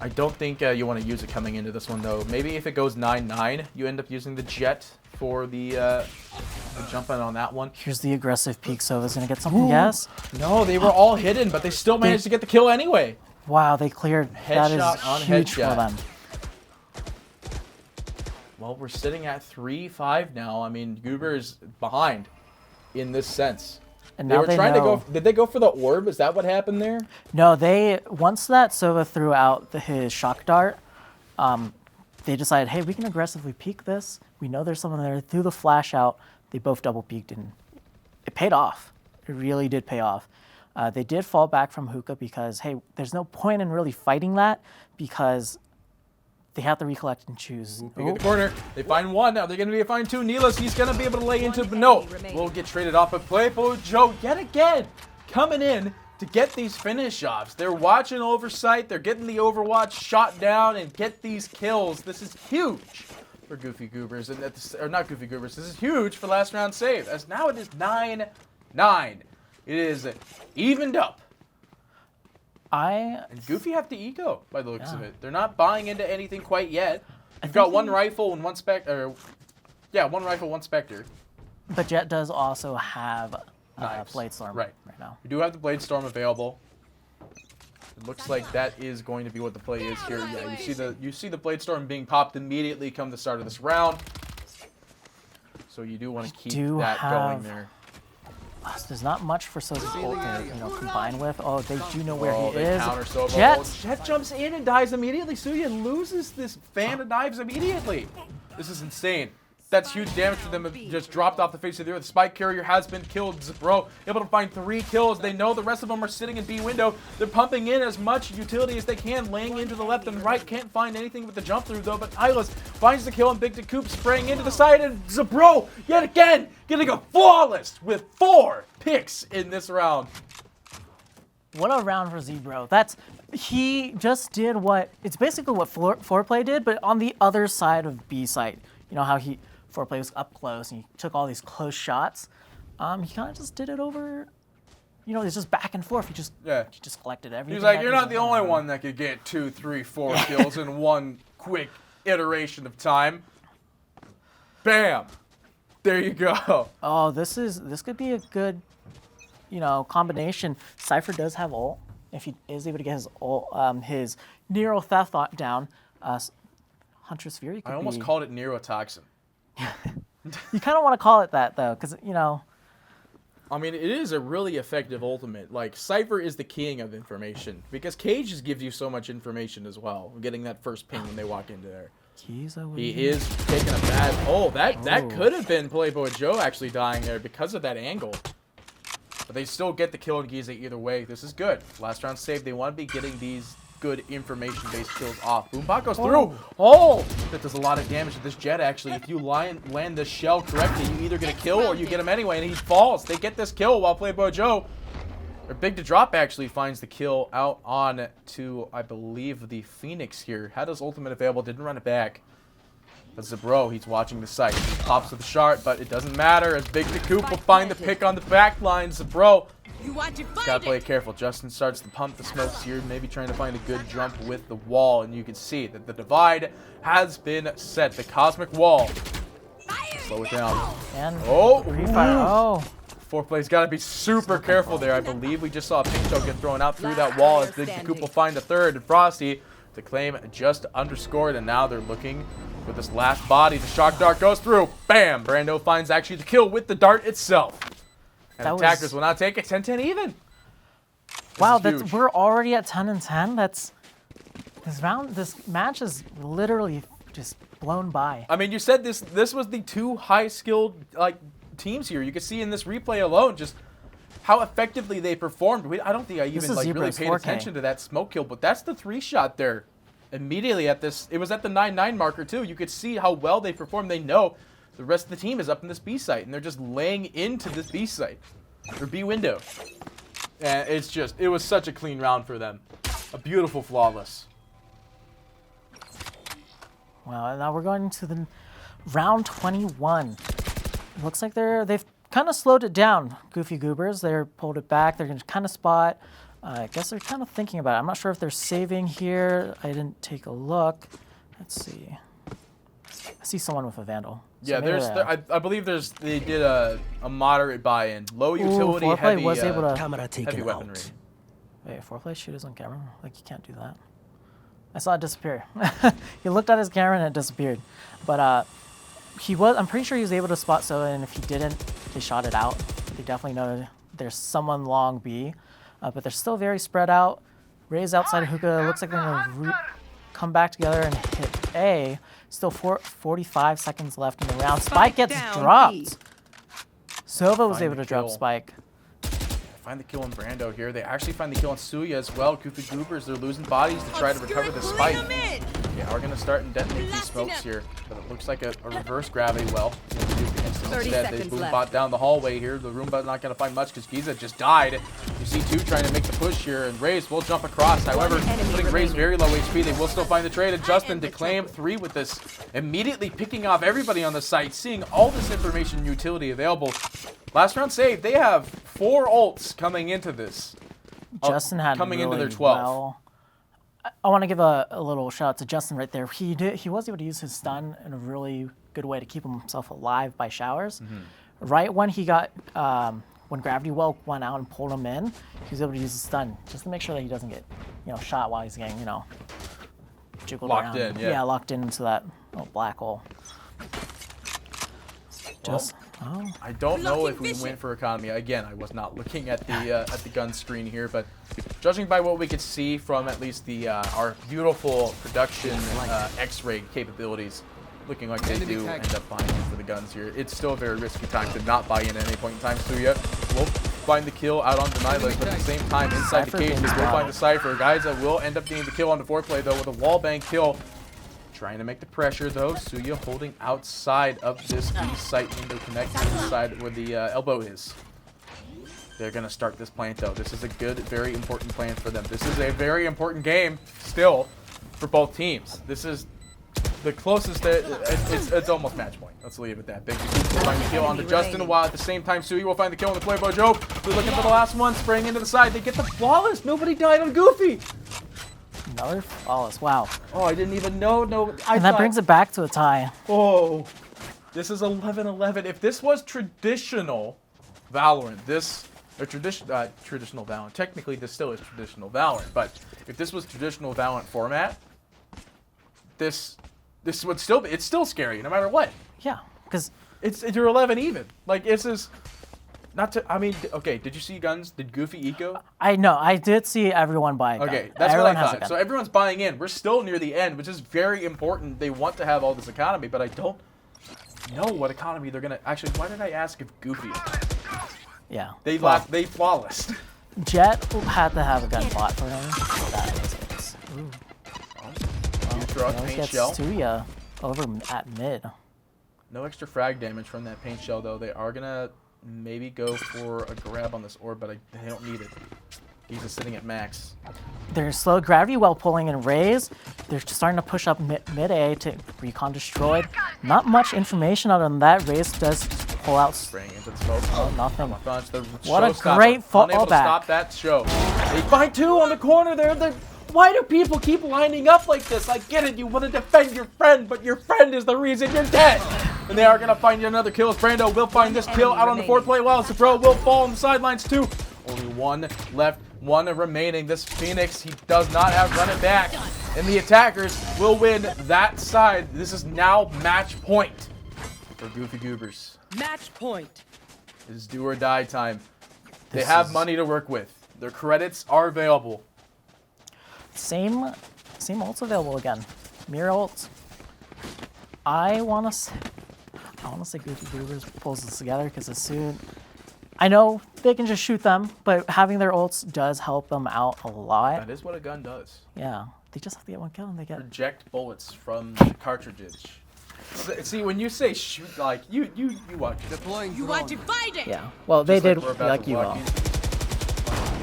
I don't think you want to use it coming into this one, though. Maybe if it goes 9-9, you end up using the jet for the jumping on that one.
Here's the aggressive peek. Sova's going to get something, yes?
No, they were all hidden, but they still managed to get the kill anyway.
Wow, they cleared. That
Headshot
is
on
huge
headshot.
for them.
Well, we're sitting at 3-5 now. I mean, Goober is behind in this sense.
And
They
now
were
they
trying
know.
to go. Did they go for the orb? Is that what happened there?
No, once that Sova threw out his shock dart, they decided, hey, we can aggressively peek this. We know there's someone there. Threw the flash out. They both double peeked, and it paid off. It really did pay off. They did fall back from hookah because, hey, there's no point in really fighting that because they have to recollect and choose.
Peek at the corner. They find one. Now they're going to find two. Neelas, he's going to be able to lay into. But no, we'll get traded off. But Playboy Joe yet again coming in to get these finish offs. They're watching oversight. They're getting the Overwatch shot down and get these kills. This is huge for Goofy Goobers. Or not Goofy Goobers. This is huge for last round save. As now it is 9-9. It is evened up. And Goofy have to eco by the looks of it. They're not buying into anything quite yet. You've got one rifle and one one rifle, one Spectre.
But Jet does also have
Knives.
Bladestorm
right
now.
We do have the Bladestorm available. It looks like that is going to be what the play is here. Yeah, you see the Bladestorm being popped immediately come the start of this round. So you do want to keep that going there.
There's not much for Sova's ult to combine with. Oh, they do know where he
they
is.
counter Sova.
Jet.
Jet jumps in and dies immediately. Suya loses this fan of knives immediately. This is insane. That's huge damage for them. Just dropped off the face of the earth. The spike carrier has been killed. Bro, able to find 3 kills. They know the rest of them are sitting in B window. They're pumping in as much utility as they can, laying into the left and right. Can't find anything with the jump through though. But Ilas finds the kill and Big Coop spraying into the side. And Zabro yet again getting a flawless with 4 picks in this round.
What a round for Zebro. He just did it's basically what Foreplay did, but on the other side of B site. You know how Foreplay was up close and he took all these close shots. He kind of just did it over, it's just back and forth. He just collected everything.
He's like, you're not the only one that could get 2, 3, 4 kills in one quick iteration of time. Bam. There you go.
Oh, this could be a good, combination. Cypher does have ult. If he is able to get his ult, his Nero Theft down, Huntress Fury could
I almost called it Neurotoxin.
You kind of want to call it that, though, because,
I mean, it is a really effective ultimate. Like, Cypher is the king of information, because Cage just gives you so much information as well, getting that first ping when they walk into there. He is taking a bad... Oh, that could have been Playboy Joe actually dying there because of that angle. But they still get the kill on Giza either way. This is good. Last round save, they want to be getting these good information-based kills off. Boombot goes through. Oh! That does a lot of damage to this Jet, actually. If you land this shell correctly, you either get a kill or you get him anyway, and he falls. They get this kill while Playboy Joe, or Big to Drop, actually finds the kill out on to, I believe, the Phoenix here. Had his ultimate available, didn't run it back. But Zabro, he's watching the site. He pops to the shard, but it doesn't matter, as Big to Coop will find the pick on the back line. Zabro, gotta play it careful. Justin starts to pump the smokes here, maybe trying to find a good jump with the wall, and you can see that the divide has been set. The cosmic wall. Slow it down.
And
pre-fire.
Oh.
Foreplay's got to be super careful there. I believe we just saw a pink choke get thrown out through that wall as Big Coop will find the third, and Frosty to claim just underscored, and now they're looking for this last body. The shock dart goes through. Bam! Brando finds actually the kill with the dart itself. And attackers will not take it. 10-10 even.
Wow, we're already at 10-10. This match is literally just blown by.
I mean, you said this was the 2 high-skilled teams here. You can see in this replay alone just how effectively they performed. I don't think I even really paid attention to that smoke kill, but that's the 3-shot there. Immediately at this, it was at the 9-9 marker too. You could see how well they performed. They know the rest of the team is up in this B site, and they're just laying into this B site, or B window. And it was such a clean round for them. A beautiful flawless.
Well, and now we're going to the round 21. It looks like they've kind of slowed it down. Goofy Goobers, they're pulled it back. They're going to kind of spot. I guess they're kind of thinking about it. I'm not sure if they're saving here. I didn't take a look. Let's see. I see someone with a Vandal. So
Yeah,
maybe
I believe they did a moderate buy-in, low utility,
Foreplay
heavy,
was able to.
Camera
heavy
taken
weaponry.
out.
Wait, foreplay shooters on camera? Like, you can't do that. I saw it disappear. He looked at his camera and it disappeared. But I'm pretty sure he was able to spot Sova, and if he didn't, they shot it out. They definitely know there's someone long B, but they're still very spread out. Ray's outside hookah. Looks like they're gonna come back together and hit A. Still 45 seconds left in the round. Spike gets
down,
dropped.
B.
Sova was
Find
able
the
to drop
kill.
Spike.
Find the kill on Brando here. They actually find the kill on Suya as well. Goofy Goobers, they're losing bodies to try to recover the spike. Yeah, we're gonna start and detonate these smokes here. But it looks like a reverse gravity well.
30
Instead, they
seconds
boom
left.
bot down the hallway here. The Roomba's not gonna find much because Giza just died. You see two trying to make the push here, and Raze will jump across. However,
enemy
putting Raze
remaining.
very low HP, they will still find the trade. And Justin to claim 3 with this, immediately picking off everybody on the site, seeing all this information and utility available. Last round save, they have 4 ults coming into this.
Justin had
coming into
really
their 12.
well. I want to give a little shout out to Justin right there. He was able to use his stun in a really good way to keep himself alive by showers. Right when he got when Gravity Well went out and pulled him in, he was able to use his stun just to make sure that he doesn't get shot while he's getting jiggled
Locked
around.
in, yeah.
Locked into that black hole. Just
I don't know if we went for economy. Again, I was not looking at the gun screen here, but judging by what we could see from at least our beautiful production X-ray capabilities, looking like they do end up buying in for the guns here. It's still a very risky time to not buy in at any point in time. Suya will find the kill out on Denialist, but at the same time, inside the
Cypher
cage,
being
they will
spotted.
find the Cypher. Geysa will end up getting the kill on the foreplay, though, with a wallbang kill. Trying to make the pressure, though. Suya holding outside of this B site window connected to the side where the elbow is. They're going to start this plant, though. This is a good, very important plan for them. This is a very important game still for both teams. This is the closest that it's almost match point. Let's leave it at that. Big will find the kill onto Justin, while at the same time Suya will find the kill on the Playboy Joe. We're looking for the last one, spraying into the side. They get the flawless. Nobody died on Goofy.
another flawless. Wow.
Oh, I didn't even know. No,
And that brings it back to a tie.
Oh, this is 11-11. If this was traditional Valorant, traditional Valorant. Technically, this still is traditional Valorant, but if this was traditional Valorant format, this would still be. It's still scary, no matter what.
Yeah, because
You're 11 even. Like, this is not to. I mean, okay. Did you see guns? Did Goofy eco?
I know I did see everyone buy a gun.
Okay, that's
everyone
what I
has a
thought.
gun.
So everyone's buying in. We're still near the end, which is very important. They want to have all this economy, but I don't know what economy they're gonna. Actually, why did I ask if Goofy?
Yeah.
They
Well,
they flawless.
Jet had to have a gun bought for him. That was it. Ooh.
You throw out
Well,
paint
gets
shell.
Tuya over at mid.
No extra frag damage from that paint shell, though. They are gonna maybe go for a grab on this orb, but they don't need it. He's just sitting at max.
They're slow gravity while pulling in raise. They're starting to push up mid A to recon destroyed. Not much information other than that. Raise does pull out.
Spraying into the smoke.
Oh, nothing.
What
a great
Unable to
fallback.
stop that show. They find two on the corner there. Why do people keep lining up like this? I get it. You want to defend your friend, but your friend is the reason you're dead. And they are going to find you another kill. Brando will find this kill out on the fourth play. While Trovo will fall on the sidelines too. Only one left. One remaining. This Phoenix, he does not have run it back. And the attackers will win that side. This is now match point for Goofy Goobers.
Match point.
It is do or die time. They have money to work with. Their credits are available.
Same ults available again. Mirror ults. I wanna say Goofy Goobers pulls this together because as soon I know they can just shoot them, but having their ults does help them out a lot.
That is what a gun does.
Yeah, they just have to get one kill and they get.
Reject bullets from the cartridge. See, when you say shoot, like you watch.
Deploying
You want to fight it?
Yeah. Well, they did
we're about
like
to
you
walk
all.
into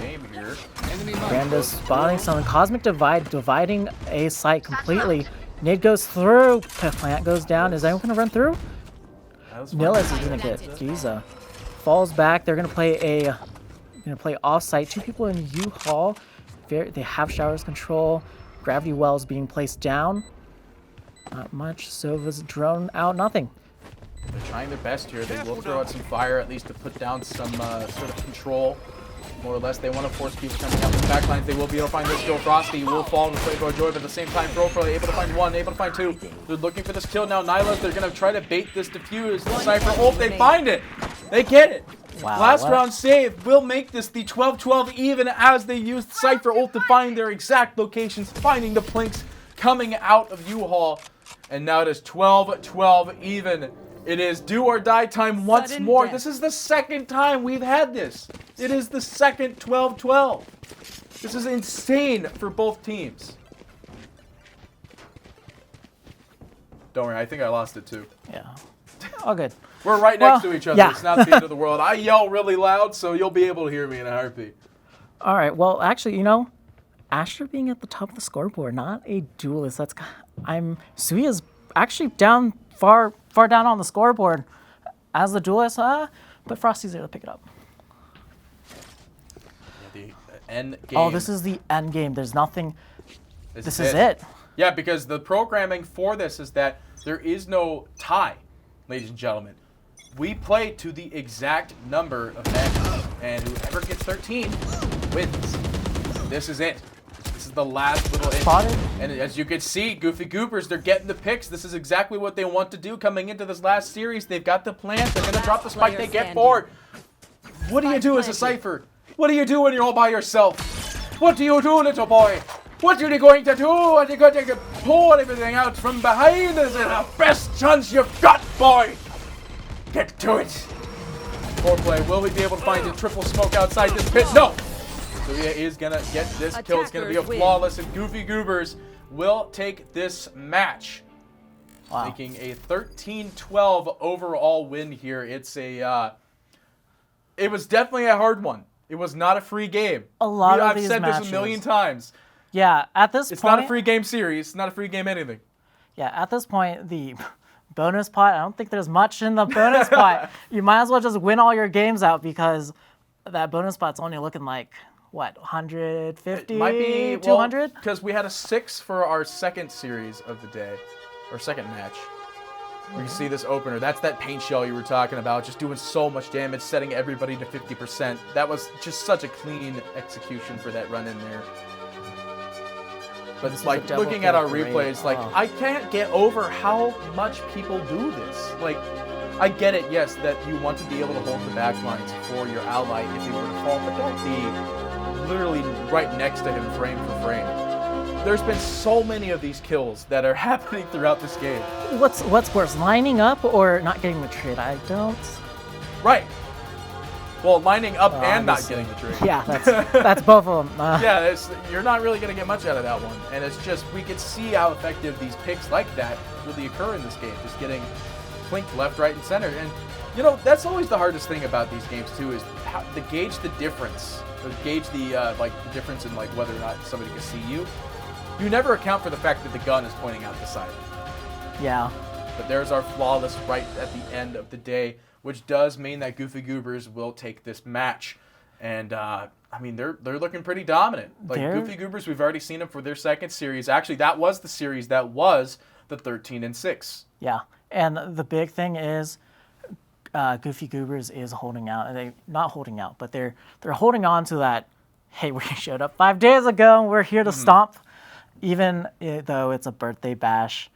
game here.
enemy
Brando's spotting something. Cosmic Divide dividing a site completely. Nid goes through. Plant goes down. Is anyone gonna run through?
That was
Nillis
fun.
is gonna get Giza. Falls back. They're gonna play a going to play off-site. 2 people in U-Haul. They have showers control. Gravity wells being placed down. Not much. Sova's drone out. Nothing.
They're trying their best here. They will throw out some fire, at least to put down some sort of control. More or less, they want to force people coming out from the back lines. They will be able to find this kill. Frosty will fall into Playboy Joy, but at the same time, Trovo able to find 1, able to find 2. They're looking for this kill now. Nyla's, they're going to try to bait this defuse. The Cypher ult, they find it. They get it.
Wow,
Last round save will make this the 12-12 even as they used Cypher ult to find their exact locations, finding the plinks coming out of U-Haul. And now it is 12-12 even. It is do or die time once
Sudden
more.
death.
This is the second time we've had this. It is the second 12-12. This is insane for both teams. Don't worry, I think I lost it too.
Yeah. All good.
We're right next to each other.
yeah.
It's not the end of the world. I yell really loud, so you'll be able to hear me in a heartbeat.
All right. Well, actually, you know, Asher being at the top of the scoreboard, not a duelist. Sui is actually down far down on the scoreboard as the duelist, but Frosty's there to pick it up.
Yeah, the end game.
Oh, this is the end game. There's nothing. This is
it.
it.
Yeah, because the programming for this is that there is no tie, ladies and gentlemen. We play to the exact number of matches, and whoever gets 13 wins. This is it. This is the last little inch.
Spotted.
And as you can see, Goofy Goobers, they're getting the picks. This is exactly what they want to do coming into this last series. They've got the plan. They're going to drop the spike. They get forward. What do you do as a Cypher? What do you do when you're all by yourself? What do you do, little boy? What are you going to do? Are you going to pull everything out from behind? This is the best chance you've got, boy. Get to it. Foreplay. Will we be able to find a triple smoke outside this pit? No. Suya is going to get this kill. It's going to be a flawless, and Goofy Goobers will take this match.
Wow.
Making a 13-12 overall win here. It's a, it was definitely a hard one. It was not a free game.
I've
said this a million times.
Yeah, at this point.
It's not a free game series. It's not a free game anything.
Yeah, at this point, the bonus pot, I don't think there's much in the bonus pot. You might as well just win all your games out because that bonus pot's only looking like, what, 150,
It might be
200?
Because we had a 6 for our second series of the day, or second match. We can see this opener. That's that paint shell you were talking about, just doing so much damage, setting everybody to 50%. That was just such a clean execution for that run in there. But like looking at our replays, like I can't get over how much people do this. Like, I get it, yes, that you want to be able to hold the back lines for your ally if he were to fall, but don't be literally right next to him frame for frame. There's been so many of these kills that are happening throughout this game.
What's worse, lining up or not getting the trade? I don't.
Right. Well, lining up and not
obviously.
getting the trade.
Yeah, that's both of them.
Yeah, you're not really going to get much out of that one. And it's just, we could see how effective these picks like that really occur in this game. Just getting flinked left, right, and center. And, you know, that's always the hardest thing about these games, too, is how to gauge the difference. Or gauge the, the difference in, like, whether or not somebody can see you. You never account for the fact that the gun is pointing out the side.
Yeah.
But there's our flawless right at the end of the day, which does mean that Goofy Goobers will take this match. And, I mean, they're looking pretty dominant. Like, Goofy Goobers, we've already seen them for their second series. Actually, that was the series that was the 13-6.
Yeah. And the big thing is Goofy Goobers is holding out. And they not holding out, but they're holding on to that, hey, we showed up 5 days ago and we're here to stomp. Even though it's a birthday bash.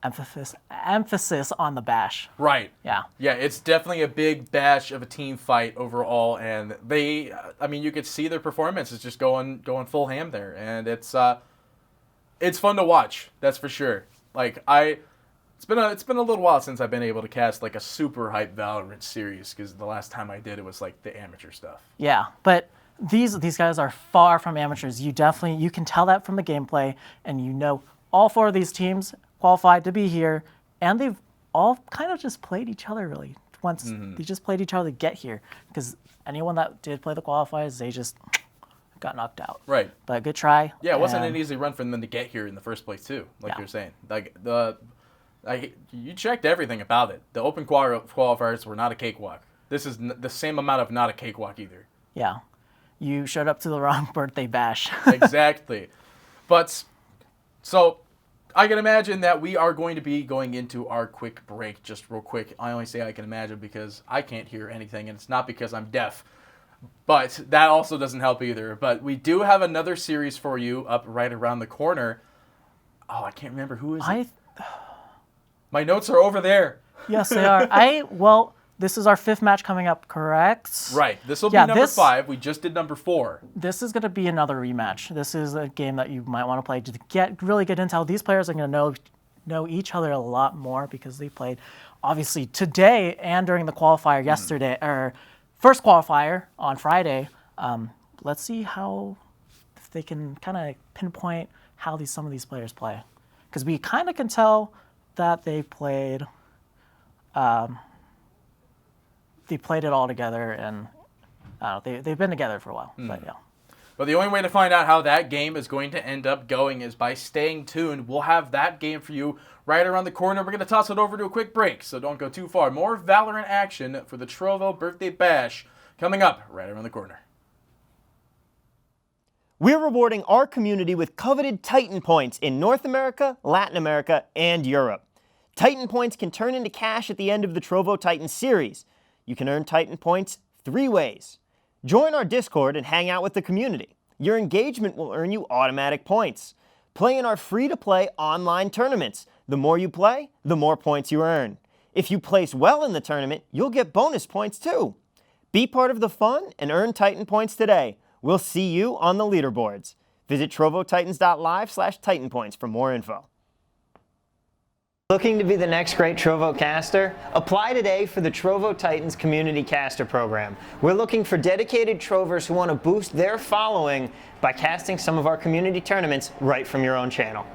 Emphasis on the bash.
Right.
Yeah.
Yeah, it's definitely a big bash of a team fight overall, and they, I mean, you could see their performance is just going full ham there, and it's fun to watch. That's for sure. Like it's been a little while since I've been able to cast like a super hype Valorant series because the last time I did it was like the amateur stuff.
Yeah, but these guys are far from amateurs. You can tell that from the gameplay, and you know all 4 of these teams qualified to be here, and they've all kind of just played each other really. Once they just played each other to get here, because anyone that did play the qualifiers, they just got knocked out.
Right.
But good try.
Yeah, it wasn't an easy run for them to get here in the first place too, like you're saying. Like you checked everything about it. The open qualifiers were not a cakewalk. This is the same amount of not a cakewalk either.
Yeah. you showed up to the wrong birthday bash.
Exactly. But so I can imagine that we are going to be going into our quick break just real quick. I only say I can imagine because I can't hear anything, and it's not because I'm deaf. But that also doesn't help either. But we do have another series for you up right around the corner. Oh, I can't remember who is it. My notes are over there.
Yes, they are. Well, this is our 5th match coming up, correct?
Right. This will be number 5. We just did number 4.
This is going to be another rematch. This is a game that you might want to play to really get intel. These players are going to know each other a lot more because they played, obviously, today and during the qualifier yesterday, or first qualifier on Friday. Let's see if they can kind of pinpoint how some of these players play, because we kind of can tell that they played. They played it all together, and they've been together for a while. But yeah.
But the only way to find out how that game is going to end up going is by staying tuned. We'll have that game for you right around the corner. We're going to toss it over to a quick break, so don't go too far. More Valorant action for the Trovo Birthday Bash coming up right around the corner.
We're rewarding our community with coveted Titan points in North America, Latin America, and Europe. Titan points can turn into cash at the end of the Trovo Titan series. You can earn Titan points 3 ways. Join our Discord and hang out with the community. Your engagement will earn you automatic points. Play in our free-to-play online tournaments. The more you play, the more points you earn. If you place well in the tournament, you'll get bonus points too. Be part of the fun and earn Titan points today. We'll see you on the leaderboards. Visit trovotitans.live/Titan points for more info. Looking to be the next great Trovo caster? Apply today for the Trovo Titans Community Caster Program. We're looking for dedicated Trovers who want to boost their following by casting some of our community tournaments right from your own channel.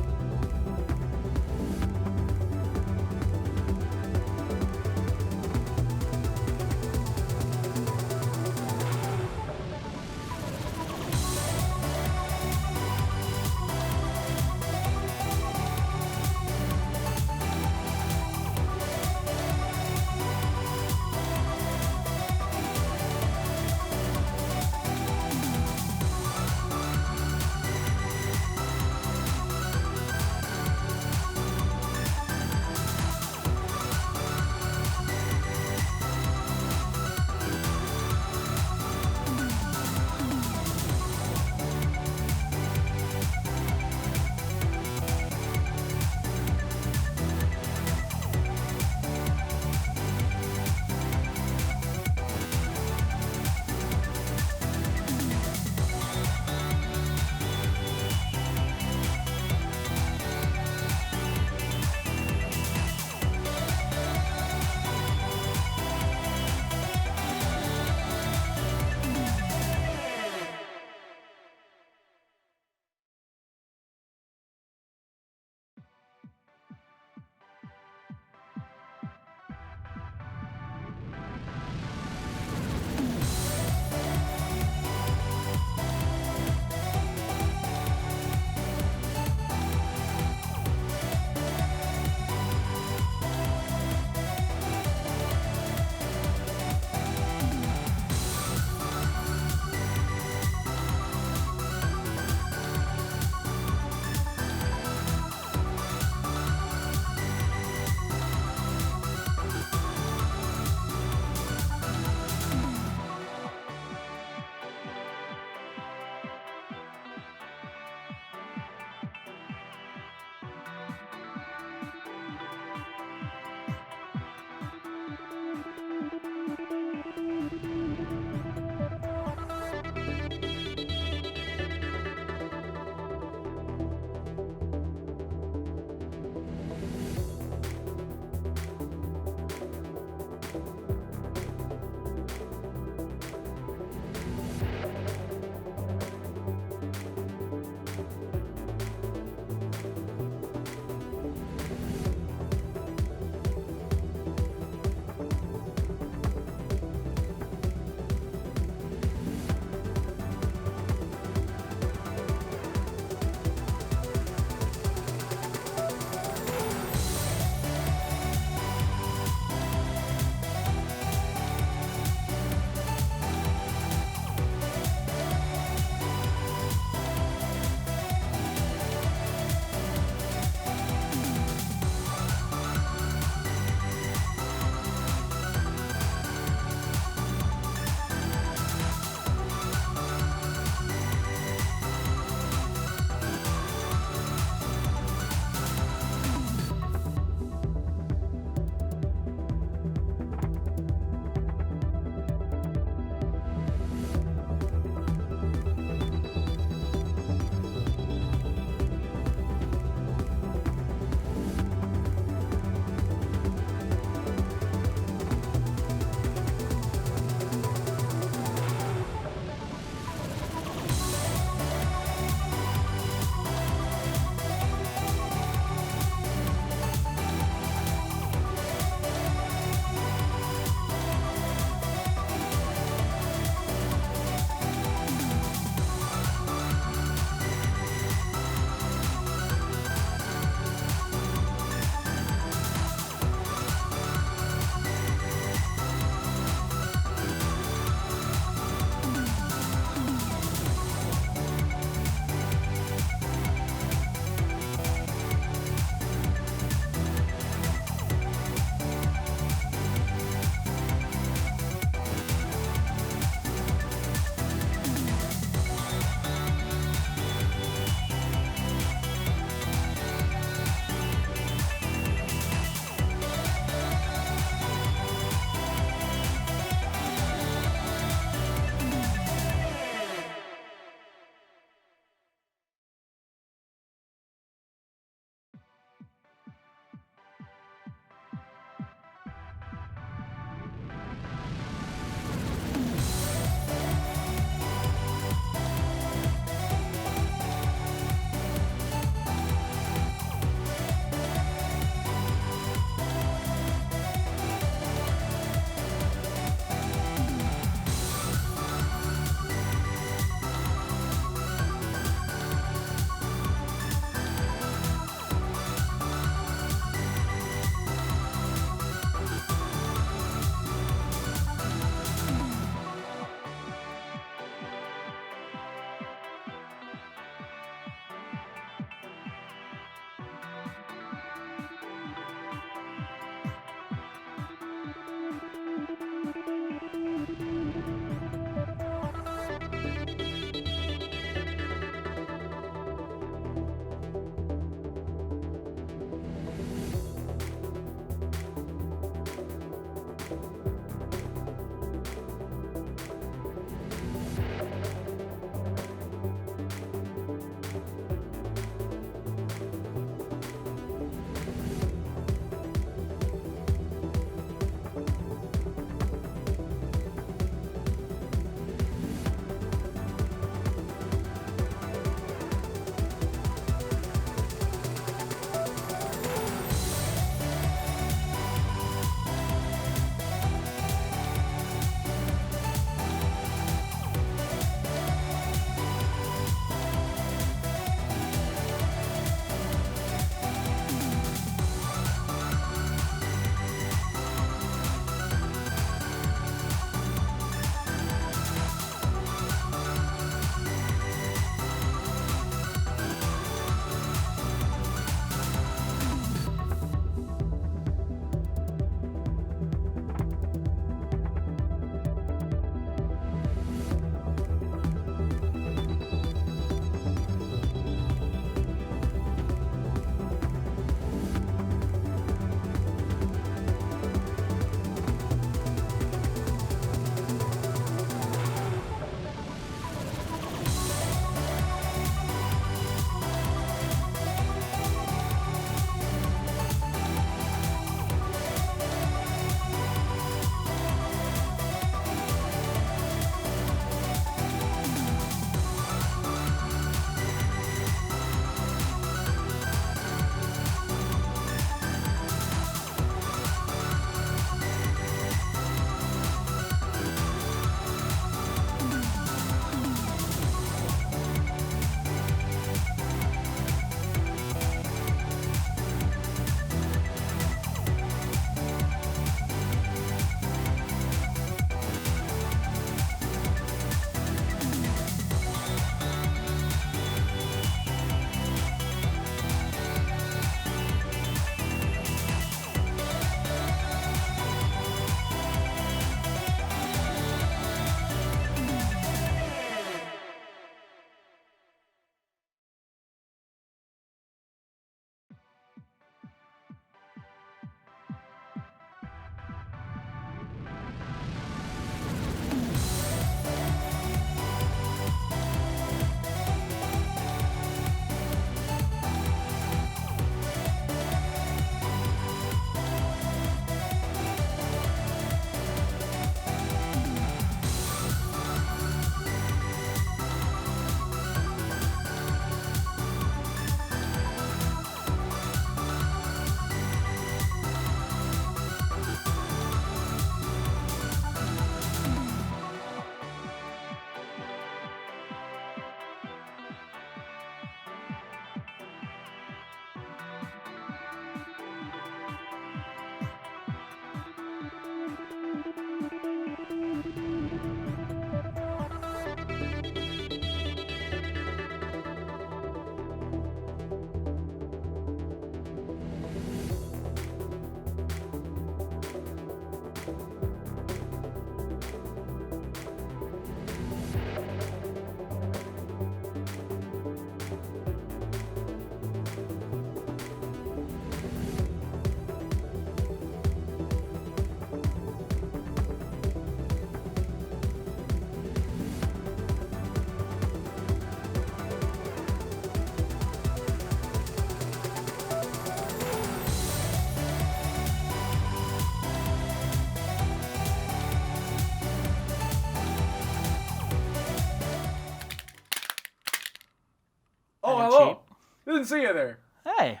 Didn't see you there.
Hey.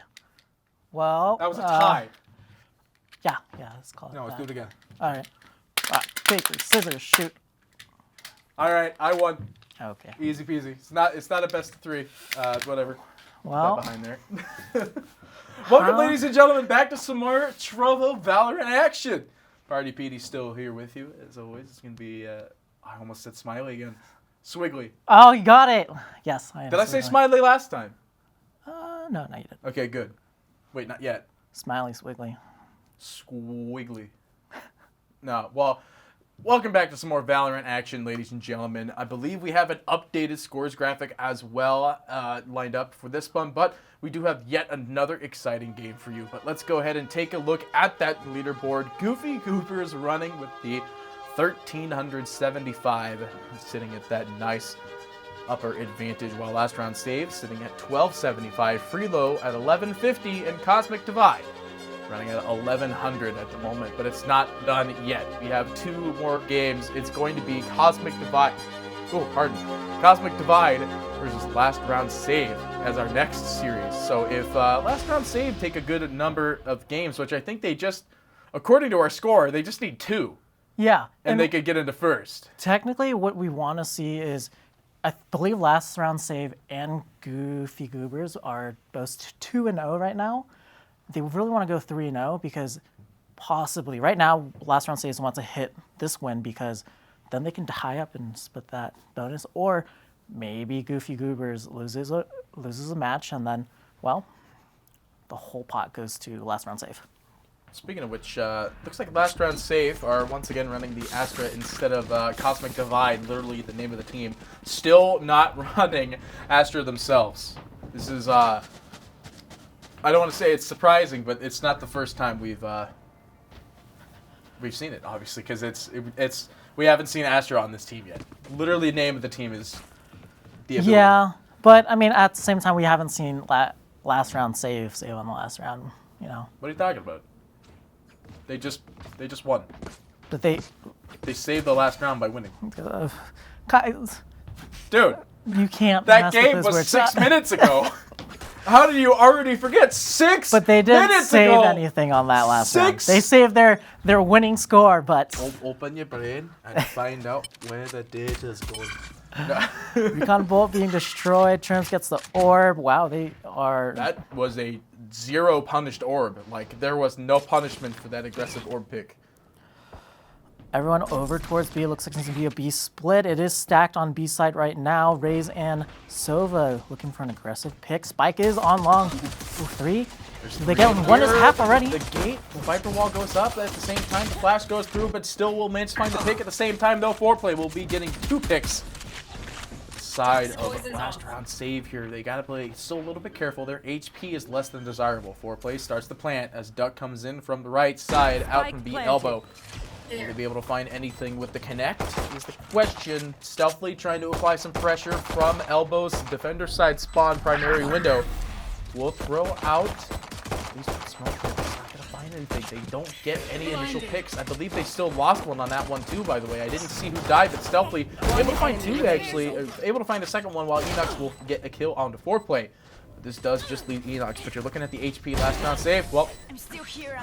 Well.
That was a tie.
Yeah, let's call it
No, let's
that.
do it again.
All right. Paper, scissors, shoot.
All right, I won.
Okay.
Easy peasy. It's not a best of 3. Whatever.
Well.
That behind there. Welcome, ladies and gentlemen, back to some more Trovo Valorant action. Party Petey's still here with you, as always. It's going to be, I almost said Smiley again. Swiggly.
Oh, you got it. Yes, I am.
Did I say Smiley last time?
No, you didn't.
Okay, good. Wait, not yet.
Smiley, swiggly.
Squiggly. No, well, welcome back to some more Valorant action, ladies and gentlemen. I believe we have an updated scores graphic as well lined up for this one, but we do have yet another exciting game for you. But let's go ahead and take a look at that leaderboard. Goofy Goopers running with the 1,375, sitting at that nice upper advantage, while Last Round Save sitting at 1,275, Freelo at 1,150, and Cosmic Divide running at 1,100 at the moment, but it's not done yet. We have 2 more games. It's going to be Cosmic Divide. Oh, pardon. Cosmic Divide versus Last Round Save as our next series. So if Last Round Save take a good number of games, which I think they just, according to our score, they just need 2.
Yeah.
And they could get into first.
Technically, what we want to see is, I believe Last Round Save and Goofy Goobers are both 2-0 right now. They really want to go 3-0 because possibly, right now, Last Round Saves wants to hit this win because then they can tie up and split that bonus. Or maybe Goofy Goobers loses a match and then, well, the whole pot goes to Last Round Save.
Speaking of which, looks like Last Round Save are once again running the Astra instead of Cosmic Divide, literally the name of the team. Still not running Astra themselves. This is, I don't want to say it's surprising, but it's not the first time we've seen it, obviously, because we haven't seen Astra on this team yet. Literally, the name of the team is the ability.
Yeah, but I mean, at the same time, we haven't seen Last Round Save on the last round. You know.
What are you talking about? They just won.
But they
saved the last round by winning.
Guys,
dude,
you can't.
That game was 6 minutes ago. How did you already forget 6
But they didn't
minutes
save
ago?
Anything on that last round.
6?
They saved their winning score, but
open your brain and find out where the data's going.
Recon Bolt being destroyed. Trims gets the orb. Wow, they are.
That was a 0 punished orb. Like, there was no punishment for that aggressive orb pick.
Everyone over towards B. Looks like it's going to be a B split. It is stacked on B side right now. Raze and Sova looking for an aggressive pick. Spike is on long. Ooh, 3. They get one is half already.
The gate, the Viper wall goes up at the same time. The flash goes through, but still will manage to find the pick at the same time, though. Foreplay will be getting 2 picks. Side of Last Round Save here. They got to play still a little bit careful. Their HP is less than desirable. Foreplay starts the plant as Duck comes in from the right side, out from B elbow. Will they be able to find anything with the connect is the question. Stealthily trying to apply some pressure from elbows. Defender side spawn primary window. Will throw out. These smoke picks. Not going to find anything. They don't get any initial picks. I believe they still lost one on that one too, by the way. I didn't see who died, but stealthily able to find 2 actually. Able to find a second one while Enox will get a kill onto Foreplay. This does just leave Enox, but you're looking at the HP Last Round Save. Well,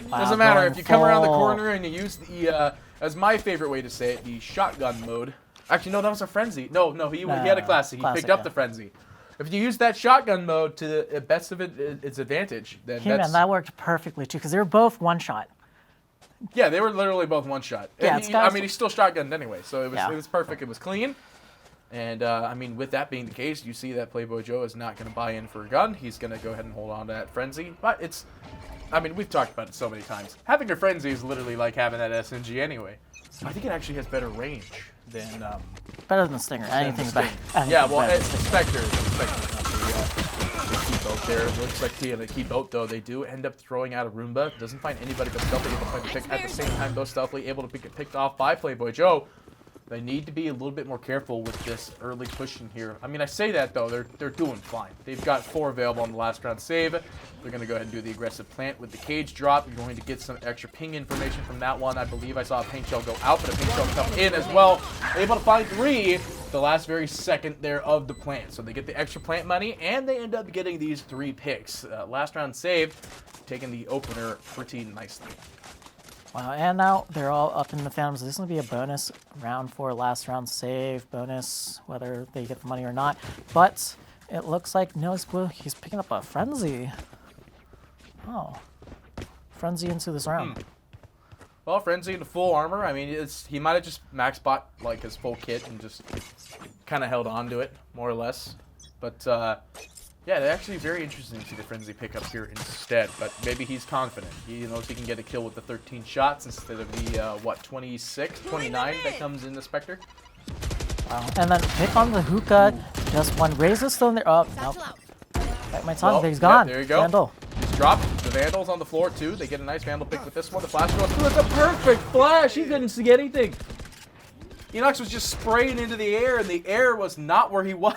doesn't matter. If you come around the corner and you use the, as my favorite way to say it, the shotgun mode. Actually, no, that was a frenzy. No, he had a classic. He picked up the frenzy. If you use that shotgun mode to the best of its advantage, then
Hey man, that worked perfectly too, because they were both one-shot.
Yeah, they were literally both one-shot.
Yeah,
I mean, he still shotgunned anyway, so it was
Yeah.
perfect. It was clean. And, I mean, with that being the case, you see that Playboy Joe is not going to buy in for a gun. He's going to go ahead and hold on to that frenzy. But it's, I mean, we've talked about it so many times. Having a frenzy is literally like having that SMG anyway. I think it actually has better range than...
better than Stinger. Anything's better.
Yeah, well, Spectre. Spectre's not the key boat there. It looks like the key boat, though. They do end up throwing out a Roomba. Doesn't find anybody but Stealthily able to find the pick. At the same time, though, Stealthily able to get picked off by Playboy Joe. They need to be a little bit more careful with this early pushing here. I mean, I say that, though. They're doing fine. They've got 4 available on the Last Round Save. They're going to go ahead and do the aggressive plant with the cage drop. You're going to get some extra ping information from that one. I believe I saw a paint shell go out, but a paint shell come in as well. Able to find 3. the last very second there of the plant. So they get the extra plant money, and they end up getting these 3 picks. Last round save, taking the opener pretty nicely.
Wow, and now they're all up in the Phantoms. This is going to be a bonus round for last round save, bonus, whether they get the money or not. But it looks like Noah's Blue, he's picking up a Frenzy. Oh. Frenzy into this round.
Well, Frenzy into full armor. I mean, he might have just max bought like his full kit and just kind of held on to it, more or less. But yeah, they're actually very interesting to see the Frenzy pick up here instead. But maybe he's confident. He knows he can get a kill with the 13 shots instead of the, what, 26, 29 that comes in the Spectre.
Wow. And then pick on the hookah. Just one. Raze is still in there. Oh, nope. That might time, but he's gone.
Yeah, there you go.
Vandal.
He's dropped. The Vandal's on the floor, too. They get a nice Vandal pick with this one. The flash goes through. It's a perfect flash. He couldn't see anything. Enox was just spraying into the air, and the air was not where he was.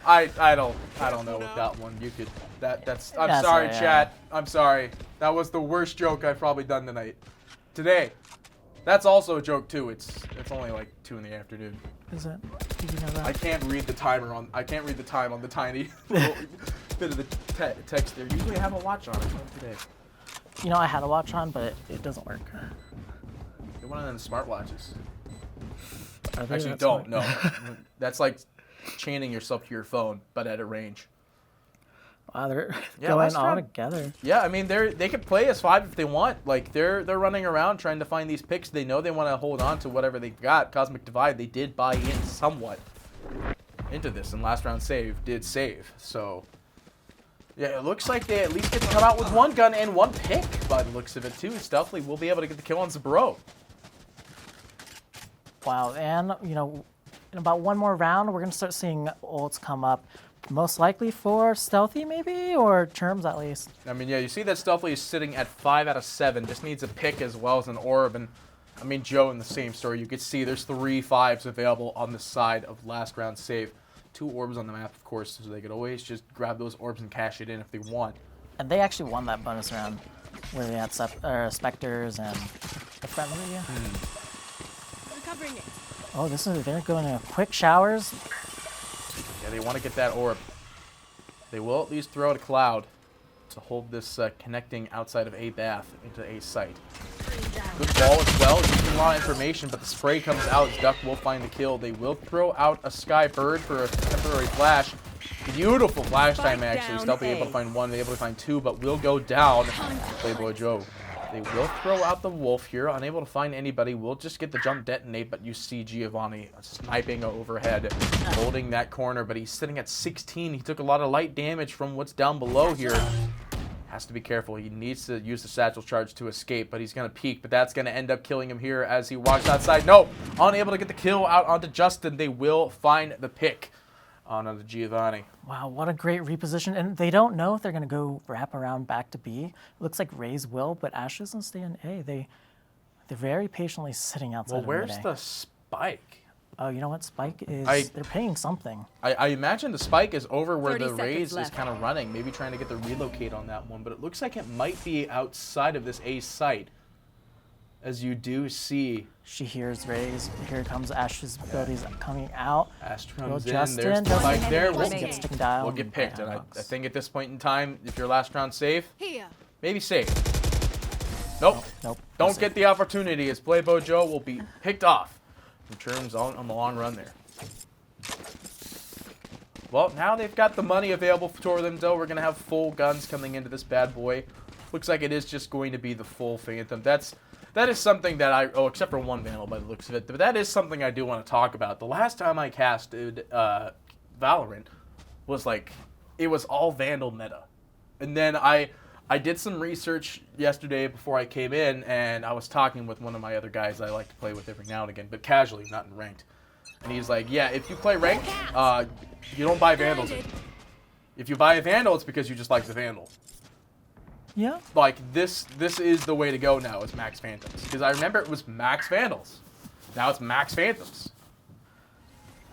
I don't know with that one. You could that's I'm sorry, chat. I'm sorry. That was the worst joke I've probably done today. That's also a joke too. It's only like 2 in the afternoon.
Is it? Did you know that?
I can't read the time on the tiny little bit of the text there. Usually I have a watch on it. Not today.
You know, I had a watch on, but it doesn't work.
You're one of them smartwatches.
Actually,
don't. No. That's like chaining yourself to your phone, but at a range.
Wow, they're going all together.
Yeah, I mean they could play as 5 if they want. Like they're running around trying to find these picks. They know they want to hold on to whatever they've got. Cosmic Divide, they did buy in somewhat into this, and last round did save. So yeah, it looks like they at least get to come out with 1 gun and 1 pick by the looks of it too. Stealthily will be able to get the kill on Zabro.
Wow, and you know, in about 1 more round, we're gonna start seeing ults come up. Most likely for Stealthy, maybe, or Terms at least.
I mean, yeah, you see that Stealthy is sitting at 5 out of 7. Just needs a pick as well as an orb. And I mean, Joe in the same story. You could see there's 3 5s available on the side of last round save. 2 orbs on the map, of course, so they could always just grab those orbs and cash it in if they want.
And they actually won that bonus round where they had Spectres and the friendly.
Recovering it.
Oh, they're going to quick showers.
Yeah, they want to get that orb. They will at least throw out a cloud to hold this connecting outside of A bath into A site. Good ball as well. Using a lot of information, but the spray comes out. Duck will find the kill. They will throw out a Sky Bird for a temporary flash. Beautiful flash time, actually. Still be able to find 1, be able to find 2, but will go down. Playboy Joe. They will throw out the Wolf here, unable to find anybody. We'll just get the jump detonate, but you see Giovanni sniping overhead, holding that corner, but he's sitting at 16. He took a lot of light damage from what's down below here. Has to be careful. He needs to use the satchel charge to escape, but he's going to peek, but that's going to end up killing him here as he walks outside. No! Unable to get the kill out onto Justin. They will find the pick onto Giovanni.
Wow, what a great reposition. And they don't know if they're going to go wrap around back to B. It looks like Raze will, but Ash doesn't stay in A. They're very patiently sitting outside of
Well, where's
mid-A.
the spike?
Oh, you know what? Spike is... they're paying something.
I imagine the spike is over where
30
the
seconds
Raze is
left.
kind of running, maybe trying to get the relocate on that one, but it looks like it might be outside of this A site. As you do see...
She hears Raze. Here comes Ash's abilities coming out.
Ash comes in,
Justin,
there's the spike there.
We'll get sticking down.
We'll get picked, and I think at this point in time, if your last round safe,
Here.
maybe safe. Nope.
Nope.
Don't get the opportunity, as Playboy Joe will be picked off in terms on the long run there. Well, now they've got the money available for them, though. We're going to have full guns coming into this bad boy. Looks like it is just going to be the full Phantom. That is something that except for 1 Vandal by the looks of it, but that is something I do want to talk about. The last time I casted Valorant was like, it was all Vandal meta. And then I did some research yesterday before I came in, and I was talking with one of my other guys I like to play with every now and again, but casually, not in ranked. And he's like, yeah, if you play ranked, you don't buy Vandals. If you buy a Vandal, it's because you just like the Vandal.
Yeah.
Like, this is the way to go now, is Max Phantoms. Because I remember it was Max Vandals. Now it's Max Phantoms.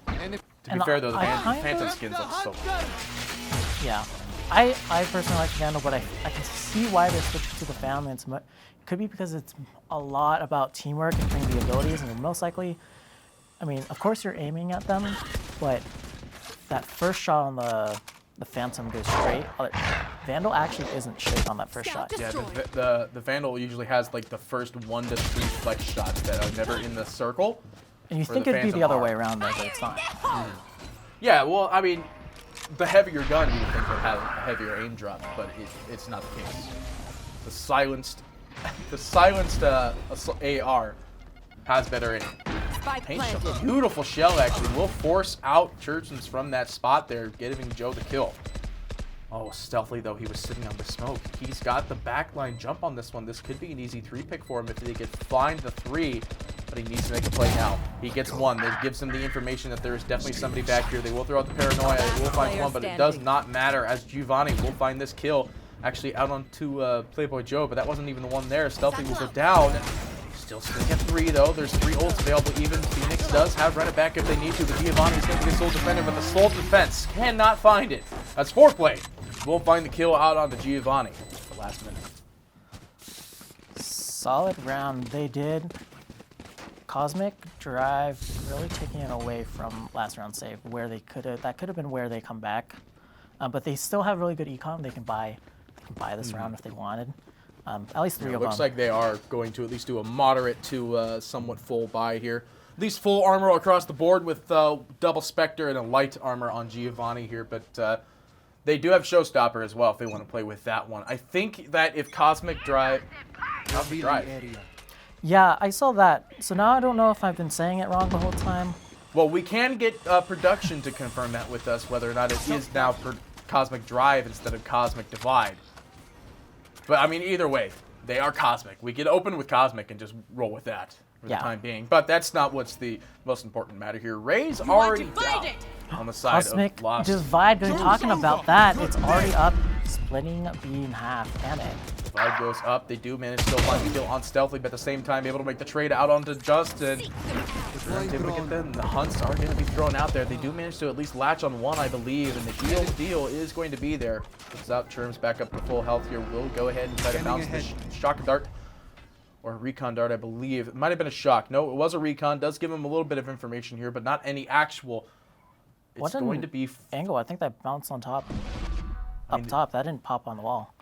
To be fair, though, the Phantom skins look so cool.
Yeah. I personally like Vandal, but I can see why they're switching to the Phantom. It could be because it's a lot about teamwork and playing the abilities, and most likely I mean, of course you're aiming at them, but that first shot on the Phantom goes straight. Vandal actually isn't straight on that first shot.
Yeah, the Vandal usually has like the first 1 to 3 flex shots that are never in the circle.
And you
where
think
the
it'd be
Phantom
the other
are.
way around there, but it's not.
Yeah, well, I mean, the heavier gun you would think would have a heavier aim drop, but it's not the case. The silenced AR has better aim.
Spike
Paint shell,
planted.
beautiful shell actually. Will force out Churchens from that spot there, giving Joe the kill. Oh, stealthily though, he was sitting on the smoke. He's got the backline jump on this one. This could be an easy 3-pick for him if they could find the 3, but he needs to make a play now. He gets 1. That gives him the information that there is definitely somebody back here. They will throw out the paranoia. They will find 1, but it does not matter as Giovanni will find this kill. Actually out onto Playboy Joe, but that wasn't even the one there. Stealthy will go down. Still sitting at 3 though. There's 3 ults available even. Phoenix does have run it back if they need to, but Giovanni is going to be a sole defender, but the sole defense cannot find it. That's foreplay. We'll find the kill out onto Giovanni at the last minute.
Solid round they did. Cosmic Drive really taking it away from last round save, where they that could have been where they come back, but they still have really good econ. They can buy this round if they wanted. At least 3
It
of them.
looks like they are going to at least do a moderate to somewhat full buy here. At least full armor across the board with double Spectre and a light armor on Giovanni here, but they do have Showstopper as well if they want to play with that one. I think that if Cosmic Drive...
Yeah, I saw that. So now I don't know if I've been saying it wrong the whole time.
Well, we can get production to confirm that with us, whether or not it is now Cosmic Drive instead of Cosmic Divide. But, I mean, either way, they are Cosmic. We can open with Cosmic and just roll with that for the time being. But that's not what's the most important matter here. Ray's already down on the side
Cosmic
of Lost.
Divide, been talking about that. It's already up, splitting B in half, and it.
Divide goes up. They do manage to still find the kill on Stealthy, but at the same time able to make the trade out onto Justin. Able to get them. The hunts are going to be thrown out there. They do manage to at least latch on 1, I believe, and the deal is going to be there. Puts out Terms back up to full health here. Will go ahead and try to bounce the shock dart. Or a recon dart, I believe. It might have been a shock. No, it was a recon. Does give him a little bit of information here, but not any actual. It's going to be...
angle. I think that bounced on top. Up top. That didn't pop on the wall.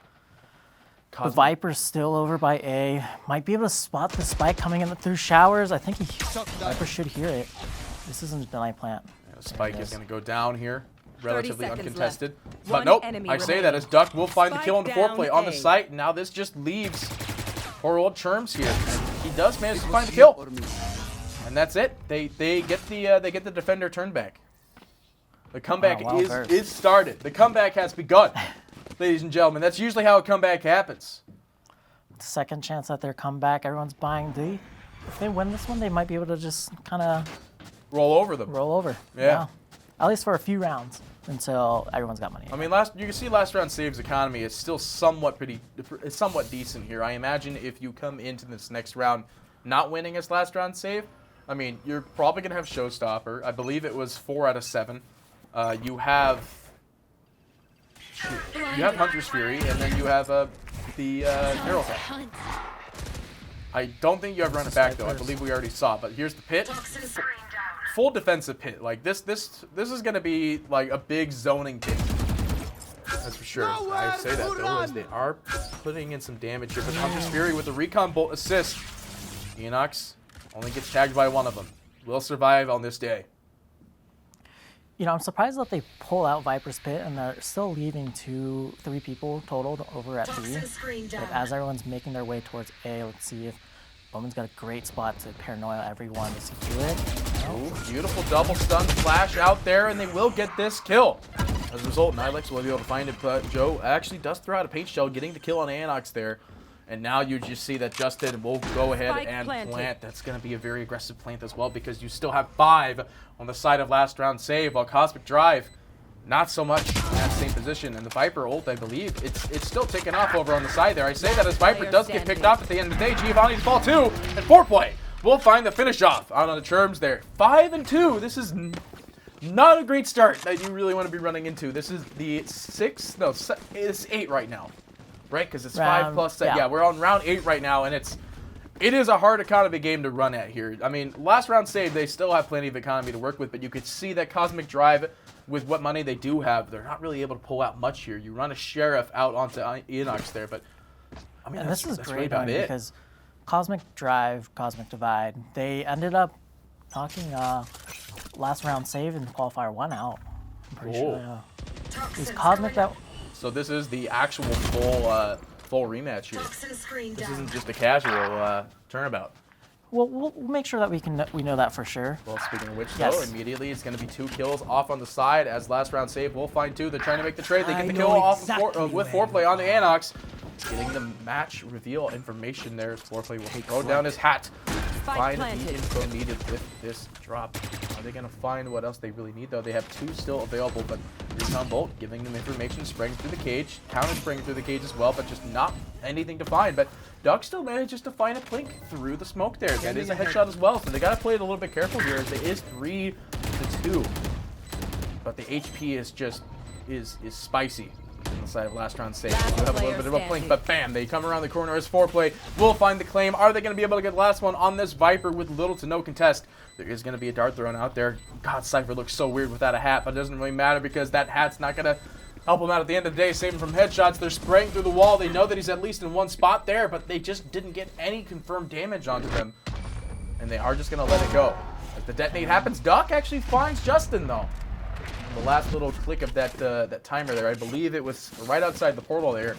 The Viper's still over by A. Might be able to spot the spike coming in through showers. I think Viper should hear it. This isn't the night plant.
Yeah, the spike is going to go down here. Relatively uncontested.
Left.
But
One
nope,
enemy
I say
remaining.
that as Duck will find the kill on the
Spike
foreplay
down
on the
A.
site. Now this just leaves poor old Terms here. And he does manage to find the kill. And that's it. They get the defender turn back. The comeback is started. The comeback has begun. Ladies and gentlemen, that's usually how a comeback happens.
Second chance at their comeback. Everyone's buying D. If they win this one, they might be able to just kind of
roll over them.
Roll over.
Yeah.
At least for a few rounds until everyone's got money.
I mean, you can see last round saves economy is still somewhat decent here. I imagine if you come into this next round not winning as last round save, I mean, you're probably gonna have Showstopper. I believe it was 4 out of 7. You have Hunter's Fury, and then you have the Neural Tech. I don't think you have Run It Back though. I believe we already saw. But here's the pit. Full defensive pit. Like this is gonna be like a big zoning pit. That's for sure. I say that though, as they are putting in some damage here. But Hunter's Fury with the recon bolt assist. Enox only gets tagged by 1 of them. Will survive on this day.
You know, I'm surprised that they pull out Viper's Pit and they're still leaving 3 people total over at B. But as everyone's making their way towards A, let's see if Bowman's got a great spot to paranoia everyone. Does he do it? No.
Ooh, beautiful double stun flash out there, and they will get this kill. As a result, Nilex will be able to find it, but Joe actually does throw out a paint shell, getting the kill on Anox there. And now you just see that Justin will go ahead and plant. That's going to be a very aggressive plant as well, because you still have 5 on the side of last round save, while Cosmic Drive, not so much in that same position. And the Viper ult, I believe, it's still taking off over on the side there. I say that as Viper does get picked off at the end of the day. Giovanni's ball 2 and 4-play. We'll find the finish off out on the terms there. 5 and 2. This is not a great start that you really want to be running into. This is the 6th, no, it's 8 right now. Right, because it's 5 plus 7. Yeah, we're on round 8 right now, and it's It is a hard economy game to run at here. I mean, last round save, they still have plenty of economy to work with, but you could see that Cosmic Drive, with what money they do have, they're not really able to pull out much here. You run a Sheriff out onto Enox there, but I mean,
And this is
that's
great
really about it.
because Cosmic Drive, Cosmic Divide, they ended up knocking last round save and qualifier 1 out. I'm pretty sure. It's Cosmic that.
So this is the actual full rematch here. This isn't just a casual turnabout.
Well, we'll make sure that we know that for sure.
Well, speaking of which,
Yes.
though, immediately it's going to be 2 kills off on the side as last round save will find 2. They're trying to make the trade. They get
I
the kill
know
off
exactly
with
where
Foreplay on the Anox. Getting the match reveal information there as Foreplay will throw down his hat. Find the info needed with this drop. Are they going to find what else they really need, though? They have 2 still available, but Recon Bolt giving them information, spraying through the cage, counter spraying through the cage as well, but just not anything to find. But Duck still manages to find a Plink through the smoke there. That is a headshot as well, so they got to play it a little bit careful here as it is 3-2. But the HP is just is spicy. On the side of last round save. We'll have a little bit of a Plink, but bam, they come around the corner as Foreplay will find the claim. Are they going to be able to get the last one on this Viper with little to no contest? There is going to be a dart thrown out there. God, Cypher looks so weird without a hat, but it doesn't really matter because that hat's not going to help him out at the end of the day. Save him from headshots. They're spraying through the wall. They know that he's at least in one spot there, but they just didn't get any confirmed damage onto them. And they are just going to let it go. As the detonate happens, Duck actually finds Justin, though. The last little click of that timer there, I believe it was right outside the portal there.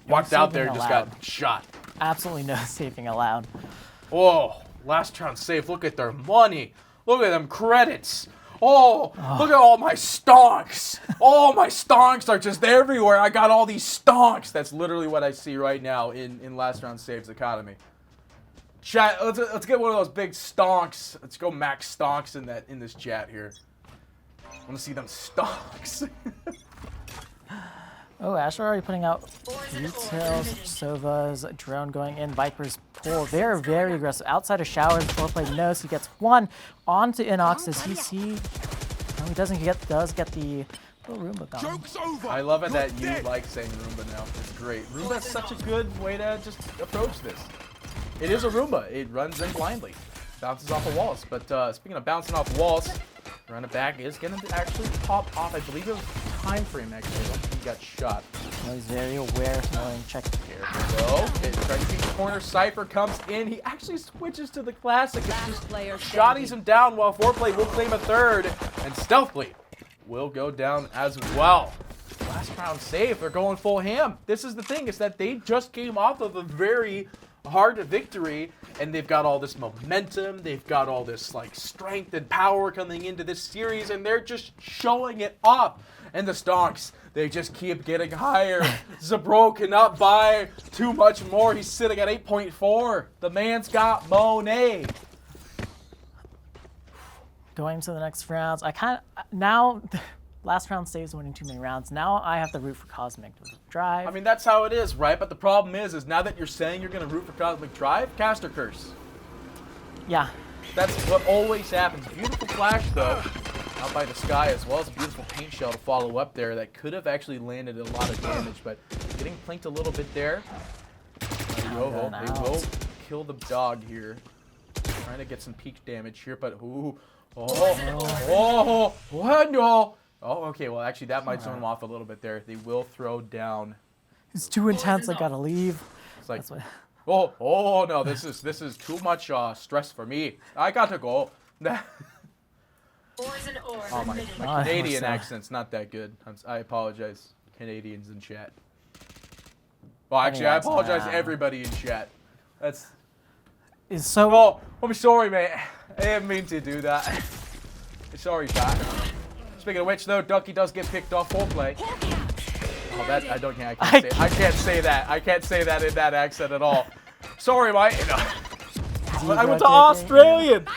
Walked out there, just got shot.
Absolutely no saving allowed.
Whoa, last round save. Look at their money. Look at them credits. Oh, look at all my stonks. All my stonks are just everywhere. I got all these stonks. That's literally what I see right now in last round saves economy. Chat, let's get one of those big stonks. Let's go max stonks in this chat here. I want to see them stonks.
Oh, Asher already putting out details. Sova's drone going in. Viper's pull. They're very aggressive. Outside of showers, Foreplay knows he gets 1 onto Inox. Does he see? No, he doesn't does get the little Roomba gone.
I love it that you like saying Roomba now. It's great. Roomba's such a good way to just approach this. It is a Roomba. It runs in blindly. Bounces off the walls. But speaking of bouncing off walls, run it back is going to actually pop off. I believe it was time frame actually. I don't think he got shot.
No, he's very aware. Knowing check.
Careful though. Trying to keep the corner. Cypher comes in. He actually switches to the classic. It's just shotties him down while Foreplay will claim a third. And Stealthly will go down as well. Last round save. They're going full ham. This is the thing, is that they just came off of a very hard victory, and they've got all this momentum, they've got all this like strength and power coming into this series, and they're just showing it off. And the stonks, they just keep getting higher. Zabro cannot buy too much more. He's sitting at 8.4. The man's got Monet.
Going to the next rounds. I kind of now. Last round saves winning too many rounds. Now I have to root for Cosmic Drive.
I mean, that's how it is, right? But the problem is now that you're saying you're going to root for Cosmic Drive, Caster Curse.
Yeah.
That's what always happens. Beautiful flash, though, out by the sky, as well as a beautiful paint shell to follow up there that could have actually landed a lot of damage, but getting plinked a little bit there. Trovo, they will kill the dog here. Trying to get some peak damage here, but what? No. Oh, okay. Well, actually, that might zone him off a little bit there. They will throw down.
It's too intense. I gotta leave.
It's like, oh no, this is too much stress for me. I gotta go. Oh my Canadian accent's not that good. I apologize, Canadians in chat. Well, actually, I apologize to everybody in chat. That's.
Is so.
Oh, I'm sorry, mate. I didn't mean to do that. Sorry, chat. Speaking of which, though, Ducky does get picked off Foreplay. Oh, that I can't say that. I can't say that in that accent at all. Sorry, mate. I went to Australian.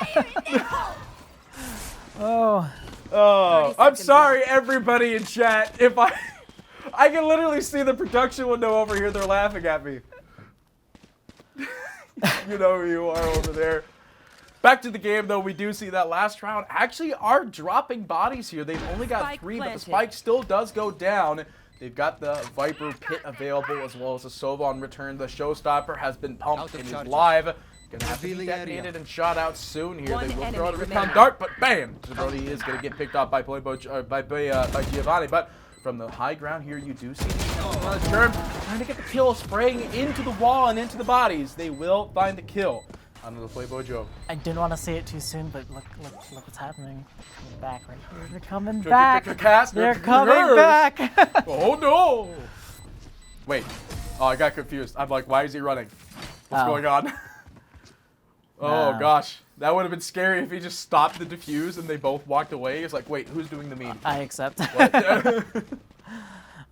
Oh, I'm sorry, everybody in chat. If I can literally see the production window over here. They're laughing at me. You know who you are over there. Back to the game, though, we do see that last round actually are dropping bodies here. They've only got 3, but the spike still does go down. They've got the Viper pit available as well as a Sova on return. The Showstopper has been pumped and is live. Gonna have to be detonated and shot out soon here.
One
They will
enemy
throw out a recon
remaining.
dart, but bam! Jabroni is gonna get picked off by by Giovanni, but from the high ground here, you do see the Germ trying to get the kill, spraying into the wall and into the bodies. They will find the kill under the Playboy Joe.
I didn't want to say it too soon, but look what's happening. Coming back right here. They're coming back. They're coming back.
Oh no! Wait. Oh, I got confused. I'm like, why is he running? What's going on? Oh
Nah.
gosh, that would have been scary if he just stopped the defuse and they both walked away. It's like, wait, who's doing the meme?
I accept.
What?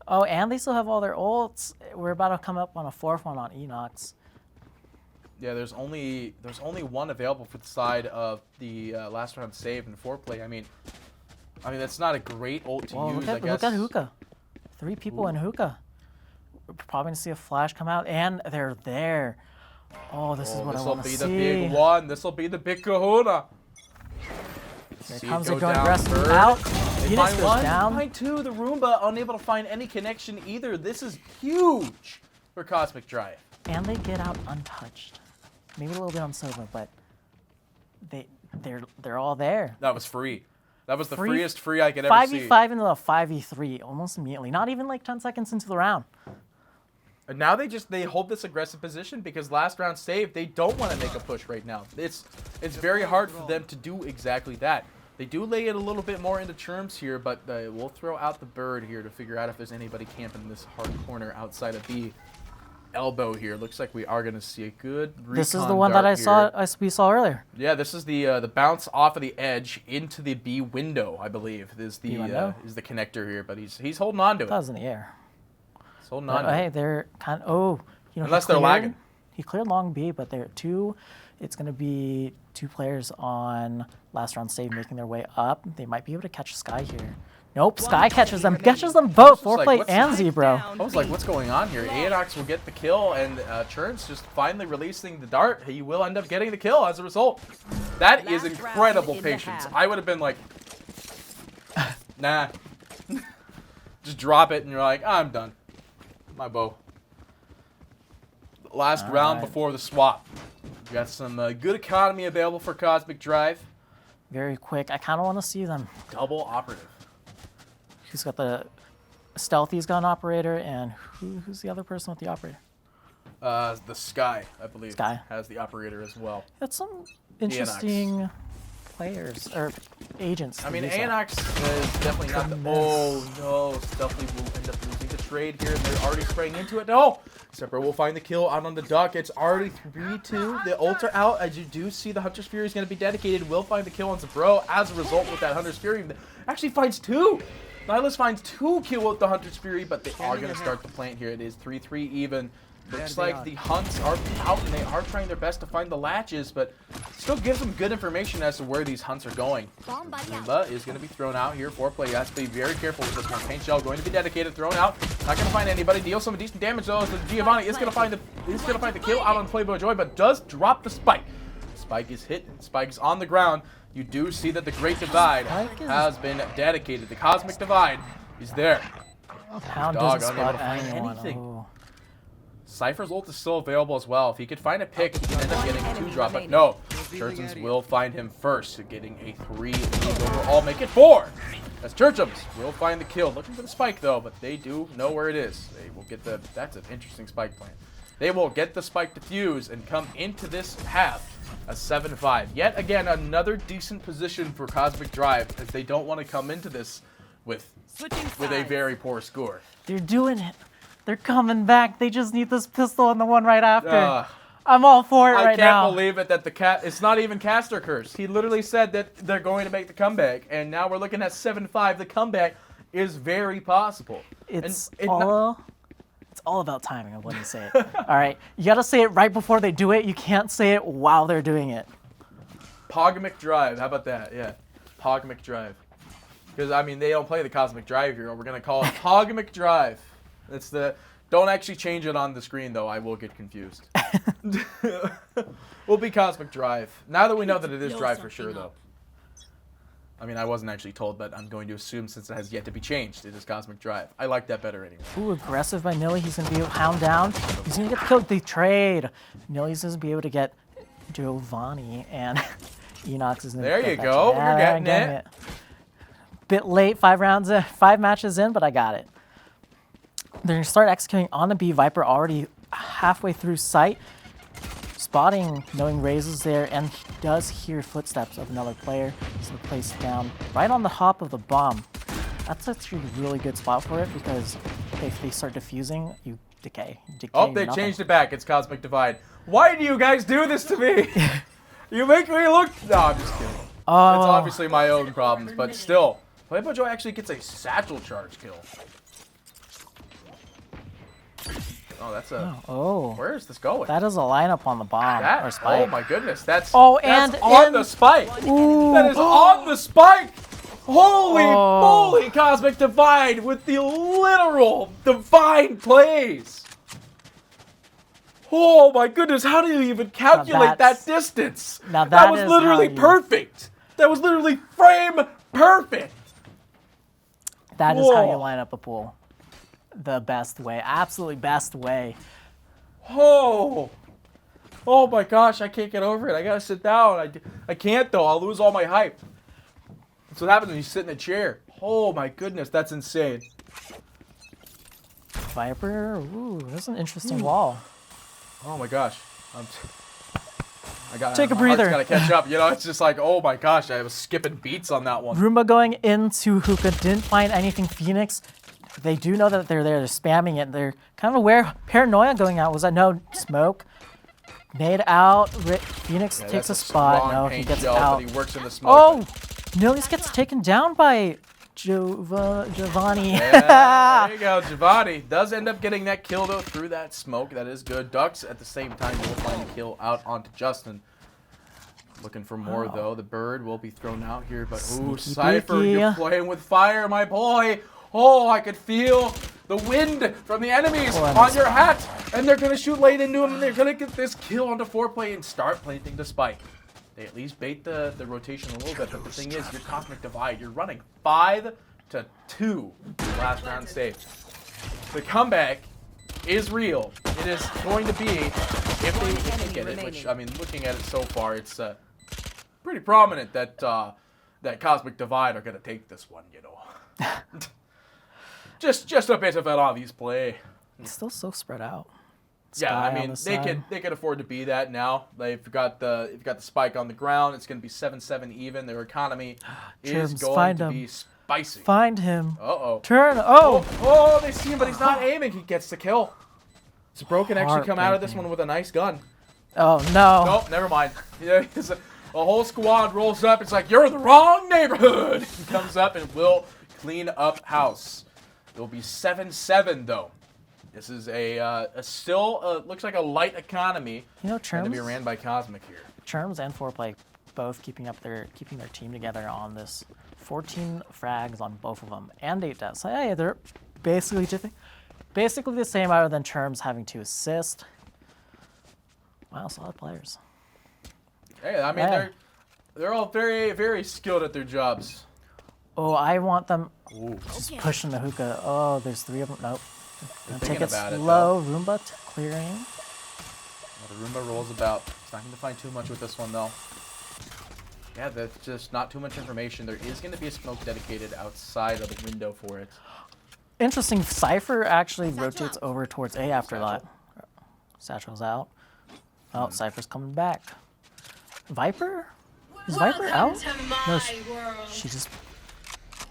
Oh, and they still have all their ults. We're about to come up on a 4th one on Enox.
Yeah, there's only one available for the side of the last round save and foreplay. I mean that's not a great ult to
Whoa,
use.
look at hookah. 3 people in hookah. We're probably gonna see a flash come out, and they're there. Oh, this is what I want to see.
This will be the big one. This will be the big kahuna.
Here
See
comes
it
it
go
going
down
aggressive
third.
out.
They
Phoenix
find
goes
one,
down.
find two. The Roomba unable to find any connection either. This is huge for Cosmic Drive.
And they get out untouched. Maybe a little bit on Sova, but they're all there.
That was free. That was the
Free-
freest free I could ever see.
5v5 into a 5v3 almost immediately. Not even like 10 seconds into the round.
And now they hold this aggressive position because last round save, they don't want to make a push right now. It's very hard for them to do exactly that. They do lay it a little bit more into terms here, but we'll throw out the bird here to figure out if there's anybody camping in this hard corner outside of the elbow here. Looks like we are going to see a good recon
This is the one that
dart
we saw earlier.
Yeah, this is the bounce off of the edge into the B window, I believe, is the
window?
is the connector here, but he's holding on to it.
That was in the air.
He's holding on to
Hey,
it.
they're kind of, oh, you know,
Unless
he
they're
cleared-
lagging.
He cleared long B, but there are two. It's going to be 2 players on last round save making their way up. They might be able to catch Sky here. Nope, Sky catches them. Catches them both,
It's like,
Foreplay
what's
and
the-
Zebro.
I was like, what's going on here? Aonox will get the kill, and Churn's just finally releasing the dart. He will end up getting the kill as a result. That is
Last
incredible
round in the
patience.
half.
I would have been like, nah. Just drop it, and you're like, I'm done. My bow. Last round
right.
before the swap. We got some good economy available for Cosmic Drive.
Very quick. I kind of want to see them.
Double operative.
Who's got the Stealthy's gun operator, and who's the other person with the operator?
The Sky, I believe,
Sky.
has the operator as well.
That's some interesting players or agents.
I mean,
to use that.
Aonox is definitely not the. Oh no, Stealthy will end up losing the trade here, and they're already spraying into it. No! Sepper will find the kill out on the duck. It's already 3-2. The ults are out, as you do see the Hunter's Fury is going to be dedicated. Will find the kill on Zebro. As a result, with that Hunter's Fury, actually finds 2. Nihilus finds 2 kill with the Hunter's Fury, but they are going to start the plant here. It is 3-3 even. Looks like the hunts are out, and they are trying their best to find the latches, but still gives them good information as to where these hunts are going. Lumba is going to be thrown out here. Foreplay has to be very careful with this one. Paint shell going to be dedicated, thrown out. Not going to find anybody. Deals some decent damage though. As the Giovanni is going to find the kill out on Playboy Joy, but does drop the spike. Spike is hit. Spike's on the ground. You do see that the Great Divide has been dedicated. The Cosmic Divide is there.
Hound
Dog
doesn't
unable
spot
to find
anyone.
anything.
Oh.
Cypher's ult is still available as well. If he could find a pick, he can end up getting 2 drop, but no. Churchums will find him first, getting a 3 lead overall, make it 4. As Churchums will find the kill. Looking for the spike though, but they do know where it is. They will get the, that's an interesting spike plan. They will get the spike defuse and come into this half a 7-5. Yet again, another decent position for Cosmic Drive, as they don't want to come into this with a very poor score.
They're doing it. They're coming back. They just need this pistol and the one right after. I'm all for it
I
right now.
can't believe it that the cat. It's not even Caster Curse. He literally said that they're going to make the comeback, and now we're looking at 7-5. The comeback is very possible.
It's all about timing of when you say it. All right, you gotta say it right before they do it. You can't say it while they're doing it.
Pogmic Drive. How about that? Yeah, Pogmic Drive. Because I mean, they don't play the Cosmic Drive here. We're gonna call it Pogmic Drive. It's the. Don't actually change it on the screen though. I will get confused. We'll be Cosmic Drive. Now that we know that it is Drive for sure though. I mean, I wasn't actually told, but I'm going to assume since it has yet to be changed, it is Cosmic Drive. I like that better anyway.
Ooh, aggressive by Nilly. He's gonna be hound down. He's gonna get the kill. They trade. Nilly's gonna be able to get Giovanni, and Enox is gonna
There
get
you
that
go.
shot.
You're getting
getting
it.
Bit late, 5 matches in, but I got it. They're gonna start executing on the B. Viper already halfway through sight. Spotting, knowing Raze is there, and he does hear footsteps of another player. So placed down right on the hop of the bomb. That's actually a really good spot for it because if they start defusing, you decay.
Oh, they changed it back. It's Cosmic Divide. Why do you guys do this to me? You make me look... No, I'm just kidding.
Oh.
It's obviously my own problems, but still. Playboy Joy actually gets a satchel charge kill. Oh, that's a...
Oh.
Where is this going?
That is a lineup on the bomb or
That,
spike.
oh my goodness, that's
Oh,
that's
and
on
in-
the spike.
Ooh.
That is on the spike. Holy
Oh.
moly, Cosmic Divide with the literal divine plays. Oh my goodness, how do you even calculate that
that's-
distance?
now
that
that
was
is
literally
how you-
perfect. That was literally frame perfect.
That is how you
Whoa.
line up a pool. The best way, absolutely best way.
Oh. Oh my gosh, I can't get over it. I gotta sit down. I can't though, I'll lose all my hype. That's what happens when you sit in a chair. Oh my goodness, that's insane.
Viper, ooh, that's an interesting wall.
Oh my gosh.
Take a
my
breather.
heart's gotta catch up. You know, it's just like, oh my gosh, I was skipping beats on that one.
Roomba going into Hookah, didn't find anything Phoenix. They do know that they're there, they're spamming it. They're kind of aware. Paranoia going out was a no smoke. Nade out, Phoenix
Yeah,
takes a
that's
spot.
strong
No, he
paint
gets
gel,
out.
But he works in the smoke.
Oh, Nilius gets taken down by Giovanni.
Yeah, there you go. Giovanni does end up getting that kill though through that smoke. That is good. Ducks at the same time will find a kill out onto Justin. Looking for more though. The bird will be thrown out here, but ooh,
Sneaky
Cypher,
peeky.
you're playing with fire, my boy. Oh, I could feel the wind from the enemies on your hat, and they're gonna shoot late into him, and they're gonna get this kill onto foreplay and start planting the spike. They at least bait the rotation a little bit, but the thing is, your Cosmic Divide, you're running 5-2 last round save. The comeback is real. It is going to be if they get it, which I mean, looking at it so far, it's pretty prominent that that Cosmic Divide are gonna take this one. You know, just a bit of an obvious play.
It's still so spread out.
Yeah,
Sky
I
on
mean
the side.
they could afford to be that now. They've got the spike on the ground. It's going to be 7-7 even. Their economy is
Germs,
going
find
to
him.
be spicy.
Find him.
Uh-oh.
Turn. Oh.
Oh, they see him, but he's not aiming. He gets the kill. So Bro can actually come out of this
Heartbreaking.
one with a nice gun.
Oh no.
Nope, never mind. Yeah, a whole squad rolls up. It's like, you're in the wrong neighborhood. He comes up and will clean up house. It will be 7-7 though. This is a still looks like a light economy.
You know,
Going to be
Churms,
ran by Cosmic here.
Churms and Foreplay both keeping their team together on this. 14 frags on both of them and 8 deaths. So, yeah, they're basically the same other than Churms having 2 assists. Wow, solid players.
Hey, I mean
Yeah.
they're all very very skilled at their jobs.
Oh, I want them
Ooh.
just pushing the hookah. Oh, there's 3 of them. Nope. Gonna take
thinking
it
about it,
slow. Roomba clearing.
Well, the Roomba rolls about. It's not going to find too much with this one though. Yeah, that's just not too much information. There is going to be a smoke dedicated outside of the window for it.
Interesting. Cypher actually rotates over towards A after that. Satchel's out. Oh, Cypher's coming back. Viper? Is Viper out? No, she just...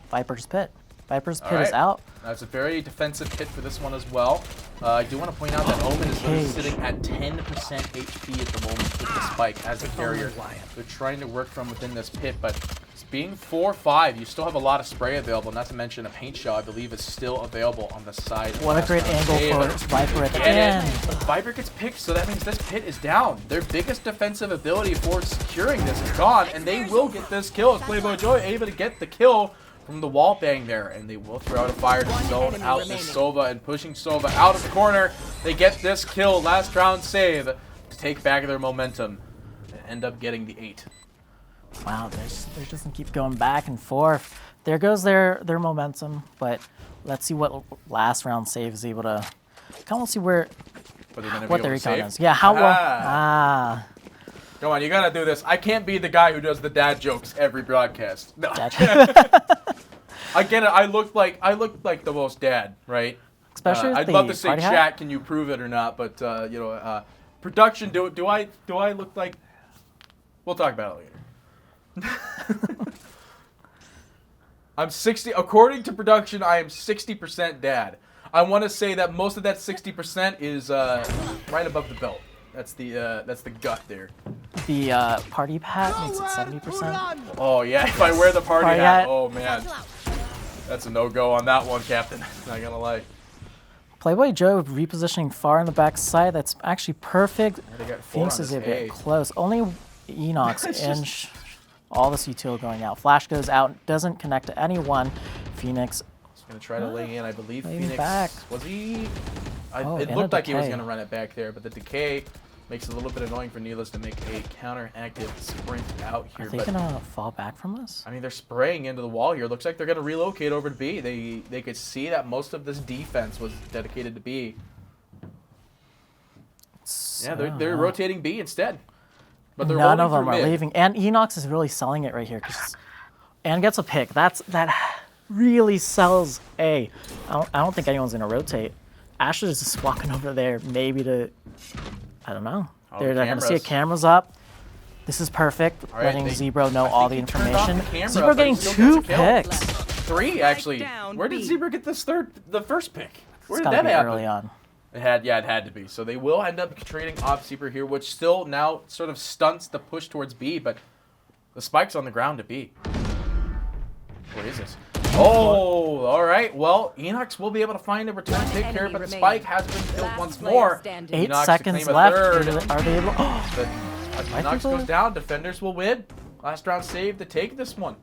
Viper's pit. Viper's pit is
Alright.
out.
It's a very defensive hit for this one as well. I do want to point out that Omen is really
Cage.
sitting at 10% HP at the moment with the spike as a carrier. They're trying to work from within this pit, but it's being 4-5. You still have a lot of spray available, not to mention a paint shell, I believe, is still available on the side.
What a great angle for Viper at the
Get
end.
it. Viper gets picked, so that means this pit is down. Their biggest defensive ability for securing this is gone, and they will get this kill. As Playboy Joy able to get the kill from the wall bang there, and they will throw out a fire to zone out to Sova, and pushing Sova out of the corner. They get this kill, last round save, to take back their momentum and end up getting the 8.
Wow, they're just gonna keep going back and forth. There goes their momentum, but let's see what last round save is able to. Kind of see where
But they're gonna be
what
able
their
to
econ
save.
is. Yeah, how well?
Ah. Come on, you gotta do this. I can't be the guy who does the dad jokes every broadcast. No. I get it. I look like the most dad, right?
Especially with
I'd
the
love to say,
party hat.
chat, can you prove it or not? But you know, production, do I look like? We'll talk about it later. I'm 60. According to production, I am 60% dad. I want to say that most of that 60% is right above the belt. That's the gut there.
The party hat makes it 70%.
Oh yeah, if I wear the party
Party
hat,
hat.
oh man, that's a no-go on that one, Captain. Not gonna lie.
Playboy Joe repositioning far in the back side. That's actually perfect.
They got 4
Phoenix
on
is
this
a bit
A.
close. Only Enox
It's
and all this util going out. Flash goes out, doesn't connect to anyone. Phoenix.
He's gonna try to lay in. I believe
Laying
Phoenix
back.
was he?
Oh,
It
and
looked
a
like he was
decay.
gonna run it back there, but the decay makes it a little bit annoying for Needless to make a counter-active sprint out
Are
here.
they
But
gonna fall back from this?
I mean, they're spraying into the wall here. Looks like they're gonna relocate over to B. They could see that most of this defense was dedicated to B. Yeah, they're rotating B instead. But they're
None
holding
of them
through
are
mid.
leaving, and Enox is really selling it right here. And gets a pick. That really sells A. I don't think anyone's gonna rotate. Ashley is just walking over there, maybe to, I don't know.
Oh,
They're gonna see
cameras.
a camera's up. This is perfect,
All right,
letting
they-
Zebro know
I
all
think
the
he turned off
information.
the camera,
Zebro
but he
getting
still
2
gets a kill.
picks.
3 actually.
down
Where did
B.
Zebra get the first pick? Where
It's
did
gotta
that
be
happen?
early on.
It had to be. So they will end up trading off Zebra here, which still now sort of stunts the push towards B, but the spike's on the ground to B. What is this? Oh, all right. Well, Enox will be able to find a return
One
pick here,
enemy
but the
remaining.
spike has been killed
Last
once
player
more.
standing.
8
Enox to
seconds
claim a
left.
third.
Are they able? Oh,
But
I
Enox
think
goes
they-
down. Defenders will win. Last round save to take this one.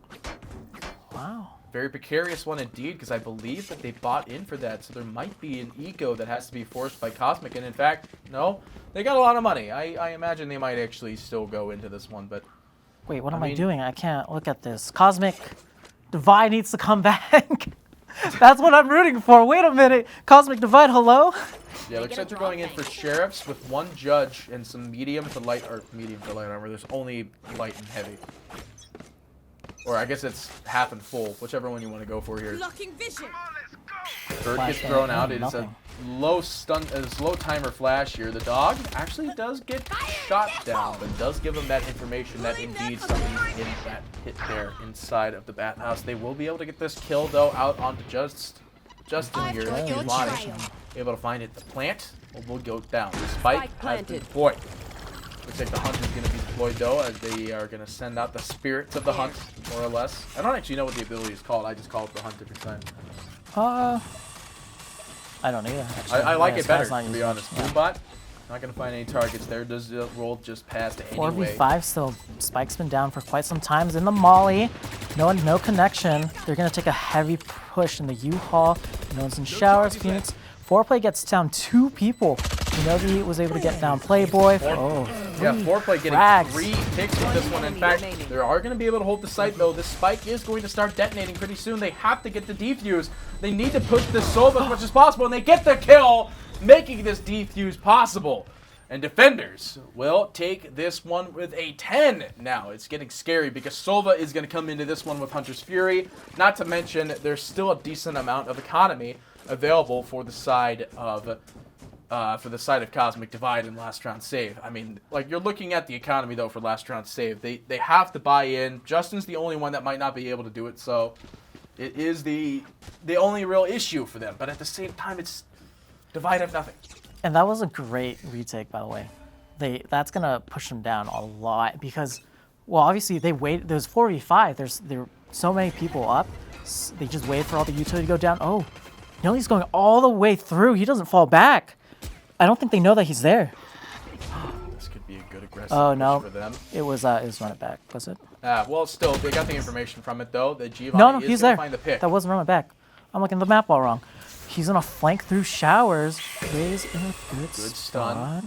wow.
Very precarious one indeed, because I believe that they bought in for that. So there might be an eco that has to be forced by Cosmic. And in fact, no, they got a lot of money. I imagine they might actually still go into this one. But
Wait, what am I
mean-
doing? I can't look at this. Cosmic Divide needs to come back. That's what I'm rooting for. Wait a minute. Cosmic Divide, hello?
yeah, looks like they're going in for sheriffs with 1 judge and some medium to light armor. There's only light and heavy. Or I guess it's half and full, whichever one you want to go for here.
Blocking vision.
Bird gets
Flashbang.
thrown out.
Oh,
It is a
nothing.
low timer flash here. The dog actually does get shot down, but does give him that information that indeed somebody's in that hit there inside of the bathhouse. They will be able to get this kill though out onto Justin here.
got your
Lonnie,
trail.
able to find it. The plant will go down. The spike
Spike
has been
planted.
deployed. Looks like the hunt is going to be deployed though, as they are going to send out the spirits of the hunt, more or less. I don't actually know what the ability is called. I just call it the hunt every time.
I don't either. Actually.
I like
Yeah,
it better,
Sky's not
to be
using
honest.
it. Yeah.
Boombot, not going to find any targets there. Does roll just past anyway.
4v5 still. Spike's been down for quite some times in the Molly. No connection. They're going to take a heavy push in the U-Haul. No one's in showers. Phoenix. Foreplay gets down 2 people. Shinobi was able to get down Playboy. Oh,
Yeah, Foreplay getting
frags.
3 picks with this one. In fact, they are going to be able to hold the site, though. This spike is going to start detonating pretty soon. They have to get the defuse. They need to push this Sova as much as possible, and they get the kill, making this defuse possible. And defenders will take this one with a 10. Now, it's getting scary because Sova is going to come into this one with Hunter's Fury. Not to mention, there's still a decent amount of economy available for the side of Cosmic Divide and Last Round Save. I mean, like, you're looking at the economy, though, for Last Round Save. They have to buy in. Justin's the only one that might not be able to do it, so it is the only real issue for them. But at the same time, it's Divide have nothing.
and that was a great retake, by the way. That's going to push them down a lot because, well, obviously they wait. There's 4v5. There are so many people up. They just wait for all the utility to go down. Oh, he's going all the way through. He doesn't fall back. I don't think they know that he's there.
This could be a good aggressive
Oh
push
no,
for them.
it was run it back. Was it?
Well, still, they got the information from it, though. That Giovanni
No,
is
he's
going
there.
to find the pick.
That wasn't run it back. I'm looking at the map all wrong. He's gonna flank through showers. Raise in a good
stun.
spot.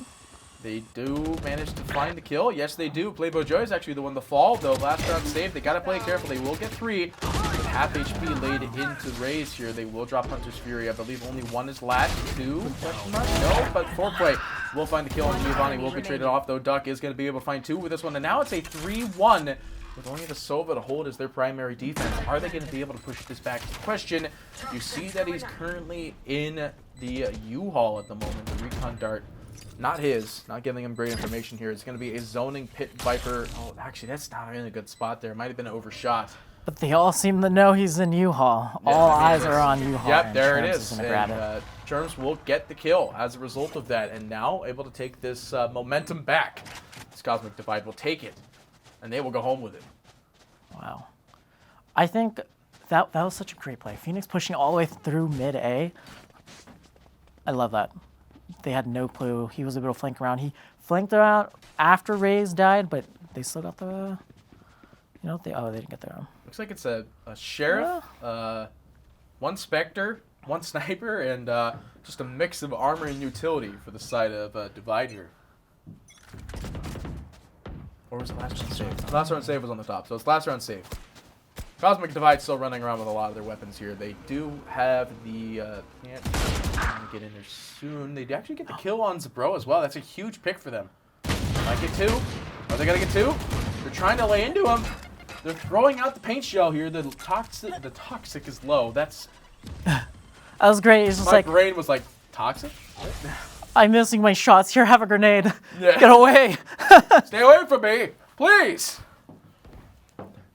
They do manage to find the kill. Yes, they do. Playboy Joy is actually the one to fall, though. Last round save. They got to play careful. They will get 3. half HP laid into Raze here. They will drop Hunter's Fury. I believe only one is left. 2? No, but foreplay will find the kill on Giovanni. Will be traded off, though. Duck is going to be able to find 2 with this one. And now it's a 3-1 with only the Sova to hold as their primary defense. Are they going to be able to push this back? Question. You see that he's currently in the U-Haul at the moment. The Recon Dart. Not his. Not giving him great information here. It's going to be a zoning Pit Viper. Oh, actually, that's not in a good spot there. It might have been an overshot.
But they all seem to know he's in U-Haul. All eyes are on U-Haul.
Yep, there it
Terms
is.
gonna grab
And Germs will get the kill as a result of that, and now able to take this momentum back. This Cosmic Divide will take it, and they will go home with it.
Wow. I think that was such a great play. Phoenix pushing all the way through mid-A. I love that. They had no clue. He was able to flank around. He flanked around after Raze died, but they still got the... You know, they didn't get their own.
Looks like it's a Sheriff, one Spectre, one Sniper, and just a mix of armor and utility for the side of Divide here. Or was the last round save? Last round save was on the top, so it's last round save. Cosmic Divide still running around with a lot of their weapons here. They do have the... Can't get in there soon. They actually get the kill on Zabro as well. That's a huge pick for them. Might get 2. Are they going to get 2? They're trying to lay into him. They're throwing out the paint shell here. The toxic is low. That's...
That was great. It's just
My
like,
brain was like, toxic?
I'm missing my shots. Here, have a grenade.
Yeah.
Get away.
Stay away from me, please.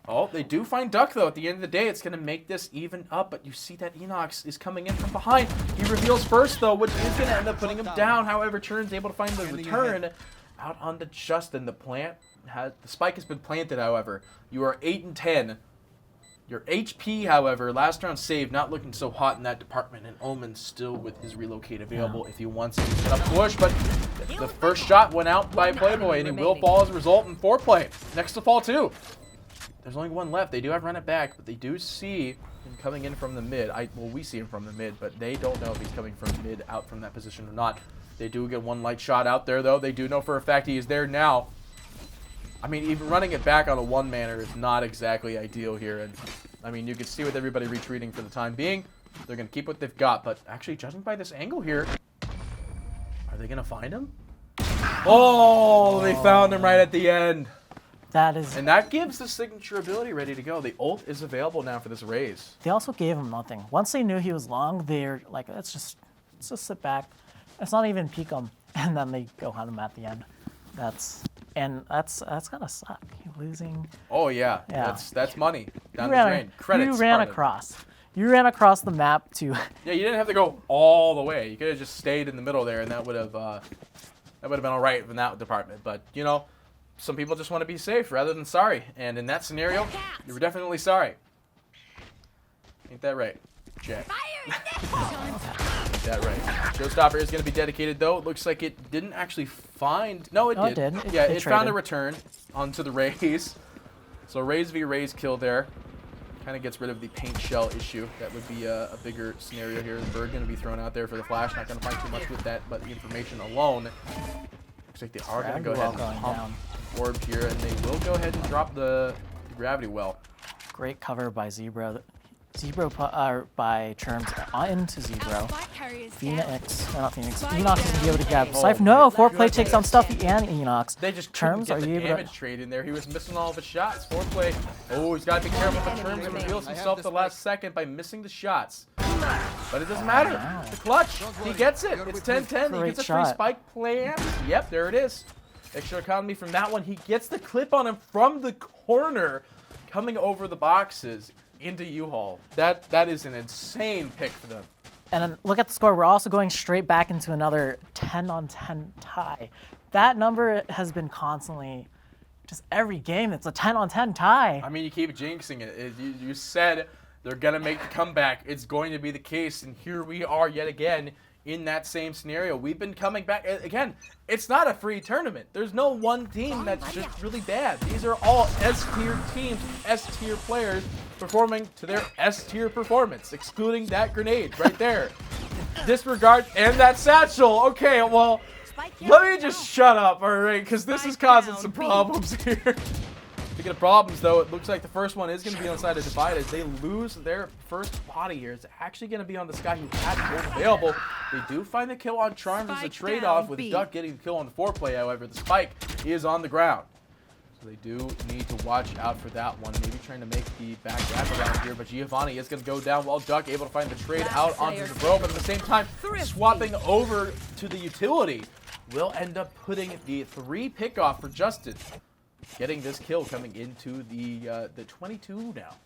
Oh, they do find Duck, though. At the end of the day, it's going to make this even up. But you see that Enox is coming in from behind. He reveals first, though, which is going to end up putting him down. However, Churn's able to find the return out onto Justin. The spike has been planted, however. You are 8 and 10. Your HP, however, last round save, not looking so hot in that department. And Omen still with his relocate available if he wants to. He's going to push, but the first shot went out by Playboy, and he will fall as a result in foreplay. Next to fall, too. There's only one left. They do have run it back, but they do see him coming in from the mid. Well, we see him from the mid, but they don't know if he's coming from mid out from that position or not. They do get one light shot out there, though. They do know for a fact he is there now. I mean, even running it back on a one-manner is not exactly ideal here. And I mean, you can see with everybody retreating for the time being, they're going to keep what they've got. But actually, judging by this angle here, are they going to find him? Oh, they found him right at the end.
That is...
And that gives the signature ability ready to go. The ult is available now for this Raze.
They also gave him nothing. Once they knew he was long, they're like, let's just sit back. It's not even peek him. And then they go hunt him at the end. That's gotta suck. You're losing.
Oh yeah.
Yeah.
That's money down the drain. Credits.
You ran across. You ran across the map to.
Yeah, you didn't have to go all the way. You could have just stayed in the middle there, and that would have been all right in that department. But you know, some people just want to be safe rather than sorry. And in that scenario, you were definitely sorry. Ain't that right, Jack? Ain't that right? Showstopper is going to be dedicated, though. It looks like it didn't actually find... No, it did. Yeah, it found a return onto the Raze. So Raze v. Raze kill there. Kind of gets rid of the paint shell issue. That would be a bigger scenario here. The bird going to be thrown out there for the flash. Not going to find too much with that, but the information alone. Looks like they are going to go ahead and pump orb here, and they will go ahead and drop the gravity well.
Great cover by Zebro. Zebro by Terms into Zebro. Phoenix, not Phoenix. Enox is going to be able to grab Cypher. No, foreplay takes on Stuffy and Enox.
They just
Terms,
couldn't
are
get
you
the
able to...
damage trade in there. He was missing all of his shots. Foreplay. Oh, he's got to be careful. But Terms reveals himself the last second by missing the shots. But it doesn't matter. The clutch. He gets it. It's 10-10. He gets a free spike plan. Yep, there it is. Extra economy from that one. He gets the clip on him from the corner, coming over the boxes into U-Haul. That is an insane pick for them.
And then look at the score. We're also going straight back into another 10-on-10 tie. That number has been constantly, just every game, it's a 10-on-10 tie.
I mean, you keep jinxing it. You said they're going to make the comeback. It's going to be the case, and here we are yet again in that same scenario. We've been coming back. Again, it's not a free tournament. There's no one team that's just really bad. These are all S-tier teams, S-tier players performing to their S-tier performance, excluding that grenade right there. Disregard, and that satchel. Okay, well, let me just shut up, all right, because this is causing some problems here. Speaking of problems, though, it looks like the first one is going to be on the side of Divide as they lose their first body here. It's actually going to be on this guy who had the ult available. They do find the kill on Charms as a trade-off with Duck getting the kill on the foreplay. However, the spike is on the ground. So they do need to watch out for that one. Maybe trying to make the back wrap around here, but Giovanni is going to go down while Duck able to find the trade out onto the bro, but at the same time, swapping over to the utility will end up putting the 3 pick-off for Justin. Getting this kill coming into the 22 now.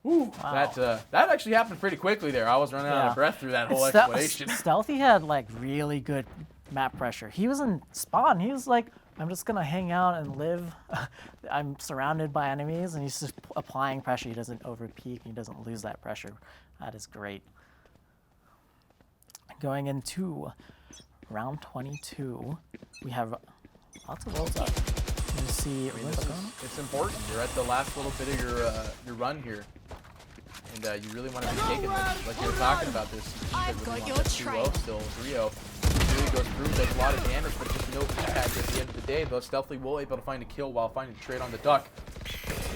Ooh,
Wow.
that actually happened pretty quickly there. I was running out of breath through that whole explanation.
Stealthy had like really good map pressure. He was in spawn. He was like, I'm just gonna hang out and live. I'm surrounded by enemies, and he's just applying pressure. He doesn't overpeak. He doesn't lose that pressure. That is great. Going into round 22, we have lots of rolls up. You see,
It's important. You're at the last little bit of your run here, and you really want to be taking this. Like you were talking about this.
I've
really
got
want
your
that
trail.
2-0 still 3-0. Really goes through, does a lot of damage, but just no impact at the end of the day. Though Stealthily will able to find a kill while finding a trade on the Duck.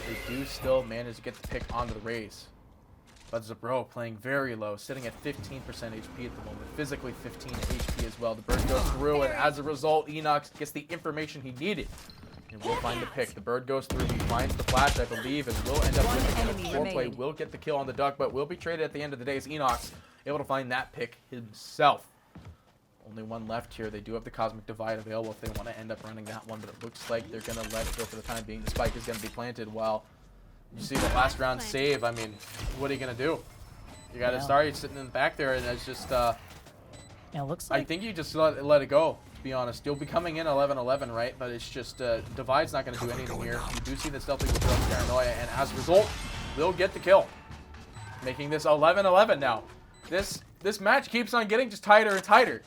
They do still manage to get the pick onto the Rays. But Zabro playing very low, sitting at 15% HP at the moment. Physically 15 HP as well. The bird goes through, and as a result, Enox gets the information he needed. And will find the pick. The bird goes through, he finds the flash, I believe, and will end up with the foreplay. Will get the kill on the Duck, but will be traded at the end of the day as Enox able to find that pick himself. Only one left here. They do have the Cosmic Divide available if they want to end up running that one, but it looks like they're going to let it go for the time being. The spike is going to be planted while you see the last round save. I mean, what are you going to do? You got to start. You're sitting in the back there, and it's just...
it looks like...
I think you just let it go, to be honest. You'll be coming in 11-11, right? But it's just... Divide's not going to do anything here. You do see the Stealthy with Paranoia, and as a result, they'll get the kill. Making this 11-11 now. This match keeps on getting just tighter and tighter.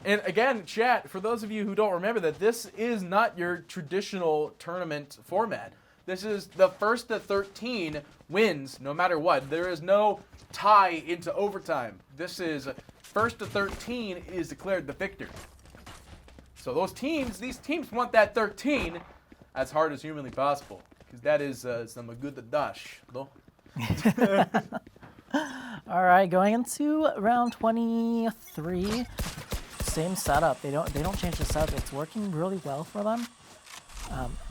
And again, chat, for those of you who don't remember that, this is not your traditional tournament format. This is the first to 13 wins, no matter what. There is no tie into overtime. This is first to 13 is declared the victor. So these teams want that 13 as hard as humanly possible. Because that is some good dash, no?
All right, going into round 23. Same setup. They don't change the setup. It's working really well for them.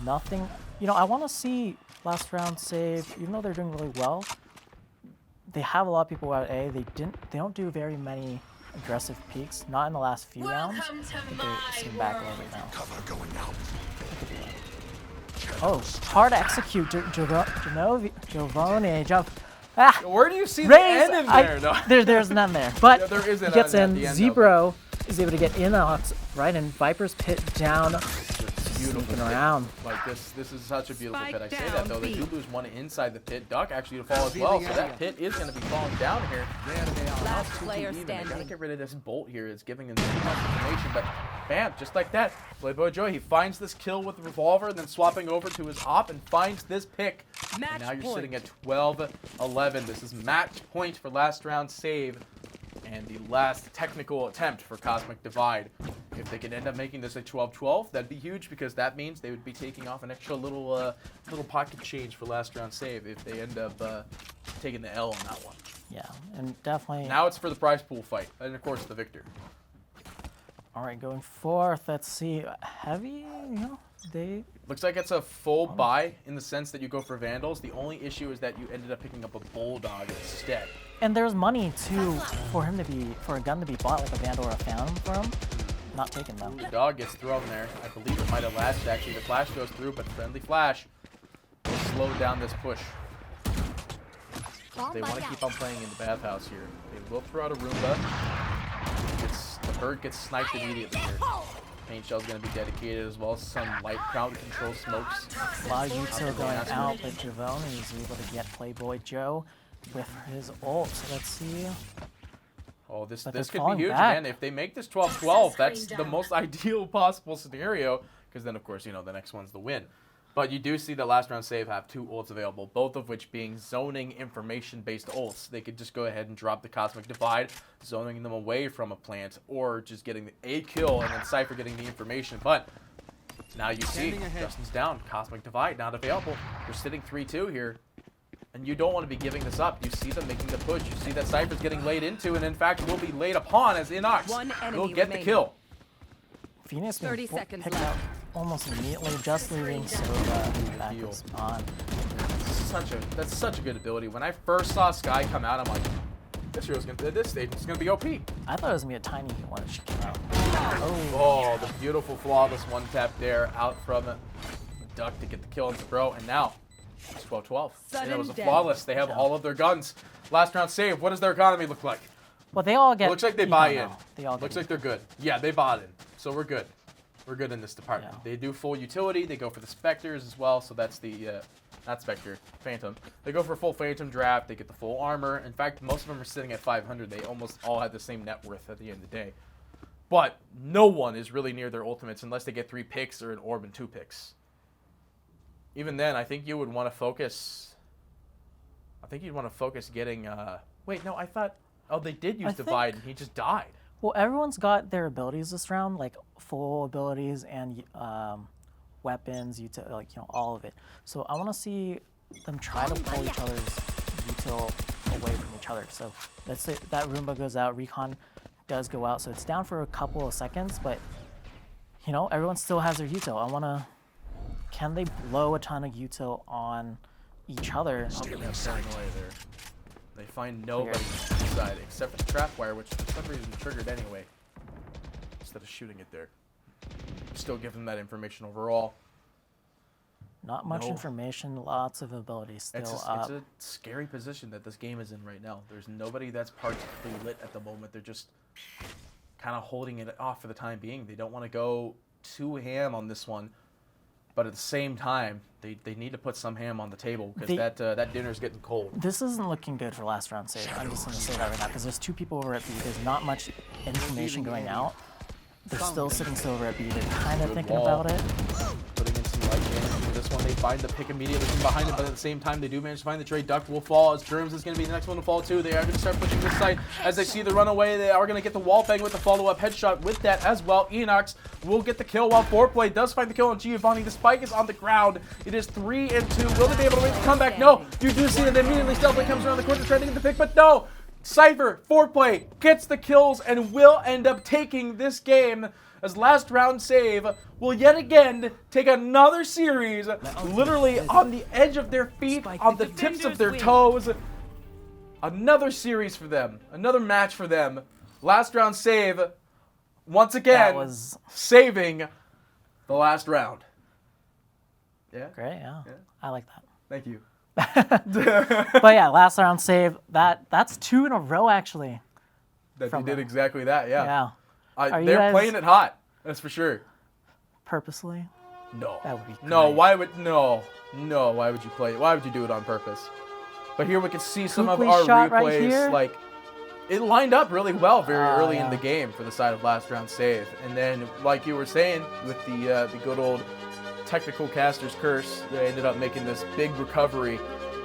Nothing. You know, I want to see last round save. Even though they're doing really well, they have a lot of people at A. They don't do very many aggressive peaks. Not in the last few rounds. They seem back a little bit now.
Cover going out.
Oh, hard to execute. Giovanni jump. Ah,
Where do you see the
Raise,
end in there? No.
there's none there. But
Yeah, there is an
he gets
end
in.
at the end,
Zebro is able to get in right in Viper's pit down.
Beautiful
Sneaking
pit.
around.
Like this is such a beautiful
Spike
pit. I say
down,
that though, they do
B.
lose one inside the pit. Duck actually to fall as well, so that pit is going to be falling down here.
Last
Too
player
even. They gotta
standing.
get rid of this bolt here. It's giving them too much information, but bam, just like that. Playboy Joy, he finds this kill with the revolver, and then swapping over to his op and finds this pick.
Match
And now you're
point.
sitting at 12-11. This is match point for last round save. And the last technical attempt for Cosmic Divide. If they can end up making this a 12-12, that'd be huge because that means they would be taking off an extra little pocket change for last round save if they end up taking the L on that one.
Yeah, and definitely.
Now it's for the prize pool fight, and of course the victor.
All right, going forth. Let's see. Heavy, they.
Looks like it's a full buy in the sense that you go for Vandals. The only issue is that you ended up picking up a Bulldog instead.
And there's money too for a gun to be bought, like a Vandal or a Phantom for him. Not taking them.
The dog gets thrown there. I believe it might have lasted actually. The flash goes through, but friendly flash will slow down this push. They want to keep on playing in the bathhouse here. They will throw out a Roomba. The bird gets sniped immediately here. Paint shell's going to be dedicated as well as some light crowd control smokes.
A lot of Jutsu going out, but Giovanni is able to get Playboy Joe with his ult. So let's see.
Oh, this
But they're
could be
falling
huge,
back.
man. If they make this 12-12, that's the most ideal possible scenario. Because then, of course, the next one's the win. But you do see the last round save have 2 ults available, both of which being zoning information-based ults. They could just go ahead and drop the Cosmic Divide, zoning them away from a plant, or just getting a kill and then Cypher getting the information. But Now you see, Justin's down. Cosmic Divide not available. You're sitting 3-2 here. And you don't want to be giving this up. You see them making the push. You see that Cypher's getting laid into, and in fact will be laid upon as Inox will get the kill.
Phoenix
30
being
seconds
picked
left.
up almost immediately, just leaving Soda back
Heal.
to spawn.
That's such a good ability. When I first saw Sky come out, I'm like, this stage is gonna be OP.
I thought it was gonna be a tiny one when she came out.
Oh, the beautiful flawless one tap there out from Duck to get the kill into Bro, and now it's 12-12. And it was a
Sudden
flawless. They have all of their guns. Last round save. What does their economy look like?
Well, they all get.
Looks like they
eco
buy
now.
in.
They all get
Looks like they're good. Yeah, they bought in. So we're good. We're good in this department.
Yeah.
They do full utility. They go for the Spectres as well. So that's the, not Spectre, Phantom. They go for a full Phantom draft. They get the full armor. In fact, most of them are sitting at 500. They almost all have the same net worth at the end of the day. But no one is really near their ultimates unless they get 3 picks or an orb and 2 picks. Even then, I think you would want to focus. I think you'd want to focus getting. Wait, no, I thought. Oh, they did use Divide, and he just died.
Well, everyone's got their abilities this round, like full abilities and weapons, like all of it. So I want to see them try to pull each other's util away from each other. So let's say that Roomba goes out, Recon does go out, so it's down for a couple of seconds, but everyone still has their util. I want to. Can they blow a ton of util on each other?
Paranoia there. They find nobody inside except for the trap wire, which for some reason triggered anyway. Instead of shooting it there. Still give them that information overall.
Not much information, lots of abilities still up.
It's a scary position that this game is in right now. There's nobody that's particularly lit at the moment. They're just kind of holding it off for the time being. They don't want to go too ham on this one. But at the same time, they need to put some ham on the table because that dinner's getting cold.
This isn't looking good for last round save. I'm just going to say that right now because there's 2 people over at B. There's not much information going out. They're still sitting over at B. They're kind of thinking about it.
Putting in some light damage for this one. They find the pick immediately from behind it, but at the same time, they do manage to find the trade. Duck will fall as Germs is going to be the next one to fall too. They are going to start pushing this side. As they see the runaway, they are going to get the wall bang with the follow-up headshot with that as well. Enox will get the kill while Foreplay does find the kill on Giovanni. The spike is on the ground. It is 3-2. Will they be able to make the comeback? No. You do see that immediately Stealthly comes around the corner trying to get the pick, but no. Cypher, Foreplay gets the kills and will end up taking this game as last round save will yet again take another series literally on the edge of their feet, on the tips of their toes. Another series for them, another match for them. Last round save, once again, saving the last round. Yeah?
Great, yeah. I like that.
Thank you.
But yeah, last round save. That's 2 in a row actually.
That they did exactly that, yeah.
Yeah.
They're playing it hot, that's for sure.
Purposely?
No.
That would be great.
No, why would why would you play it? Why would you do it on purpose? But here we can see some of our
shot
replays.
right here.
Like it lined up really well very early in the game for the side of last round save. And then like you were saying with the good old technical caster's curse, they ended up making this big recovery.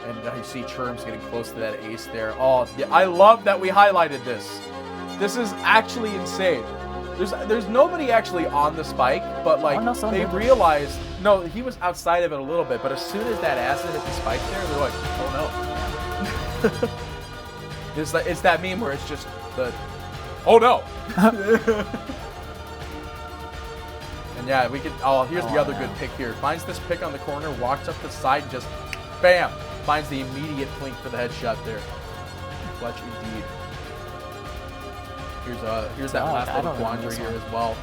And you see Churms getting close to that ace there. Oh, yeah, I love that we highlighted this. This is actually insane. There's nobody actually on the spike, but like they realized, no, he was outside of it a little bit, but as soon as that acid hit the spike there, they're like, oh no. It's that meme where it's just the, oh no. And yeah, we could, here's the other good pick here. Finds this pick on the corner, walks up the side, and just bam, finds the immediate blink for the headshot there. Clutch indeed. Here's that last little quandary here as well.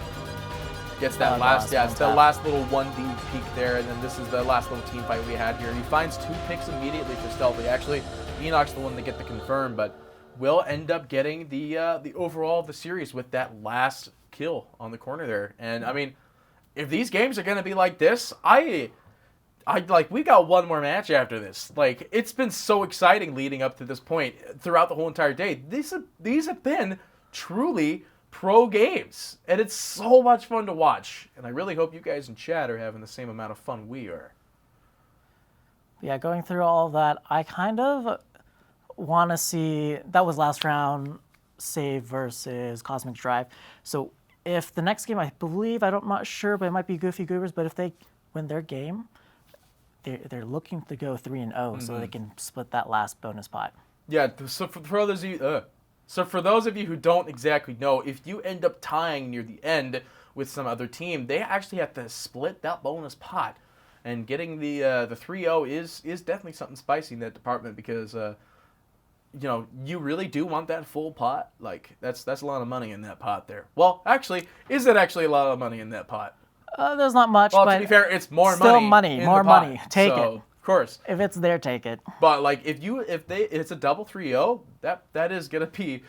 Gets that it's the last little 1D peek there, and then this is the last little team fight we had here. He finds 2 picks immediately for Stealthy. Actually, Enoch's the one to get the confirm, but will end up getting the overall of the series with that last kill on the corner there. And I mean, if these games are gonna be like this, I like, we got one more match after this. Like, it's been so exciting leading up to this point throughout the whole entire day. These have been truly pro games, and it's so much fun to watch. And I really hope you guys in chat are having the same amount of fun we are.
Yeah, going through all of that, I kind of want to see, that was last round save versus Cosmic Drive. So if the next game, I believe, I'm not sure, but it might be Goofy Goobers, but if they win their game, they're looking to go 3-0 so they can split that last bonus pot.
Yeah, so for those of you who don't exactly know, if you end up tying near the end with some other team, they actually have to split that bonus pot. And getting the 3-0 is definitely something spicy in that department because you really do want that full pot. Like that's a lot of money in that pot there. Well, actually, is it actually a lot of money in that pot?
There's not much,
Well,
but
to be fair, it's more
still
money. In
more
the pot.
money. Take
So,
it.
Of course.
If it's there, take it.
But like if it's a double 3-0, that is gonna be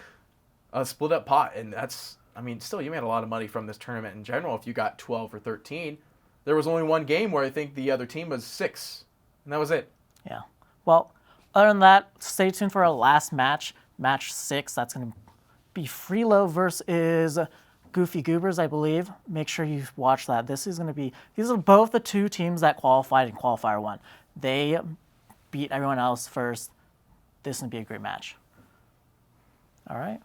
a split up pot, and that's still you made a lot of money from this tournament in general if you got 12 or 13. There was only one game where I think the other team was 6, and that was it.
Yeah. Well, other than that, stay tuned for our last match, match 6. That's going to be Freelo versus Goofy Goobers, I believe. Make sure you watch that. These are both the two teams that qualified in Qualifier 1. They beat everyone else first. This is going to be a great match. All right.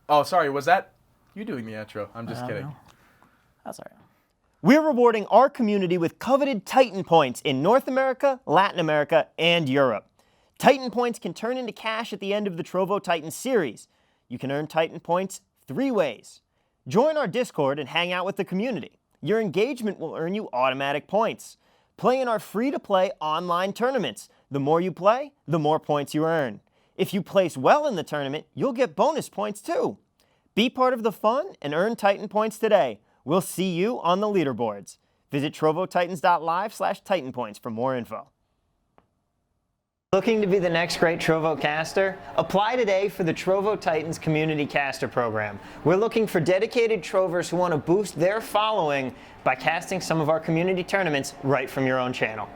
Oh, sorry, was that you doing the intro? I'm just kidding.
know. That's all right.
We're rewarding our community with coveted Titan points in North America, Latin America, and Europe. Titan points can turn into cash at the end of the Trovo Titan series. You can earn Titan points 3 ways. Join our Discord and hang out with the community. Your engagement will earn you automatic points. Play in our free-to-play online tournaments. The more you play, the more points you earn. If you place well in the tournament, you'll get bonus points too. Be part of the fun and earn Titan points today. We'll see you on the leaderboards. Visit trovotitans.live/titanpoints for more info. Looking to be the next great Trovo caster? Apply today for the Trovo Titans Community Caster Program. We're looking for dedicated Trovers who want to boost their following by casting some of our community tournaments right from your own channel.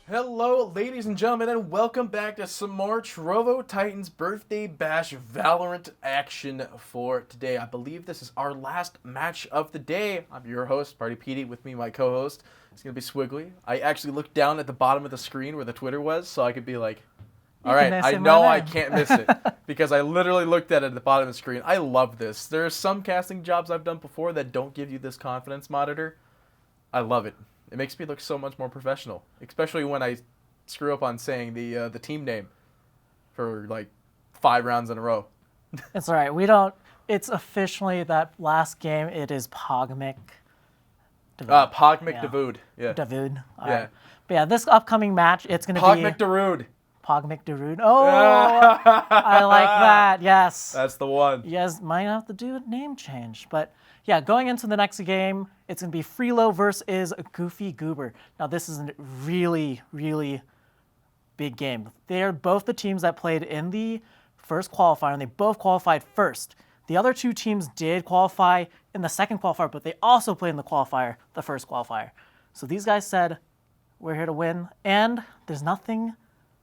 Hello, ladies and gentlemen, and welcome back to some more Trovo Titans Birthday Bash Valorant action for today. I believe this is our last match of the day. I'm your host, Party Petey, with me, my co-host. It's going to be Swiggly. I actually looked down at the bottom of the screen where the Twitter was, so I could be like, all right, I know I can't miss it, because I literally looked at it at the bottom of the screen. I love this. There are some casting jobs I've done before that don't give you this confidence monitor. I love it. It makes me look so much more professional, especially when I screw up on saying the team name for like 5 rounds in a row.
It's all right. We don't. It's officially that last game. It is Pogmic.
Pogmic Dawood. Yeah.
Dawood. All
Yeah.
right. But yeah, this upcoming match, it's going to be
Pogmic Dawood.
Pogmic Dawood. Oh, I like that. Yes.
That's the one.
Yes, might have to do a name change, but yeah, going into the next game, it's going to be Freelo versus Goofy Goober. Now, this is a really, really big game. They're both the teams that played in the first qualifier, and they both qualified first. The other 2 teams did qualify in the second qualifier, but they also played in the qualifier, the first qualifier. So these guys said, we're here to win, and there's nothing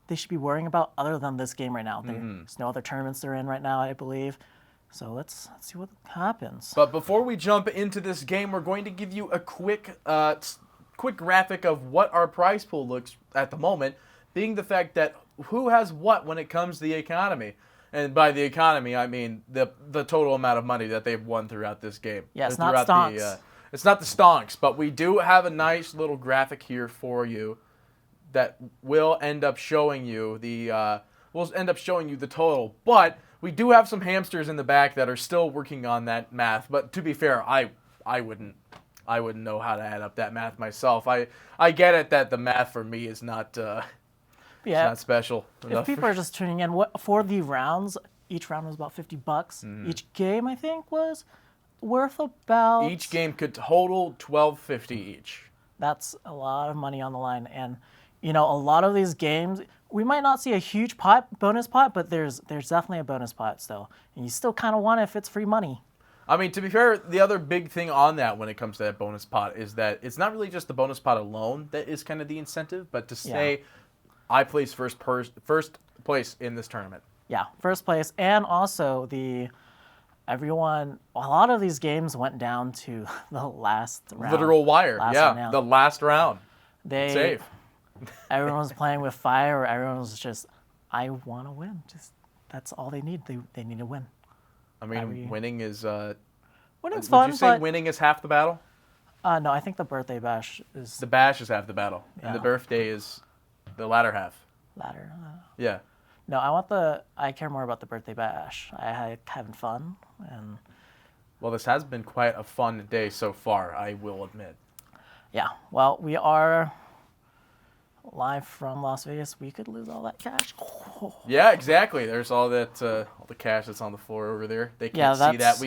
they should be worrying about other than this game right now. There's no other tournaments they're in right now, I believe. So let's see what happens.
But before we jump into this game, we're going to give you a quick graphic of what our prize pool looks at the moment, being the fact that who has what when it comes to the economy. And by the economy, I mean the total amount of money that they've won throughout this game.
Yeah, it's not stonks.
It's not the stonks, but we do have a nice little graphic here for you that will end up showing you the total. But we do have some hamsters in the back that are still working on that math. But to be fair, I wouldn't know how to add up that math myself. I get it that the math for me is not it's not special enough.
If people are just tuning in, for the rounds, each round was about $50. Each game, I think, was worth about.
Each game could total $12.50 each.
That's a lot of money on the line, and a lot of these games, we might not see a huge bonus pot, but there's definitely a bonus pot still. And you still kind of want it if it's free money.
I mean, to be fair, the other big thing on that when it comes to that bonus pot is that it's not really just the bonus pot alone that is kind of the incentive, but to say, I place first place in this tournament.
Yeah, first place. And also a lot of these games went down to the last round.
Literal wire. The last round. Save.
Everyone was playing with fire, or everyone was just, I want to win. That's all they need. They need to win.
I mean, winning is.
Winning's fun.
Would you say winning is half the battle?
No, I think the birthday bash is.
The bash is half the battle, and the birthday is the latter half.
Latter.
Yeah.
No, I care more about the birthday bash. I having fun, and.
Well, this has been quite a fun day so far, I will admit.
Yeah. Well, we are live from Las Vegas. We could lose all that cash. Oh.
Yeah, exactly. There's all that, all the cash that's on the floor over there. They can't see that.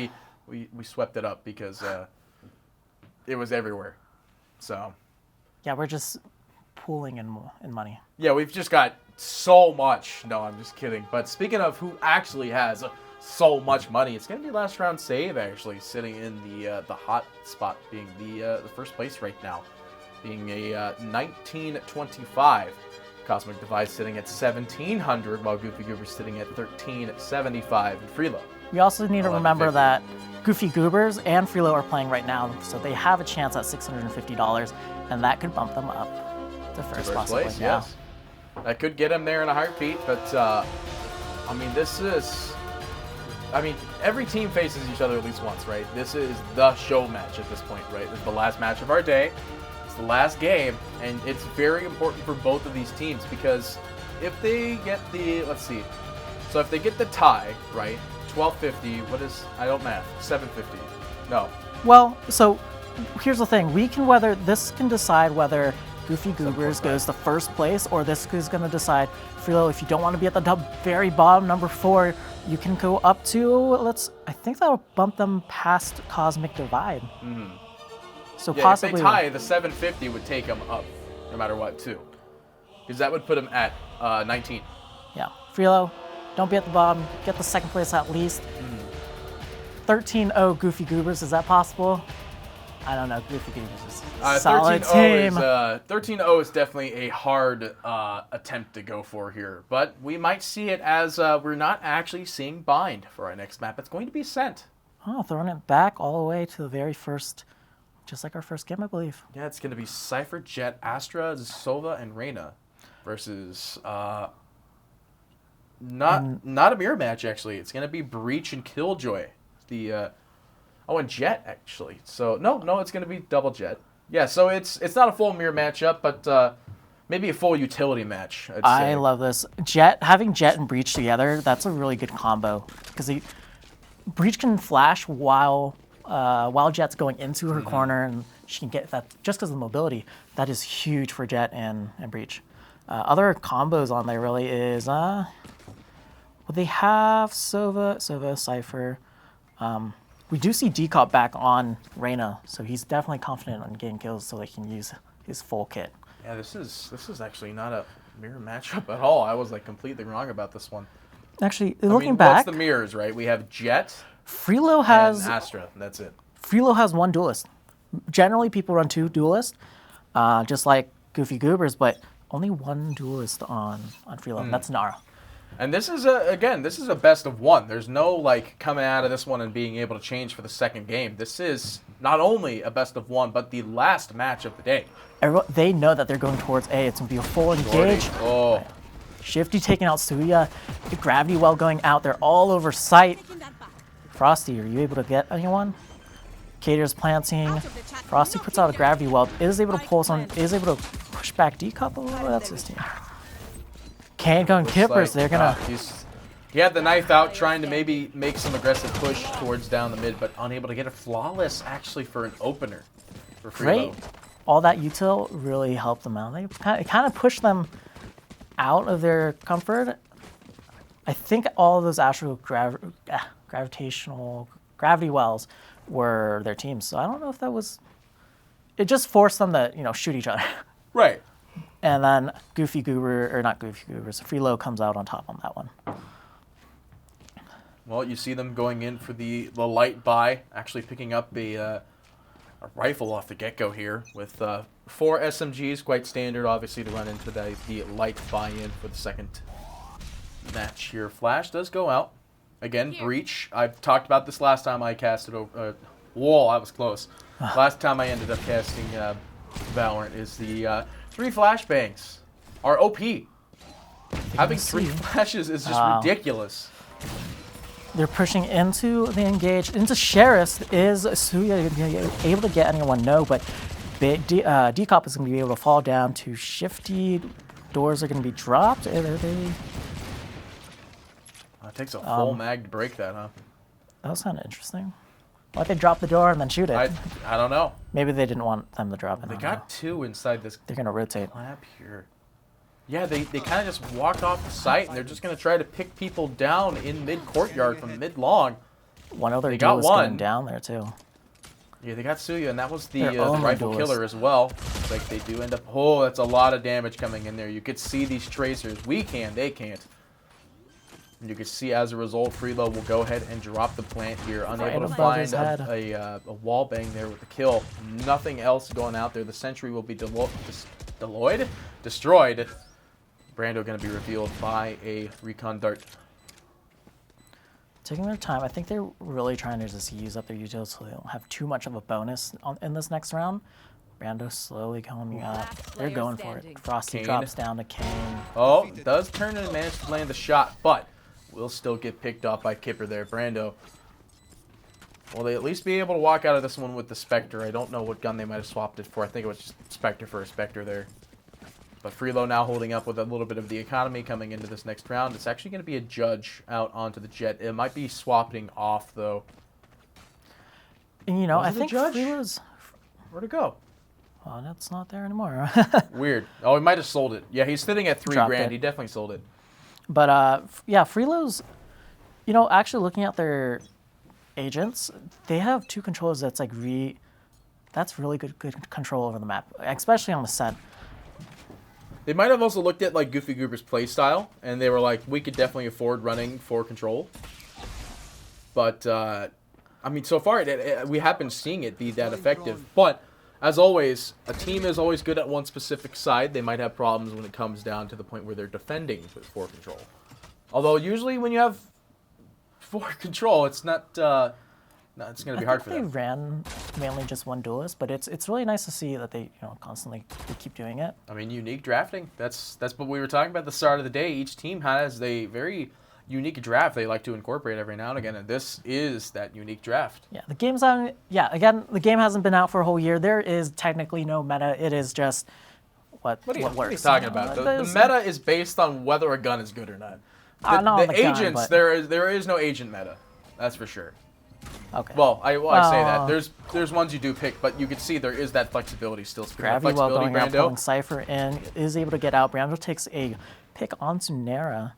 We swept it up because it was everywhere. So.
Yeah, we're just pooling in money.
Yeah, we've just got so much. No, I'm just kidding. But speaking of who actually has so much money, it's gonna be last round save actually, sitting in the hot spot, being the first place right now. Being a 1925. Cosmic Device sitting at 1,700, while Goofy Goober's sitting at 1,375 in Freelo.
We also need to remember that Goofy Goobers and Freelo are playing right now, so they have a chance at $650, and that could bump them up to first
place. Yes, that could get them there in a heartbeat. But I mean, every team faces each other at least once, right? This is the show match at this point, right? This is the last match of our day. The last game, and it's very important for both of these teams, because if they get so if they get the tie, right, 1250, I don't math, 750, no.
Well, so here's the thing, this can decide whether Goofy Goobers goes to first place, or this is going to decide, Freelo, if you don't want to be at the very bottom, number 4, you can go up to, I think that'll bump them past Cosmic Divide.
Mm-hmm.
So
yeah,
possibly,
if they tie, the 750 would take them up, no matter what, too. Because that would put them at 19.
Yeah. Freelo, don't be at the bottom. Get the second place at least. 13-0 Goofy Goobers. Is that possible? I don't know. Goofy Goobers is a solid
13-0
team.
is 13-0 is definitely a hard attempt to go for here, but we might see it as we're not actually seeing bind for our next map. It's going to be sent.
Oh, throwing it back all the way to the very first, just like our first game, I believe.
Yeah, it's going to be Cypher, Jet, Astra, Sova, and Reyna versus not a mirror match actually. It's going to be Breach and Killjoy. The and Jet actually. So no, it's going to be double Jet. Yeah, so it's not a full mirror matchup, but maybe a full utility match.
I love this. Having Jet and Breach together, that's a really good combo because Breach can flash while Jet's going into her corner, and she can get that just because of the mobility. That is huge for Jet and Breach. Other combos on there really is well, they have Sova, Cypher. We do see Decop back on Reyna, so he's definitely confident on getting kills so they can use his full kit.
Yeah, this is actually not a mirror matchup at all. I was like completely wrong about this one.
Actually,
I
looking
mean,
back,
what's the mirrors, right? We have Jet
Freelo
and
has
Astra. That's it.
Freelo has one duelist. Generally, people run two duelists, just like Goofy Goobers, but only one duelist on Freelo. And that's Nara.
And this is a best of one. There's no like coming out of this one and being able to change for the second game. This is not only a best of one, but the last match of the day.
They know that they're going towards A. It's going to be a full engage.
Oh,
Shifty taking out Suya. The Gravity Well going out. They're all over site.
Taking that back.
Frosty, are you able to get anyone? Cater's planting. Frosty puts out a Gravity Well. Is able to pull some. Is able to push back Decouple. Oh, that's his team. Kane going Kippers. They're gonna.
He had the knife out, trying to maybe make some aggressive push towards down the mid, but unable to get it. Flawless actually for an opener. For
Great.
Freelo.
All that util really helped them out. They kind of pushed them out of their comfort. I think all of those astral gravitational gravity wells were their teams. So I don't know if that was. It just forced them to shoot each other.
Right.
And then Goofy Goober, or not Goofy Goobers, Freelo comes out on top on that one.
Well, you see them going in for the light buy, actually picking up a rifle off the get-go here with 4 SMGs, quite standard, obviously, to run into the light buy-in for the second match here. Flash does go out. Again, Breach. I talked about this last time I casted over... whoa, I was close. Last time I ended up casting Valorant is the 3 flashbangs are OP. Having 3 flashes is just ridiculous.
They're pushing into the engage. Into Sheriff's. Is Suya able to get anyone? No, but Decop is going to be able to fall down to Shifty. Doors are going to be dropped.
It takes a full mag to break that, huh?
That was kind of interesting. Why don't they drop the door and then shoot it?
I don't know.
Maybe they didn't want them to drop it.
They got 2 inside this
They're going to rotate.
lap here. Yeah, they kind of just walked off the site, and they're just going to try to pick people down in mid-courtyard from mid-long.
One other
They got
duelist
one.
going down there, too.
Yeah, they got Suya, and that was the
Their only
rifle
duelist.
killer as well. Looks like they do end up... Oh, that's a lot of damage coming in there. You could see these tracers. We can, they can't. And you can see, as a result, Freelo will go ahead and drop the plant here. Unable to
above his
find
head.
a wall bang there with the kill. Nothing else going out there. The sentry will be destroyed. Brando going to be revealed by a recon dart.
Taking their time. I think they're really trying to just use up their utils so they don't have too much of a bonus in this next round. Brando slowly coming up. They're going for it. Frosty
Kane.
drops down to Kane.
Oh, does turn and manage to land the shot, but will still get picked off by Kipper there. Brando. Will they at least be able to walk out of this one with the Spectre? I don't know what gun they might have swapped it for. I think it was just Spectre for a Spectre there. But Freelo now holding up with a little bit of the economy coming into this next round. It's actually going to be a Judge out onto the Jet. It might be swapping off, though.
And
Was
I
it the
think
Judge?
Freelo's...
Where'd it go?
Well, that's not there anymore.
Weird. Oh, he might have sold it. Yeah, he's sitting at $3
Dropped
grand.
it.
He definitely sold it.
But, yeah, Freelo's... actually looking at their agents, they have 2 controllers that's like that's really good control over the map, especially on the set.
They might have also looked at like Goofy Goober's play style, and they were like, we could definitely afford running 4 control. But I mean, so far we have been seeing it be that effective. But as always, a team is always good at one specific side. They might have problems when it comes down to the point where they're defending with 4 control. Although usually when you have 4 control, it's not. No, it's going to be hard for them.
They ran mainly just one duelist, but it's really nice to see that they constantly they keep doing it.
I mean, unique drafting. That's what we were talking about at the start of the day. Each team has a very unique draft they like to incorporate every now and again, and this is that unique draft.
Yeah, the game's on. Yeah, again, the game hasn't been out for a whole year. There is technically no meta. It is just what
What are you
works.
talking about? The meta is based on whether a gun is good or not.
Not
The
the gun,
agents,
but-
there is no agent meta. That's for sure.
Okay.
Well, I say that. There's ones you do pick, but you can see there is that flexibility still.
Gravity while going out, pulling Cypher in, is able to get out. Brando takes a pick onto Nara.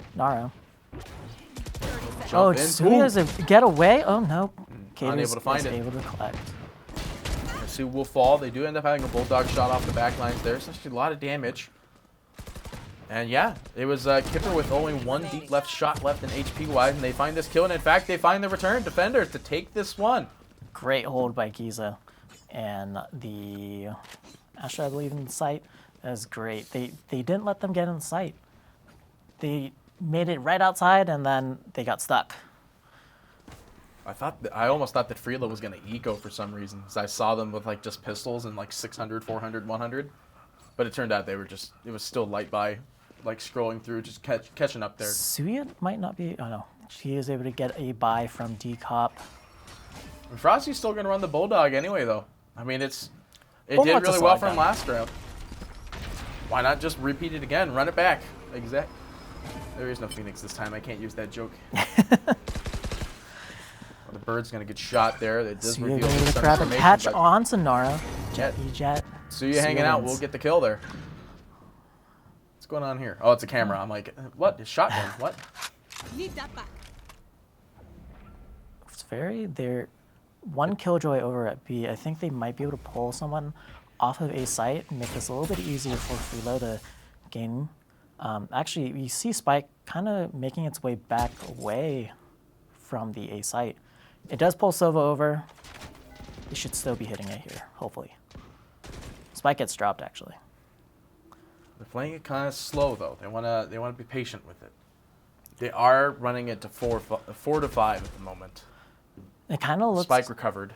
Oh,
in.
Suya's a getaway. Oh no.
Unable to find it.
Able to collect.
Sue will fall. They do end up having a bulldog shot off the back lines there. So actually a lot of damage. And yeah, it was Kipper with only 1 deep left shot left in HP wise, and they find this kill. And in fact, they find the return defender to take this one.
Great hold by Giza. And the Astra, I believe, in the site. That was great. They didn't let them get in the site. They made it right outside, and then they got stuck.
I almost thought that Freela was going to eco for some reason. I saw them with like just pistols and like 600, 400, 100. But it turned out they were just, it was still light by, like scrolling through, just catching up there.
Suya might not be, oh no. She is able to get a buy from D-Cop.
Frosty's still going to run the bulldog anyway, though. I mean, it did
Bulldog's a
really well
solid
for him
gun.
last round. Why not just repeat it again? Run it back. Exact. There is no Phoenix this time. I can't use that joke. Well, the bird's going to get shot there. That does
Suya
reveal
able to
some
grab a
information,
catch
but
on Sonara.
Jet.
E-Jet.
Suya hanging out.
wins.
We'll get the kill there. What's going on here? Oh, it's a camera. I'm like, what? It's shotgun. What?
Need that back.
It's they're 1 Killjoy over at B. I think they might be able to pull someone off of A site and make this a little bit easier for Freelo to gain. Actually, you see Spike kind of making its way back away from the A site. It does pull Sova over. It should still be hitting it here, hopefully. Spike gets dropped, actually.
They're playing it kind of slow though. They wanna be patient with it. They are running it to 4 to 5 at the moment.
It kind of looks...
Spike recovered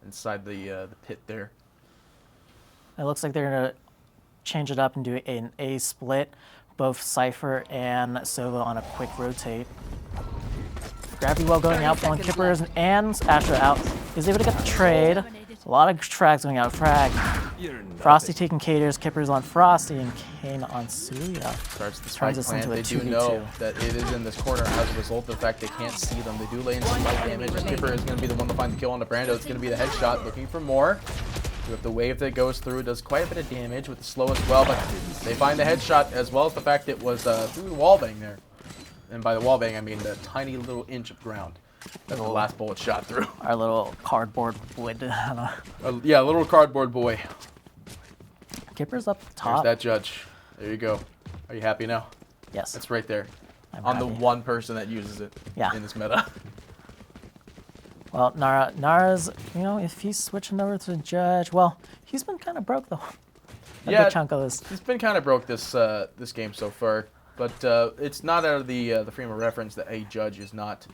inside the pit there.
It looks like they're going to change it up and do an A split. Both Cypher and Sova on a quick rotate. Gravity well going out, pulling Kippers and Astra out. Is able to get the trade. A lot of frags going out. Frag. Frosty taking Caters, Kippers on Frosty, and Kane on Suya.
Starts the
Turns
spike
this
plant.
into a
They do
2v2.
know that it is in this corner as a result of the fact they can't see them. They do lay in some light damage. And Kipper is going to be the one to find the kill on the Brando. It's going to be the headshot, looking for more. With the wave that goes through, it does quite a bit of damage with the slow as well, but they find the headshot as well as the fact it was through the wallbang there. And by the wallbang, I mean the tiny little inch of ground that the last bullet shot through.
Our little cardboard wood.
Yeah, little cardboard boy.
Kippers up
There's
top.
that judge. There you go. Are you happy now?
Yes.
That's right there.
I'm
On the
happy.
one person that uses it
Yeah.
in this meta.
Well, Nara's, if he's switching over to Judge, well, he's been kind of broke though. A
Yeah.
good chunk of this.
He's been kind of broke this this game so far, but it's not out of the frame of reference that a judge is not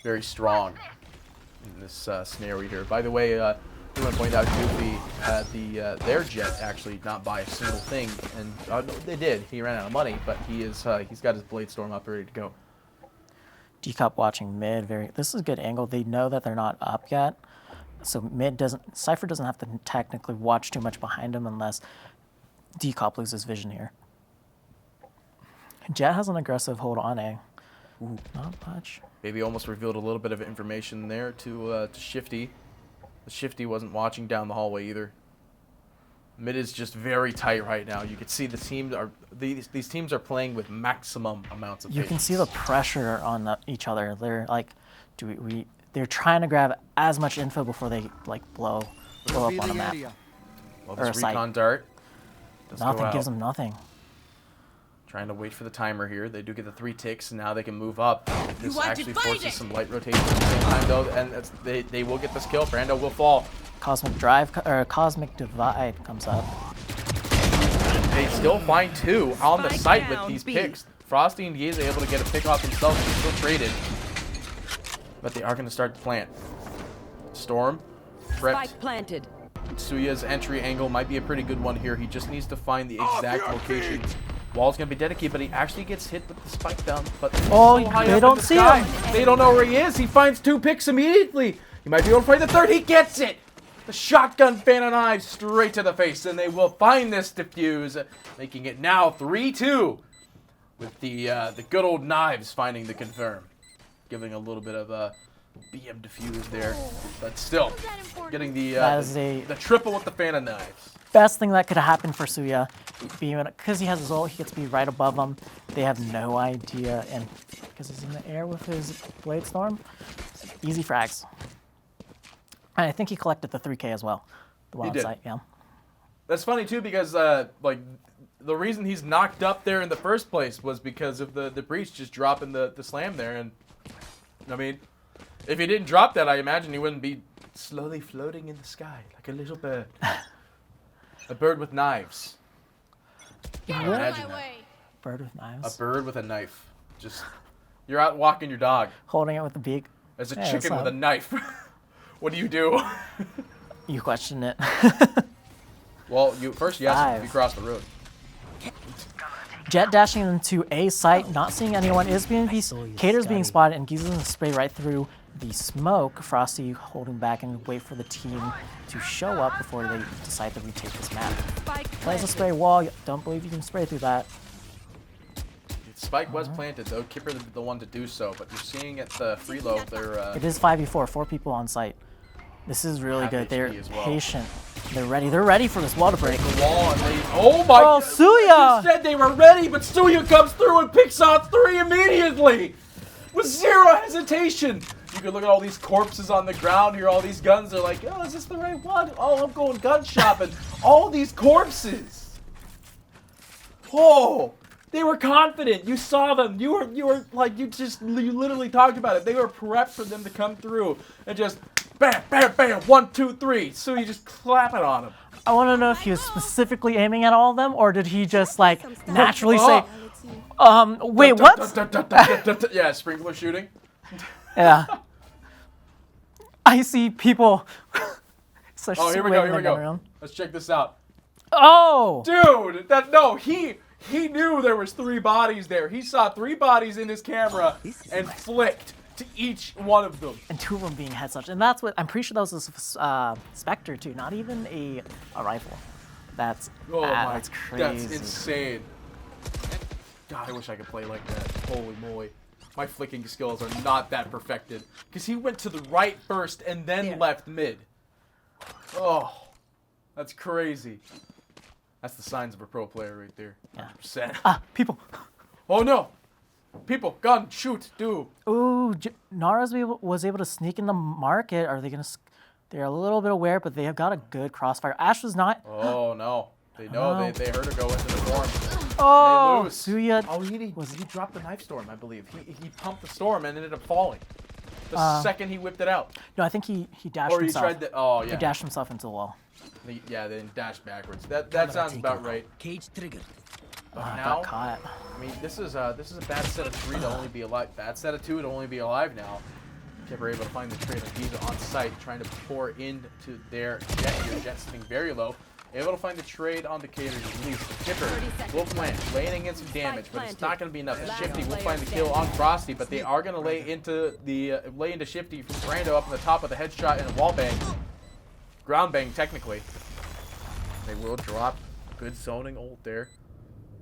very strong in this scenario here. By the way, I want to point out Goofy had their jet actually not buy a single thing, and no, they did. He ran out of money, but he's got his Blade Storm up ready to go.
D-Cup watching mid. This is a good angle. They know that they're not up yet, so Cypher doesn't have to technically watch too much behind him unless D-Cop loses vision here. Jet has an aggressive hold on A. Ooh, not much.
Baby almost revealed a little bit of information there to Shifty. The Shifty wasn't watching down the hallway either. Mid is just very tight right now. You can see the teams are these teams are playing with maximum amounts of
You can
patience.
see the pressure on each other. They're like, they're trying to grab as much info before they like blow up on a map.
Well,
or
this
a site.
recon dart does go
Nothing
out.
gives them nothing.
Trying to wait for the timer here. They do get the 3 ticks, and now they can move up. This
want to
actually
fight
forces
it?
some light rotation at the same time, though, and they will get this kill. Brando will fall.
Cosmic Drive or Cosmic Divide comes up.
They still find 2 on the
Spike
site with
down,
these
B.
picks. Frosty and Giza able to get a pick off themselves. They're still traded. But they are going to start to plant. Storm, prepped.
Spike planted.
Suya's entry angle might be a pretty good one here. He just needs to find the exact location. Wall's going to be dedicated, but he actually gets hit with the spike down. But
Oh,
so high
they
up in
don't
the
see
sky.
him.
They don't know where he is. He finds 2 picks immediately. He might be able to find the 3rd. He gets it. The shotgun fan of knives straight to the face, and they will find this defuse, making it now 3-2. With the good old knives finding the confirm, giving a little bit of a BM defuse there, but still getting
That is
the triple with the fan of knives.
Best thing that could happen for Suya, because he has his ult, he gets to be right above them. They have no idea, and because he's in the air with his Blade Storm, easy frags. And I think he collected the 3K as well. The wild
did.
site, yeah.
That's funny too because like the reason he's knocked up there in the first place was because of the breach just dropping the slam there, and I mean, if he didn't drop that, I imagine he wouldn't be slowly floating in the sky like a little bird. A bird with knives. Imagine that.
Bird with
A
knives.
bird with a knife. Just you're out walking your dog.
Holding it with the beak.
There's a
Yeah,
chicken
that's
with a
not-
knife. What do you do?
You question it.
Well, you first you ask him if you
Five.
cross the road.
Jet dashing into A site, not seeing anyone, is being Cater's being spotted, and Giza's gonna spray right through the smoke. Frosty holding back and wait for the team to show up before they decide to retake this map.
Spike
Plays a
planted.
spray wall. Don't believe you can spray through that.
Spike was planted though. Kipper the one to do so, but you're seeing at the freeload they're
It is 5v4, 4 people on site. This is really
Half
good. They're
HP as well.
patient. They're ready. They're ready for this wall to break.
the wall and they oh my
Oh,
God.
Suya!
You said they were ready, but Suya comes through and picks off 3 immediately with 0 hesitation. You can look at all these corpses on the ground here, all these guns. They're like, oh, is this the right one? Oh, I'm going gun shopping. All these corpses. Oh, they were confident. You saw them. You were like, you literally talked about it. They were prepped for them to come through and just bam, bam, bam, 1, 2, 3. So you just clap it on them.
I want to know if he was specifically aiming at all of them, or did he just like naturally say, wait, what?
Yeah, sprinkler shooting.
Yeah. I see people. Such
Oh, here we go. Here we go. Let's check this out.
Oh!
Dude, he knew there was 3 bodies there. He saw 3 bodies in his camera and flicked to each one of them.
And 2 of them being headshots. And that's what, I'm pretty sure that was a Spectre too, not even a rifle. That's, that's crazy.
That's insane. God, I wish I could play like that. Holy moly. My flicking skills are not that perfected. Because he went to the right first and then left mid. Oh, that's crazy. That's the signs of a pro player right there. 100%.
People.
Oh no! People, gun, shoot, do.
Ooh, Nara's was able to sneak in the market. Are they going to... They're a little bit aware, but they have got a good crossfire. Ash was not...
Oh no. They know they heard her go into the form.
Oh,
They lose.
Suya...
Oh, he dropped the knife storm, I believe. He pumped the storm and ended up falling. The second he whipped it out.
No, I think he dashed
Or he
himself.
tried to, oh yeah.
He dashed himself into the wall.
Yeah, then dashed backwards. That sounds about right.
Cage triggered.
But
Got
now,
caught.
I mean, this is a bad set of 3 to only be alive. Bad set of 2 to only be alive now. Kipper able to find the trade on Giza on site, trying to pour into their jet here. Jet sitting very low. Able to find the trade on the Cater's release. Kipper will plant, laying in some damage, but it's not going to be enough. Shifty will find the kill on Frosty, but they are going to lay into Shifty from Brando up on the top of the headshot and a wall bang. Ground bang, technically. They will drop. Good zoning ult there.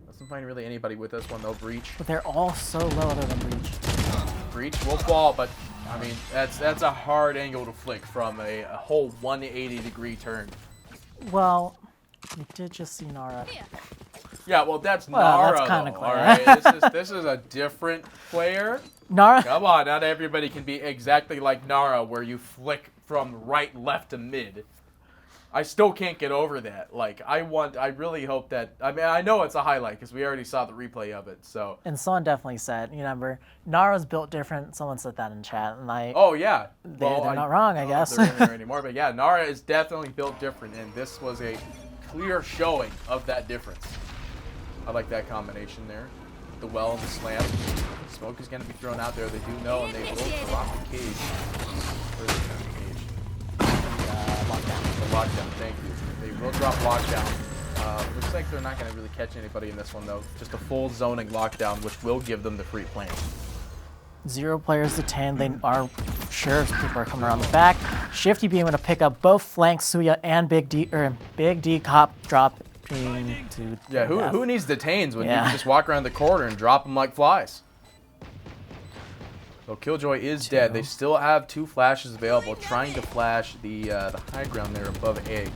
Doesn't find really anybody with this one though. Breach.
But they're all so low other than Breach.
Breach will fall, but I mean that's a hard angle to flick from a whole 180-degree turn.
Well, we did just see Nara.
Yeah, well that's
Well,
Nara.
that's kinda
though,
clear.
all right, this is a different player.
Nara.
Come on, not everybody can be exactly like Nara, where you flick from right, left to mid. I still can't get over that. Like, I really hope that, I mean, I know it's a highlight because we already saw the replay of it, so.
And someone definitely said, you remember, Nara's built different. Someone said that in chat, and
Oh, yeah.
they're not wrong, I guess.
They're in there anymore, but yeah, Nara is definitely built different, and this was a clear showing of that difference. I like that combination there. The well and the slam. Smoke is going to be thrown out there. They do know, and they will drop the cage. Where's the cage?
Lockdown.
The lockdown, thank you. They will drop lockdown. Looks like they're not going to really catch anybody in this one, though. Just a full zoning lockdown, which will give them the free plant. 0
players detained. They are sure people are coming around the back. Shifty being able to pick up both flanks, Suya and Big D cop dropping to
yeah, who needs detains when you
Yeah.
can just walk around the corner and drop them like flies? So Killjoy is dead. They still have 2 flashes available, trying to flash the high ground there above A.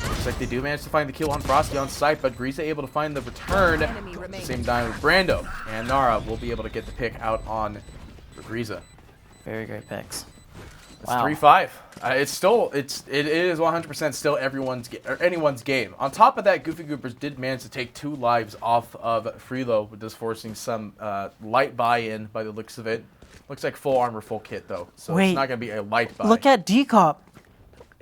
Looks like they do manage to find the kill on Frosty on site, but Griza able to find the return at the same time with Brando. And Nara will be able to get the pick out on Griza.
Very great picks.
It's
Wow.
3-5. It is 100% still anyone's game. On top of that, Goofy Goopers did manage to take 2 lives off of Freelo, with this forcing some light buy-in by the looks of it. Looks like full armor, full kit though, so
Wait.
it's not going to be a light buy.
Look at D-Cop.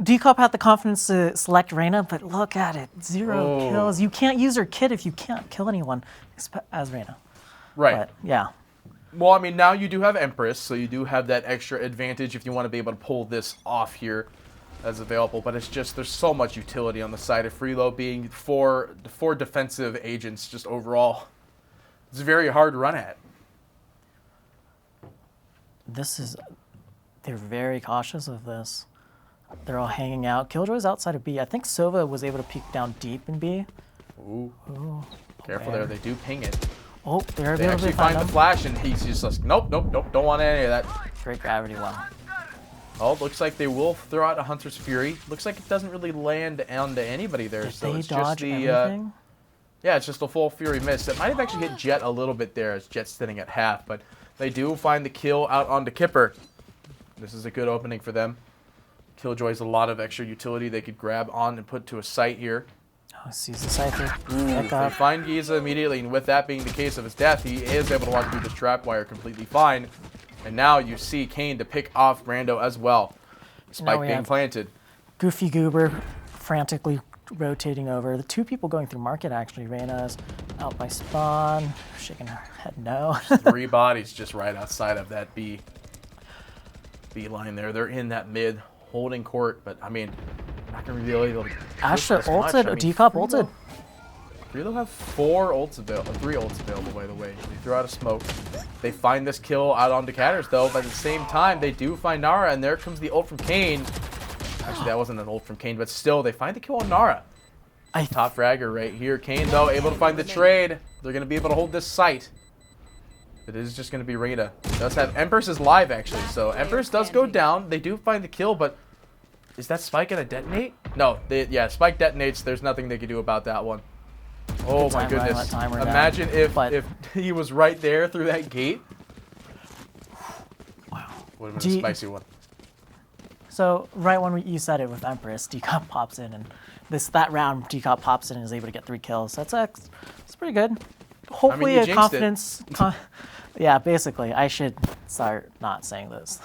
D-Cop had the confidence to select Reyna, but look at it. 0 kills. You can't use her kit if you can't kill anyone as Reyna.
Right.
But, yeah.
Well, I mean, now you do have Empress, so you do have that extra advantage if you want to be able to pull this off here as available. But it's just, there's so much utility on the side of Freelo being four defensive agents just overall. It's very hard to run at.
They're very cautious of this. They're all hanging out. Killjoy's outside of B. I think Sova was able to peek down deep in B.
Ooh. Careful there, they do ping it.
Oh, they're
They
able
actually
to
find the flash, and he's just like, nope, don't want any of that.
Great gravity well.
Oh, looks like they will throw out a Hunter's Fury. Looks like it doesn't really land onto anybody there.
Did
so
they
it's just
dodge
the
everything?
yeah, it's just a full Fury miss. It might have actually hit Jet a little bit there, as Jet's sitting at half, but they do find the kill out onto Kipper. This is a good opening for them. Killjoy's a lot of extra utility they could grab on and put to a site here.
Oh, sees the Cypher.
They find Giza immediately, and with that being the case of his death, he is able to walk through this trap wire completely fine. And now you see Kane to pick off Brando as well. Spike being planted.
Goofy Goober frantically rotating over. The 2 people going through market, actually. Reyna's out by spawn, shaking her head no.
3 bodies just right outside of that B line there. They're in that mid holding court, but I mean, not going to be able to
Astra ulted, D-Cop ulted.
Freelo have 4 ults available, 3 ults available, by the way. They throw out a smoke. They find this kill out on Decatur's, though. But at the same time, they do find Nara, and there comes the ult from Kane. Actually, that wasn't an ult from Kane, but still, they find the kill on Nara. Top fragger right here. Kane, though, able to find the trade. They're going to be able to hold this site. It is just going to be Reyna. Does have Empress is live, actually. So Empress does go down. They do find the kill, but is that Spike going to detonate? No. Yeah, Spike detonates. There's nothing they can do about that one. Oh my goodness. Imagine if he was right there through that gate.
Wow.
Would have been a spicy one.
So right when you said it with Empress, D-Cop pops in, and that round D-Cop pops in and is able to get 3 kills. That's pretty good. Hopefully a confidence. Yeah, basically, I should start not saying this.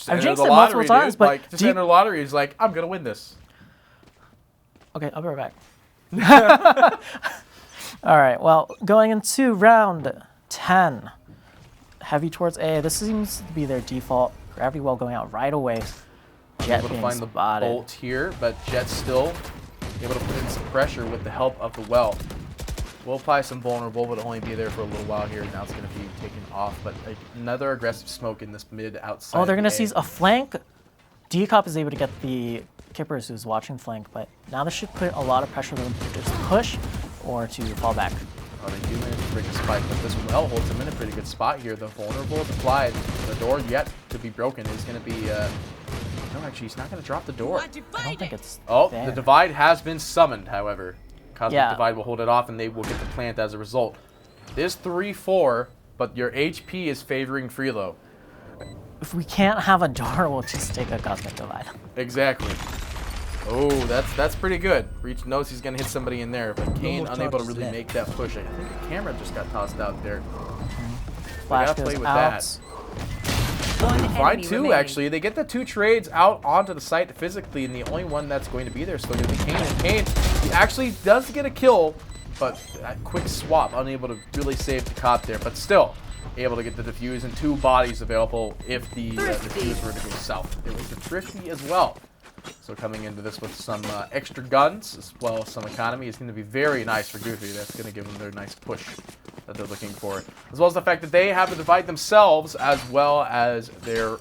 I've jinxed it multiple times, but
like, just enter the lottery is like, I'm gonna win this.
Okay, I'll be right back. All right, well, going into round 10. Heavy towards A. This seems to be their default. Gravity well going out right away. Jet
able to find the
spotted.
bolt here, but Jet's still able to put in some pressure with the help of the well. Will apply some vulnerable, but only be there for a little while here. Now it's going to be taken off, but another aggressive smoke in this mid outside.
Oh, they're going to seize a flank. D-Cop is able to get the Kippers who's watching flank, but now this should put a lot of pressure on them to just push or to fall back.
Oh, they do manage to break a spike, but this well holds them in a pretty good spot here. The vulnerable applied. The door yet to be broken is going to be... no, actually, he's not going to drop the door.
I don't think it's
the divide has been summoned, however. Cosmic Divide will hold it off, and they will get the plant as a result. It is 3-4, but your HP is favoring Freelo.
if we can't have a door, we'll just take a Cosmic Divide.
Exactly. Oh, that's pretty good. Reach knows he's gonna hit somebody in there, but Kane unable to really make that push. I think a camera just got tossed out there.
Flash
gotta
goes
play with
out.
that.
One
Find
enemy
two,
remaining.
actually. They get the 2 trades out onto the site physically, and the only one that's going to be there is still going to be Kane. And Kane, he actually does get a kill, but that quick swap, unable to really save the cop there. But still, able to get the defuse and 2 bodies available if the defuse were to go south. It was the Thrifty as well. So coming into this with some extra guns as well as some economy is going to be very nice for Goofy. That's going to give them their nice push that they're looking for, as well as the fact that they have to divide themselves as well as their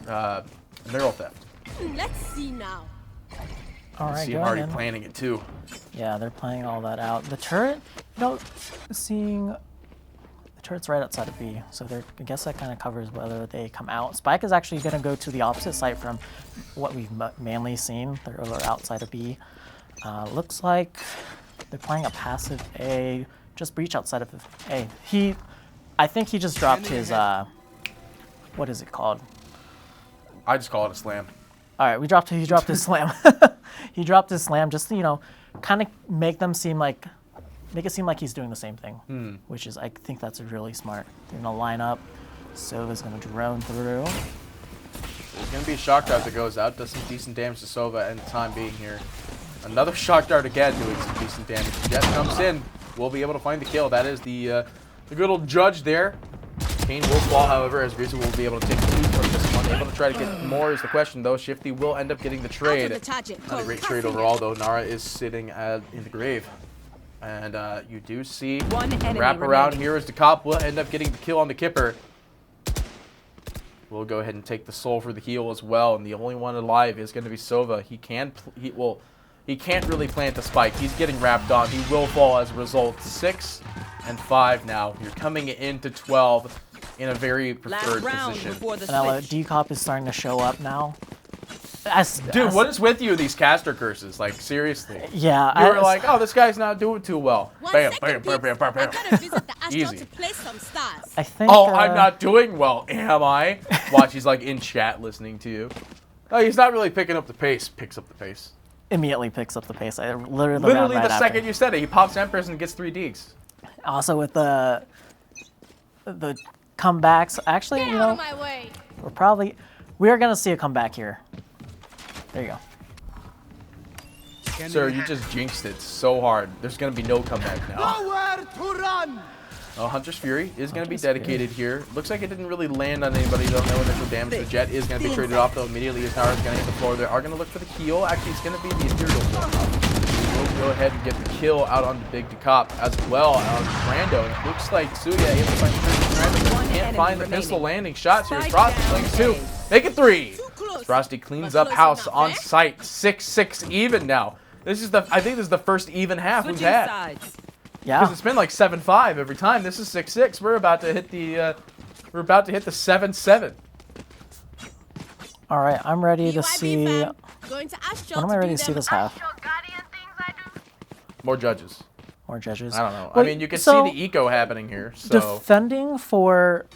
mineral theft.
Let's see now.
All right,
See
going
already
in.
planning it too.
Yeah, they're playing all that out. The turret, seeing the turret's right outside of B, so I guess that kind of covers whether they come out. Spike is actually going to go to the opposite site from what we've mainly seen. They're over outside of B. Looks like they're playing a passive A. Just breach outside of A. I think he just dropped his, what is it called?
I just call it a slam.
All right, he dropped his slam. He dropped his slam just to, kind of make it seem like he's doing the same thing, which is, I think that's really smart. They're gonna line up. Sova's gonna drone through.
There's going to be a shock dart that goes out, does some decent damage to Sova and the time being here. Another shock dart again doing some decent damage. Jet comes in. We'll be able to find the kill. That is the good old judge there. Kane will fall, however, as Rizzo will be able to take the lead from this one. Able to try to get more is the question, though. Shifty will end up getting the trade. Not a great trade overall, though. Nara is sitting in the grave. And you do see
One enemy
wrap around
remaining.
here as the cop will end up getting the kill on the Kipper. We'll go ahead and take the soul for the heal as well. And the only one alive is going to be Sova. He can't really plant the spike. He's getting wrapped on. He will fall as a result. 6 and 5 now. You're coming into 12 in a very preferred
Last round
position.
before the
Vanilla,
switch.
decop is starting to show up now.
Dude, what is with you, these caster curses? Like, seriously.
Yeah,
You were like, oh, this guy's not doing too well.
One
Bam,
second,
bam, bam, bam,
peeps.
bam,
I
bam.
gotta visit the astral
Easy.
to play some stars.
I think.
Oh, I'm not doing well, am I? Watch, he's like in chat listening to you. Oh, he's not really picking up the pace. Picks up the pace.
Immediately picks up the pace. Literally
Literally
right
the
after.
second you said it, he pops Empress and gets 3 deeks.
Also with the comebacks, actually,
Get out of my way.
we're gonna see a comeback here. There you go.
Sir, you just jinxed it so hard. There's going to be no comeback now.
Nowhere to run!
Oh, Hunter's Fury is going to be dedicated here. Looks like it didn't really land on anybody, though. No initial damage. The Jet is going to be traded off, though, immediately as Nara's going to hit the floor. They are going to look for the heal. Actually, it's going to be the Imperial floor. We'll go ahead and get the kill out on the Big Decop as well on Brando. And it looks like Suya able to find the Brando, but can't find the pistol landing shots here. Frosty swings 2. Make it 3. Frosty cleans up house on site. 6-6 even now. I think this is the first even half we've had.
Sides.
Yeah.
Because it's been like 7-5 every time. This is 6-6. We're about to hit the 7-7.
All right, I'm ready to see.
fam. Going to astral
When am I ready to see this half?
More judges.
More judges.
I don't know.
Well,
I mean, you can
so
see the eco happening here. So
defending for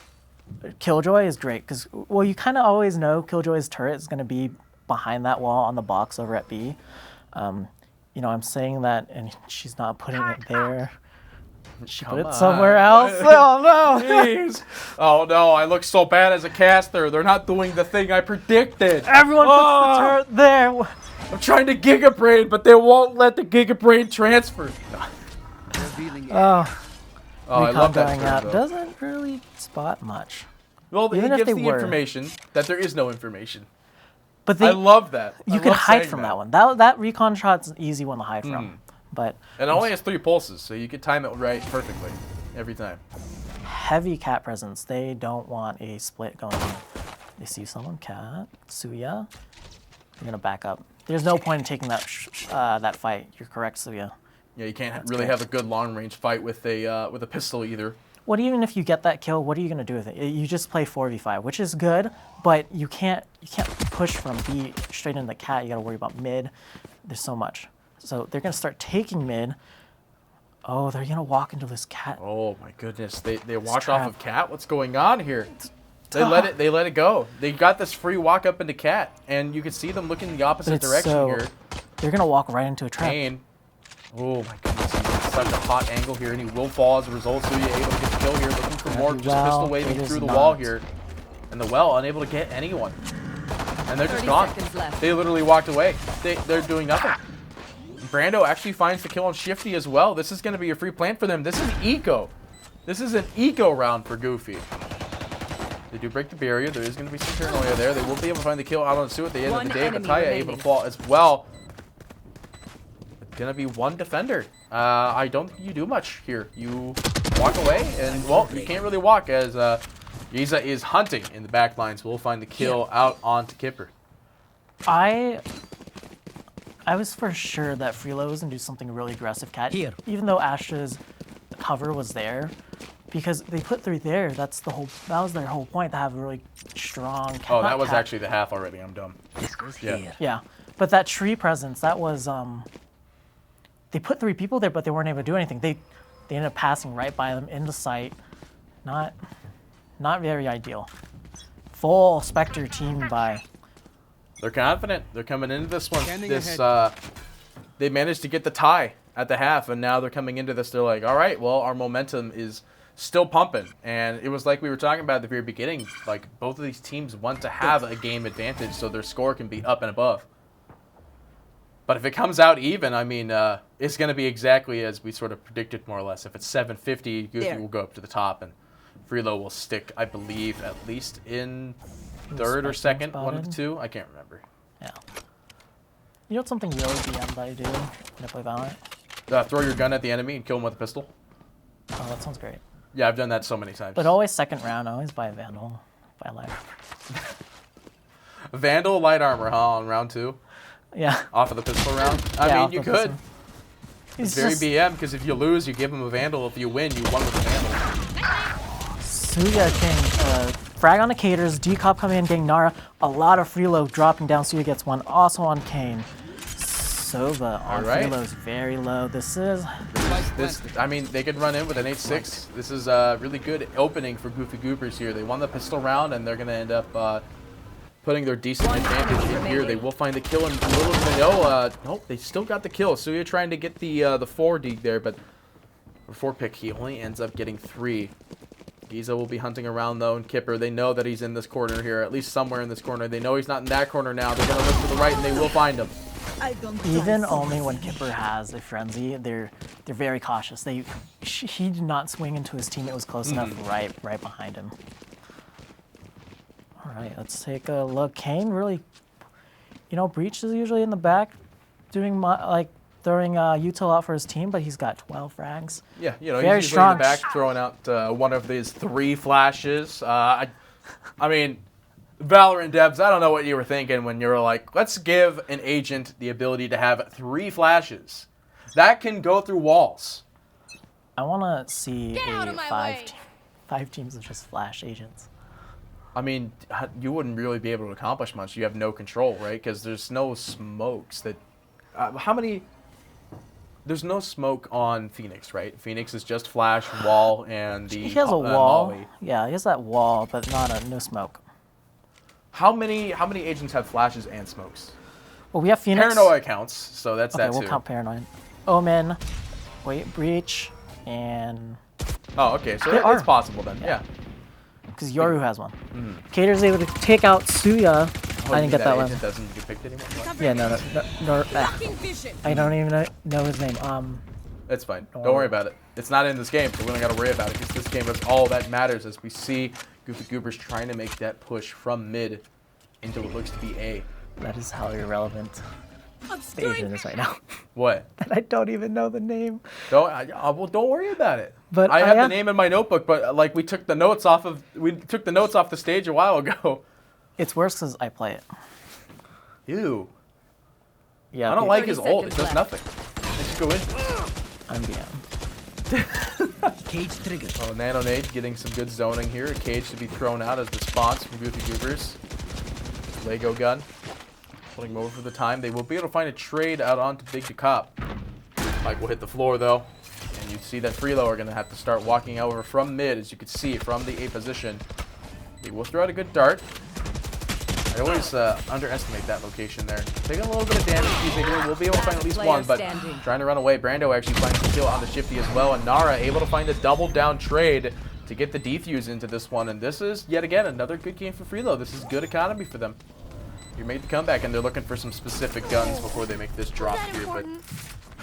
Killjoy is great because, well, you kind of always know Killjoy's turret is going to be behind that wall on the box over at B. I'm saying that, and she's not putting it there. She put it somewhere else. Oh no!
Jeez. Oh no! I look so bad as a caster. They're not doing the thing I predicted.
Everyone puts the turret there.
I'm trying to Giga Brain, but they won't let the Giga Brain transfer.
Oh,
Oh, I
recon
love that
going
turn,
out
though.
doesn't really spot much.
Well,
even
it
if
gives
they
the
were.
information that there is no information.
But
I love that. I
you can
love
hide
saying
from that one. That recon shot's an easy one to hide from. But
And it only has 3 pulses, so you can time it right perfectly every time.
heavy cat presence. They don't want a split going on. They see someone, cat, Suya. They're gonna back up. There's no point in taking that fight. You're correct, Suya.
Yeah, you can't really have a good long-range fight with a pistol either.
What even if you get that kill? What are you gonna do with it? You just play 4v5, which is good, but you can't push from B straight into the cat. You gotta worry about mid. There's so much. So they're gonna start taking mid. Oh, they're gonna walk into this cat.
Oh my goodness, they watch
trap.
off of Cat. What's going on here? They let it go. They got this free walk up into Cat, and you can see them looking the opposite
It's
direction
so-
here.
They're gonna walk right into a trap.
Kane. Oh my goodness, he's in such a hot angle here, and he will fall as a result. So you're able to get the kill here, looking for more, just
Well,
pistol waving
it is
through the wall
not.
here. And the well unable to get anyone. And they're just
30
gone.
seconds left.
They literally walked away. They're doing nothing. Brando actually finds the kill on Shifty as well. This is going to be a free plant for them. This is eco. This is an eco round for Goofy. They do break the barrier. There is going to be some paranoia there. They will be able to find the kill out on Sue at the end of the day.
One
Bataya
enemy
able to
remaining.
fall as well. It's going to be one defender. I don't think you do much here. You walk away, and, well, you can't really walk as Giza is hunting in the back lines. We'll find the kill out onto Kipper.
I was for sure that Freelo was gonna do something really aggressive, Cat.
Here.
Even though Ash's cover was there, because they put 3 there. That was their whole point, to have a really strong.
Oh, that
not
was
Cat.
actually the half already. I'm dumb.
This goes
Yeah.
here.
Yeah, but that tree presence, that was they put 3 people there, but they weren't able to do anything. They ended up passing right by them into sight. Not very ideal. Full Spectre team by.
They're confident. They're coming into this one. They managed to get the tie at the half, and now they're coming into this. They're like, all right, well, our momentum is still pumping. And it was like we were talking about at the very beginning. Like, both of these teams want to have a game advantage so their score can be up and above. But if it comes out even, I mean, it's going to be exactly as we sort of predicted, more or less. If it's 750, Goofy
There.
will go up to the top, and Freelo will stick, I believe, at least in third or second, one of the two. I can't remember.
Yeah. You know what's something really BM that I do when I play Valorant?
Throw your gun at the enemy and kill him with a pistol.
Oh, that sounds great.
Yeah, I've done that so many times.
But always second round, always buy a Vandal, buy a light.
Vandal light armor, huh, on round 2?
Yeah.
Off of the pistol round?
Yeah,
I mean,
off
you
the
could.
pistol.
It's
He's
very
just,
BM, because if you lose, you give him a Vandal. If you win, you won with a Vandal.
Suya can frag on the Caters, Decop coming in, getting Nara. A lot of Freelo dropping down. Suya gets one. Also on Kane. Sova on
Alright.
Freelo is very low. This is.
I mean, they could run in with an 8-6. This is a really good opening for Goofy Goopers here. They won the pistol round, and they're going to end up putting their decent advantage in here. They will find the kill, and little do they know, nope, they still got the kill. Suya trying to get the 4D there, but for 4 pick, he only ends up getting 3. Giza will be hunting around, though, and Kipper, they know that he's in this corner here, at least somewhere in this corner. They know he's not in that corner now. They're going to look to the right, and they will find him.
Even only when Kipper has a frenzy, they're very cautious. He did not swing into his team. It was close enough right behind him. All right, let's take a look. Kane really, Breach is usually in the back, throwing util out for his team, but he's got 12 frags.
Yeah,
Very
he's usually
strong.
in the back throwing out one of these 3 flashes. I mean, Valorant devs, I don't know what you were thinking when you were like, let's give an agent the ability to have 3 flashes. That can go through walls.
I want to see
Get out
a
of my
5
way.
5 teams of just flash agents.
I mean, you wouldn't really be able to accomplish much. You have no control, right? Because there's no smokes that... how many... There's no smoke on Phoenix, right? Phoenix is just flash, wall, and the
He has a wall.
Molly.
Yeah, he has that wall, but no smoke.
How many agents have flashes and smokes?
Well, we have Phoenix.
Paranoia counts, so that's
Okay,
that
we'll
too.
count Paranoid. Omen, Breach, and
Oh, okay, so
There
it's
are.
possible then. Yeah.
because Yoru has one. Cater's able to take out Suya.
Oh,
I didn't get that one.
agent doesn't get picked anymore. What?
Yeah, no.
Blocking vision.
I don't even know his name.
It's fine. Don't worry about it. It's not in this game, so we don't got to worry about it because this game is all that matters as we see Goofy Goobers trying to make that push from mid into what looks to be A.
That is how irrelevant the
Obscuring
agent is right now.
What?
And I don't even know the name.
Don't worry about it.
But
I have
I
the name in my notebook, but like we took the notes off the stage a while ago.
It's worse because I play it.
Ew.
Yeah,
I don't like
30
his ult. It does
seconds
nothing. Let's go in.
I'm BM.
Cage triggered.
Oh, Nano Nade getting some good zoning here. A cage to be thrown out as response from Goofy Goobers. Lego gun. Putting him over for the time. They will be able to find a trade out onto Big Decop. Mike will hit the floor though. And you see that Freelo are going to have to start walking over from mid, as you can see from the A position. He will throw out a good dart. I always underestimate that location there. Taking a little bit of damage. He's here. We'll be able to find at least one, but trying to run away. Brando actually finds the kill on the Shifty as well, and Nara able to find a double down trade to get the defuse into this one. And this is, yet again, another good game for Freelo. This is good economy for them. You made the comeback, and they're looking for some specific guns before they make this drop here. But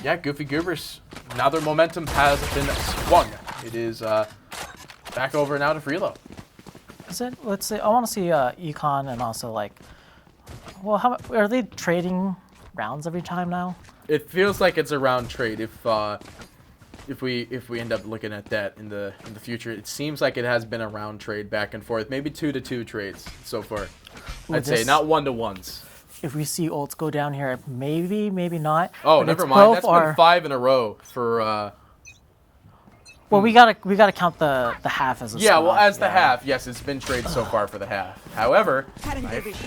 yeah, Goofy Goobers, now their momentum has been swung. It is back over now to Freelo.
Is it? Let's see. I want to see Econ and also like. Well, how are they trading rounds every time now?
It feels like it's a round trade. If we end up looking at that in the future, it seems like it has been a round trade back and forth. Maybe 2-2 trades so far. I'd say not 1-to-1s.
If we see ults go down here, maybe not.
Oh, never mind. That's been 5 in a row for.
Well, we gotta count the half as a
yeah.
spot.
Well, as the half, yes, it's been traded so far for the half. However, I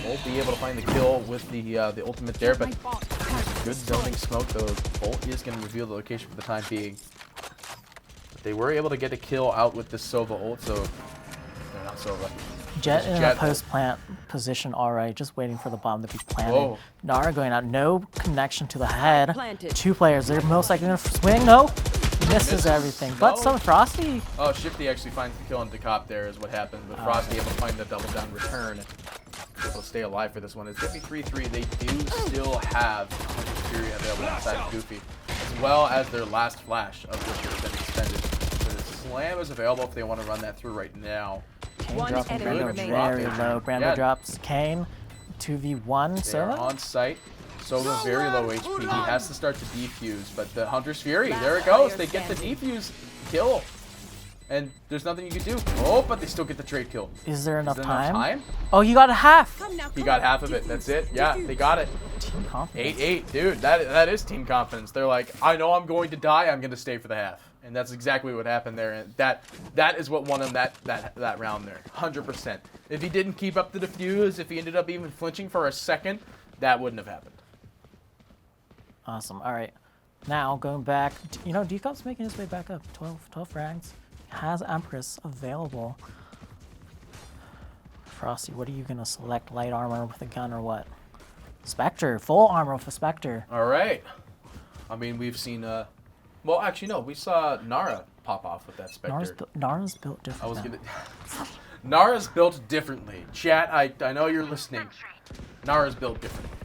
won't be able to find the kill with the ultimate there, but good zoning smoke. The ult is going to reveal the location for the time being. But they were able to get a kill out with the Sova ult, so no, not Sova.
Jet in a post-plant position already, just waiting for the bomb to be planted.
Whoa.
Nara going out, no connection to the head. 2 players, they're most likely gonna swing. No, misses everything. But some Frosty.
Oh, Shifty actually finds the kill on Decop there is what happened. But Frosty able to find the double down return. Able to stay alive for this one. It's 53-3. They do still have Fury available inside of Goofy, as well as their last flash of which has been extended. So the slam is available if they want to run that through right now.
Kane dropping Brando very low. Brando drops Kane. 2v1.
They are on site. Sova very low HP. He has to start to defuse, but the Hunter's Fury, there it goes. They get the defuse kill. And there's nothing you can do. Oh, but they still get the trade kill.
Is there enough time?
time?
Oh, you got a half.
He got half of it. That's it. Yeah, they got it.
Team confidence.
8-8. Dude, that is team confidence. They're like, I know I'm going to die. I'm going to stay for the half. And that's exactly what happened there. And that is what won him that round there. 100%. If he didn't keep up the defuse, if he ended up even flinching for a second, that wouldn't have happened.
Awesome. All right. Now, going back, you know, Decop's making his way back up. 12 frags. Has Empress available. Frosty, what are you going to select? Light armor with a gun or what? Spectre. Full armor with a Spectre.
All right. I mean, we've seen... well, actually, no. We saw Nara pop off with that Spectre.
Nara's built different.
I was going to... Nara's built differently. Chat, I know you're listening. Nara's built differently.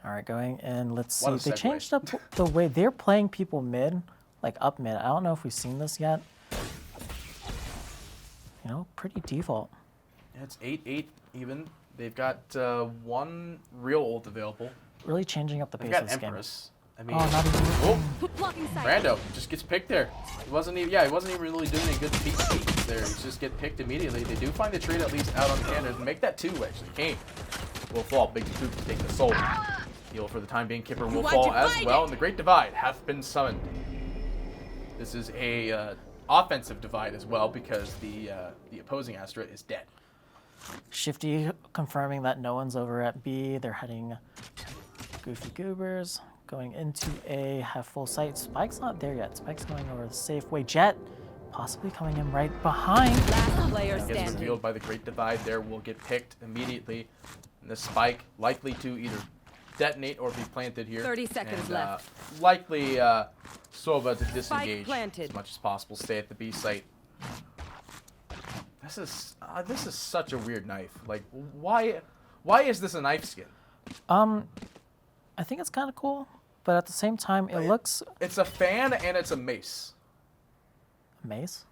All right, going in. Let's see.
What a
They
segue.
changed up the way they're playing people mid, like up mid. I don't know if we've seen this yet. You know, pretty default.
Yeah, it's 8-8 even. They've got one real ult available.
Really changing up the
They've
pace
got
of this game.
Empress. I mean,
Oh, not even.
oh, Brando just gets picked there. He wasn't even really doing any good peek there. He just get picked immediately. They do find the trade at least out on standard and make that 2 actually. Kane will fall. Big Poop to take the soul. Heal for the time being. Kipper will fall as well, and the Great Divide hath been summoned. This is a offensive divide as well because the opposing Astra is dead.
Shifty confirming that no one's over at B. They're heading Goofy Goobers. Going into A, have full sight. Spike's not there yet. Spike's going over the safe way. Jet possibly coming in right behind.
Last player
Gets
standing.
revealed by the Great Divide there. Will get picked immediately. And the Spike likely to either detonate or be planted here.
30 seconds
and,
left.
Likely Sova to disengage
planted.
as much as possible. Stay at the B site. This is such a weird knife. Like, why is this a knife skin?
I think it's kind of cool, but at the same time, it looks
It's a fan and it's a mace.
mace.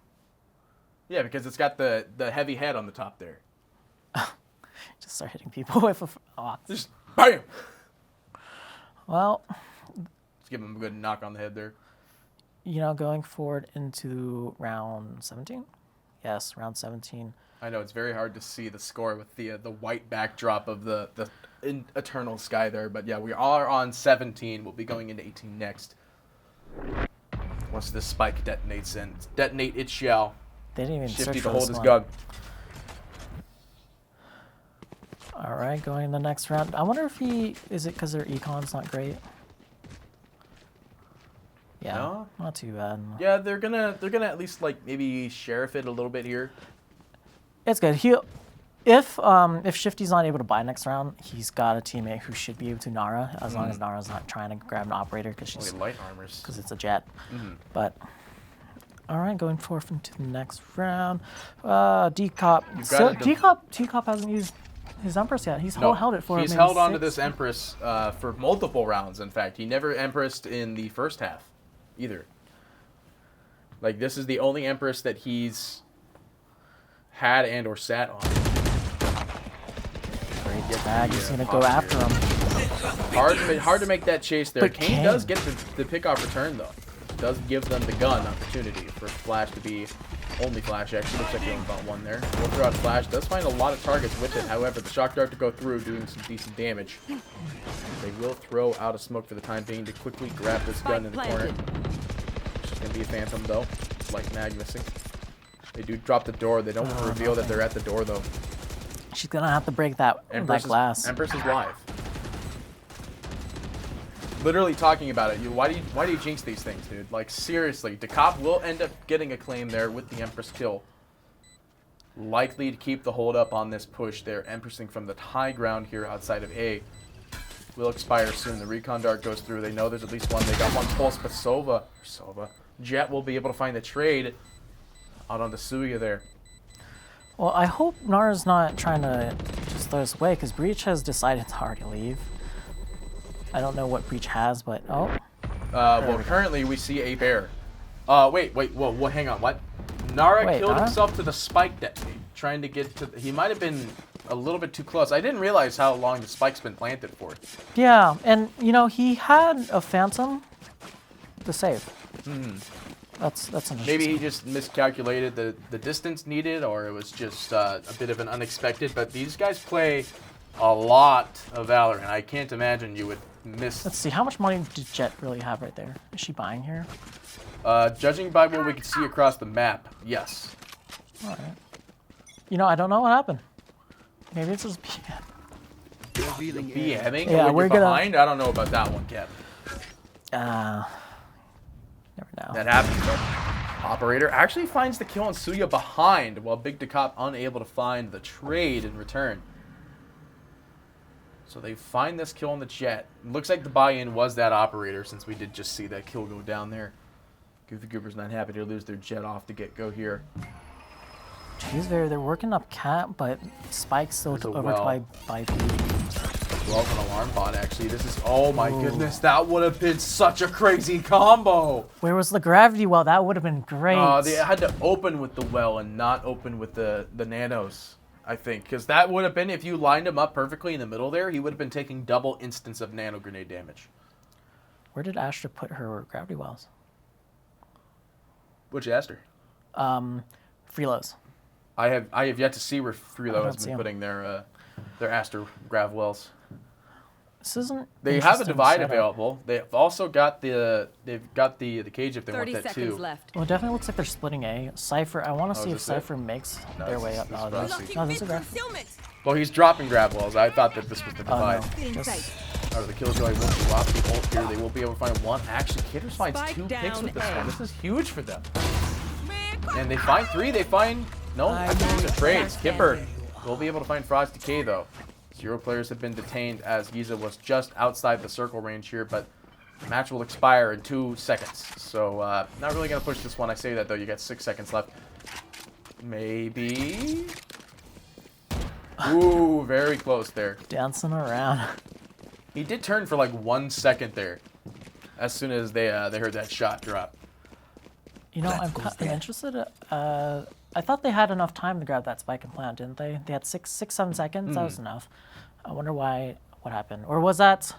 Yeah, because it's got the heavy head on the top there.
Just start hitting people with a. Oh.
Just bam.
Well,
Just give him a good knock on the head there.
you know, going forward into round 17. Yes, round 17.
I know it's very hard to see the score with the white backdrop of the eternal sky there, but yeah, we are on 17. We'll be going into 18 next. Once this spike detonates in, detonate it shall.
They didn't even
Shifty
search
to
for
hold
this
his
one.
gun.
All right, going in the next round. I wonder if he is it because their econ's not great. Yeah,
No.
not too bad.
Yeah, they're gonna at least like maybe sheriff it a little bit here.
It's good. If Shifty's not able to buy next round, he's got a teammate who should be able to Nara, as long as Nara's not trying to grab an operator because she's
Light armors.
because it's a jet. But all right, going forth into the next round. Decop. So, Decop hasn't used his Empress yet. He's held it for.
He's
maybe
held onto
6.
this Empress for multiple rounds. In fact, he never Empressed in the first half, either. Like this is the only Empress that he's had and or sat on.
Great tag. He's gonna go after him.
Hard to make that chase there.
But
Kane does get the pick-off return though. Does give them the gun opportunity for Flash to be only Flash. Actually looks like he only got one there. Will throw out Flash. Does find a lot of targets with it. However, the shock dart to go through, doing some decent damage. They will throw out a smoke for the time being to quickly grab this gun in the corner. It's just gonna be a Phantom though. Like Mag missing. They do drop the door. They don't reveal that they're at the door though.
She's gonna have to break that glass.
Empress is live. Literally talking about it. Why do you jinx these things, dude? Like seriously, Decop will end up getting a claim there with the Empress kill. Likely to keep the hold up on this push. They're Empressing from the high ground here outside of A. Will expire soon. The recon dart goes through. They know there's at least one. They got one pulse, but Sova, Jet will be able to find the trade out on the Suya there.
Well, I hope Nara's not trying to just throw us away because Breach has decided to already leave. I don't know what Breach has, but
well, currently we see a bear. Wait, whoa, hang on, what? Nara killed himself to the spike detonate, trying to get to. He might have been a little bit too close. I didn't realize how long the spike's been planted for.
Yeah, and you know he had a Phantom to save. That's interesting.
Maybe he just miscalculated the distance needed, or it was just a bit of an unexpected. But these guys play a lot of Valorant. I can't imagine you would miss.
Let's see, how much money did Jet really have right there? Is she buying here?
Judging by what we can see across the map, yes.
All right. You know, I don't know what happened. Maybe it's just PM.
BMing?
Yeah, we're
behind? I don't know about that one, Kevin.
Never know.
That happens, though. Operator actually finds the kill on Suya behind, while Big Decop unable to find the trade in return. So they find this kill on the Jet. Looks like the buy-in was that operator, since we did just see that kill go down there. Goofy Goober's not happy to lose their Jet off the get-go here.
They're working up Cat, but Spike's still over by B.
Well, an alarm bot, actually. This is, oh my goodness, that would have been such a crazy combo.
Where was the gravity well? That would have been great.
They had to open with the well and not open with the nanos, I think. Because that would have been, if you lined him up perfectly in the middle there, he would have been taking double instance of nano grenade damage.
Where did Astra put her gravity wells?
Which Astra?
Freelos.
I have yet to see where Freelo has been putting their Astra grav wells.
This isn't.
They have a divide available. They've also got the cage if they want that too.
Left.
Well, it definitely looks like they're splitting A. Cypher. I want to see if Cypher makes their way up. No, this is grav.
Well, he's dropping grav wells. I thought that this was the divide.
No.
The Killjoy will drop the ult here. They will be able to find one. Actually, Kitters finds 2 picks with this one. This is huge for them. And they find 3. They find I think it's a trade. Skipper will be able to find Fraud's Decay though. 0 players have been detained as Giza was just outside the circle range here, but the match will expire in 2 seconds. So not really gonna push this one. I say that though. You got 6 seconds left. Maybe. Ooh, very close there.
Dancing around.
He did turn for like 1 second there, as soon as they heard that shot drop.
You know, I'm interested. I thought they had enough time to grab that spike and plant, didn't they? They had 7 seconds. That was enough. I wonder what happened. Or was that?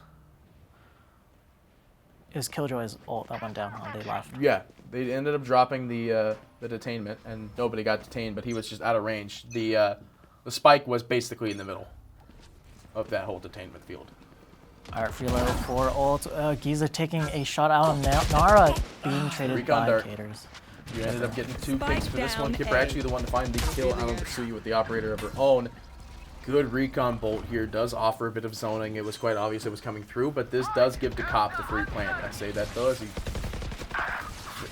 It was Killjoy's ult that went down when they left.
Yeah, they ended up dropping the detainment, and nobody got detained, but he was just out of range. The spike was basically in the middle of that whole detainment field.
All right, Freelo for ult. Giza taking a shot out on Nara, being traded by Caters.
You ended up getting 2 picks for this one. Kipper actually the one to find the kill out on Suya with the operator of her own. Good recon bolt here. Does offer a bit of zoning. It was quite obvious it was coming through, but this does give Decop the free plant. I say that though as he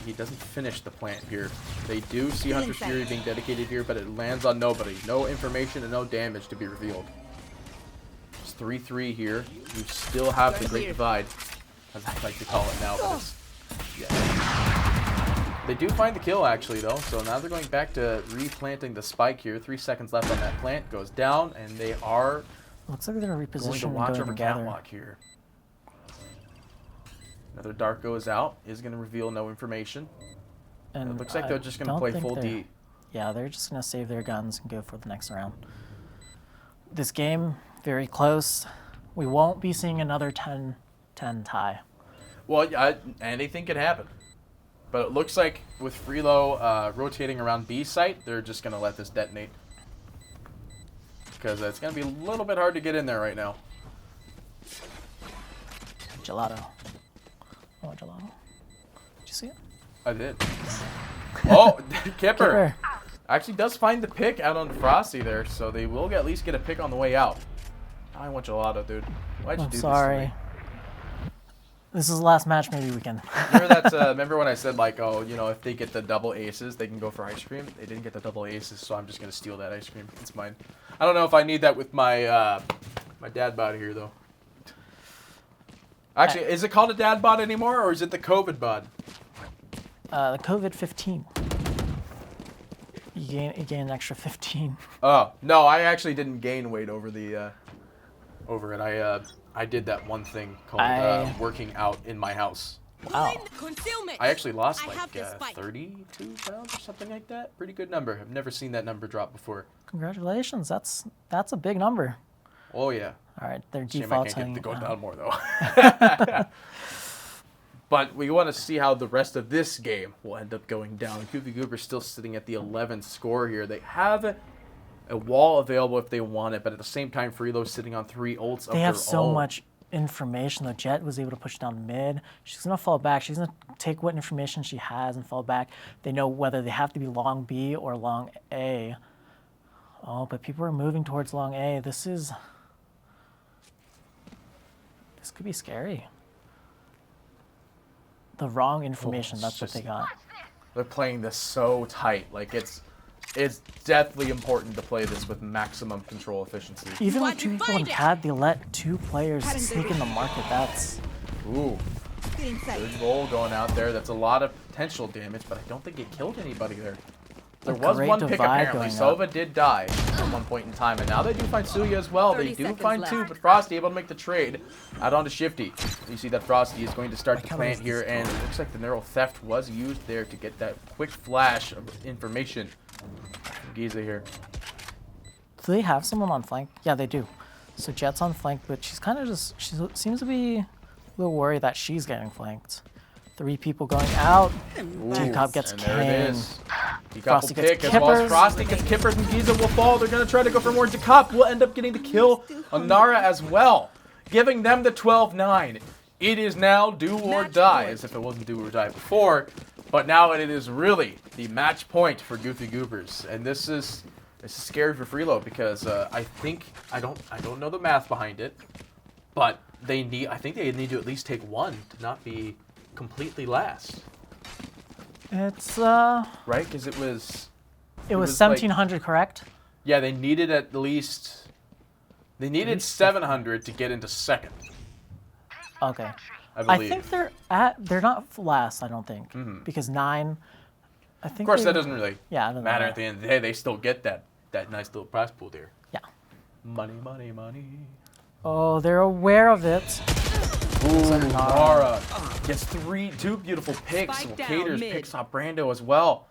he doesn't finish the plant here. They do see Hunter's Fury being dedicated here, but it lands on nobody. No information and no damage to be revealed. It's 3-3 here. You still have the Great Divide, as I like to call it now, but it's, yeah. They do find the kill, actually, though, so now they're going back to replanting the spike here. 3 seconds left on that plant. Goes down, and they are
Looks like they're
going
repositioning
to
and
watch
going
over
together.
Catwalk here. Another dart goes out. Is going to reveal no information.
And
It looks like they're just going to
don't
play
think
full
they're-
D.
Yeah, they're just going to save their guns and go for the next round. This game, very close. We won't be seeing another 10-10 tie.
Well, anything could happen. But it looks like with Freelo rotating around B site, they're just going to let this detonate. Because it's going to be a little bit hard to get in there right now.
Gelato. Oh, gelato. Did you see it?
I did. Oh, Kipper.
Kipper.
Actually does find the pick out on Frosty there, so they will at least get a pick on the way out. I want gelato, dude. Why'd you
I'm
do
sorry.
this
This is the last match. Maybe we can.
to me? Remember that? Remember when I said like, oh, you know, if they get the double aces, they can go for ice cream. They didn't get the double aces, so I'm just gonna steal that ice cream. It's mine. I don't know if I need that with my my dad bod here though. Actually, is it called a dad bod anymore, or is it the COVID bod?
The COVID-15. You gain an extra 15.
Oh no, I actually didn't gain weight over the over it. I did that one thing called working out in my house.
Wow.
Concealment.
I actually lost
I
like
have the spike.
32 pounds or something like that. Pretty good number. I've never seen that number drop before.
Congratulations. That's a big number.
Oh yeah.
All right, their
Shame I
default's
can't get to
heading
go
down.
down more though. But we want to see how the rest of this game will end up going down. Goofy Goober's still sitting at the 11th score here. They have a wall available if they want it, but at the same time, Freelo's sitting on 3 ults of
They have
their
so
own.
much information. The Jet was able to push down mid. She's going to fall back. She's going to take what information she has and fall back. They know whether they have to be long B or long A. Oh, but people are moving towards long A. This could be scary. The wrong information,
it's
that's what they
just-
got.
They're playing this so tight. Like it's deathly important to play this with maximum control efficiency.
Even with
What
2 people in
divided?
CAD, they let 2 players sneak in the market. That's
Ooh, good roll going out there. That's a lot of potential damage, but I don't think it killed anybody there. There was
great
one pick
divide
apparently.
going up.
Sova did die at one point in time, and now they do find Suya as well. They
30
do
seconds
find
left.
2, but Frosty able to make the trade out onto Shifty. You see that Frosty is going to start the plant here, and it looks like the neural theft was used there to get that quick flash of information. Giza here.
Do they have someone on flank? Yeah, they do. So Jet's on flank, but she's kind of just, she seems to be a little worried that she's getting flanked. 3 people going out. Teacup gets
And there it
King.
is. Teacup
Frosty
will
gets
pick as well as
Kippers.
Frosty gets Kippers, and Giza will fall. They're going to try to go for more. Teacup will end up getting the kill on Nara as well, giving them the 12-9. It is now do or
Match
die,
point.
as if it wasn't do or die before, but now it is really the match point for Goofy Goobers, and this is scary for Freelo because I think I don't know the math behind it, but I think they need to at least take 1 to not be completely last,
It's,
right? Because it was
it was
was like-
1700, correct?
yeah, they needed at least 700 to get into second,
Okay.
I
I
believe.
think they're not last, I don't think. Because 9, I think
Of course,
they-
that doesn't really
Yeah, I don't
matter
know.
at the end of the day. They still get that nice little prize pool there.
Yeah.
Money, money, money.
Oh, they're aware of it.
Ooh,
Nara.
Nara gets 2 beautiful picks.
Spike down
Caters
mid.
picks off Brando as well.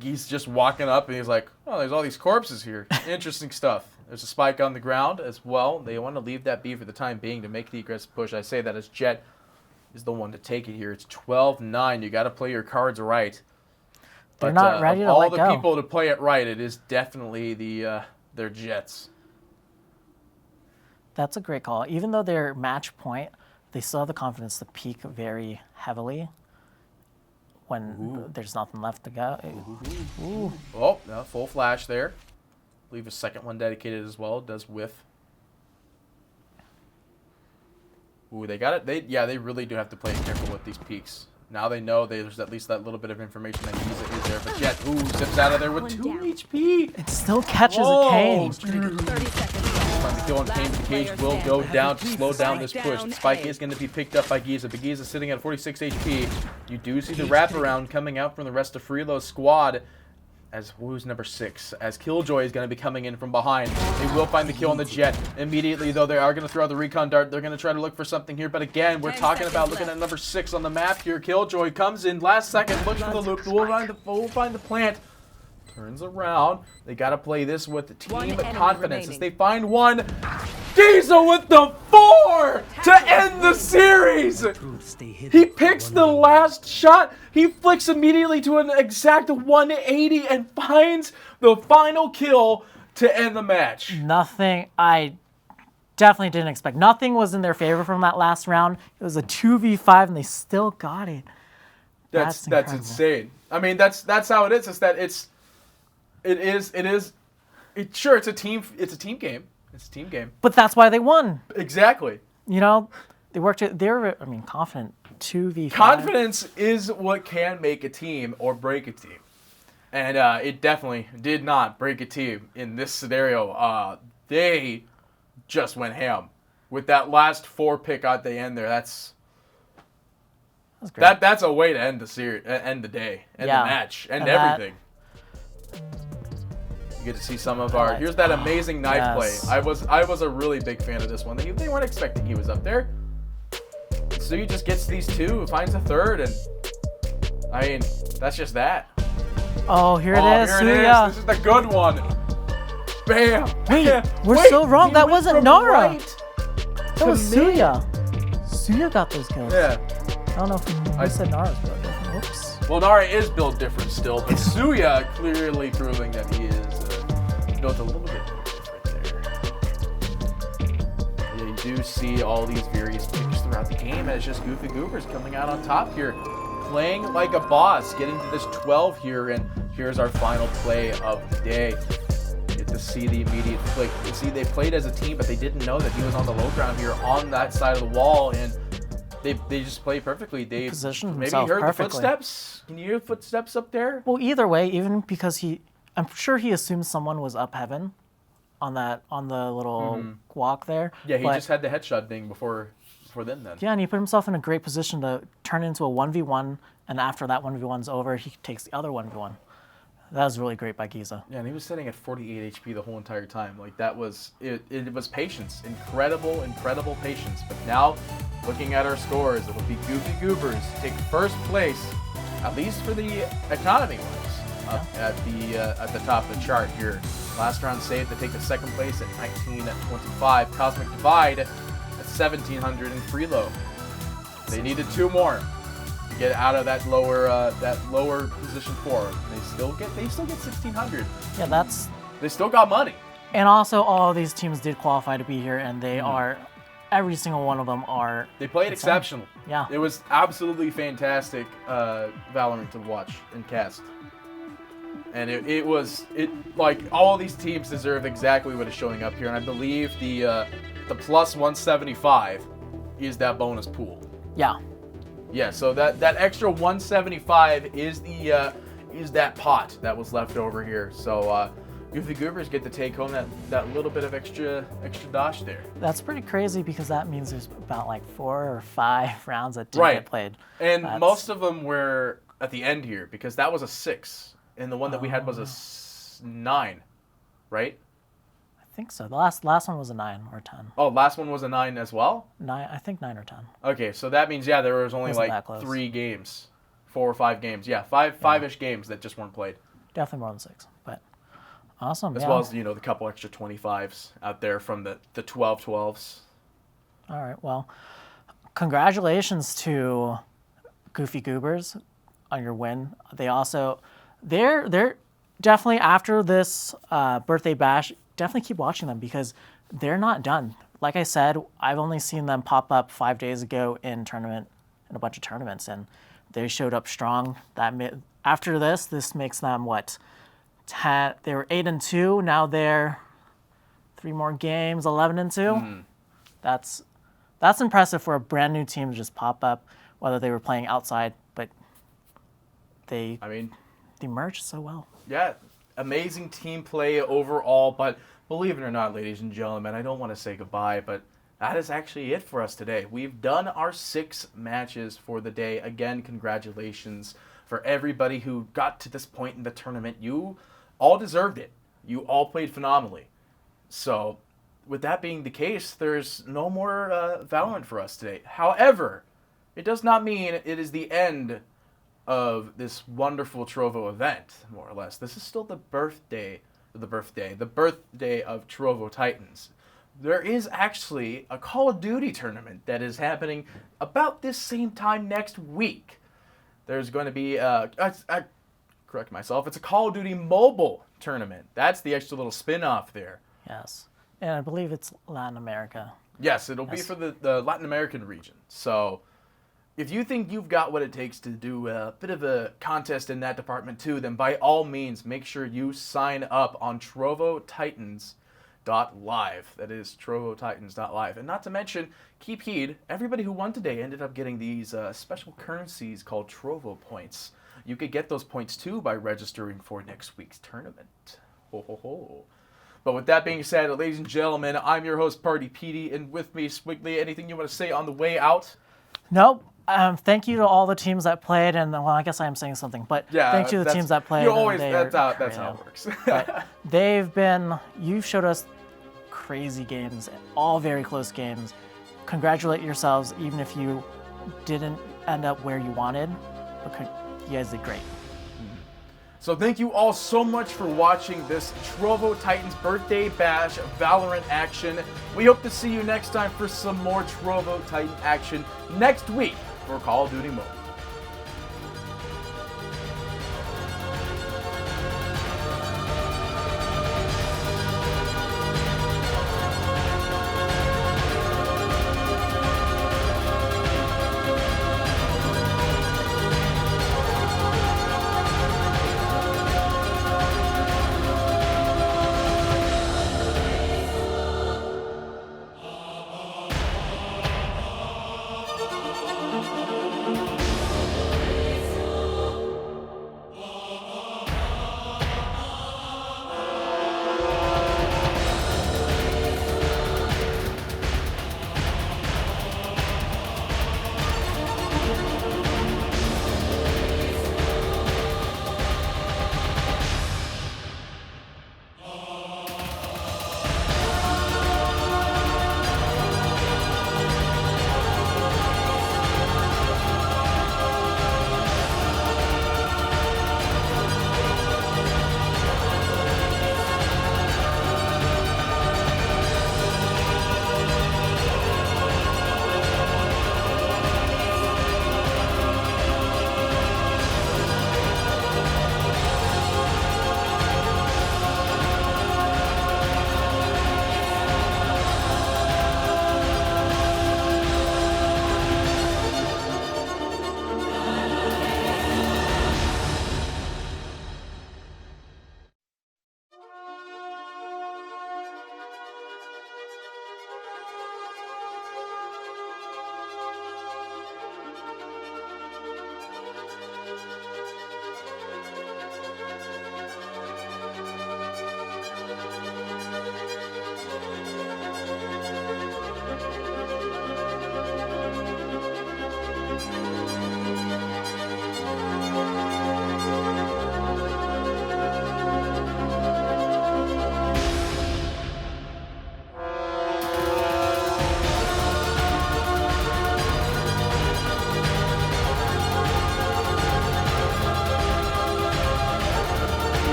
He's just walking up and he's like, oh, there's all these corpses here. Interesting stuff. There's a spike on the ground as well. They want to leave that B for the time being to make the aggressive push. I say that as Jet is the one to take it here. It's 12-9. You got to play your cards right.
They're not ready
of
to
all
let
the
go.
people to play it right, it is definitely their Jets.
That's a great call. Even though they're match point, they still have the confidence to peak very heavily when there's nothing left to go. Ooh.
Oh, no, full flash there. Leave a second one dedicated as well. It does whiff. Ooh, they got it. They really do have to play careful with these peaks. Now they know there's at least that little bit of information that Giza is there. But Jet, zips out of there with 2 HP.
It still catches a Kane.
30 seconds
Find the kill on Kane. The cage will go down to slow down this push. The spike is going to be picked up by Giza, but Giza sitting at 46 HP. You do see the wraparound coming out from the rest of Freelo's squad. As who's number 6? As Killjoy is going to be coming in from behind. They will find the kill on the Jet immediately, though. They are going to throw the recon dart. They're going to try to look for something here. But again, we're talking about looking at number 6 on the map here. Killjoy comes in last second, looks for the loop. We'll find the plant. Turns around. They got to play this with the team confidence as they find one. Giza with the 4 to end the series. He picks the last shot. He flicks immediately to an exact 180 and finds the final kill to end the match.
Nothing. I definitely didn't expect. Nothing was in their favor from that last round. It was a 2v5, and they still got it.
That's
incredible.
insane. I mean, that's how it is. It's that sure, it's a team game. It's a team game.
But that's why they won.
Exactly.
You know, they worked. They were, confident. 2v5.
Confidence is what can make a team or break a team. And it definitely did not break a team in this scenario. They just went ham with that last 4 pick at the end there. That's
great.
That's a way to end the series, end the day, end the match, end everything. You get to see some of our. Here's that amazing knife play. I was a really big fan of this one. They weren't expecting he was up there. So he just gets these 2, finds a 3rd, and I mean that's just that.
Oh, here it is.
Here it is. This is the good one. Bam.
Wait, we're so wrong. That wasn't Nara.
Right
that was Suya. Suya got those kills.
Yeah.
I don't know if I said Nara's built different. Whoops.
Well, Nara is built different still, but Suya clearly proving that he is built a little bit different there. Yeah, you do see all these various picks throughout the game, and it's just Goofy Goobers coming out on top here, playing like a boss, getting to this 12 here, and here's our final play of the day. Get to see the immediate flick. You see they played as a team, but they didn't know that he was on the low ground here on that side of the wall, and they just played perfectly. They
positioned
maybe
himself
heard
perfectly.
the footsteps. Can you hear the footsteps up there?
Well, either way, even because I'm sure he assumed someone was up heaven on the little walk there.
Yeah, he just had the headshot ding before then.
Yeah, and he put himself in a great position to turn into a 1v1, and after that 1v1's over, he takes the other 1v1. That was really great by Giza.
Yeah, and he was sitting at 48 HP the whole entire time. Like, that was, it was patience. Incredible patience. But now, looking at our scores, it'll be Goofy Goobers take first place, at least for the economy-wise, up at the top of the chart here. Last round saved to take the second place at 1925. Cosmic Divide at 1700 and Freelo. They needed 2 more to get out of that lower position 4. They still get 1600.
Yeah,
They still got money.
And also, all of these teams did qualify to be here, and they are, every single one of them are.
They played exceptional.
Yeah.
It was absolutely fantastic Valorant to watch and cast. And it was like all of these teams deserve exactly what is showing up here, and I believe the plus 175 is that bonus pool.
Yeah.
Yeah, so that extra 175 is that pot that was left over here. So Goofy Goobers get to take home that little bit of extra dosh there.
That's pretty crazy because that means there's about like 4 or 5 rounds that didn't get played.
And most of them were at the end here because that was a 6, and the one that we had was a 9, right?
I think so. The last one was a 9 or 10.
Oh, last one was a 9 as well?
9, I think 9 or 10.
Okay, so that means there was only
Wasn't
like
that close.
3 games, 4 or 5 games. Yeah, five-ish games that just weren't played.
Definitely more than 6, but awesome.
As well as the couple extra 25s out there from the 12-12s.
All right. Well, congratulations to Goofy Goobers on your win. They're definitely after this birthday bash. Definitely keep watching them because they're not done. Like I said, I've only seen them pop up 5 days ago in a bunch of tournaments, and they showed up strong. After this makes them what? 10. They were 8-2. Now they're 3 more games, 11-2. That's impressive for a brand new team to just pop up, whether they were playing outside. But they
I mean,
merged so well.
yeah, amazing team play overall, but believe it or not, ladies and gentlemen, I don't want to say goodbye, but that is actually it for us today. We've done our 6 matches for the day. Again, congratulations for everybody who got to this point in the tournament. You all deserved it. You all played phenomenally. So, with that being the case, there's no more Valorant for us today. However, it does not mean it is the end of this wonderful Trovo event, more or less. This is still the birthday of Trovo Titans. There is actually a Call of Duty tournament that is happening about this same time next week. There's going to be, I correct myself, it's a Call of Duty mobile tournament. That's the extra little spin-off there.
Yes. And I believe it's Latin America.
Yes, it'll be for the Latin American region. So if you think you've got what it takes to do a bit of a contest in that department too, then by all means, make sure you sign up on TrovoTitans.live. That is TrovoTitans.live. And not to mention, keep heed, everybody who won today ended up getting these special currencies called Trovo points. You could get those points too by registering for next week's tournament. Ho ho ho. But with that being said, ladies and gentlemen, I'm your host, Party Petey, and with me, Swiggly. Anything you want to say on the way out?
Nope. Thank you to all the teams that played, and well, I guess I am saying something, but
Yeah,
thank you to the teams that played.
You always
and
that's how it works.
But you've showed us crazy games, all very close games. Congratulate yourselves, even if you didn't end up where you wanted. You guys did great.
So thank you all so much for watching this Trovo Titans Birthday Bash Valorant action. We hope to see you next time for some more Trovo Titan action next week for Call of Duty Mobile.